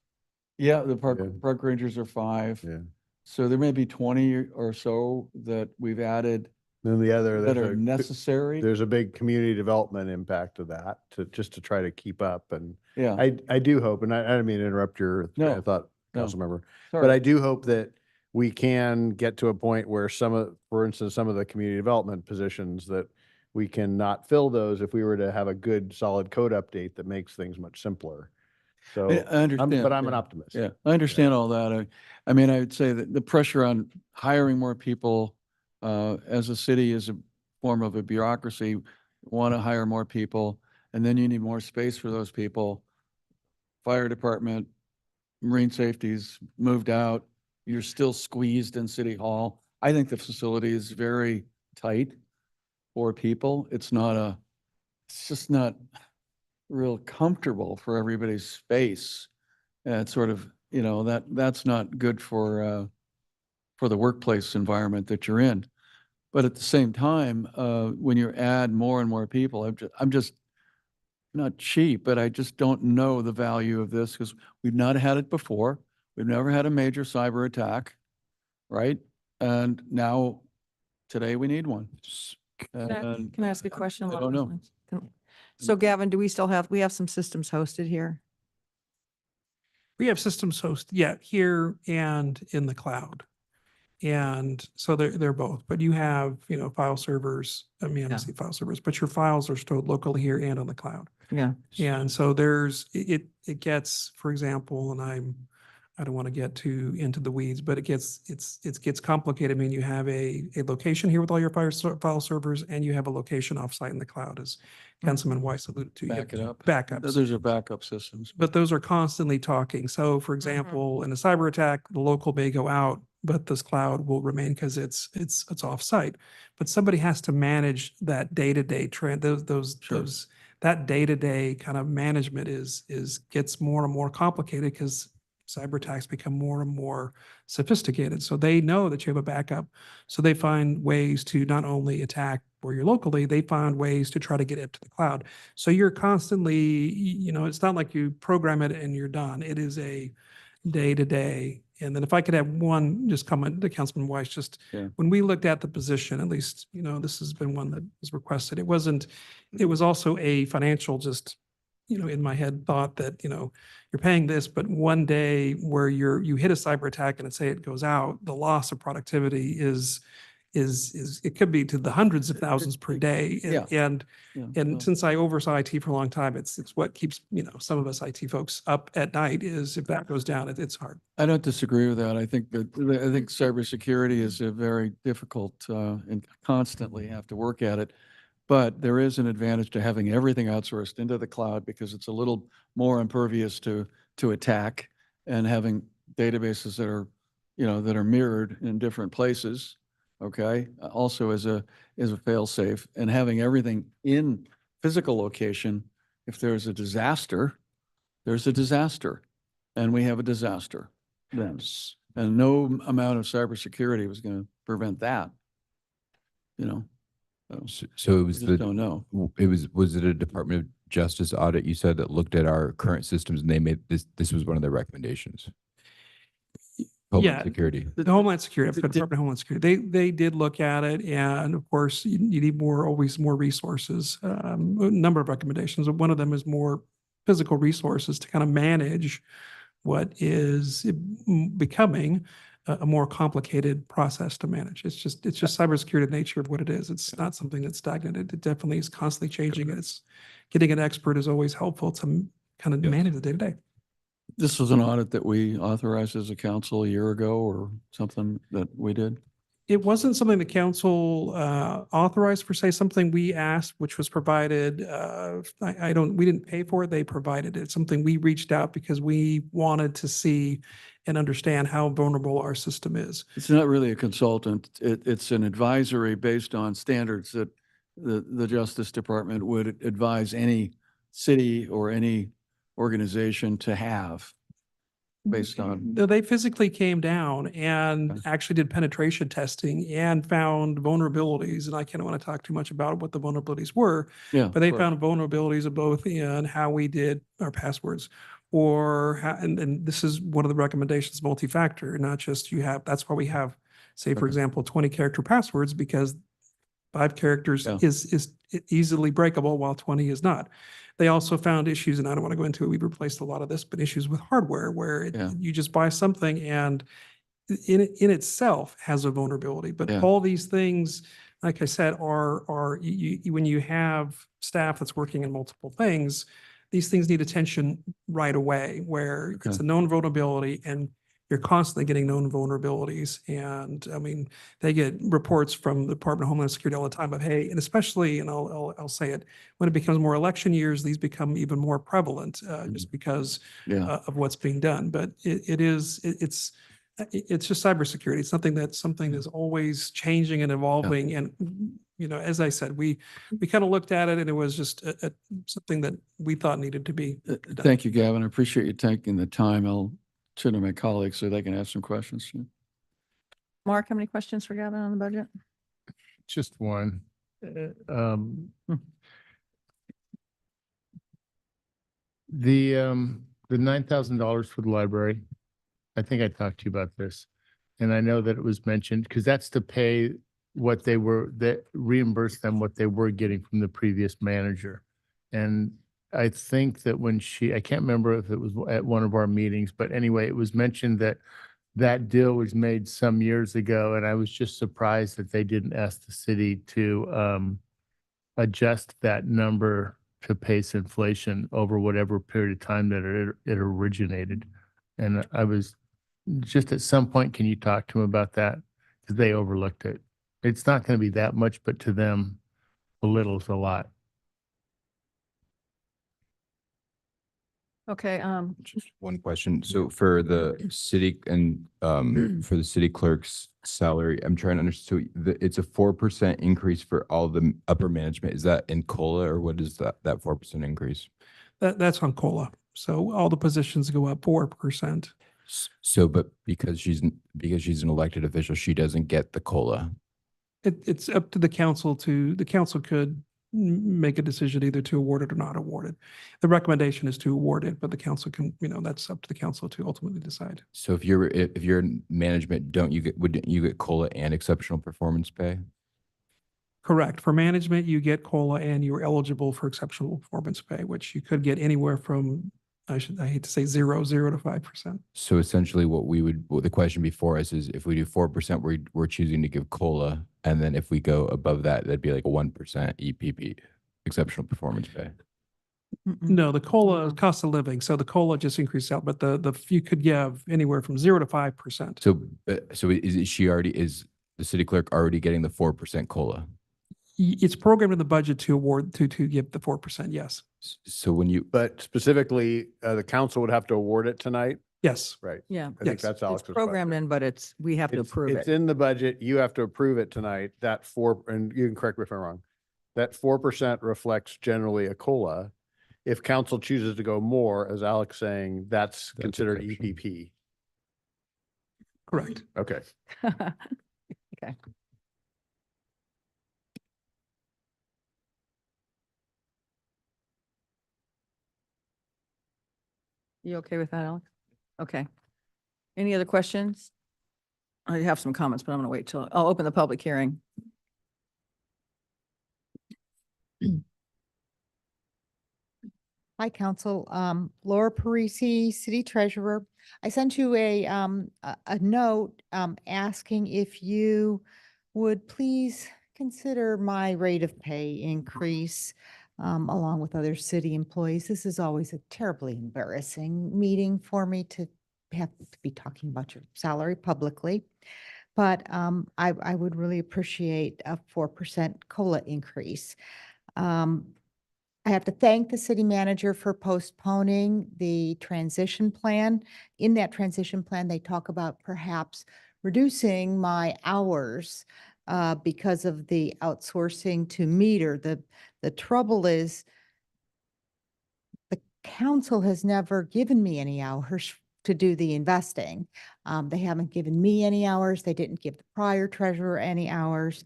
Yeah, the park rangers are 5. Yeah. So there may be 20 or so that we've added Then the other, that there's are a- necessary. There's a big community development impact of that just to try to keep up. And Yeah. I do hope, and I don't mean to interrupt your train No, of thought, no. council member, Sorry. but I do hope that we can get to a point where for instance, some of the community development positions that we can not fill those if we were to have a good, solid code update that makes things much simpler. So, I understand. but I'm an yeah. optimist. Yeah, I understand all that. I mean, I would say that the pressure on hiring more people as a city is a form of a bureaucracy, want to hire more people, and then you need more space for those people. Fire department, marine safety's moved out. You're still squeezed in City Hall. I think the facility is very tight for people. It's just not real comfortable for everybody's space. It's sort of, that's not good for the workplace environment that you're in. But at the same time, when you add more and more people, I'm just not cheap, but I just don't know the value of this because we've not had it before. We've never had a major cyber attack, right? And now, today we need one. And Can I ask a question? I don't know. So Gavin, we have some systems hosted here? We have systems hosted, here and in the cloud. And so they're both, but you have, file servers, I say file servers, but your files are stored locally here and on the cloud. Yeah. And so it gets, for example, and I don't want to get too into the weeds, but it gets complicated. I mean, you have a location here with all your file servers, and you have a location offsite in the cloud, as Councilman Weiss alluded to. You have backups. Those are backup systems. But those are constantly talking. So for example, in a cyber attack, the local may go out, but this cloud will remain because it's offsite. But somebody has to manage that day-to-day trend, that day-to-day kind of management gets more and more complicated because cyber attacks become more and more sophisticated. So they know that you have a backup. So they find ways to not only attack where you're locally, they find ways to try to get it to the cloud. So you're constantly, it's not like you program it and you're done. It is a day-to-day. And then if I could have one just comment to Councilman Weiss, when we looked at the position, at least, this has been one that was requested. It was also a financial in my head thought that, you're paying this, but one day where you hit a cyber attack and say it goes out, the loss of productivity is it could be to the hundreds of thousands per day. And since I oversaw IT for a long time, it's what keeps, some of us IT folks up at night is if that goes down, it's hard. I don't disagree with that. I think cybersecurity is a very difficult and constantly have to work at it. But there is an advantage to having everything outsourced into the cloud because it's a little more impervious to attack, and having databases that are mirrored in different places. Okay, also as a fail safe, and having everything in physical location. If there's a disaster, there's a disaster, and we have a disaster then. And no amount of cybersecurity was going to prevent that. So We it was just the, don't know. was it a Department of Justice audit, you said, that looked at our current systems and they made this was one of their recommendations? Homeland Yeah, Security. The Homeland Security, the Department of Homeland Security, they did look at it, and of course, you need always more resources. A number of recommendations. One of them is more physical resources to kind of manage what is becoming a more complicated process to manage. It's just cybersecurity nature of what it is. It's not something that's stagnant. It definitely is constantly changing. And it's getting an expert is always helpful to kind of manage the day to day. This was an audit that we authorized as a council a year ago or something that we did? It wasn't something the council authorized per se, something we asked, which was provided. We didn't pay for it. They provided it. Something we reached out because we wanted to see and understand how vulnerable our system is. It's not really a consultant. It's an advisory based on standards that the Justice Department would advise any city or any organization to have based on. No, they physically came down and actually did penetration testing and found vulnerabilities. And I can't want to talk too much about what the vulnerabilities were, Yeah, but they of course. found vulnerabilities of both in how we did our passwords or how, and this is one of the recommendations, multi-factor, not just that's why we have, say, for example, 20-character passwords, because 5 characters is easily breakable while 20 is not. They also found issues, and I don't want to go into it, we've replaced a lot of this, but issues with hardware where you just buy something and in itself has a vulnerability. But all these things, like I said, are when you have staff that's working in multiple things, these things need attention right away, where it's a known vulnerability and you're constantly getting known vulnerabilities. And I mean, they get reports from the Department of Homeland Security all the time of, hey, and especially, and I'll say it, when it becomes more election years, these become even more prevalent just because of what's being done. But it's just cybersecurity. It's something that's always changing and evolving. And, you know, as I said, we kind of looked at it and it was just something that we thought needed to be done. Thank you, Gavin. I appreciate you taking the time. I'll turn to my colleagues so they can ask some questions. Mark, how many questions for Gavin on the budget? Just one. The $9,000 for the library, I think I talked to you about this. And I know that it was mentioned because that's to pay that reimburse them what they were getting from the previous manager. And I think that I can't remember if it was at one of our meetings, but anyway, it was mentioned that that deal was made some years ago. And I was just surprised that they didn't ask the city to adjust that number to pace inflation over whatever period of time that it originated. And I was just at some point, can you talk to them about that? Because they overlooked it. It's not going to be that much, but to them, a little is a lot. Okay, Just one question. So for the city and for the city clerk's salary, I'm trying to understand. So it's a 4% increase for all the upper management. Is that in COLA or what is that 4% increase? That's on COLA. So all the positions go up 4%. So, but because she's an elected official, she doesn't get the COLA. It's up to the council could make a decision either to award it or not award it. The recommendation is to award it, but the council can, that's up to the council to ultimately decide. So if you're in management, wouldn't you get COLA and exceptional performance pay? Correct. For management, you get COLA and you're eligible for exceptional performance pay, which you could get anywhere from, I hate to say 0 to 5%. So essentially what the question before us is if we do 4%, we're choosing to give COLA. And then if we go above that, that'd be like a 1% EPP, exceptional performance pay. No, the COLA is cost of living. So the COLA just increased out, but you could give anywhere from 0 to 5%. So is the city clerk already getting the 4% COLA? It's programmed in the budget to award to give the 4%. Yes. So But specifically, the council would have to award it tonight? Yes. Right. Yeah. I think that's It's Alex's programmed in, but we have to approve It's it. in the budget. You have to approve it tonight. And you can correct me if I'm wrong. That 4% reflects generally a COLA. If council chooses to go more, as Alex saying, that's considered EPP. Correct. Okay. Okay. You okay with that, Alex? Okay. Any other questions? I have some comments, but I'm going to wait till, I'll open the public hearing. Hi, Council. Laura Parisi, City Treasurer. I sent you a note asking if you would please consider my rate of pay increase along with other city employees. This is always a terribly embarrassing meeting for me to have to be talking about your salary publicly. But I would really appreciate a 4% COLA increase. I have to thank the city manager for postponing the transition plan. In that transition plan, they talk about perhaps reducing my hours because of the outsourcing to meter. The trouble is the council has never given me any hours to do the investing. They haven't given me any hours. They didn't give the prior treasurer any hours.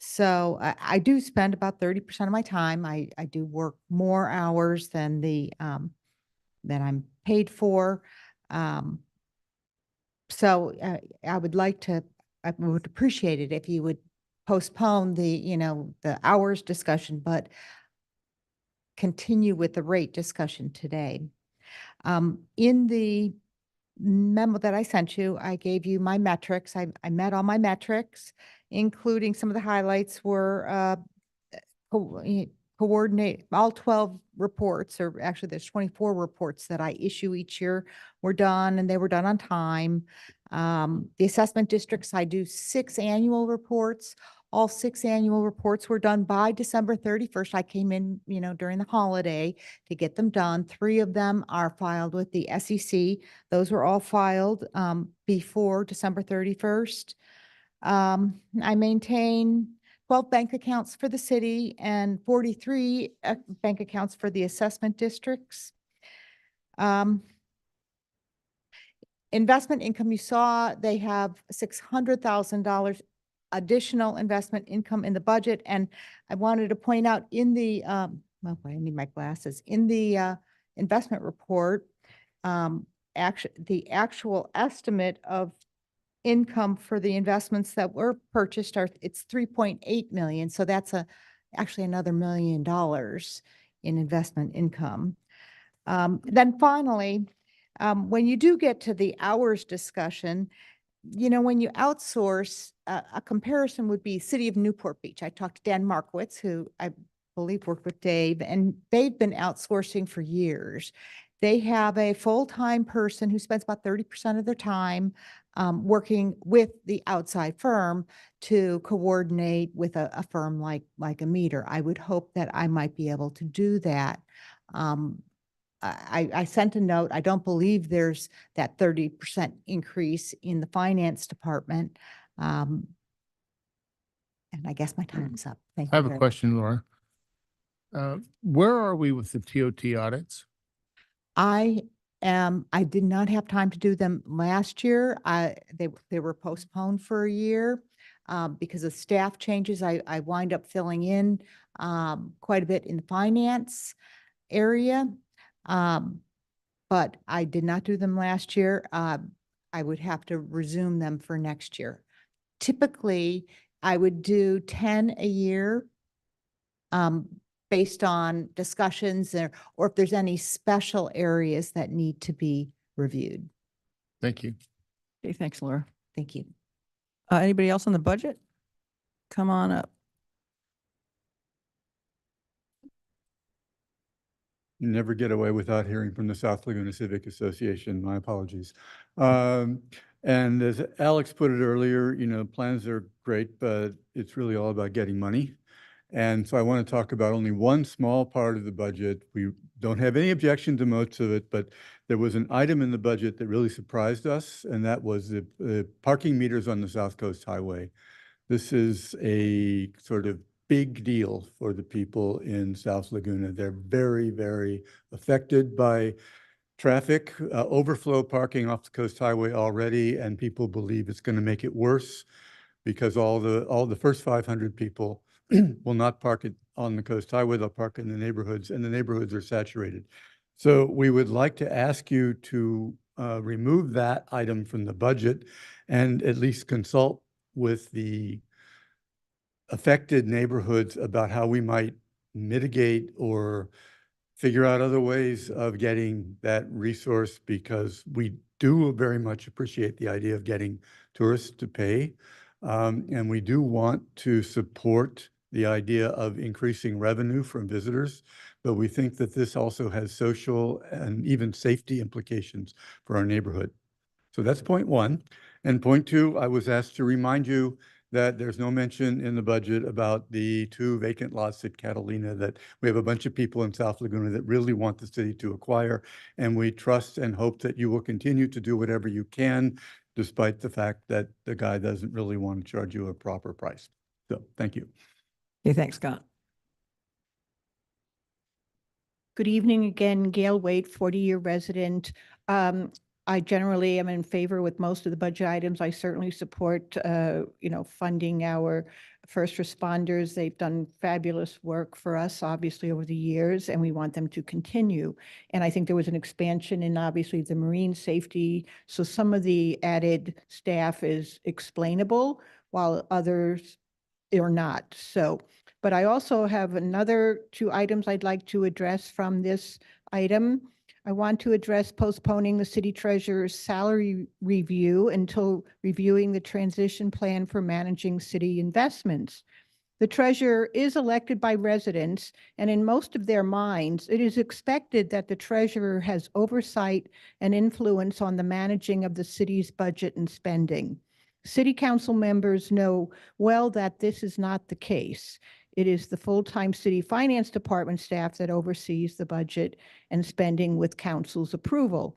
So I do spend about 30% of my time. I do work more hours than than I'm paid for. So I would appreciate it if you would postpone the hours discussion, but continue with the rate discussion today. In the memo that I sent you, I gave you my metrics. I met all my metrics, including some of the highlights were coordinate all 12 reports, or actually there's 24 reports that I issue each year were done, and they were done on time. The assessment districts, I do 6 annual reports. All 6 annual reports were done by December 31st. I came in, during the holiday to get them done. 3 of them are filed with the SEC. Those were all filed before December 31st. I maintain 12 bank accounts for the city and 43 bank accounts for the assessment districts. Investment income, you saw they have $600,000 additional investment income in the budget. And I wanted to point out in the, I need my glasses, in the investment report, the actual estimate of income for the investments that were purchased it's 3.8 million. So that's actually another $1 million in investment income. Then finally, when you do get to the hours discussion, when you outsource, a comparison would be City of Newport Beach. I talked to Dan Markowitz, who I believe worked with Dave, and they've been outsourcing for years. They have a full-time person who spends about 30% of their time working with the outside firm to coordinate with a firm like a meter. I would hope that I might be able to do that. I sent a note. I don't believe there's that 30% increase in the finance department. And I guess my time's up. Thank you. I have a very much. question, Laura. Where are we with the TOT audits? I did not have time to do them last year. They were postponed for a year because of staff changes. I wind up filling in quite a bit in the finance area. But I did not do them last year. I would have to resume them for next year. Typically, I would do 10 a year based on discussions or if there's any special areas that need to be reviewed. Thank you. Okay, thanks, Laura. Thank you. Anybody else on the budget? Come on up. You never get away without hearing from the South Laguna Civic Association. My apologies. And as Alex put it earlier, plans are great, but it's really all about getting money. And so I want to talk about only one small part of the budget. We don't have any objection to most of it, but there was an item in the budget that really surprised us, and that was the parking meters on the South Coast Highway. This is a sort of big deal for the people in South Laguna. They're very, very affected by traffic, overflow parking off the Coast Highway already, and people believe it's going to make it worse because all the first 500 people will not park it on the Coast Highway. They'll park in the neighborhoods, and the neighborhoods are saturated. So we would like to ask you to remove that item from the budget and at least consult with the affected neighborhoods about how we might mitigate or figure out other ways of getting that resource, because we do very much appreciate the idea of getting tourists to pay. And we do want to support the idea of increasing revenue from visitors, but we think that this also has social and even safety implications for our neighborhood. So that's point one. And point two, I was asked to remind you that there's no mention in the budget about the 2 vacant lots at Catalina that we have a bunch of people in South Laguna that really want the city to acquire. And we trust and hope that you will continue to do whatever you can, despite the fact that the guy doesn't really want to charge you a proper price. So thank you. Okay, thanks, Scott. Good evening again, Gail Wade, 40-year resident. I generally am in favor with most of the budget items. I certainly support, funding our first responders. They've done fabulous work for us, obviously, over the years, and we want them to continue. And I think there was an expansion in, obviously, the marine safety. So some of the added staff is explainable, while others are not. So, but I also have another 2 items I'd like to address from this item. I want to address postponing the city treasurer's salary review until reviewing the transition plan for managing city investments. The treasurer is elected by residents, and in most of their minds, it is expected that the treasurer has oversight and influence on the managing of the city's budget and spending. City council members know well that this is not the case. It is the full-time city finance department staff that oversees the budget and spending with council's approval.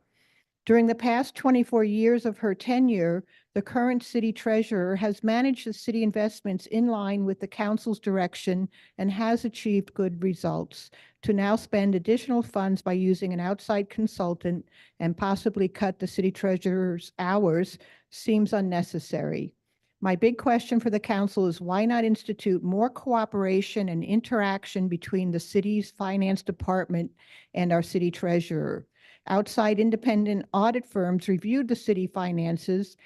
During the past 24 years of her tenure, the current city treasurer has managed the city investments in line with the council's direction and has achieved good results. To now spend additional funds by using an outside consultant and possibly cut the city treasurer's hours seems unnecessary. My big question for the council is why not institute more cooperation and interaction between the city's finance department and our city treasurer? Outside independent audit firms reviewed the city finances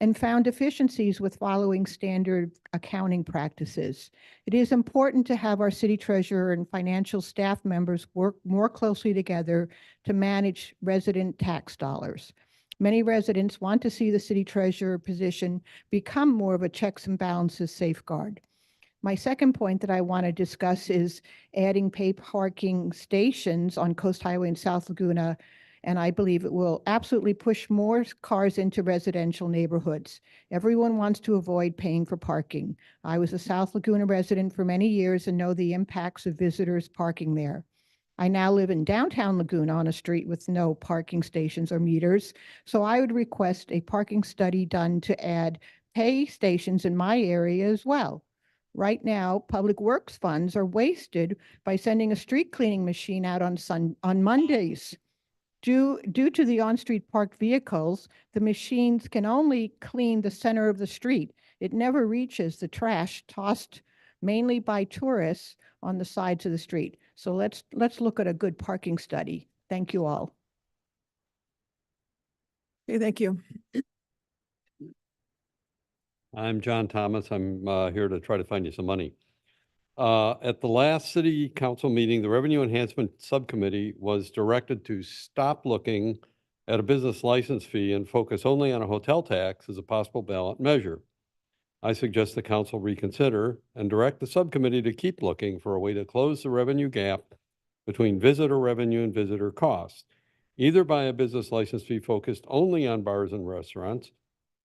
and found deficiencies with following standard accounting practices. It is important to have our city treasurer and financial staff members work more closely together to manage resident tax dollars. Many residents want to see the city treasurer position become more of a checks and balances safeguard. My second point that I want to discuss is adding paid parking stations on Coast Highway in South Laguna, and I believe it will absolutely push more cars into residential neighborhoods. Everyone wants to avoid paying for parking. I was a South Laguna resident for many years and know the impacts of visitors parking there. I now live in downtown Laguna on a street with no parking stations or meters, so I would request a parking study done to add pay stations in my area as well. Right now, Public Works funds are wasted by sending a street cleaning machine out on Mondays. Due to the on-street parked vehicles, the machines can only clean the center of the street. It never reaches the trash tossed mainly by tourists on the sides of the street. So let's look at a good parking study. Thank you all. Okay, thank you. I'm John Thomas. I'm here to try to find you some money. At the last city council meeting, the Revenue Enhancement Subcommittee was directed to stop looking at a business license fee and focus only on a hotel tax as a possible ballot measure. I suggest the council reconsider and direct the subcommittee to keep looking for a way to close the revenue gap between visitor revenue and visitor costs, either by a business license fee focused only on bars and restaurants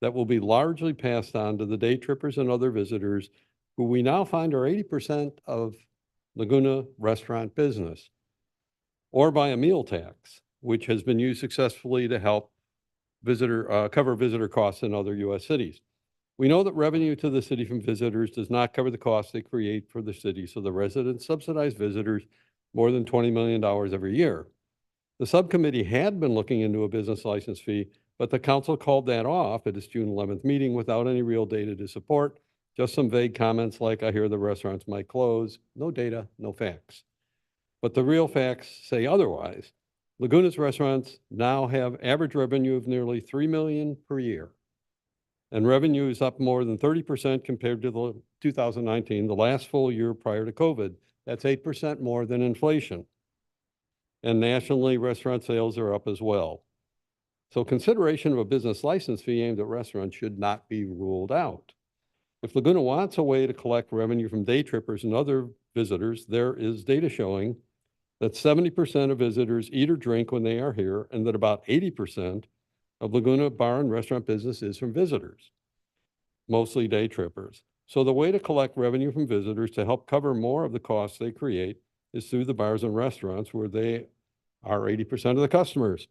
that will be largely passed on to the day trippers and other visitors who we now find are 80% of Laguna restaurant business, or by a meal tax, which has been used successfully to help cover visitor costs in other U.S. cities. We know that revenue to the city from visitors does not cover the costs they create for the city, so the residents subsidize visitors more than $20 million every year. The subcommittee had been looking into a business license fee, but the council called that off at its June 11th meeting without any real data to support, just some vague comments like, I hear the restaurants might close, no data, no facts. But the real facts say otherwise. Laguna's restaurants now have average revenue of nearly 3 million per year. And revenue is up more than 30% compared to the 2019, the last full year prior to COVID. That's 8% more than inflation. And nationally, restaurant sales are up as well. So consideration of a business license fee aimed at restaurants should not be ruled out. If Laguna wants a way to collect revenue from day trippers and other visitors, there is data showing that 70% of visitors eat or drink when they are here, and that about 80% of Laguna bar and restaurant business is from visitors, mostly day trippers. So the way to collect revenue from visitors to help cover more of the costs they create is through the bars and restaurants where they are 80% of the customers.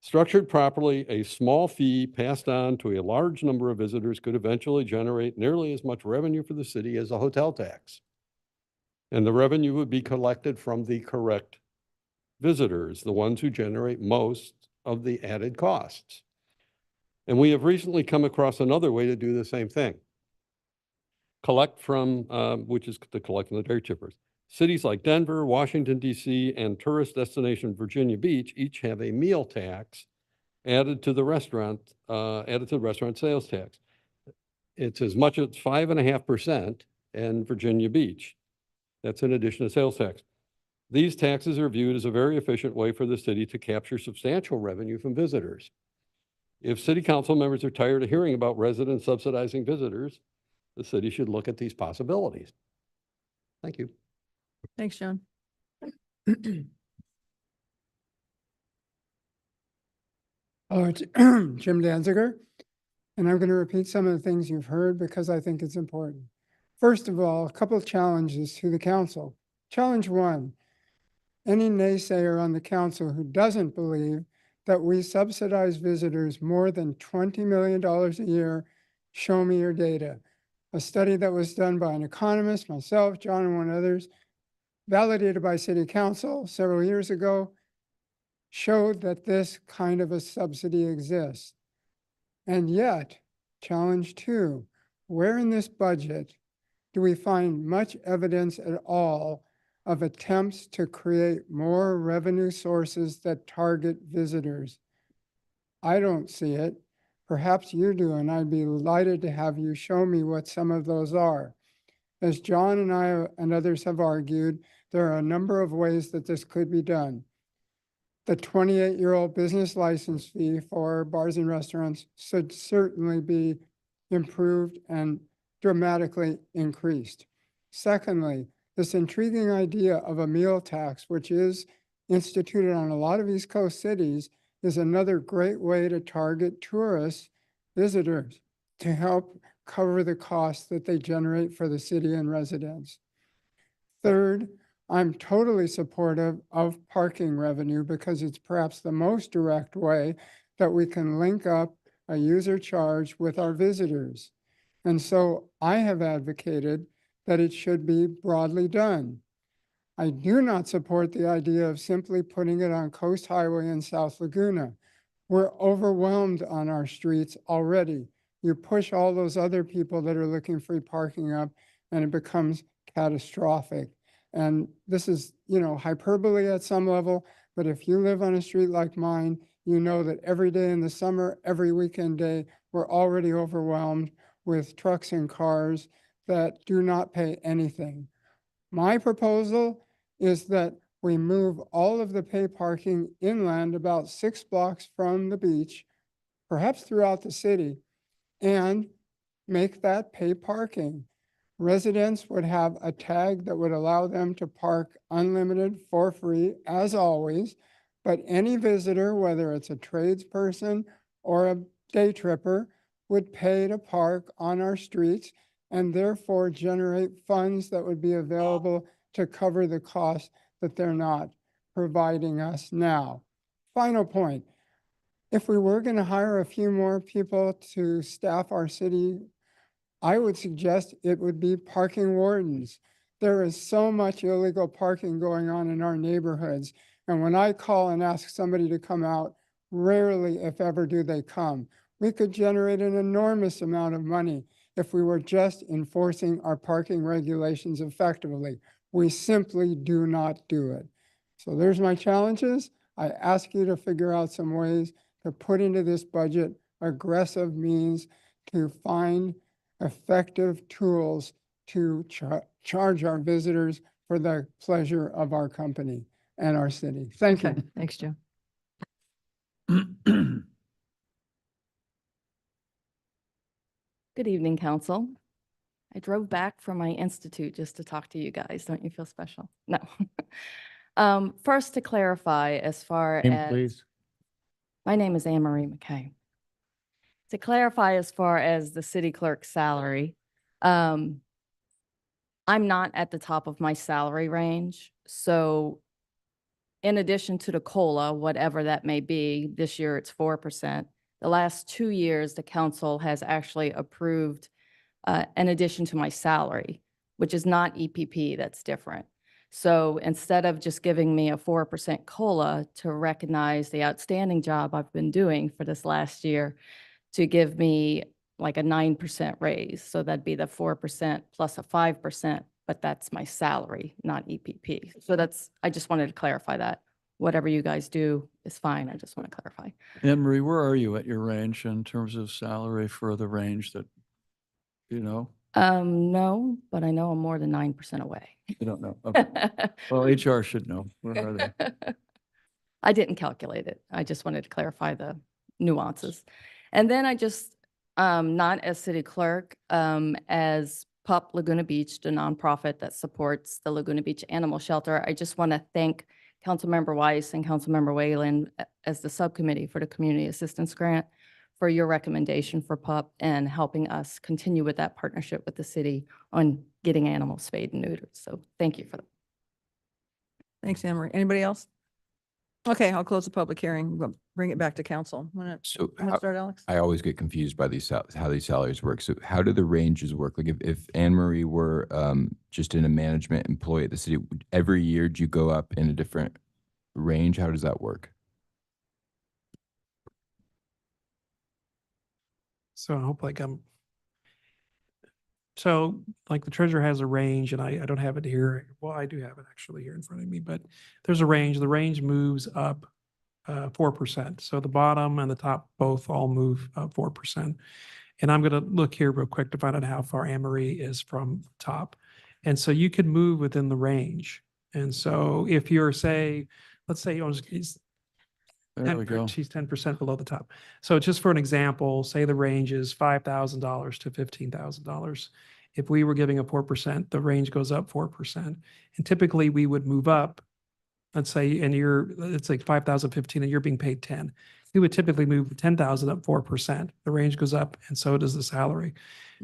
Structured properly, a small fee passed on to a large number of visitors could eventually generate nearly as much revenue for the city as a hotel tax. And the revenue would be collected from the correct visitors, the ones who generate most of the added costs. And we have recently come across another way to do the same thing. Collect from, which is to collect from the day trippers. Cities like Denver, Washington, D.C., and tourist destination Virginia Beach each have a meal tax added to the restaurant sales tax. It's as much as 5.5% in Virginia Beach. That's in addition to sales tax. These taxes are viewed as a very efficient way for the city to capture substantial revenue from visitors. If city council members are tired of hearing about residents subsidizing visitors, the city should look at these possibilities. Thank you. Thanks, John. Hello, it's Jim Danziger, and I'm going to repeat some of the things you've heard because I think it's important. First of all, a couple of challenges to the council. Challenge one, any naysayer on the council who doesn't believe that we subsidize visitors more than $20 million a year, show me your data. A study that was done by an economist, myself, John, and one others, validated by city council several years ago, showed that this kind of a subsidy exists. And yet, challenge two, where in this budget do we find much evidence at all of attempts to create more revenue sources that target visitors? I don't see it. Perhaps you do, and I'd be delighted to have you show me what some of those are. As John and I and others have argued, there are a number of ways that this could be done. The 28-year-old business license fee for bars and restaurants should certainly be improved and dramatically increased. Secondly, this intriguing idea of a meal tax, which is instituted on a lot of East Coast cities, is another great way to target tourists, visitors, to help cover the costs that they generate for the city and residents. Third, I'm totally supportive of parking revenue because it's perhaps the most direct way that we can link up a user charge with our visitors. And so I have advocated that it should be broadly done. I do not support the idea of simply putting it on Coast Highway in South Laguna. We're overwhelmed on our streets already. You push all those other people that are looking for parking up and it becomes catastrophic. And this is, hyperbole at some level, but if you live on a street like mine, you know that every day in the summer, every weekend day, we're already overwhelmed with trucks and cars that do not pay anything. My proposal is that we move all of the pay parking inland about 6 blocks from the beach, perhaps throughout the city, and make that pay parking. Residents would have a tag that would allow them to park unlimited for free, as always, but any visitor, whether it's a tradesperson or a day tripper, would pay to park on our streets and therefore generate funds that would be available to cover the costs that they're not providing us now. Final point, if we were going to hire a few more people to staff our city, I would suggest it would be parking wardens. There is so much illegal parking going on in our neighborhoods. And when I call and ask somebody to come out, rarely, if ever, do they come. We could generate an enormous amount of money if we were just enforcing our parking regulations effectively. We simply do not do it. So there's my challenges. I ask you to figure out some ways to put into this budget aggressive means to find effective tools to charge our visitors for the pleasure of our company and our city. Thank Okay, you. thanks, Joe. Good evening, council. I drove back from my institute just to talk to you guys. Don't you feel special? No. First, to clarify, as far Name, as please. my name is Anne Marie McKay. To clarify, as far as the city clerk's salary, I'm not at the top of my salary range. So in addition to the COLA, whatever that may be, this year it's 4%. The last 2 years, the council has actually approved an addition to my salary, which is not EPP, that's different. So instead of just giving me a 4% COLA to recognize the outstanding job I've been doing for this last year, to give me like a 9% raise. So that'd be the 4% plus a 5%, but that's my salary, not EPP. So I just wanted to clarify that. Whatever you guys do is fine. I just want to clarify. Anne Marie, where are you at your range in terms of salary for the range that, you know? No, but I know I'm more than 9% away. You don't know. Okay. Well, HR should know. Where are they? I didn't calculate it. I just wanted to clarify the nuances. And then I just, not as city clerk, as PUP Laguna Beach, the nonprofit that supports the Laguna Beach Animal Shelter, I just want to thank Councilmember Weiss and Councilmember Whalen as the subcommittee for the Community Assistance Grant for your recommendation for PUP and helping us continue with that partnership with the city on getting animals spayed and neutered. So thank you for that. Thanks, Anne Marie. Anybody else? Okay, I'll close the public hearing. We'll bring it back to council. So Want to start, Alex? I always get confused by how these salaries work. So how do the ranges work? Like if Anne Marie were just in a management employee at the city, every year do you go up in a different range? How does that work? So I hope so like the treasurer has a range and I don't have it here. Well, I do have it actually here in front of me, but there's a range. The range moves up 4%. So the bottom and the top both all move up 4%. And I'm going to look here real quick to find out how far Anne Marie is from the top. And so you could move within the range. And so if you're let's say There we go. she's 10% below the top. So just for an example, say the range is $5,000 to $15,000. If we were giving a 4%, the range goes up 4%. And typically we would move up, let's say, it's like 5,015 and you're being paid 10. We would typically move 10,000 up 4%. The range goes up and so does the salary.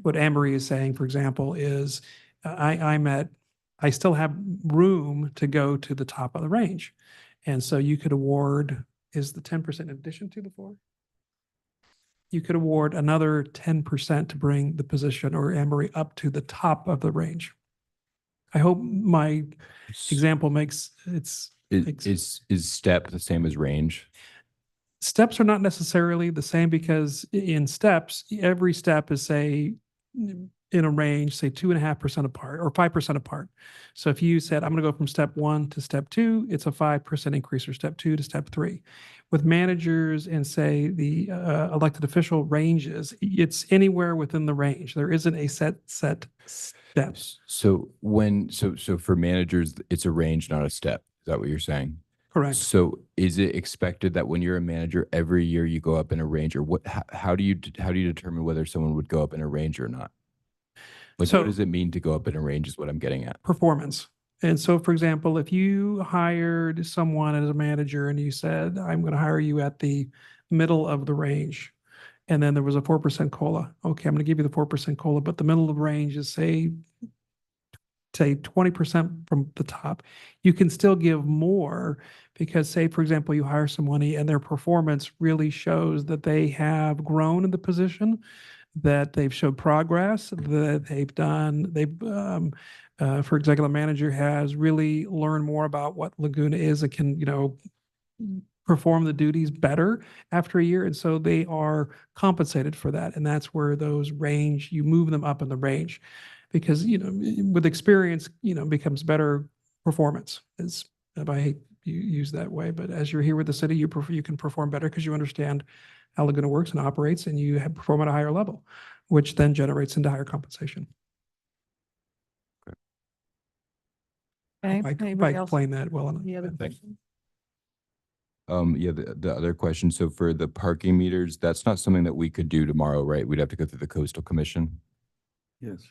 What Anne Marie is saying, for example, is I still have room to go to the top of the range. And so you could award, is the 10% in addition to the 4? You could award another 10% to bring the position or Anne Marie up to the top of the range. I hope my example makes Is step the same as range? Steps are not necessarily the same because in steps, every step is in a range, say 2.5% apart or 5% apart. So if you said, I'm going to go from step 1 to step 2, it's a 5% increase, or step 2 to step 3. With managers and say the elected official ranges, it's anywhere within the range. There isn't a set steps. So so for managers, it's a range, not a step. Is that what you're saying? Correct. So is it expected that when you're a manager, every year you go up in a range, or how do you determine whether someone would go up in a range or not? Like, So- what does it mean to go up in a range is what I'm getting at. Performance. And so, for example, if you hired someone as a manager and you said, I'm going to hire you at the middle of the range, and then there was a 4% COLA. Okay, I'm going to give you the 4% COLA, but the middle of the range is say 20% from the top. You can still give more because, say, for example, you hire someone and their performance really shows that they have grown in the position, that they've showed progress, that for example, a manager has really learned more about what Laguna is and can, perform the duties better after a year. And so they are compensated for that. And that's where you move them up in the range because, with experience, becomes better performance. I hate you use that way. But as you're here with the city, you can perform better because you understand how Laguna works and operates, and you perform at a higher level, which then generates into higher compensation. Okay, Hope I anybody else? explained that well enough. Any other Thanks. questions? Yeah, the other question, so for the parking meters, that's not something that we could do tomorrow, right? We'd have to go through the coastal commission. Yes.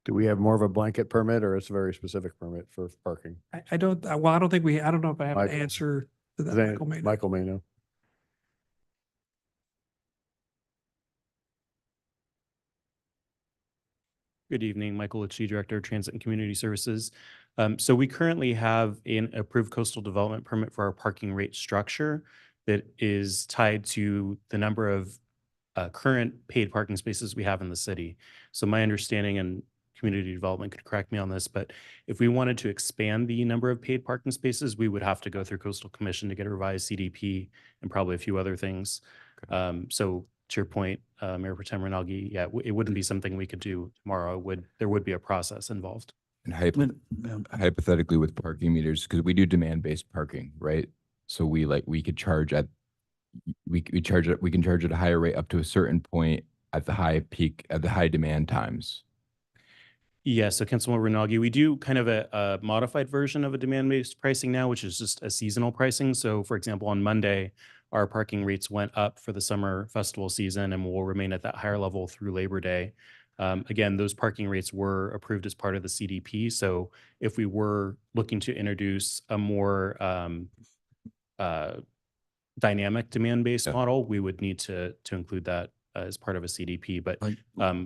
Do we have more of a blanket permit or it's a very specific permit for parking? I don't know if I have an Michael. answer to that. Then Michael may know. Michael may know. Good evening, Michael Litchi, Director of Transit and Community Services. So we currently have an approved coastal development permit for our parking rate structure that is tied to the number of current paid parking spaces we have in the city. So my understanding, and community development could correct me on this, but if we wanted to expand the number of paid parking spaces, we would have to go through Coastal Commission to get a revised CDP and probably a few other things. So to your point, Mayor Protem Rinaldi, yeah, it wouldn't be something we could do tomorrow. There would be a process involved. And hypothetically with parking meters, because we do demand-based parking, right? So we could charge at, we can charge at a higher rate up to a certain point at the high peak, at the high demand times. Yeah, so Councilman Rinaldi, we do kind of a modified version of a demand-based pricing now, which is just a seasonal pricing. So for example, on Monday, our parking rates went up for the summer festival season and will remain at that higher level through Labor Day. Again, those parking rates were approved as part of the CDP. So if we were looking to introduce a more dynamic demand-based model, we would need to include that as part of a CDP. But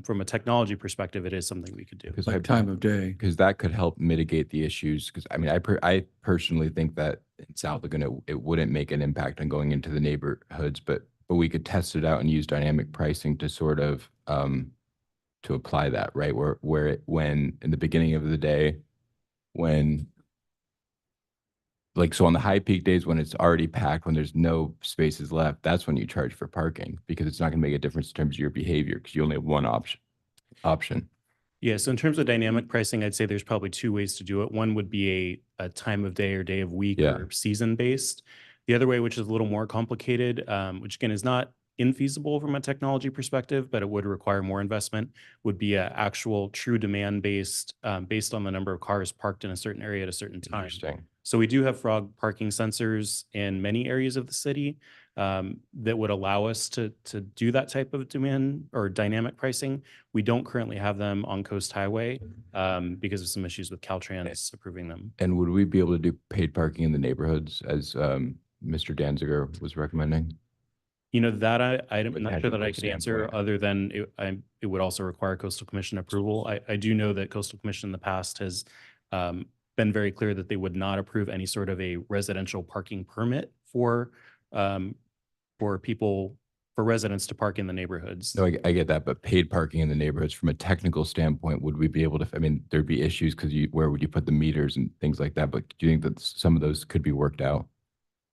from a technology perspective, it is something we could do. Because Like time of day. Because that could help mitigate the issues. Because I mean, I personally think that in South Laguna, it wouldn't make an impact on going into the neighborhoods, but we could test it out and use dynamic pricing to sort of to apply that, right? When in the beginning of the day, when like, so on the high peak days when it's already packed, when there's no spaces left, that's when you charge for parking, because it's not gonna make a difference in terms of your behavior, because you only have one option. Yeah, so in terms of dynamic pricing, I'd say there's probably two ways to do it. One would be a time of day or day of week or season based. The other way, which is a little more complicated, which again is not infeasible from a technology perspective, but it would require more investment, would be a actual true demand based on the number of cars parked in a certain area at a certain time. Interesting. So we do have frog parking sensors in many areas of the city that would allow us to do that type of demand or dynamic pricing. We don't currently have them on Coast Highway because of some issues with Caltrans approving them. And would we be able to do paid parking in the neighborhoods as Mr. Danziger was recommending? You know, that I'm not sure that I technical could answer, standpoint. other than it would also require Coastal Commission approval. I do know that Coastal Commission in the past has been very clear that they would not approve any sort of a residential parking permit for people, for residents to park in the neighborhoods. No, I get that, but paid parking in the neighborhoods from a technical standpoint, would we be able to, I mean, there'd be issues because where would you put the meters and things like that, but do you think that some of those could be worked out?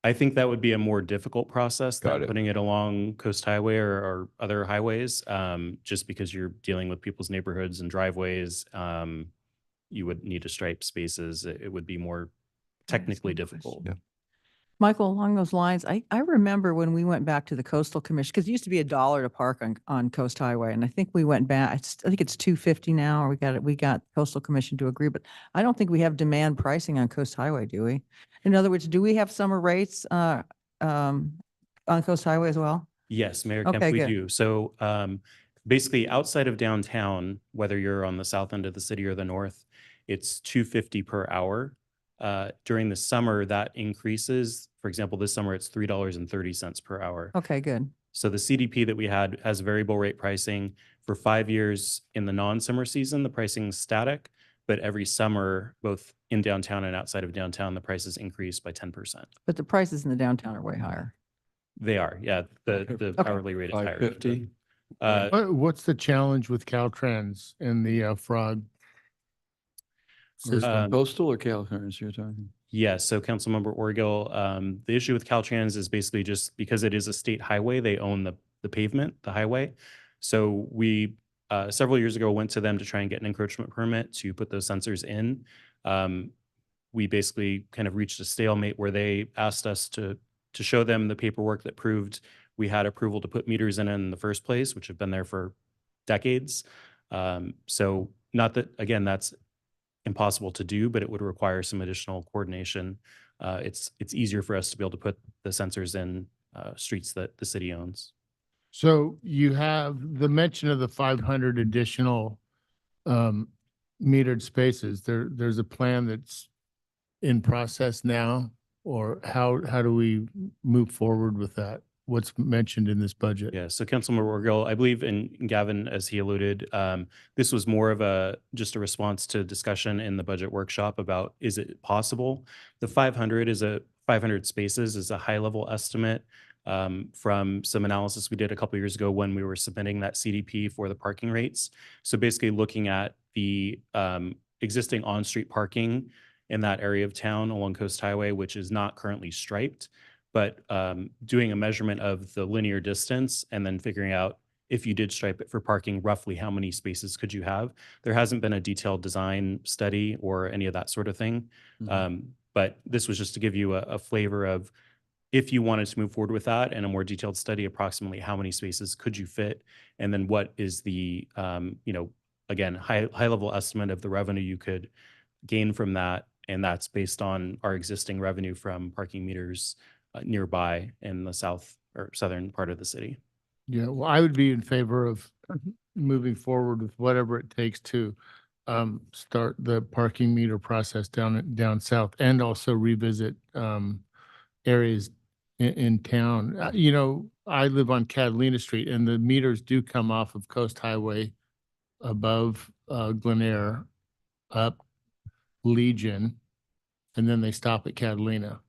I think that would be a more difficult process than Got it. putting it along Coast Highway or other highways, just because you're dealing with people's neighborhoods and driveways. You would need to stripe spaces. It would be more technically difficult. Yeah. Michael, along those lines, I remember when we went back to the Coastal Commission, because it used to be $1 to park on Coast Highway. And I think we went back, I think it's $2.50 now, or we got Coastal Commission to agree, but I don't think we have demand pricing on Coast Highway, do we? In other words, do we have summer rates on Coast Highway as well? Yes, Mayor Kemp, Okay, we good. do. So basically outside of downtown, whether you're on the south end of the city or the north, it's $2.50 per hour. During the summer, that increases. For example, this summer, it's $3.30 per hour. Okay, good. So the CDP that we had has variable rate pricing. For 5 years in the non-summer season, the pricing is static, but every summer, both in downtown and outside of downtown, the prices increase by 10%. But the prices in the downtown are way higher. They are, yeah, the Okay. hourly rate is higher. 550. What's the challenge with Caltrans and the frog system? Coastal or Caltrans you're talking? Yes, so Councilmember Orgel, the issue with Caltrans is basically just because it is a state highway, they own the pavement, the highway. So we several years ago, went to them to try and get an encroachment permit to put those sensors in. We basically kind of reached a stalemate where they asked us to show them the paperwork that proved we had approval to put meters in the first place, which have been there for decades. So not that, again, that's impossible to do, but it would require some additional coordination. It's easier for us to be able to put the sensors in streets that the city owns. So you have the mention of the 500 additional metered spaces. There's a plan that's in process now, or how do we move forward with that? What's mentioned in this budget? Yeah, so Councilmember Wargill, I believe, and Gavin, as he alluded, this was more of just a response to discussion in the budget workshop about, is it possible? The 500 spaces is a high level estimate from some analysis we did a couple years ago when we were submitting that CDP for the parking rates. So basically looking at the existing on-street parking in that area of town along Coast Highway, which is not currently striped, but doing a measurement of the linear distance and then figuring out, if you did stripe it for parking, roughly how many spaces could you have? There hasn't been a detailed design study or any of that sort of thing. But this was just to give you a flavor of, if you wanted to move forward with that and a more detailed study, approximately how many spaces could you fit? And then what is the, again, high level estimate of the revenue you could gain from that. And that's based on our existing revenue from parking meters nearby in the south or southern part of the city. Yeah, well, I would be in favor of moving forward with whatever it takes to start the parking meter process down south, and also revisit areas in town. I live on Catalina Street, and the meters do come off of Coast Highway above Glen Eyre, up Legion, and then they stop at Catalina.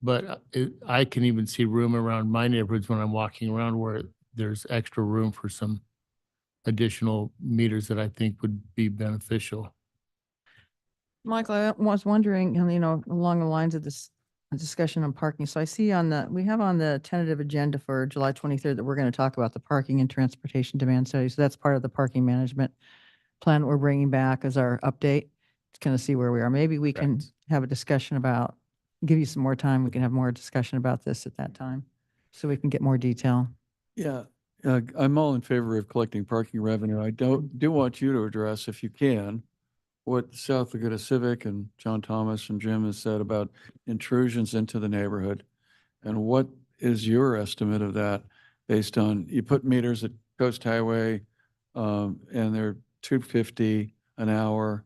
But I can even see room around my neighborhoods when I'm walking around where there's extra room for some additional meters that I think would be beneficial. Michael, I was wondering, along the lines of this discussion on parking. So I see we have on the tentative agenda for July 23rd that we're going to talk about the parking and transportation demand study. So that's part of the parking management plan we're bringing back as our update to kind of see where we are. Maybe we can have a discussion about, give you some more time. We can have more discussion about this at that time so we can get more detail. Yeah, I'm all in favor of collecting parking revenue. I do want you to address, if you can, what South Laguna Civic and John Thomas and Jim has said about intrusions into the neighborhood. And what is your estimate of that based on, you put meters at Coast Highway and they're $2.50 an hour.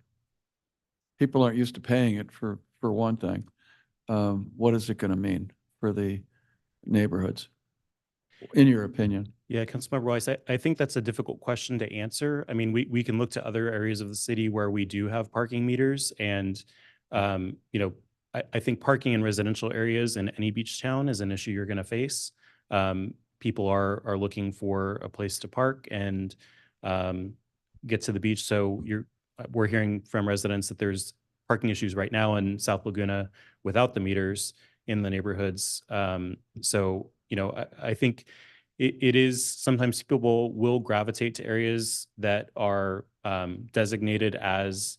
People aren't used to paying it for one thing. What is it going to mean for the neighborhoods, in your opinion? Yeah, Councilmember Weiss, I think that's a difficult question to answer. I mean, we can look to other areas of the city where we do have parking meters, and I think parking in residential areas in any beach town is an issue you're going to face. People are looking for a place to park and get to the beach. So we're hearing from residents that there's parking issues right now in South Laguna without the meters in the neighborhoods. So I think it is, sometimes people will gravitate to areas that are designated as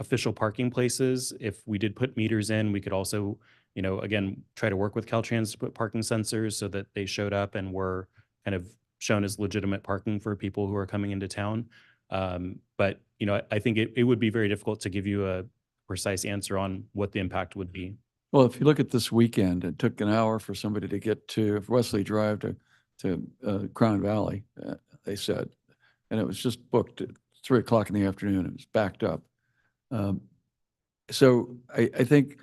official parking places. If we did put meters in, we could also, again, try to work with Caltrans to put parking sensors so that they showed up and were kind of shown as legitimate parking for people who are coming into town. But, I think it would be very difficult to give you a precise answer on what the impact would be. Well, if you look at this weekend, it took an hour for somebody to get to Wesley Drive to Crown Valley, they said, and it was just booked at 3:00 in the afternoon. It was backed up. So I think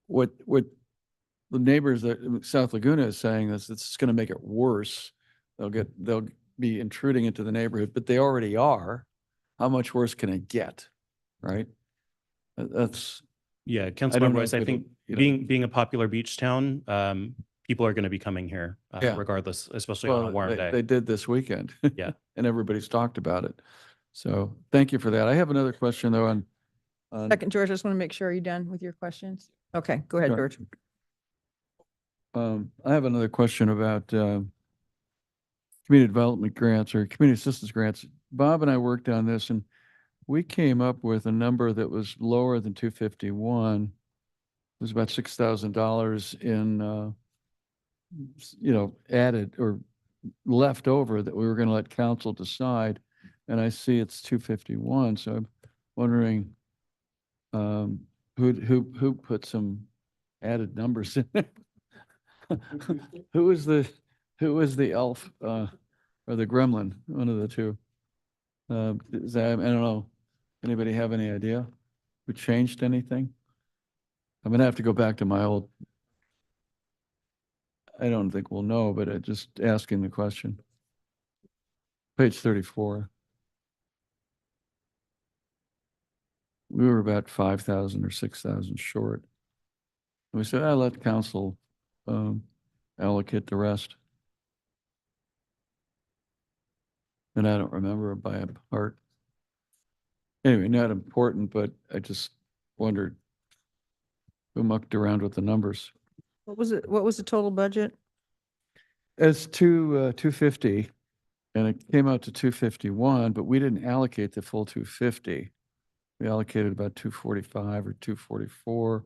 what the neighbors that South Laguna is saying is it's going to make it worse. They'll be intruding into the neighborhood, but they already are. How much worse can it get? Right? That's, yeah, I don't Councilmember know Weiss, if I it'll, think being a popular beach town, people are going to be coming here Yeah. regardless, especially on a warm day. They did this weekend. Yeah. And everybody's talked about it. So thank you for that. I have another question though on Second, George, I just want to make sure, are you done with your questions? Okay, go ahead, Sure. George. I have another question about community development grants or community assistance grants. Bob and I worked on this and we came up with a number that was lower than 251. It was about $6,000 in, added or left over that we were going to let council decide. And I see it's 251. So I'm wondering who put some added numbers in there? Who was the elf or the gremlin? One of the two. Is that, I don't know. Anybody have any idea who changed anything? I'm gonna have to go back to my old. I don't think we'll know, but just asking the question. Page 34. We were about 5,000 or 6,000 short. We said, I let council allocate the rest. And I don't remember it by heart. Anyway, not important, but I just wondered who mucked around with the numbers. What was it? What was the total budget? It's 250, and it came out to 251, but we didn't allocate the full 250. We allocated about 245 or 244,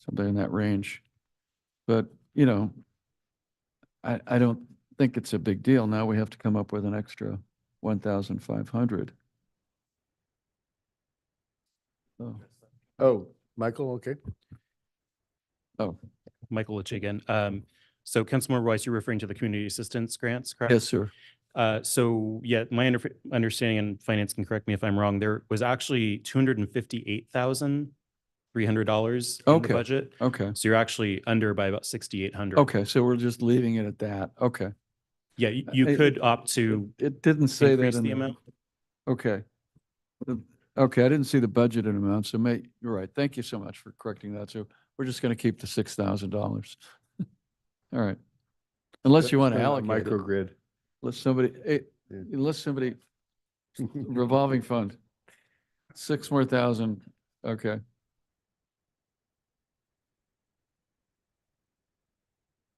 something in that range. But, I don't think it's a big deal. Now we have to come up with an extra 1,500. Oh, Michael, okay. Oh, Michael Litch again. So Councilmember Weiss, you're referring to the community assistance grants, correct? yes, sir. So yeah, my understanding, and finance can correct me if I'm wrong, there was actually $258,300 in the Okay. budget. Okay. So you're actually under by about 6,800. Okay, so we're just leaving it at that. Okay. Yeah, you It- could opt to It didn't say that increase in the amount. Okay. Okay, I didn't see the budgeted amount, so you're right. Thank you so much for correcting that. So we're just going to keep the $6,000. All right. Unless you want to Spend on allocate it. Microgrid. Unless somebody, revolving fund, 6 more thousand. Okay.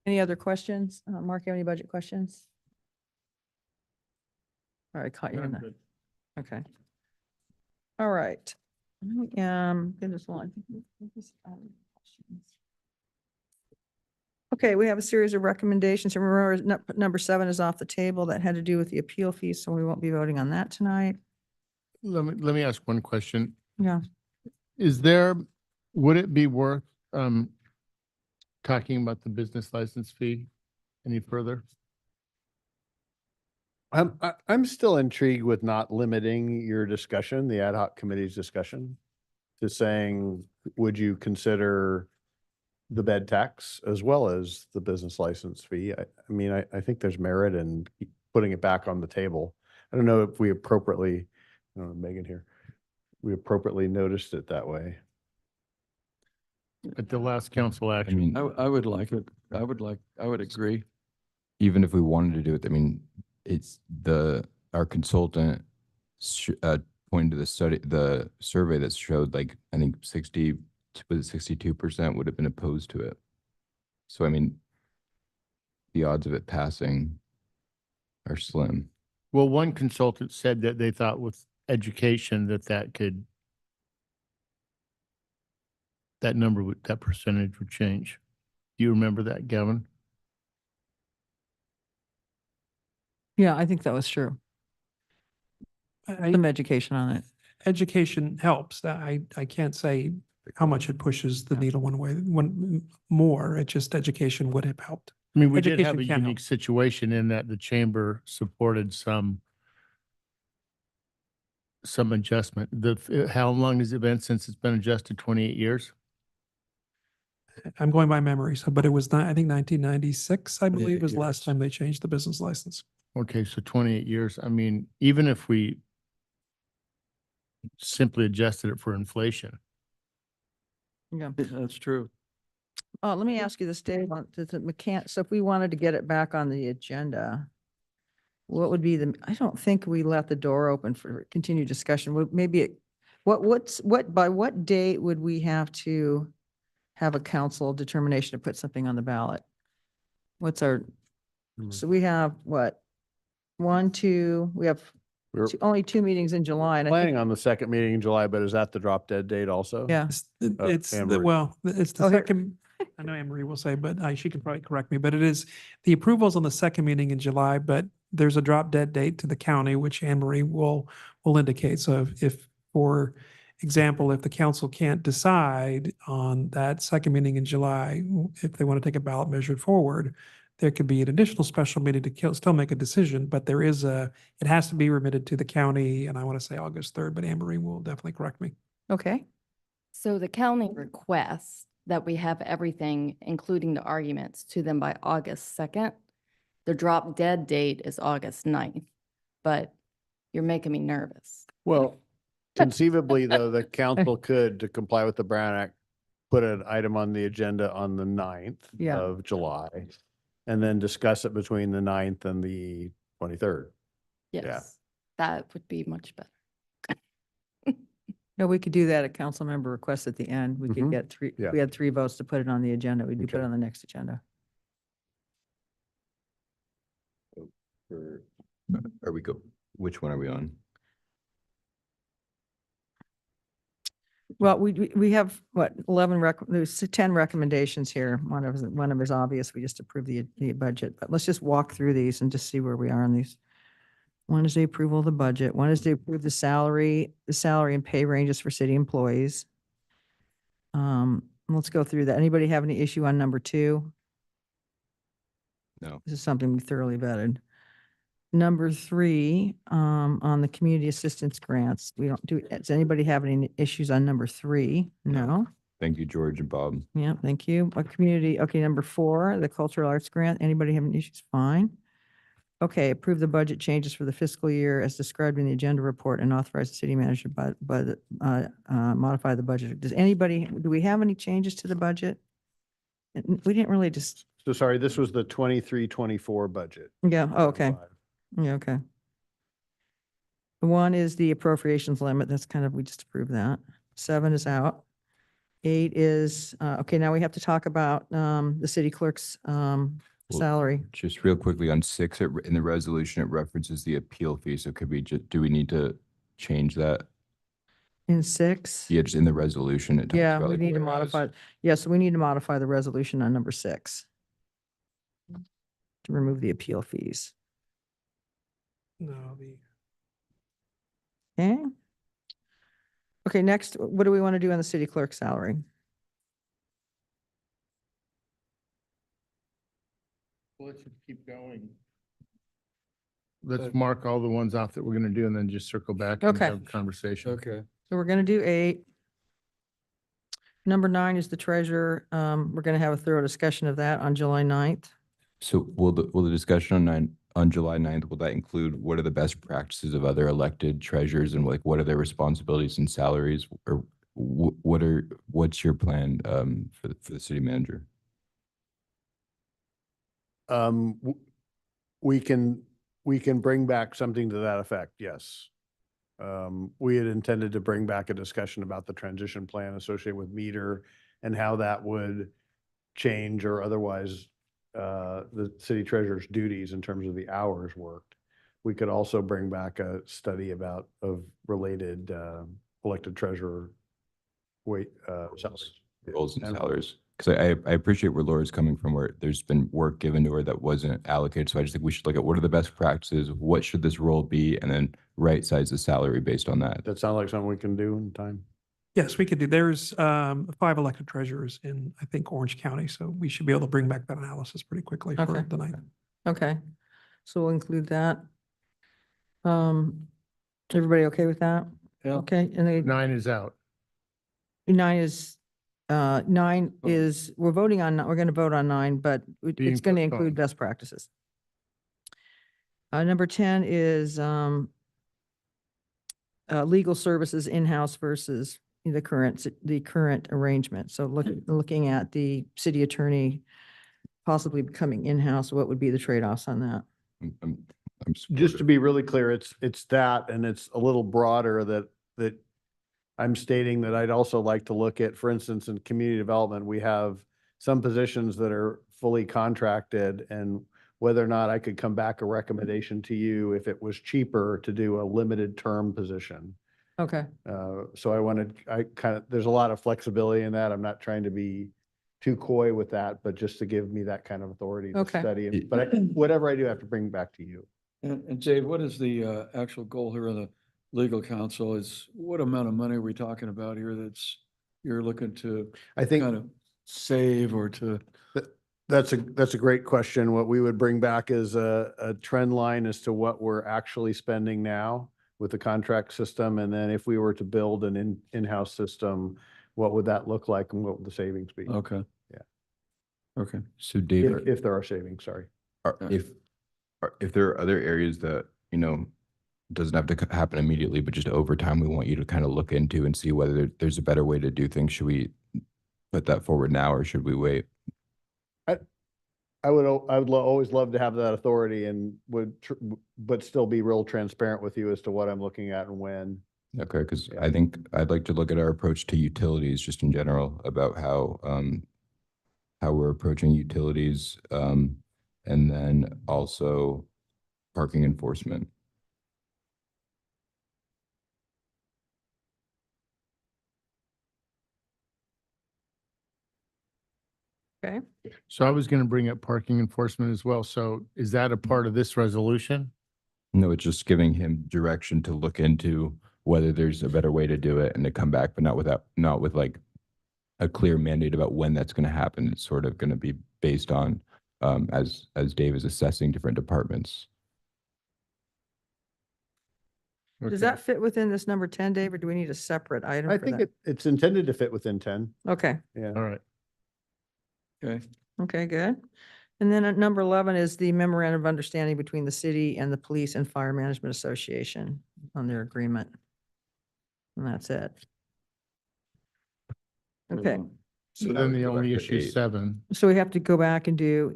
Any other questions? Mark, you have any budget questions? All right, caught you in that. Okay. All right. Goodness one. Okay, we have a series of recommendations. And remember, number 7 is off the table. That had to do with the appeal fees, so we won't be voting on that tonight. Let me ask one question. Yeah. Would it be worth talking about the business license fee any further? I'm still intrigued with not limiting your discussion, the ad hoc committee's discussion, to saying, would you consider the bed tax as well as the business license fee? I think there's merit in putting it back on the table. I don't know if we appropriately, I don't know, Megan here, we appropriately noticed it that way. At the last council I action. mean, I would like it. I would agree. even if we wanted to do it, I mean, it's our consultant pointed to the study, the survey that showed like, I think 62% would have been opposed to it. So, I mean, the odds of it passing are slim. Well, one consultant said that they thought with education that percentage would change. Do you remember that, Gavin? Yeah, I think that was true. Some education on it. Education helps. I can't say how much it pushes the needle one way, one more. It just education would have helped. I mean, we did have Education a can help. unique situation in that the chamber supported some adjustment. How long has it been since it's been adjusted? 28 years? I'm going by memory, but it was not, I think 1996, I believe, was the last years. time they changed the business license. Okay, so 28 years. I mean, even if we simply adjusted it for inflation. Yeah. That's true. Let me ask you this, Dave, so if we wanted to get it back on the agenda, what would be I don't think we left the door open for continued discussion. Maybe by what date would we have to have a council determination to put something on the ballot? So we have what? 1, 2, we have We were only 2 meetings in July. And I planning think, on the second meeting in July, but is that the drop dead date also? yeah. It's, Anne the- Marie. well, it's the Oh, here. second, I know Anne Marie will say, but she can probably correct me, but it is, the approval's on the second meeting in July, but there's a drop dead date to the county, which Anne Marie will indicate. So if, for example, if the council can't decide on that second meeting in July, if they want to take a ballot measure forward, there could be an additional special meeting to still make a decision, but there is it has to be remitted to the county, and I want to say August 3rd, but Anne Marie will definitely correct me. Okay. So the county requests that we have everything, including the arguments, to them by August 2nd. The drop dead date is August 9th, but you're making me nervous. Well, conceivably, though, the council could, to comply with the Brown Act, put an item on the agenda on the 9th Yeah. of July, and then discuss it between the 9th and the 23rd. Yes, that would be much better. No, we could do that at council member request at the end. We could Mhm. get three, Yeah. we had 3 votes to put it on the agenda. We do put it Okay. on the next agenda. Are we go, which one are we on? Well, we have, what, 11 there's 10 recommendations here. One of them is obvious. We just approved the budget, but let's just walk through these and just see where we are on these. One is the approval of the budget. One is to approve the salary and pay ranges for city employees. Let's go through that. Anybody have any issue on number 2? No. This is something we thoroughly vetted. Number 3, on the community assistance grants, we don't do, does anybody have any issues on number 3? No. Thank you, George and Bob. Yeah, thank you. A community, okay, number 4, the cultural arts grant. Anybody have any issues? Fine. Okay, approve the budget changes for the fiscal year as described in the agenda report and authorize the city manager modify the budget. Do we have any changes to the budget? We didn't really just, So sorry, this was the 23-24 budget. yeah, oh, okay. Yeah, okay. 1 is the appropriations limit. That's kind of, we just approved that. 7 is out. 8 is, okay, now we have to talk about the city clerk's salary. Just real quickly on 6, in the resolution, it references the appeal fee. So could we just, do we need to change that? In 6? Yeah, just in the resolution. It talks Yeah, about we like- need to modify, yes, we need to modify the resolution on number 6 to remove the appeal fees. No, Okay. Okay, next, what do we want to do on the city clerk salary? Let's just keep going. Let's mark all the ones off that we're gonna do and then just circle back and Okay. have a conversation. Okay. So we're going to do 8. Number 9 is the treasurer. We're going to have a thorough discussion of that on July 9th. So will the discussion on July 9th, will that include what are the best practices of other elected treasurers and like what are their responsibilities and salaries? Or what's your plan for the city manager? We can bring back something to that effect, yes. We had intended to bring back a discussion about the transition plan associated with meter and how that would change or otherwise the city treasurer's duties in terms of the hours worked. We could also bring back a study of related elected treasurer salaries. Roles and salaries. Because I appreciate where Laura's coming from, where there's been work given to her that wasn't allocated. So I just think we should look at what are the best practices, what should this role be, and then right size the salary based on that. That sound like something we can do in time? yes, we could do, there's 5 elected treasurers in, I think, Orange County, so we should be able to bring back that analysis pretty quickly for Okay. the night. Okay, so we'll include that. Everybody okay with that? Yeah. Okay, and then 9 is out. 9 is, we're voting on, we're going to vote on 9, but Being it's going to postponed. include best practices. Number 10 is legal services in-house versus the current arrangement. So looking at the city attorney possibly becoming in-house, what would be the trade-offs on that? I'm Just to supportive. be really clear, it's that, and it's a little broader that I'm stating that I'd also like to look at, for instance, in community development, we have some positions that are fully contracted, and whether or not I could come back a recommendation to you if it was cheaper to do a limited term position. Okay. So there's a lot of flexibility in that. I'm not trying to be too coy with that, but just to give me that kind of authority to Okay. study. But whatever I do, I have to bring back to you. And Dave, what is the actual goal here of the legal counsel? Is what amount of money are we talking about here you're looking to I think kind of save or to? That's a great question. What we would bring back is a trend line as to what we're actually spending now with the contract system. And then if we were to build an in-house system, what would that look like and what would the savings be? Okay. Yeah. Okay. So Dave, If there are savings, sorry. if there are other areas that, doesn't have to happen immediately, but just over time, we want you to kind of look into and see whether there's a better way to do things. Should we put that forward now or should we wait? I would always love to have that authority and but still be real transparent with you as to what I'm looking at and when. Okay, because I think I'd like to look at our approach to utilities just in general about how we're approaching utilities, and then also parking enforcement. Okay. So I was going to bring up parking enforcement as well. So is that a part of this resolution? No, it's just giving him direction to look into whether there's a better way to do it and to come back, but not with like a clear mandate about when that's going to happen. It's sort of going to be based on as Dave is assessing different departments. Does that fit within this number 10, Dave, or do we need a separate item I for think that? it's intended to fit within 10. Okay. Yeah. All right. Okay. Okay, good. And then at number 11 is the memorandum of understanding between the city and the Police and Fire Management Association on their agreement. And that's it. Okay, So that then would the go back only to issue is 8. 7. so we have to go back and do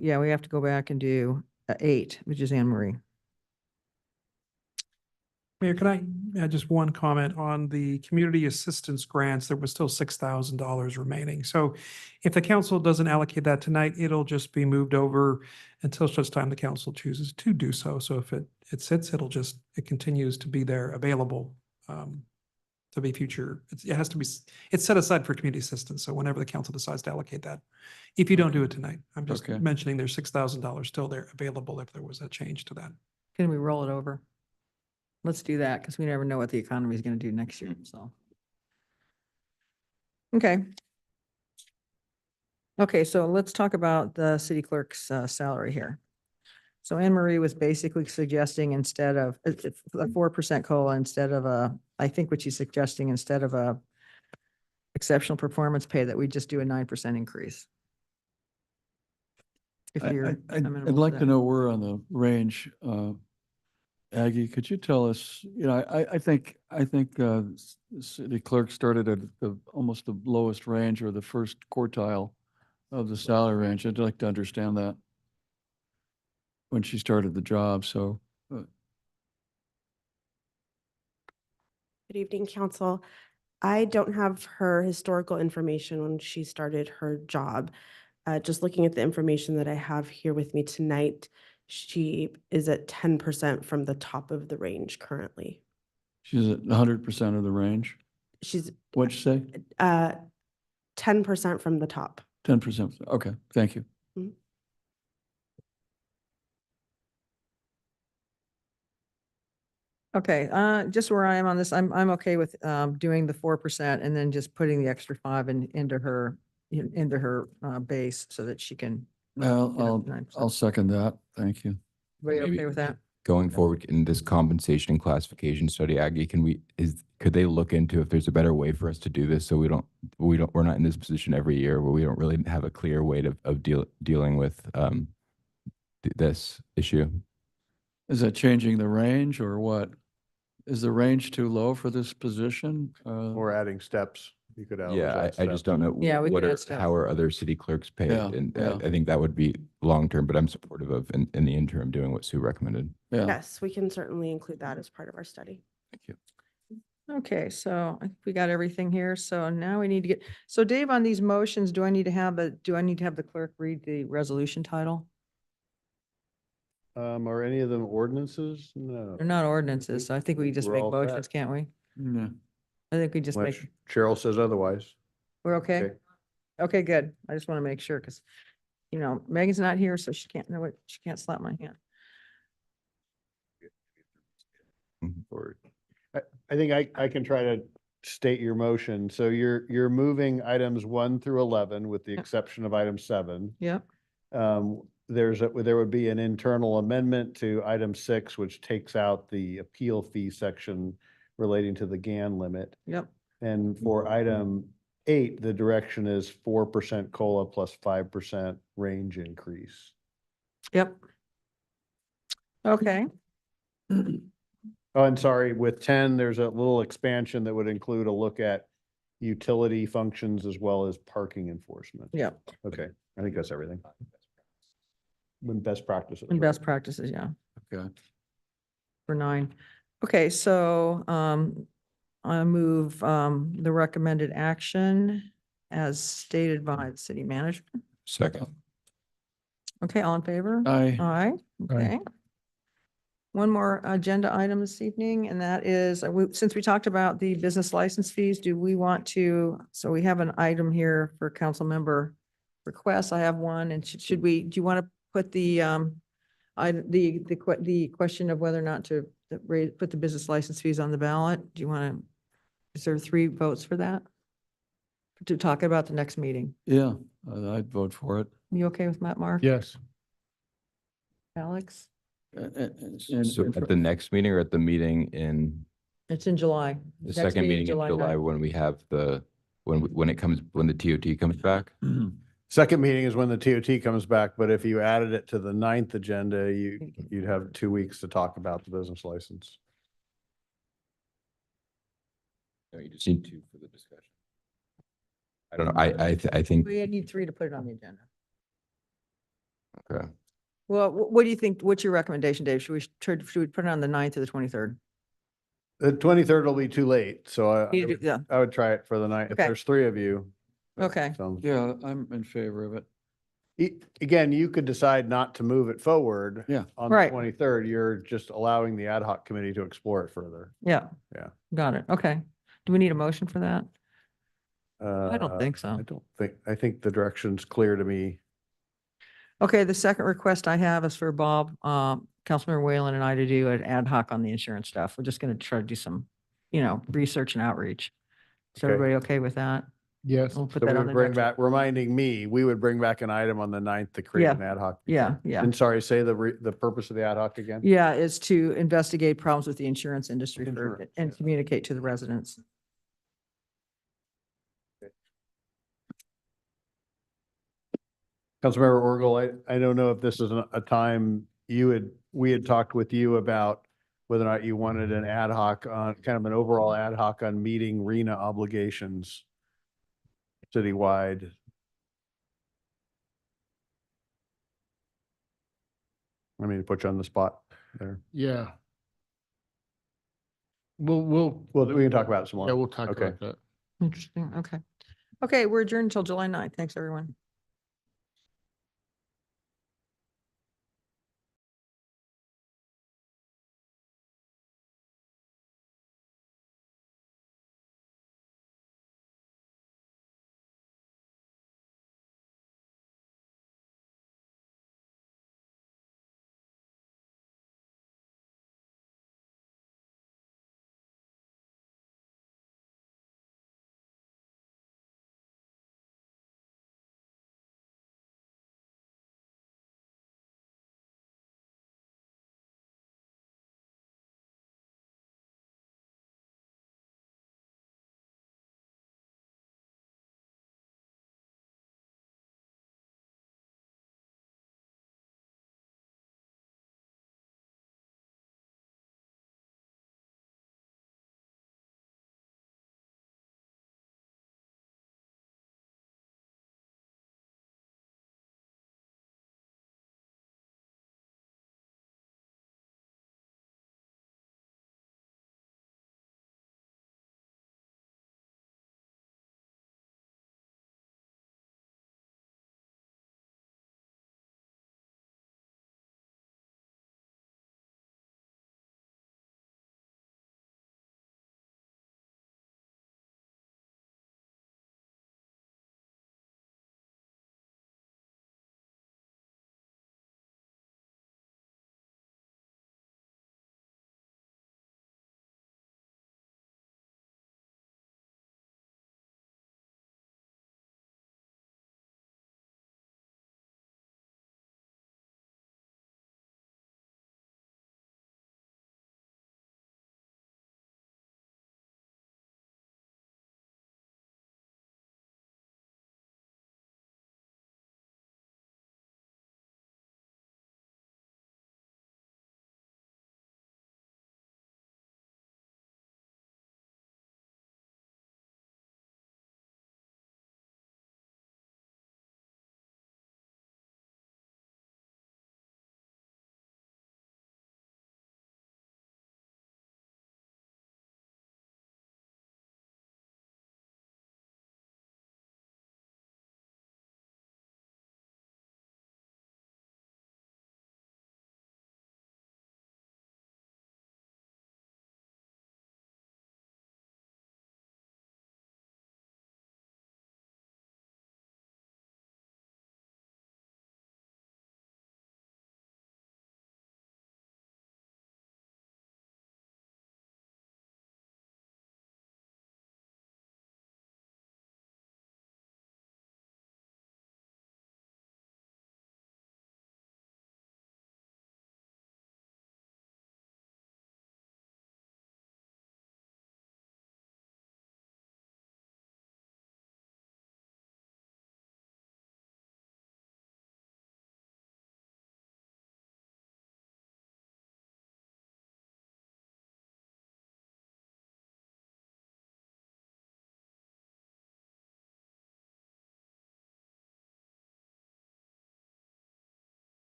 8, which is Anne Marie. Mayor, can I add just one comment on the community assistance grants? There was still $6,000 remaining. So if the council doesn't allocate that tonight, it'll just be moved over until such time the council chooses to do so. So if it sits, it continues to be there available to be future. It has to be, it's set aside for community assistance. So whenever the council decides to allocate that, if you don't do it tonight, I'm just Okay. mentioning there's $6,000 still there available if there was a change to that. Can we roll it over? Let's do that because we never know what the economy is going to do next year, so. Okay. Okay, so let's talk about the city clerk's salary here. So Anne Marie was basically suggesting instead of a 4% COLA instead of I think what she's suggesting instead of a exceptional performance pay that we just do a 9% increase. If you're I'd amenable like that. to know where on the range, Aggie, could you tell us, I think city clerk started at almost the lowest range or the first quartile of the salary range. I'd like to understand that when she started the job, so. Good evening, council. I don't have her historical information when she started her job. Just looking at the information that I have here with me tonight, she is at 10% from the top of the range currently. She's at 100% of the range? She's What'd you say? 10% from the top. 10%, okay, thank you. Mhm. Okay, just where I am on this, I'm okay with doing the 4% and then just putting the extra 5 into her base so that she can. I'll 9%. second that, thank you. Everybody okay with that? Going forward in this compensation and classification study, Aggie, could they look into if there's a better way for us to do this so we're not in this position every year where we don't really have a clear way of dealing with this issue? Is that changing the range or what? Is the range too low for this position? Or adding steps. You could always Yeah, add I just don't know Yeah, we what could are, add steps. how are other city clerks paid? Yeah, And yeah. I think that would be long-term, but I'm supportive of in the interim doing what Sue recommended. Yeah. Yes, we can certainly include that as part of our study. Thank you. Okay, so I think we got everything here. So now we need to so Dave, on these motions, do I need to have the clerk read the resolution title? Are any of them ordinances? No. They're not ordinances, so I think we just We're make all set. motions, can't we? Yeah. I think we just Unless make, Cheryl says otherwise. we're okay? Okay. Okay, good. I just want to make sure because, you know, Megan's not here, so she can't know what, she can't slap my hand. Or I think I can try to state your motion. So you're moving items 1 through 11 with the exception of item 7. Yep. There would be an internal amendment to item 6, which takes out the appeal fee section relating to the GAN limit. Yep. And for item 8, the direction is 4% COLA plus 5% range increase. Yep. Okay. Oh, and sorry, with 10, there's a little expansion that would include a look at utility functions as well as parking enforcement. Yep. Okay, I think that's everything. When best practices. And right? best practices, yeah, Okay. for 9. Okay, so I move the recommended action as stated by the city manager. second. Okay, all in favor? Aye. Aye, okay. One more agenda item this evening, and that is, since we talked about the business license fees, do we want to, so we have an item here for council member requests. I have one, and should we, do you want to put the the question of whether or not to put the business license fees on the ballot? Do you want to, is there 3 votes for that? To talk about the next meeting. Yeah, I'd vote for it. You okay with that, Mark? Yes. Alex? So at the next meeting or at the meeting in It's in July. the Next second meeting in July 9th. when we have when it comes, when the TOT comes back? Second meeting is when the TOT comes back, but if you added it to the 9th agenda, you'd have 2 weeks to talk about the business license. No, you just need 2 for the discussion. I don't know. I think, We need 3 to put it on the agenda. okay. Well, what do you think? What's your recommendation, Dave? Should we put it on the 9th or the 23rd? The 23rd will be too late, so Yeah, I would try it for the 9th. If Okay. there's 3 of you. that Okay. sounds- Yeah, I'm in favor of it. Again, you could decide not to move it forward. Yeah. On the Right. 23rd, you're just allowing the ad hoc committee to explore it further. yeah. Yeah. Got it. Okay. Do we need a motion for that? I don't think so. I think the direction's clear to me. Okay, the second request I have is for Bob, Councilmember Whalen and I to do an ad hoc on the insurance stuff. We're just going to try to do some, research and outreach. Is Okay. everybody okay with that? Yes. We'll put So that we on would the bring next. back, reminding me, we would bring back an item on the 9th to create Yeah. an ad hoc. Yeah, yeah. And sorry, say the purpose of the ad hoc again? Yeah, is to investigate problems with the insurance industry Insurance, and yeah. communicate to the residents. Councilmember Orgel, I don't know if this is a time we had talked with you about whether or not you wanted an ad hoc on, kind of an overall ad hoc on meeting RENA obligations citywide. I mean, to put you on the spot there. Yeah. We can talk about it some more. Yeah, we'll talk Okay. about that. Interesting. Okay. Okay, we're adjourned until July 9th. Thanks, everyone.